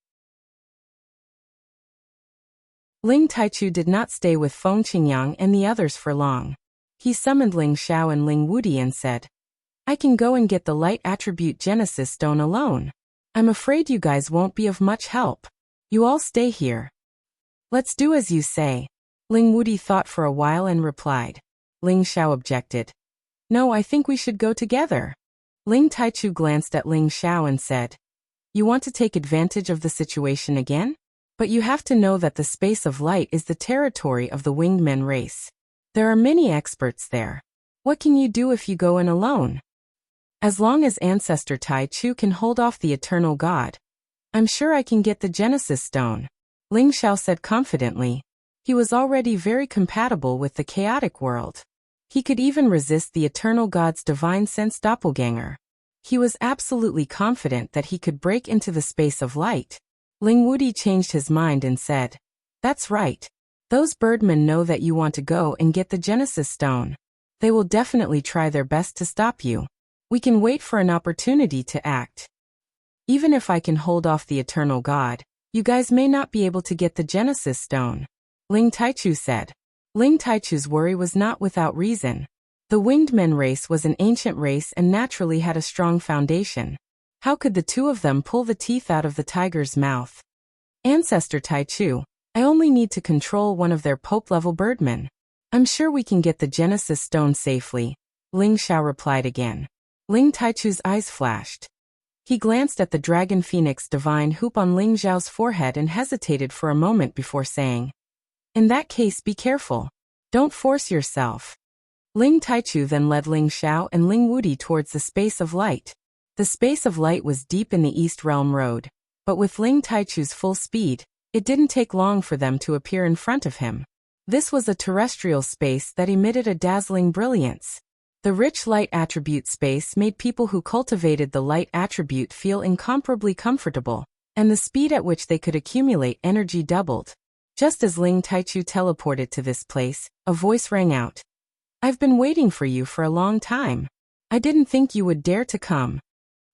Ling Taichu did not stay with Feng Qingyang and the others for long. He summoned Ling Xiao and Ling Wudi and said, I can go and get the light attribute Genesis stone alone. I'm afraid you guys won't be of much help. You all stay here. Let's do as you say. Ling Wudi thought for a while and replied. Ling Xiao objected. No, I think we should go together. Ling Taichu glanced at Ling Xiao and said, you want to take advantage of the situation again? But you have to know that the space of light is the territory of the winged men race. There are many experts there. What can you do if you go in alone? As long as Ancestor Tai Chu can hold off the eternal God, I'm sure I can get the Genesis stone. Ling Xiao said confidently. He was already very compatible with the chaotic world. He could even resist the eternal God's divine sense doppelganger. He was absolutely confident that he could break into the space of light. Ling Wudi changed his mind and said, that's right. Those birdmen know that you want to go and get the Genesis stone. They will definitely try their best to stop you. We can wait for an opportunity to act. Even if I can hold off the eternal God, you guys may not be able to get the Genesis stone. Ling Taichu said. Ling Taichu's worry was not without reason. The winged men race was an ancient race and naturally had a strong foundation. How could the two of them pull the teeth out of the tiger's mouth? Ancestor Taichu, I only need to control one of their Pope-level birdmen. I'm sure we can get the Genesis stone safely. Ling Xiao replied again. Ling Taichu's eyes flashed. He glanced at the dragon phoenix divine hoop on Ling Xiao's forehead and hesitated for a moment before saying, in that case, be careful. Don't force yourself. Ling Taichu then led Ling Xiao and Ling Wudi towards the space of light. The space of light was deep in the East Realm Road, but with Ling Taichu's full speed, it didn't take long for them to appear in front of him. This was a terrestrial space that emitted a dazzling brilliance. The rich light attribute space made people who cultivated the light attribute feel incomparably comfortable, and the speed at which they could accumulate energy doubled. Just as Ling Taichu teleported to this place, a voice rang out. I've been waiting for you for a long time. I didn't think you would dare to come.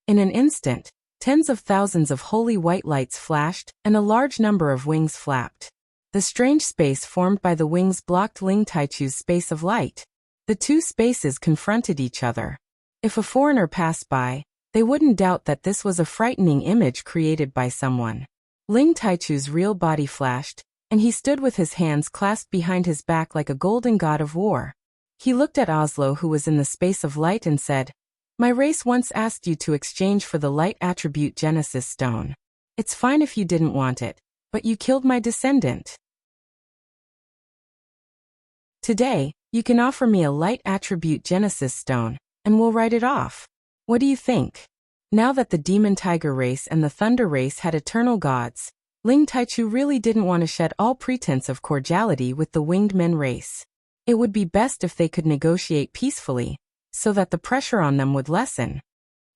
In an instant, tens of thousands of holy white lights flashed, and a large number of wings flapped. The strange space formed by the wings blocked Ling Taichu's space of light. The two spaces confronted each other. If a foreigner passed by, they wouldn't doubt that this was a frightening image created by someone. Ling Taichu's real body flashed, and he stood with his hands clasped behind his back like a golden god of war. He looked at Oslo, who was in the space of light, and said, my race once asked you to exchange for the light attribute Genesis stone. It's fine if you didn't want it, but you killed my descendant. Today, you can offer me a light attribute Genesis stone, and we'll write it off. What do you think? Now that the Demon Tiger race and the Thunder race had eternal gods, Ling Taichu really didn't want to shed all pretense of cordiality with the Winged Men race. It would be best if they could negotiate peacefully, so that the pressure on them would lessen.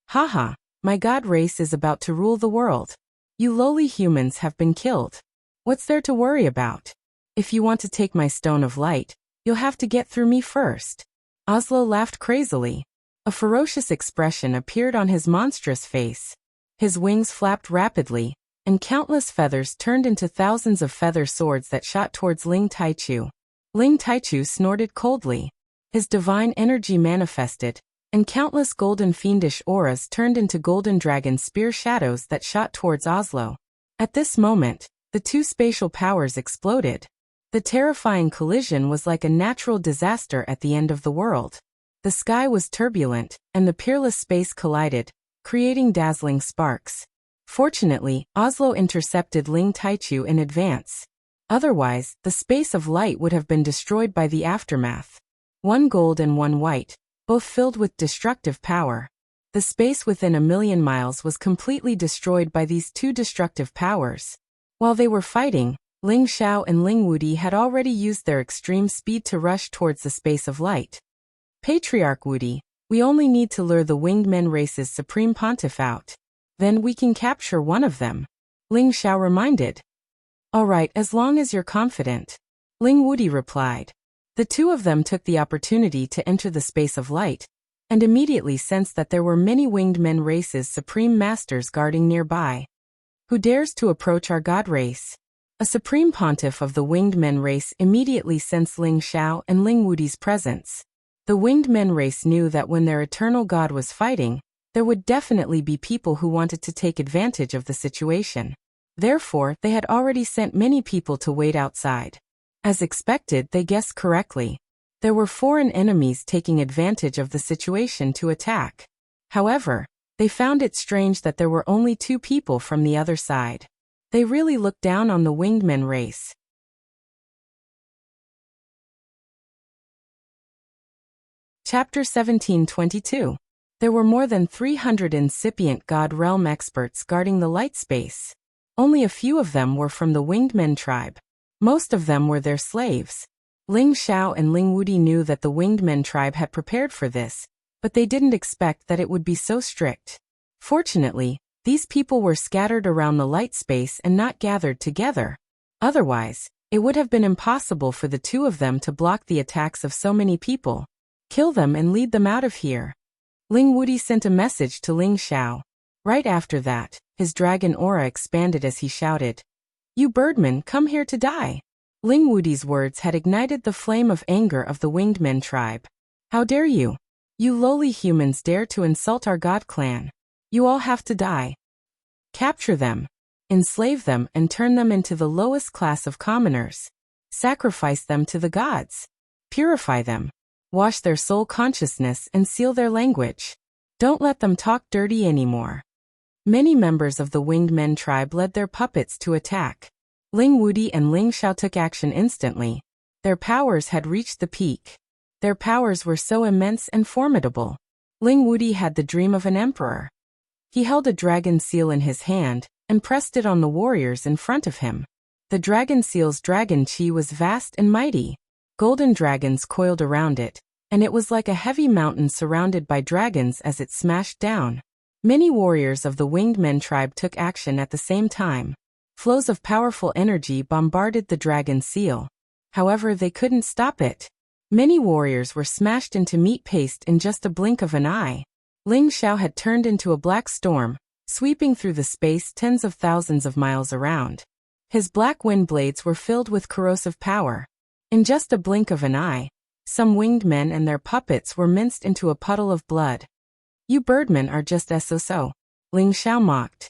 Haha, my god race is about to rule the world. You lowly humans have been killed. What's there to worry about? If you want to take my stone of light, you'll have to get through me first. Oslo laughed crazily. A ferocious expression appeared on his monstrous face. His wings flapped rapidly, and countless feathers turned into thousands of feather swords that shot towards Ling Taichu. Ling Taichu snorted coldly. His divine energy manifested, and countless golden fiendish auras turned into golden dragon spear shadows that shot towards Oslo. At this moment, the two spatial powers exploded. The terrifying collision was like a natural disaster at the end of the world. The sky was turbulent, and the peerless space collided, creating dazzling sparks. Fortunately, Oslo intercepted Ling Taichu in advance. Otherwise, the space of light would have been destroyed by the aftermath. One gold and one white, both filled with destructive power. The space within 1,000,000 miles was completely destroyed by these two destructive powers. While they were fighting, Ling Xiao and Ling Wudi had already used their extreme speed to rush towards the space of light. Patriarch Wudi, we only need to lure the winged men race's supreme pontiff out. Then we can capture one of them, Ling Xiao reminded. All right, as long as you're confident, Ling Wudi replied. The two of them took the opportunity to enter the space of light, and immediately sensed that there were many winged men race's supreme masters guarding nearby. Who dares to approach our god race? A supreme pontiff of the winged men race immediately sensed Ling Xiao and Ling Wudi's presence. The winged men race knew that when their eternal god was fighting, there would definitely be people who wanted to take advantage of the situation. Therefore, they had already sent many people to wait outside. As expected, they guessed correctly. There were foreign enemies taking advantage of the situation to attack. However, they found it strange that there were only 2 people from the other side. They really looked down on the winged men race. Chapter 1722. There were more than 300 incipient God realm experts guarding the light space. Only a few of them were from the winged men tribe. Most of them were their slaves. Ling Xiao and Ling Wudi knew that the winged men tribe had prepared for this, but they didn't expect that it would be so strict. Fortunately, these people were scattered around the light space and not gathered together. Otherwise, it would have been impossible for the 2 of them to block the attacks of so many people. Kill them and lead them out of here. Ling Wudi sent a message to Ling Xiao. Right after that, his dragon aura expanded as he shouted, "You birdmen, come here to die." Ling Wudi's words had ignited the flame of anger of the winged men tribe. How dare you? You lowly humans dare to insult our god clan. You all have to die. Capture them, enslave them and turn them into the lowest class of commoners. Sacrifice them to the gods. Purify them. Wash their soul consciousness and seal their language. Don't let them talk dirty anymore. Many members of the winged men tribe led their puppets to attack. Ling Wudi and Ling Xiao took action instantly. Their powers had reached the peak. Their powers were so immense and formidable. Ling Wudi had the dream of an emperor. He held a dragon seal in his hand and pressed it on the warriors in front of him. The dragon seal's dragon chi was vast and mighty. Golden dragons coiled around it, and it was like a heavy mountain surrounded by dragons as it smashed down. Many warriors of the winged men tribe took action at the same time. Flows of powerful energy bombarded the dragon seal. However, they couldn't stop it. Many warriors were smashed into meat paste in just a blink of an eye. Ling Xiao had turned into a black storm, sweeping through the space tens of thousands of miles around. His black wind blades were filled with corrosive power. In just a blink of an eye, some winged men and their puppets were minced into a puddle of blood. You birdmen are just so, Ling Xiao mocked.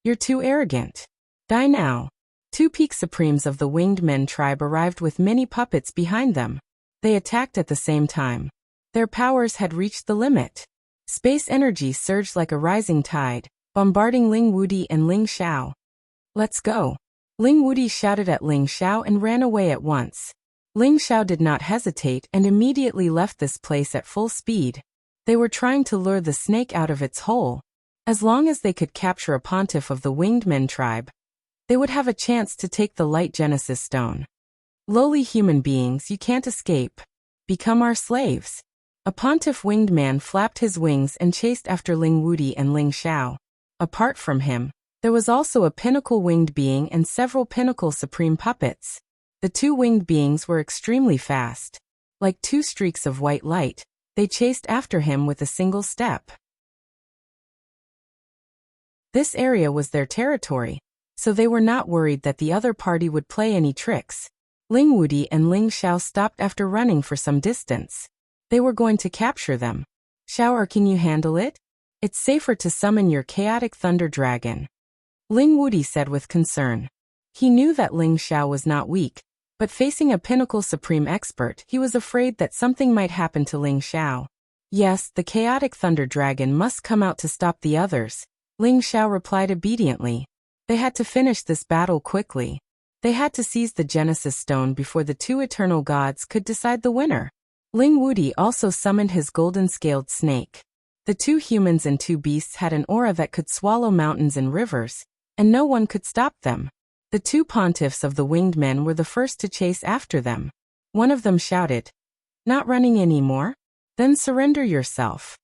You're too arrogant. Die now. 2 peak supremes of the winged men tribe arrived with many puppets behind them. They attacked at the same time. Their powers had reached the limit. Space energy surged like a rising tide, bombarding Ling Wudi and Ling Xiao. Let's go. Ling Wudi shouted at Ling Xiao and ran away at once. Ling Xiao did not hesitate and immediately left this place at full speed. They were trying to lure the snake out of its hole. As long as they could capture a pontiff of the winged men tribe, they would have a chance to take the light Genesis stone. Lowly human beings, you can't escape. Become our slaves. A pontiff winged man flapped his wings and chased after Ling Wudi and Ling Xiao. Apart from him, there was also a pinnacle winged being and several pinnacle supreme puppets. The 2 winged beings were extremely fast. Like 2 streaks of white light, they chased after him with a single step. This area was their territory, so they were not worried that the other party would play any tricks. Ling Wudi and Ling Xiao stopped after running for some distance. They were going to capture them. Xiao, can you handle it? It's safer to summon your chaotic thunder dragon. Ling Wudi said with concern. He knew that Ling Xiao was not weak, But facing a pinnacle supreme expert, he was afraid that something might happen to Ling Xiao. Yes, the chaotic thunder dragon must come out to stop the others, Ling Xiao replied obediently. They had to finish this battle quickly. They had to seize the Genesis Stone before the two eternal gods could decide the winner. Ling Wudi also summoned his golden-scaled snake. The two humans and two beasts had an aura that could swallow mountains and rivers, and no one could stop them. The two pontiffs of the winged men were the first to chase after them. One of them shouted, "Not running anymore? Then surrender yourself."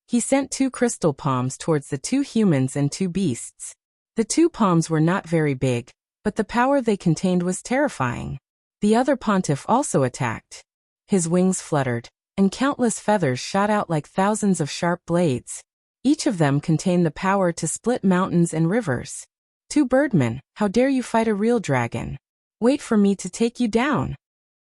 He sent two crystal palms towards the two humans and two beasts. The two palms were not very big, but the power they contained was terrifying. The other pontiff also attacked. His wings fluttered, and countless feathers shot out like thousands of sharp blades. Each of them contained the power to split mountains and rivers. "Two birdmen, how dare you fight a real dragon? Wait for me to take you down."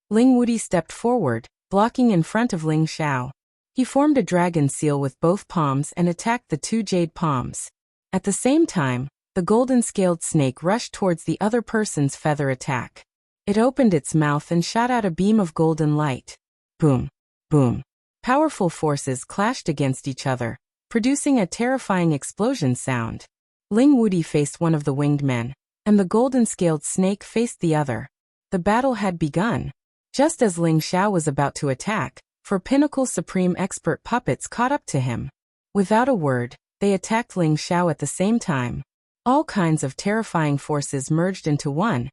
Ling Wudi stepped forward, blocking in front of Ling Xiao. He formed a dragon seal with both palms and attacked the two jade palms. At the same time, the golden-scaled snake rushed towards the other person's feather attack. It opened its mouth and shot out a beam of golden light. Boom, boom. Powerful forces clashed against each other, producing a terrifying explosion sound. Ling Wudi faced one of the winged men, and the golden-scaled snake faced the other. The battle had begun. Just as Ling Xiao was about to attack, four pinnacle supreme expert puppets caught up to him. Without a word, they attacked Ling Xiao at the same time. All kinds of terrifying forces merged into one,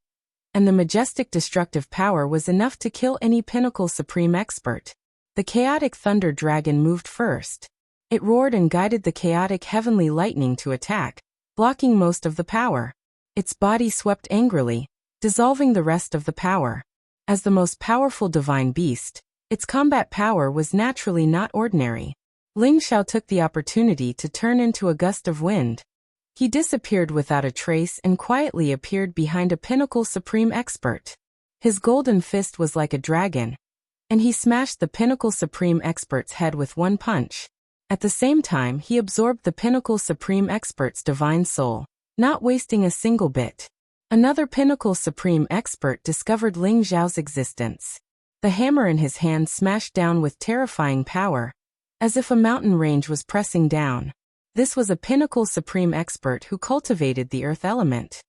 and the majestic destructive power was enough to kill any pinnacle supreme expert. The chaotic thunder dragon moved first. It roared and guided the chaotic heavenly lightning to attack, blocking most of the power. Its body swept angrily, dissolving the rest of the power. As the most powerful divine beast, its combat power was naturally not ordinary. Ling Xiao took the opportunity to turn into a gust of wind. He disappeared without a trace and quietly appeared behind a pinnacle supreme expert. His golden fist was like a dragon, and he smashed the pinnacle supreme expert's head with one punch. At the same time, he absorbed the pinnacle supreme expert's divine soul, not wasting a single bit. Another pinnacle supreme expert discovered Ling Xiao's existence. The hammer in his hand smashed down with terrifying power, as if a mountain range was pressing down. This was a pinnacle supreme expert who cultivated the earth element.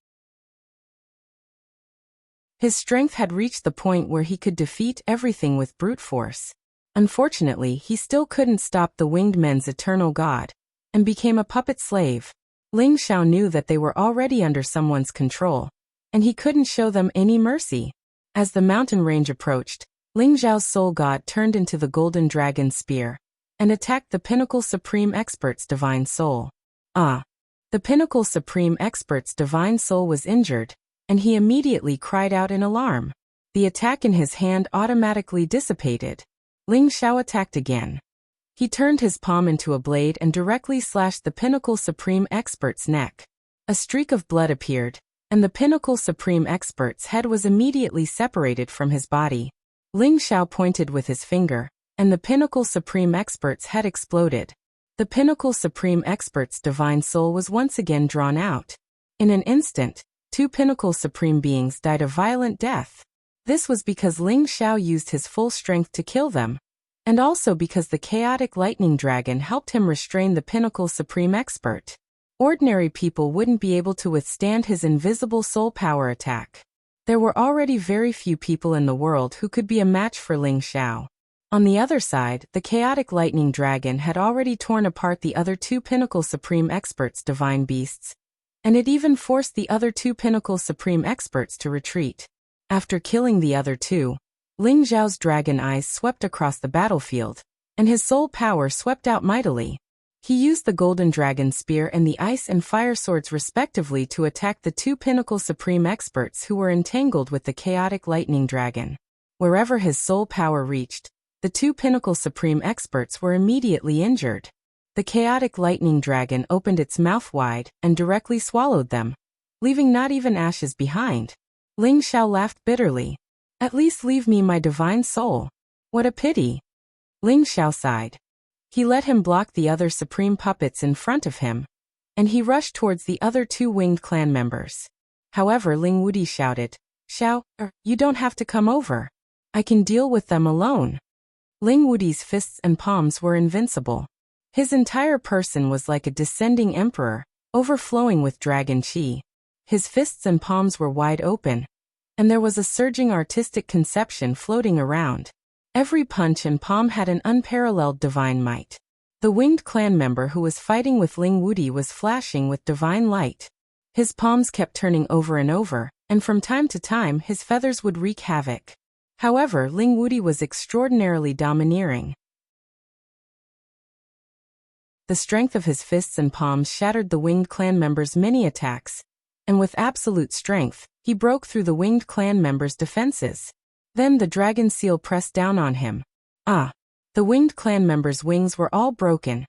His strength had reached the point where he could defeat everything with brute force. Unfortunately, he still couldn't stop the winged men's eternal god, and became a puppet slave. Ling Xiao knew that they were already under someone's control, and he couldn't show them any mercy. As the mountain range approached, Ling Xiao's soul god turned into the golden dragon spear, and attacked the pinnacle supreme expert's divine soul. The pinnacle supreme expert's divine soul was injured, and he immediately cried out in alarm. The attack in his hand automatically dissipated. Ling Xiao attacked again. He turned his palm into a blade and directly slashed the pinnacle supreme expert's neck. A streak of blood appeared, and the pinnacle supreme expert's head was immediately separated from his body. Ling Xiao pointed with his finger, and the pinnacle supreme expert's head exploded. The pinnacle supreme expert's divine soul was once again drawn out. In an instant, two pinnacle supreme beings died a violent death. This was because Ling Xiao used his full strength to kill them, and also because the chaotic lightning dragon helped him restrain the pinnacle supreme expert. Ordinary people wouldn't be able to withstand his invisible soul power attack. There were already very few people in the world who could be a match for Ling Xiao. On the other side, the chaotic lightning dragon had already torn apart the other two pinnacle supreme experts' divine beasts, and it even forced the other two pinnacle supreme experts to retreat. After killing the other two, Ling Xiao's dragon eyes swept across the battlefield, and his soul power swept out mightily. He used the golden dragon spear and the ice and fire swords respectively to attack the two pinnacle supreme experts who were entangled with the chaotic lightning dragon. Wherever his soul power reached, the two pinnacle supreme experts were immediately injured. The chaotic lightning dragon opened its mouth wide and directly swallowed them, leaving not even ashes behind. Ling Xiao laughed bitterly. "At least leave me my divine soul. What a pity." Ling Xiao sighed. He let him block the other supreme puppets in front of him, and he rushed towards the other two winged clan members. However, Ling Wudi shouted, Xiao, you don't have to come over. I can deal with them alone. Ling Wudi's fists and palms were invincible. His entire person was like a descending emperor, overflowing with dragon qi. His fists and palms were wide open, and there was a surging artistic conception floating around. Every punch and palm had an unparalleled divine might. The winged clan member who was fighting with Ling Wudi was flashing with divine light. His palms kept turning over and over, and from time to time his feathers would wreak havoc. However, Ling Wudi was extraordinarily domineering. The strength of his fists and palms shattered the winged clan member's many attacks, and with absolute strength, he broke through the winged clan member's defenses. Then the dragon seal pressed down on him. The winged clan member's wings were all broken,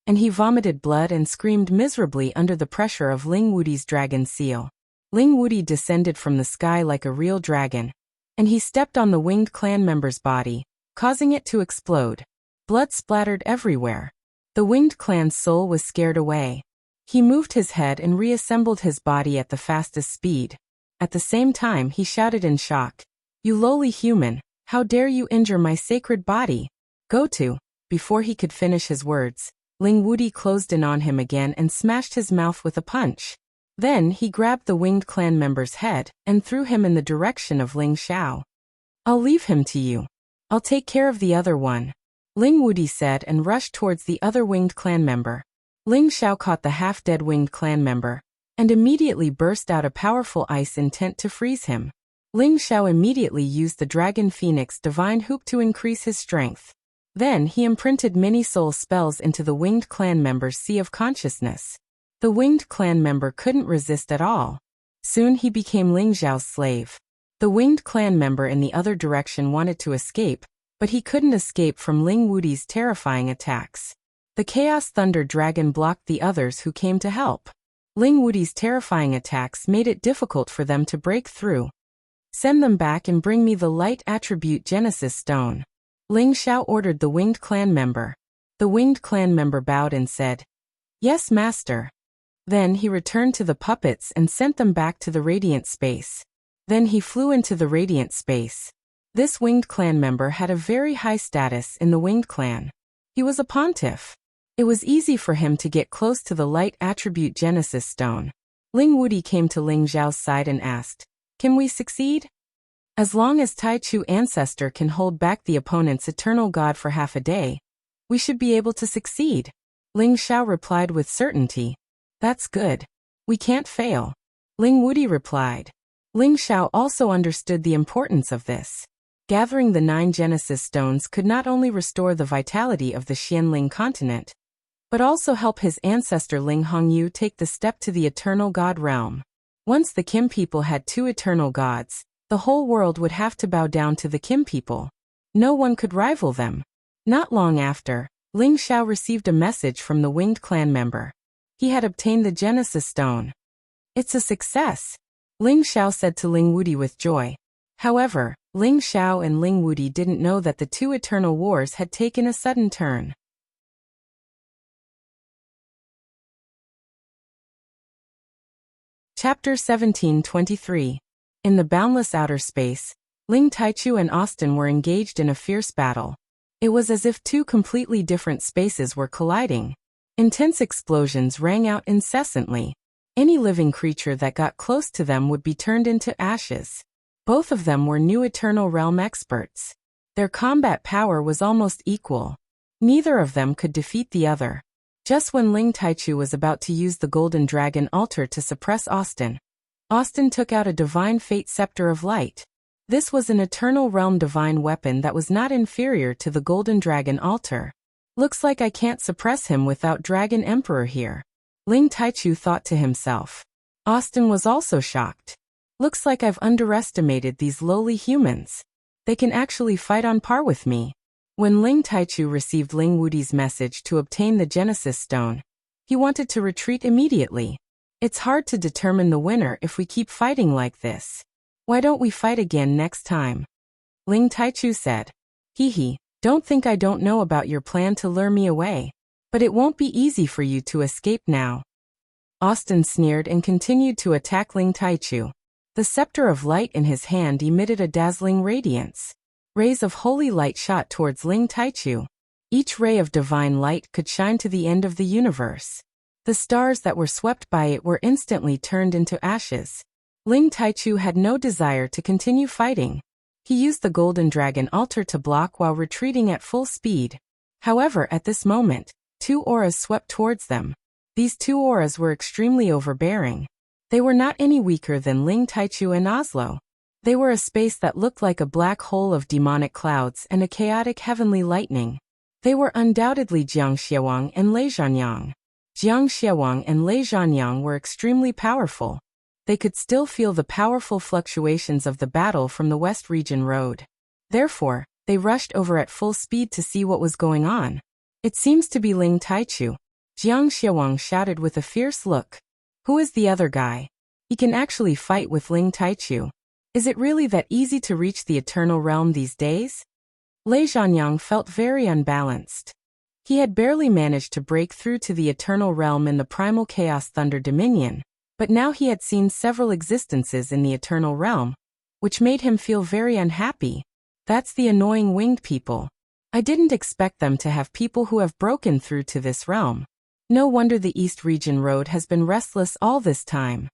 and he vomited blood and screamed miserably under the pressure of Ling Wudi's dragon seal. Ling Wudi descended from the sky like a real dragon, and he stepped on the winged clan member's body, causing it to explode. Blood splattered everywhere. The winged clan's soul was scared away. He moved his head and reassembled his body at the fastest speed. At the same time he shouted in shock, "You lowly human, how dare you injure my sacred body? Go to." Before he could finish his words, Ling Wudi closed in on him again and smashed his mouth with a punch. Then he grabbed the winged clan member's head and threw him in the direction of Ling Xiao. "I'll leave him to you. I'll take care of the other one," Ling Wudi said and rushed towards the other winged clan member. Ling Xiao caught the half-dead winged clan member and immediately burst out a powerful ice intent to freeze him. Ling Xiao immediately used the Dragon Phoenix Divine Hoop to increase his strength. Then he imprinted many soul spells into the winged clan member's sea of consciousness. The winged clan member couldn't resist at all. Soon he became Ling Xiao's slave. The winged clan member in the other direction wanted to escape, but he couldn't escape from Ling Wudi's terrifying attacks. The Chaos Thunder Dragon blocked the others who came to help. Ling Wudi's terrifying attacks made it difficult for them to break through. "Send them back and bring me the Light Attribute Genesis Stone," Ling Xiao ordered the winged clan member. The winged clan member bowed and said, "Yes, master." Then he returned to the puppets and sent them back to the radiant space. Then he flew into the radiant space. This winged clan member had a very high status in the winged clan. He was a pontiff. It was easy for him to get close to the Light Attribute Genesis Stone. Ling Wudi came to Ling Xiao's side and asked, "Can we succeed? As long as Tai Chu Ancestor can hold back the opponent's eternal god for half a day, we should be able to succeed." Ling Xiao replied with certainty, "That's good. We can't fail." Ling Wudi replied. Ling Xiao also understood the importance of this. Gathering the 9 Genesis Stones could not only restore the vitality of the Xianling continent, but also help his ancestor Ling Hongyu take the step to the eternal god realm. Once the Kim people had 2 eternal gods, the whole world would have to bow down to the Kim people. No one could rival them. Not long after, Ling Xiao received a message from the winged clan member. He had obtained the Genesis Stone. "It's a success," Ling Xiao said to Ling Wudi with joy. However, Ling Xiao and Ling Wudi didn't know that the 2 eternal wars had taken a sudden turn. Chapter 1723. In the boundless outer space, Ling Taichu and Austin were engaged in a fierce battle. It was as if 2 completely different spaces were colliding. Intense explosions rang out incessantly. Any living creature that got close to them would be turned into ashes. Both of them were new Eternal Realm experts. Their combat power was almost equal. Neither of them could defeat the other. Just when Ling Taichu was about to use the Golden Dragon Altar to suppress Austin, Austin took out a Divine Fate Scepter of Light. This was an Eternal Realm divine weapon that was not inferior to the Golden Dragon Altar. "Looks like I can't suppress him without Dragon Emperor here," Ling Taichu thought to himself. Austin was also shocked. "Looks like I've underestimated these lowly humans. They can actually fight on par with me." When Ling Taichu received Ling Wudi's message to obtain the Genesis Stone, he wanted to retreat immediately. "It's hard to determine the winner if we keep fighting like this. Why don't we fight again next time?" Ling Taichu said. "Hee, don't think I don't know about your plan to lure me away. But it won't be easy for you to escape now." Austin sneered and continued to attack Ling Taichu. The scepter of light in his hand emitted a dazzling radiance. Rays of holy light shot towards Ling Taichu. Each ray of divine light could shine to the end of the universe. The stars that were swept by it were instantly turned into ashes. Ling Taichu had no desire to continue fighting. He used the golden dragon altar to block while retreating at full speed. However, at this moment, two auras swept towards them. These two auras were extremely overbearing. They were not any weaker than Ling Taichu and Oslo. They were a space that looked like a black hole of demonic clouds and a chaotic heavenly lightning. They were undoubtedly Jiang Xiaowang and Lei Zhanyang. Jiang Xiaowang and Lei Zhanyang were extremely powerful. They could still feel the powerful fluctuations of the battle from the West Region Road. Therefore, they rushed over at full speed to see what was going on. It seems to be Ling Taichu. Jiang Xiaowang shouted with a fierce look. Who is the other guy? He can actually fight with Ling Taichu. Is it really that easy to reach the Eternal Realm these days? Lei Zhanyang felt very unbalanced. He had barely managed to break through to the Eternal Realm in the Primal Chaos Thunder Dominion, but now he had seen several existences in the Eternal Realm, which made him feel very unhappy. That's the annoying winged people. I didn't expect them to have people who have broken through to this realm. No wonder the East Region Road has been restless all this time.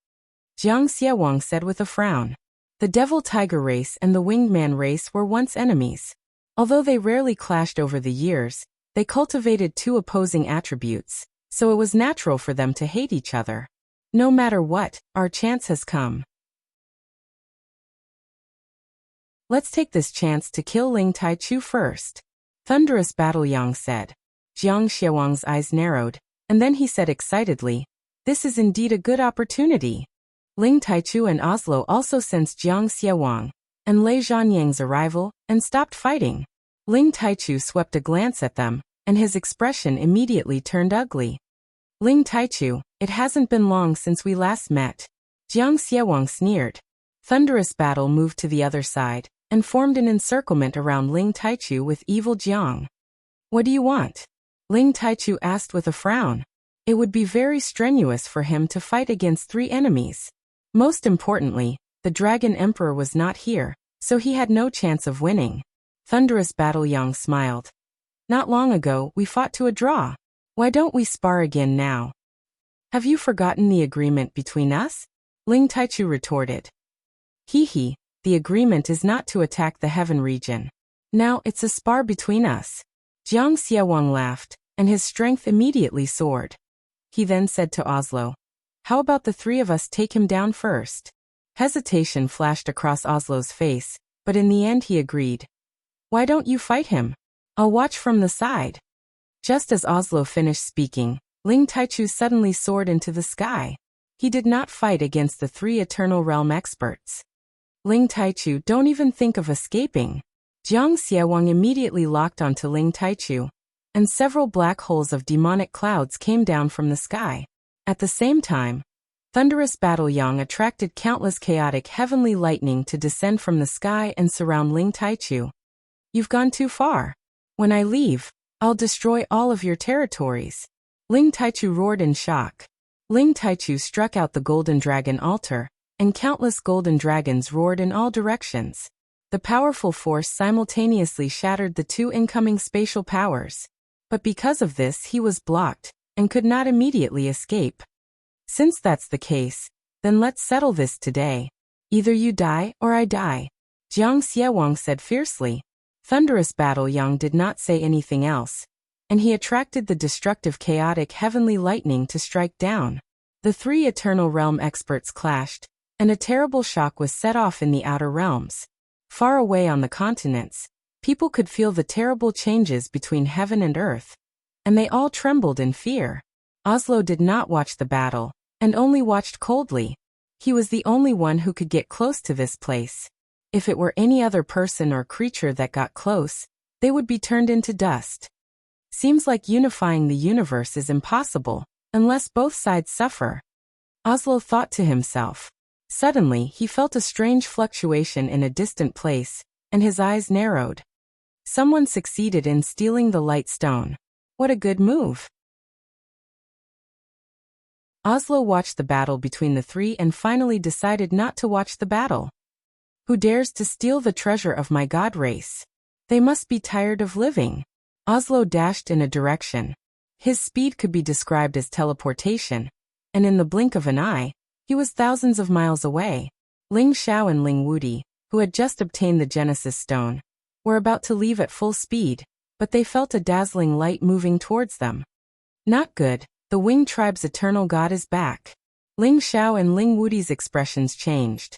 Jiang Xiaowang said with a frown. The Devil Tiger race and the Winged Man race were once enemies. Although they rarely clashed over the years, they cultivated two opposing attributes, so it was natural for them to hate each other. No matter what, our chance has come. Let's take this chance to kill Ling Taichu first. Thunderous Battle Yang said. Jiang Xiaowang's eyes narrowed, and then he said excitedly, this is indeed a good opportunity. Ling Taichu and Oslo also sensed Jiang Xiaowang and Lei Zhanyang's arrival and stopped fighting. Ling Taichu swept a glance at them, and his expression immediately turned ugly. Ling Taichu, it hasn't been long since we last met. Jiang Xiaowang sneered. Thunderous Battle moved to the other side and formed an encirclement around Ling Taichu with evil Jiang. What do you want? Ling Taichu asked with a frown. It would be very strenuous for him to fight against three enemies. Most importantly, the Dragon Emperor was not here, so he had no chance of winning. Thunderous Battle Yang smiled. Not long ago, we fought to a draw. Why don't we spar again now? Have you forgotten the agreement between us? Ling Taichu retorted. Hee, the agreement is not to attack the Heaven region. Now it's a spar between us. Jiang Xiaowang laughed, and his strength immediately soared. He then said to Oslo, how about the three of us take him down first? Hesitation flashed across Oslo's face, but in the end he agreed. Why don't you fight him? I'll watch from the side. Just as Oslo finished speaking, Ling Taichu suddenly soared into the sky. He did not fight against the three Eternal Realm experts. Ling Taichu, don't even think of escaping. Jiang Xiaowang immediately locked onto Ling Taichu, and several black holes of demonic clouds came down from the sky. At the same time, Thunderous Battle Yang attracted countless chaotic heavenly lightning to descend from the sky and surround Ling Taichu. You've gone too far. When I leave, I'll destroy all of your territories. Ling Taichu roared in shock. Ling Taichu struck out the golden dragon altar, and countless golden dragons roared in all directions. The powerful force simultaneously shattered the two incoming spatial powers. But because of this he was blocked, and could not immediately escape. Since that's the case, then let's settle this today. Either you die or I die. Jiang Xiaowang said fiercely. Thunderous Battle Yang did not say anything else, and he attracted the destructive chaotic heavenly lightning to strike down. The three Eternal Realm experts clashed, and a terrible shock was set off in the outer realms. Far away on the continents, people could feel the terrible changes between heaven and earth, and they all trembled in fear. Oslo did not watch the battle, and only watched coldly. He was the only one who could get close to this place. If it were any other person or creature that got close, they would be turned into dust. Seems like unifying the universe is impossible, unless both sides suffer. Oslo thought to himself. Suddenly, he felt a strange fluctuation in a distant place, and his eyes narrowed. Someone succeeded in stealing the light stone. What a good move! Oslo watched the battle between the three and finally decided not to watch the battle. Who dares to steal the treasure of my god race? They must be tired of living. Oslo dashed in a direction. His speed could be described as teleportation, and in the blink of an eye, he was thousands of miles away. Ling Xiao and Ling Wudi, who had just obtained the Genesis Stone, were about to leave at full speed, but they felt a dazzling light moving towards them. Not good, the Wing tribe's eternal god is back. Ling Xiao and Ling Wudi's expressions changed.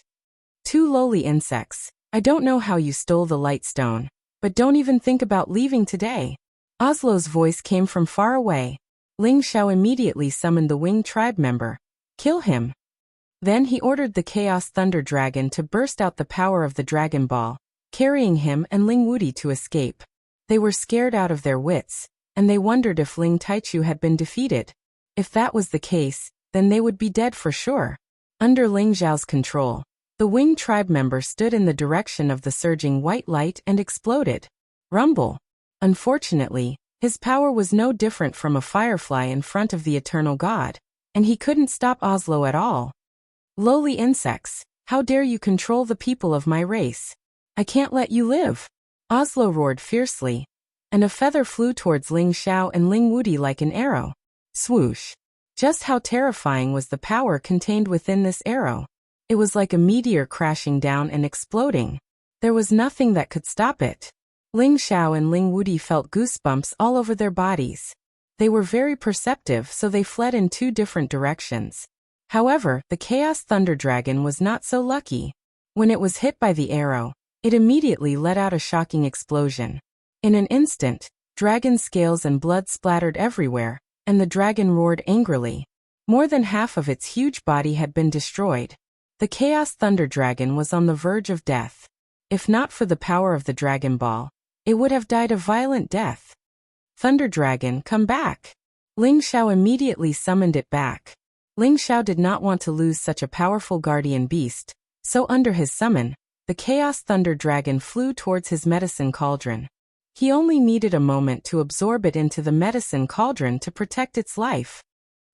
Two lowly insects, I don't know how you stole the light stone, but don't even think about leaving today. Oslo's voice came from far away. Ling Xiao immediately summoned the Wing tribe member. Kill him. Then he ordered the Chaos Thunder Dragon to burst out the power of the Dragon Ball, carrying him and Ling Wudi to escape. They were scared out of their wits, and they wondered if Ling Taichu had been defeated. If that was the case, then they would be dead for sure. Under Ling Zhao's control, the Wing tribe member stood in the direction of the surging white light and exploded. Rumble. Unfortunately, his power was no different from a firefly in front of the eternal god, and he couldn't stop Oslo at all. Lowly insects, how dare you control the people of my race? I can't let you live. Oslo roared fiercely, and a feather flew towards Ling Xiao and Ling Wudi like an arrow. Swoosh. Just how terrifying was the power contained within this arrow? It was like a meteor crashing down and exploding. There was nothing that could stop it. Ling Xiao and Ling Wudi felt goosebumps all over their bodies. They were very perceptive, so they fled in two different directions. However, the Chaos Thunder Dragon was not so lucky. When it was hit by the arrow, it immediately let out a shocking explosion. In an instant, dragon scales and blood splattered everywhere, and the dragon roared angrily. More than half of its huge body had been destroyed. The Chaos Thunder Dragon was on the verge of death. If not for the power of the Dragon Ball, it would have died a violent death. Thunder Dragon, come back! Ling Xiao immediately summoned it back. Ling Xiao did not want to lose such a powerful guardian beast, so under his summon, the Chaos Thunder Dragon flew towards his medicine cauldron. He only needed a moment to absorb it into the medicine cauldron to protect its life.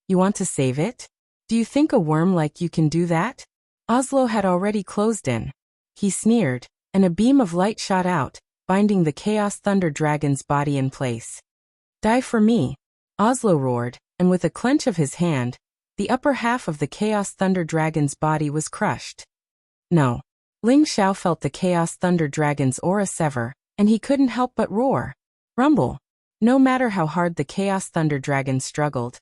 You want to save it? Do you think a worm like you can do that? Oslo had already closed in. He sneered, and a beam of light shot out, binding the Chaos Thunder Dragon's body in place. Die for me, Oslo roared, and with a clench of his hand, the upper half of the Chaos Thunder Dragon's body was crushed. No. Ling Xiao felt the Chaos Thunder Dragon's aura sever, and he couldn't help but roar. Rumble. No matter how hard the Chaos Thunder Dragon struggled,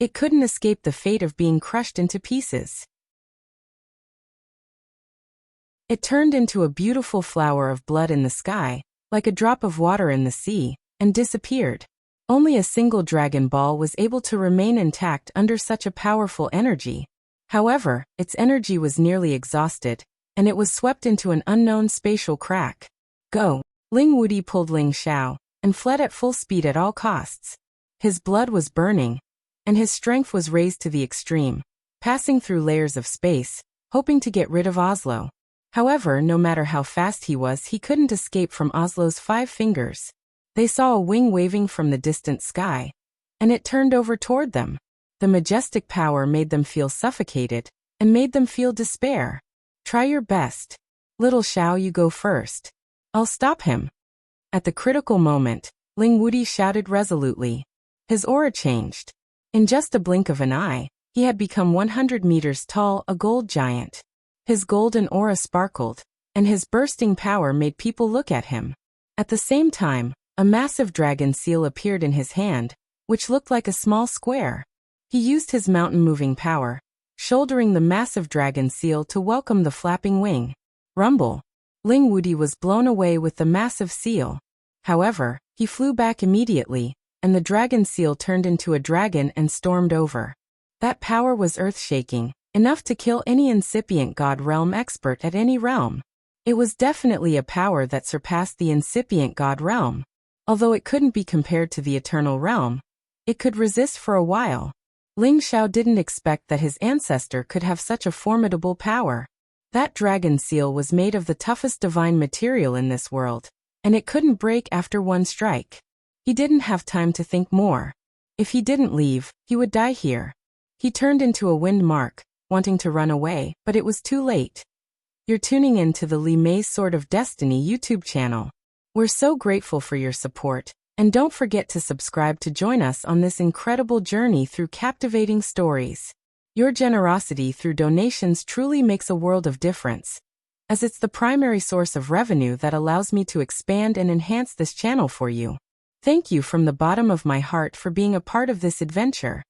it couldn't escape the fate of being crushed into pieces. It turned into a beautiful flower of blood in the sky, like a drop of water in the sea, and disappeared. Only a single Dragon Ball was able to remain intact under such a powerful energy. However, its energy was nearly exhausted, and it was swept into an unknown spatial crack. Go! Ling Wudi pulled Ling Xiao, and fled at full speed at all costs. His blood was burning, and his strength was raised to the extreme, passing through layers of space, hoping to get rid of Oslo. However, no matter how fast he was, he couldn't escape from Oslo's 5 fingers. They saw a wing waving from the distant sky, and it turned over toward them. The majestic power made them feel suffocated, and made them feel despair. Try your best. Little Xiao, you go first. I'll stop him. At the critical moment, Ling Wudi shouted resolutely. His aura changed. In just a blink of an eye, he had become 100 meters tall, a gold giant. His golden aura sparkled, and his bursting power made people look at him. At the same time, a massive dragon seal appeared in his hand, which looked like a small square. He used his mountain-moving power, shouldering the massive dragon seal to welcome the flapping wing. Rumble. Ling Wudi was blown away with the massive seal. However, he flew back immediately, and the dragon seal turned into a dragon and stormed over. That power was earth-shaking, enough to kill any incipient god realm expert at any realm. It was definitely a power that surpassed the incipient god realm. Although it couldn't be compared to the eternal realm, it could resist for a while. Ling Xiao didn't expect that his ancestor could have such a formidable power. That dragon seal was made of the toughest divine material in this world, and it couldn't break after one strike. He didn't have time to think more. If he didn't leave, he would die here. He turned into a wind mark, wanting to run away, but it was too late. You're tuning in to the Lee May's Sword of Destiny YouTube channel. We're so grateful for your support, and don't forget to subscribe to join us on this incredible journey through captivating stories. Your generosity through donations truly makes a world of difference, as it's the primary source of revenue that allows me to expand and enhance this channel for you. Thank you from the bottom of my heart for being a part of this adventure.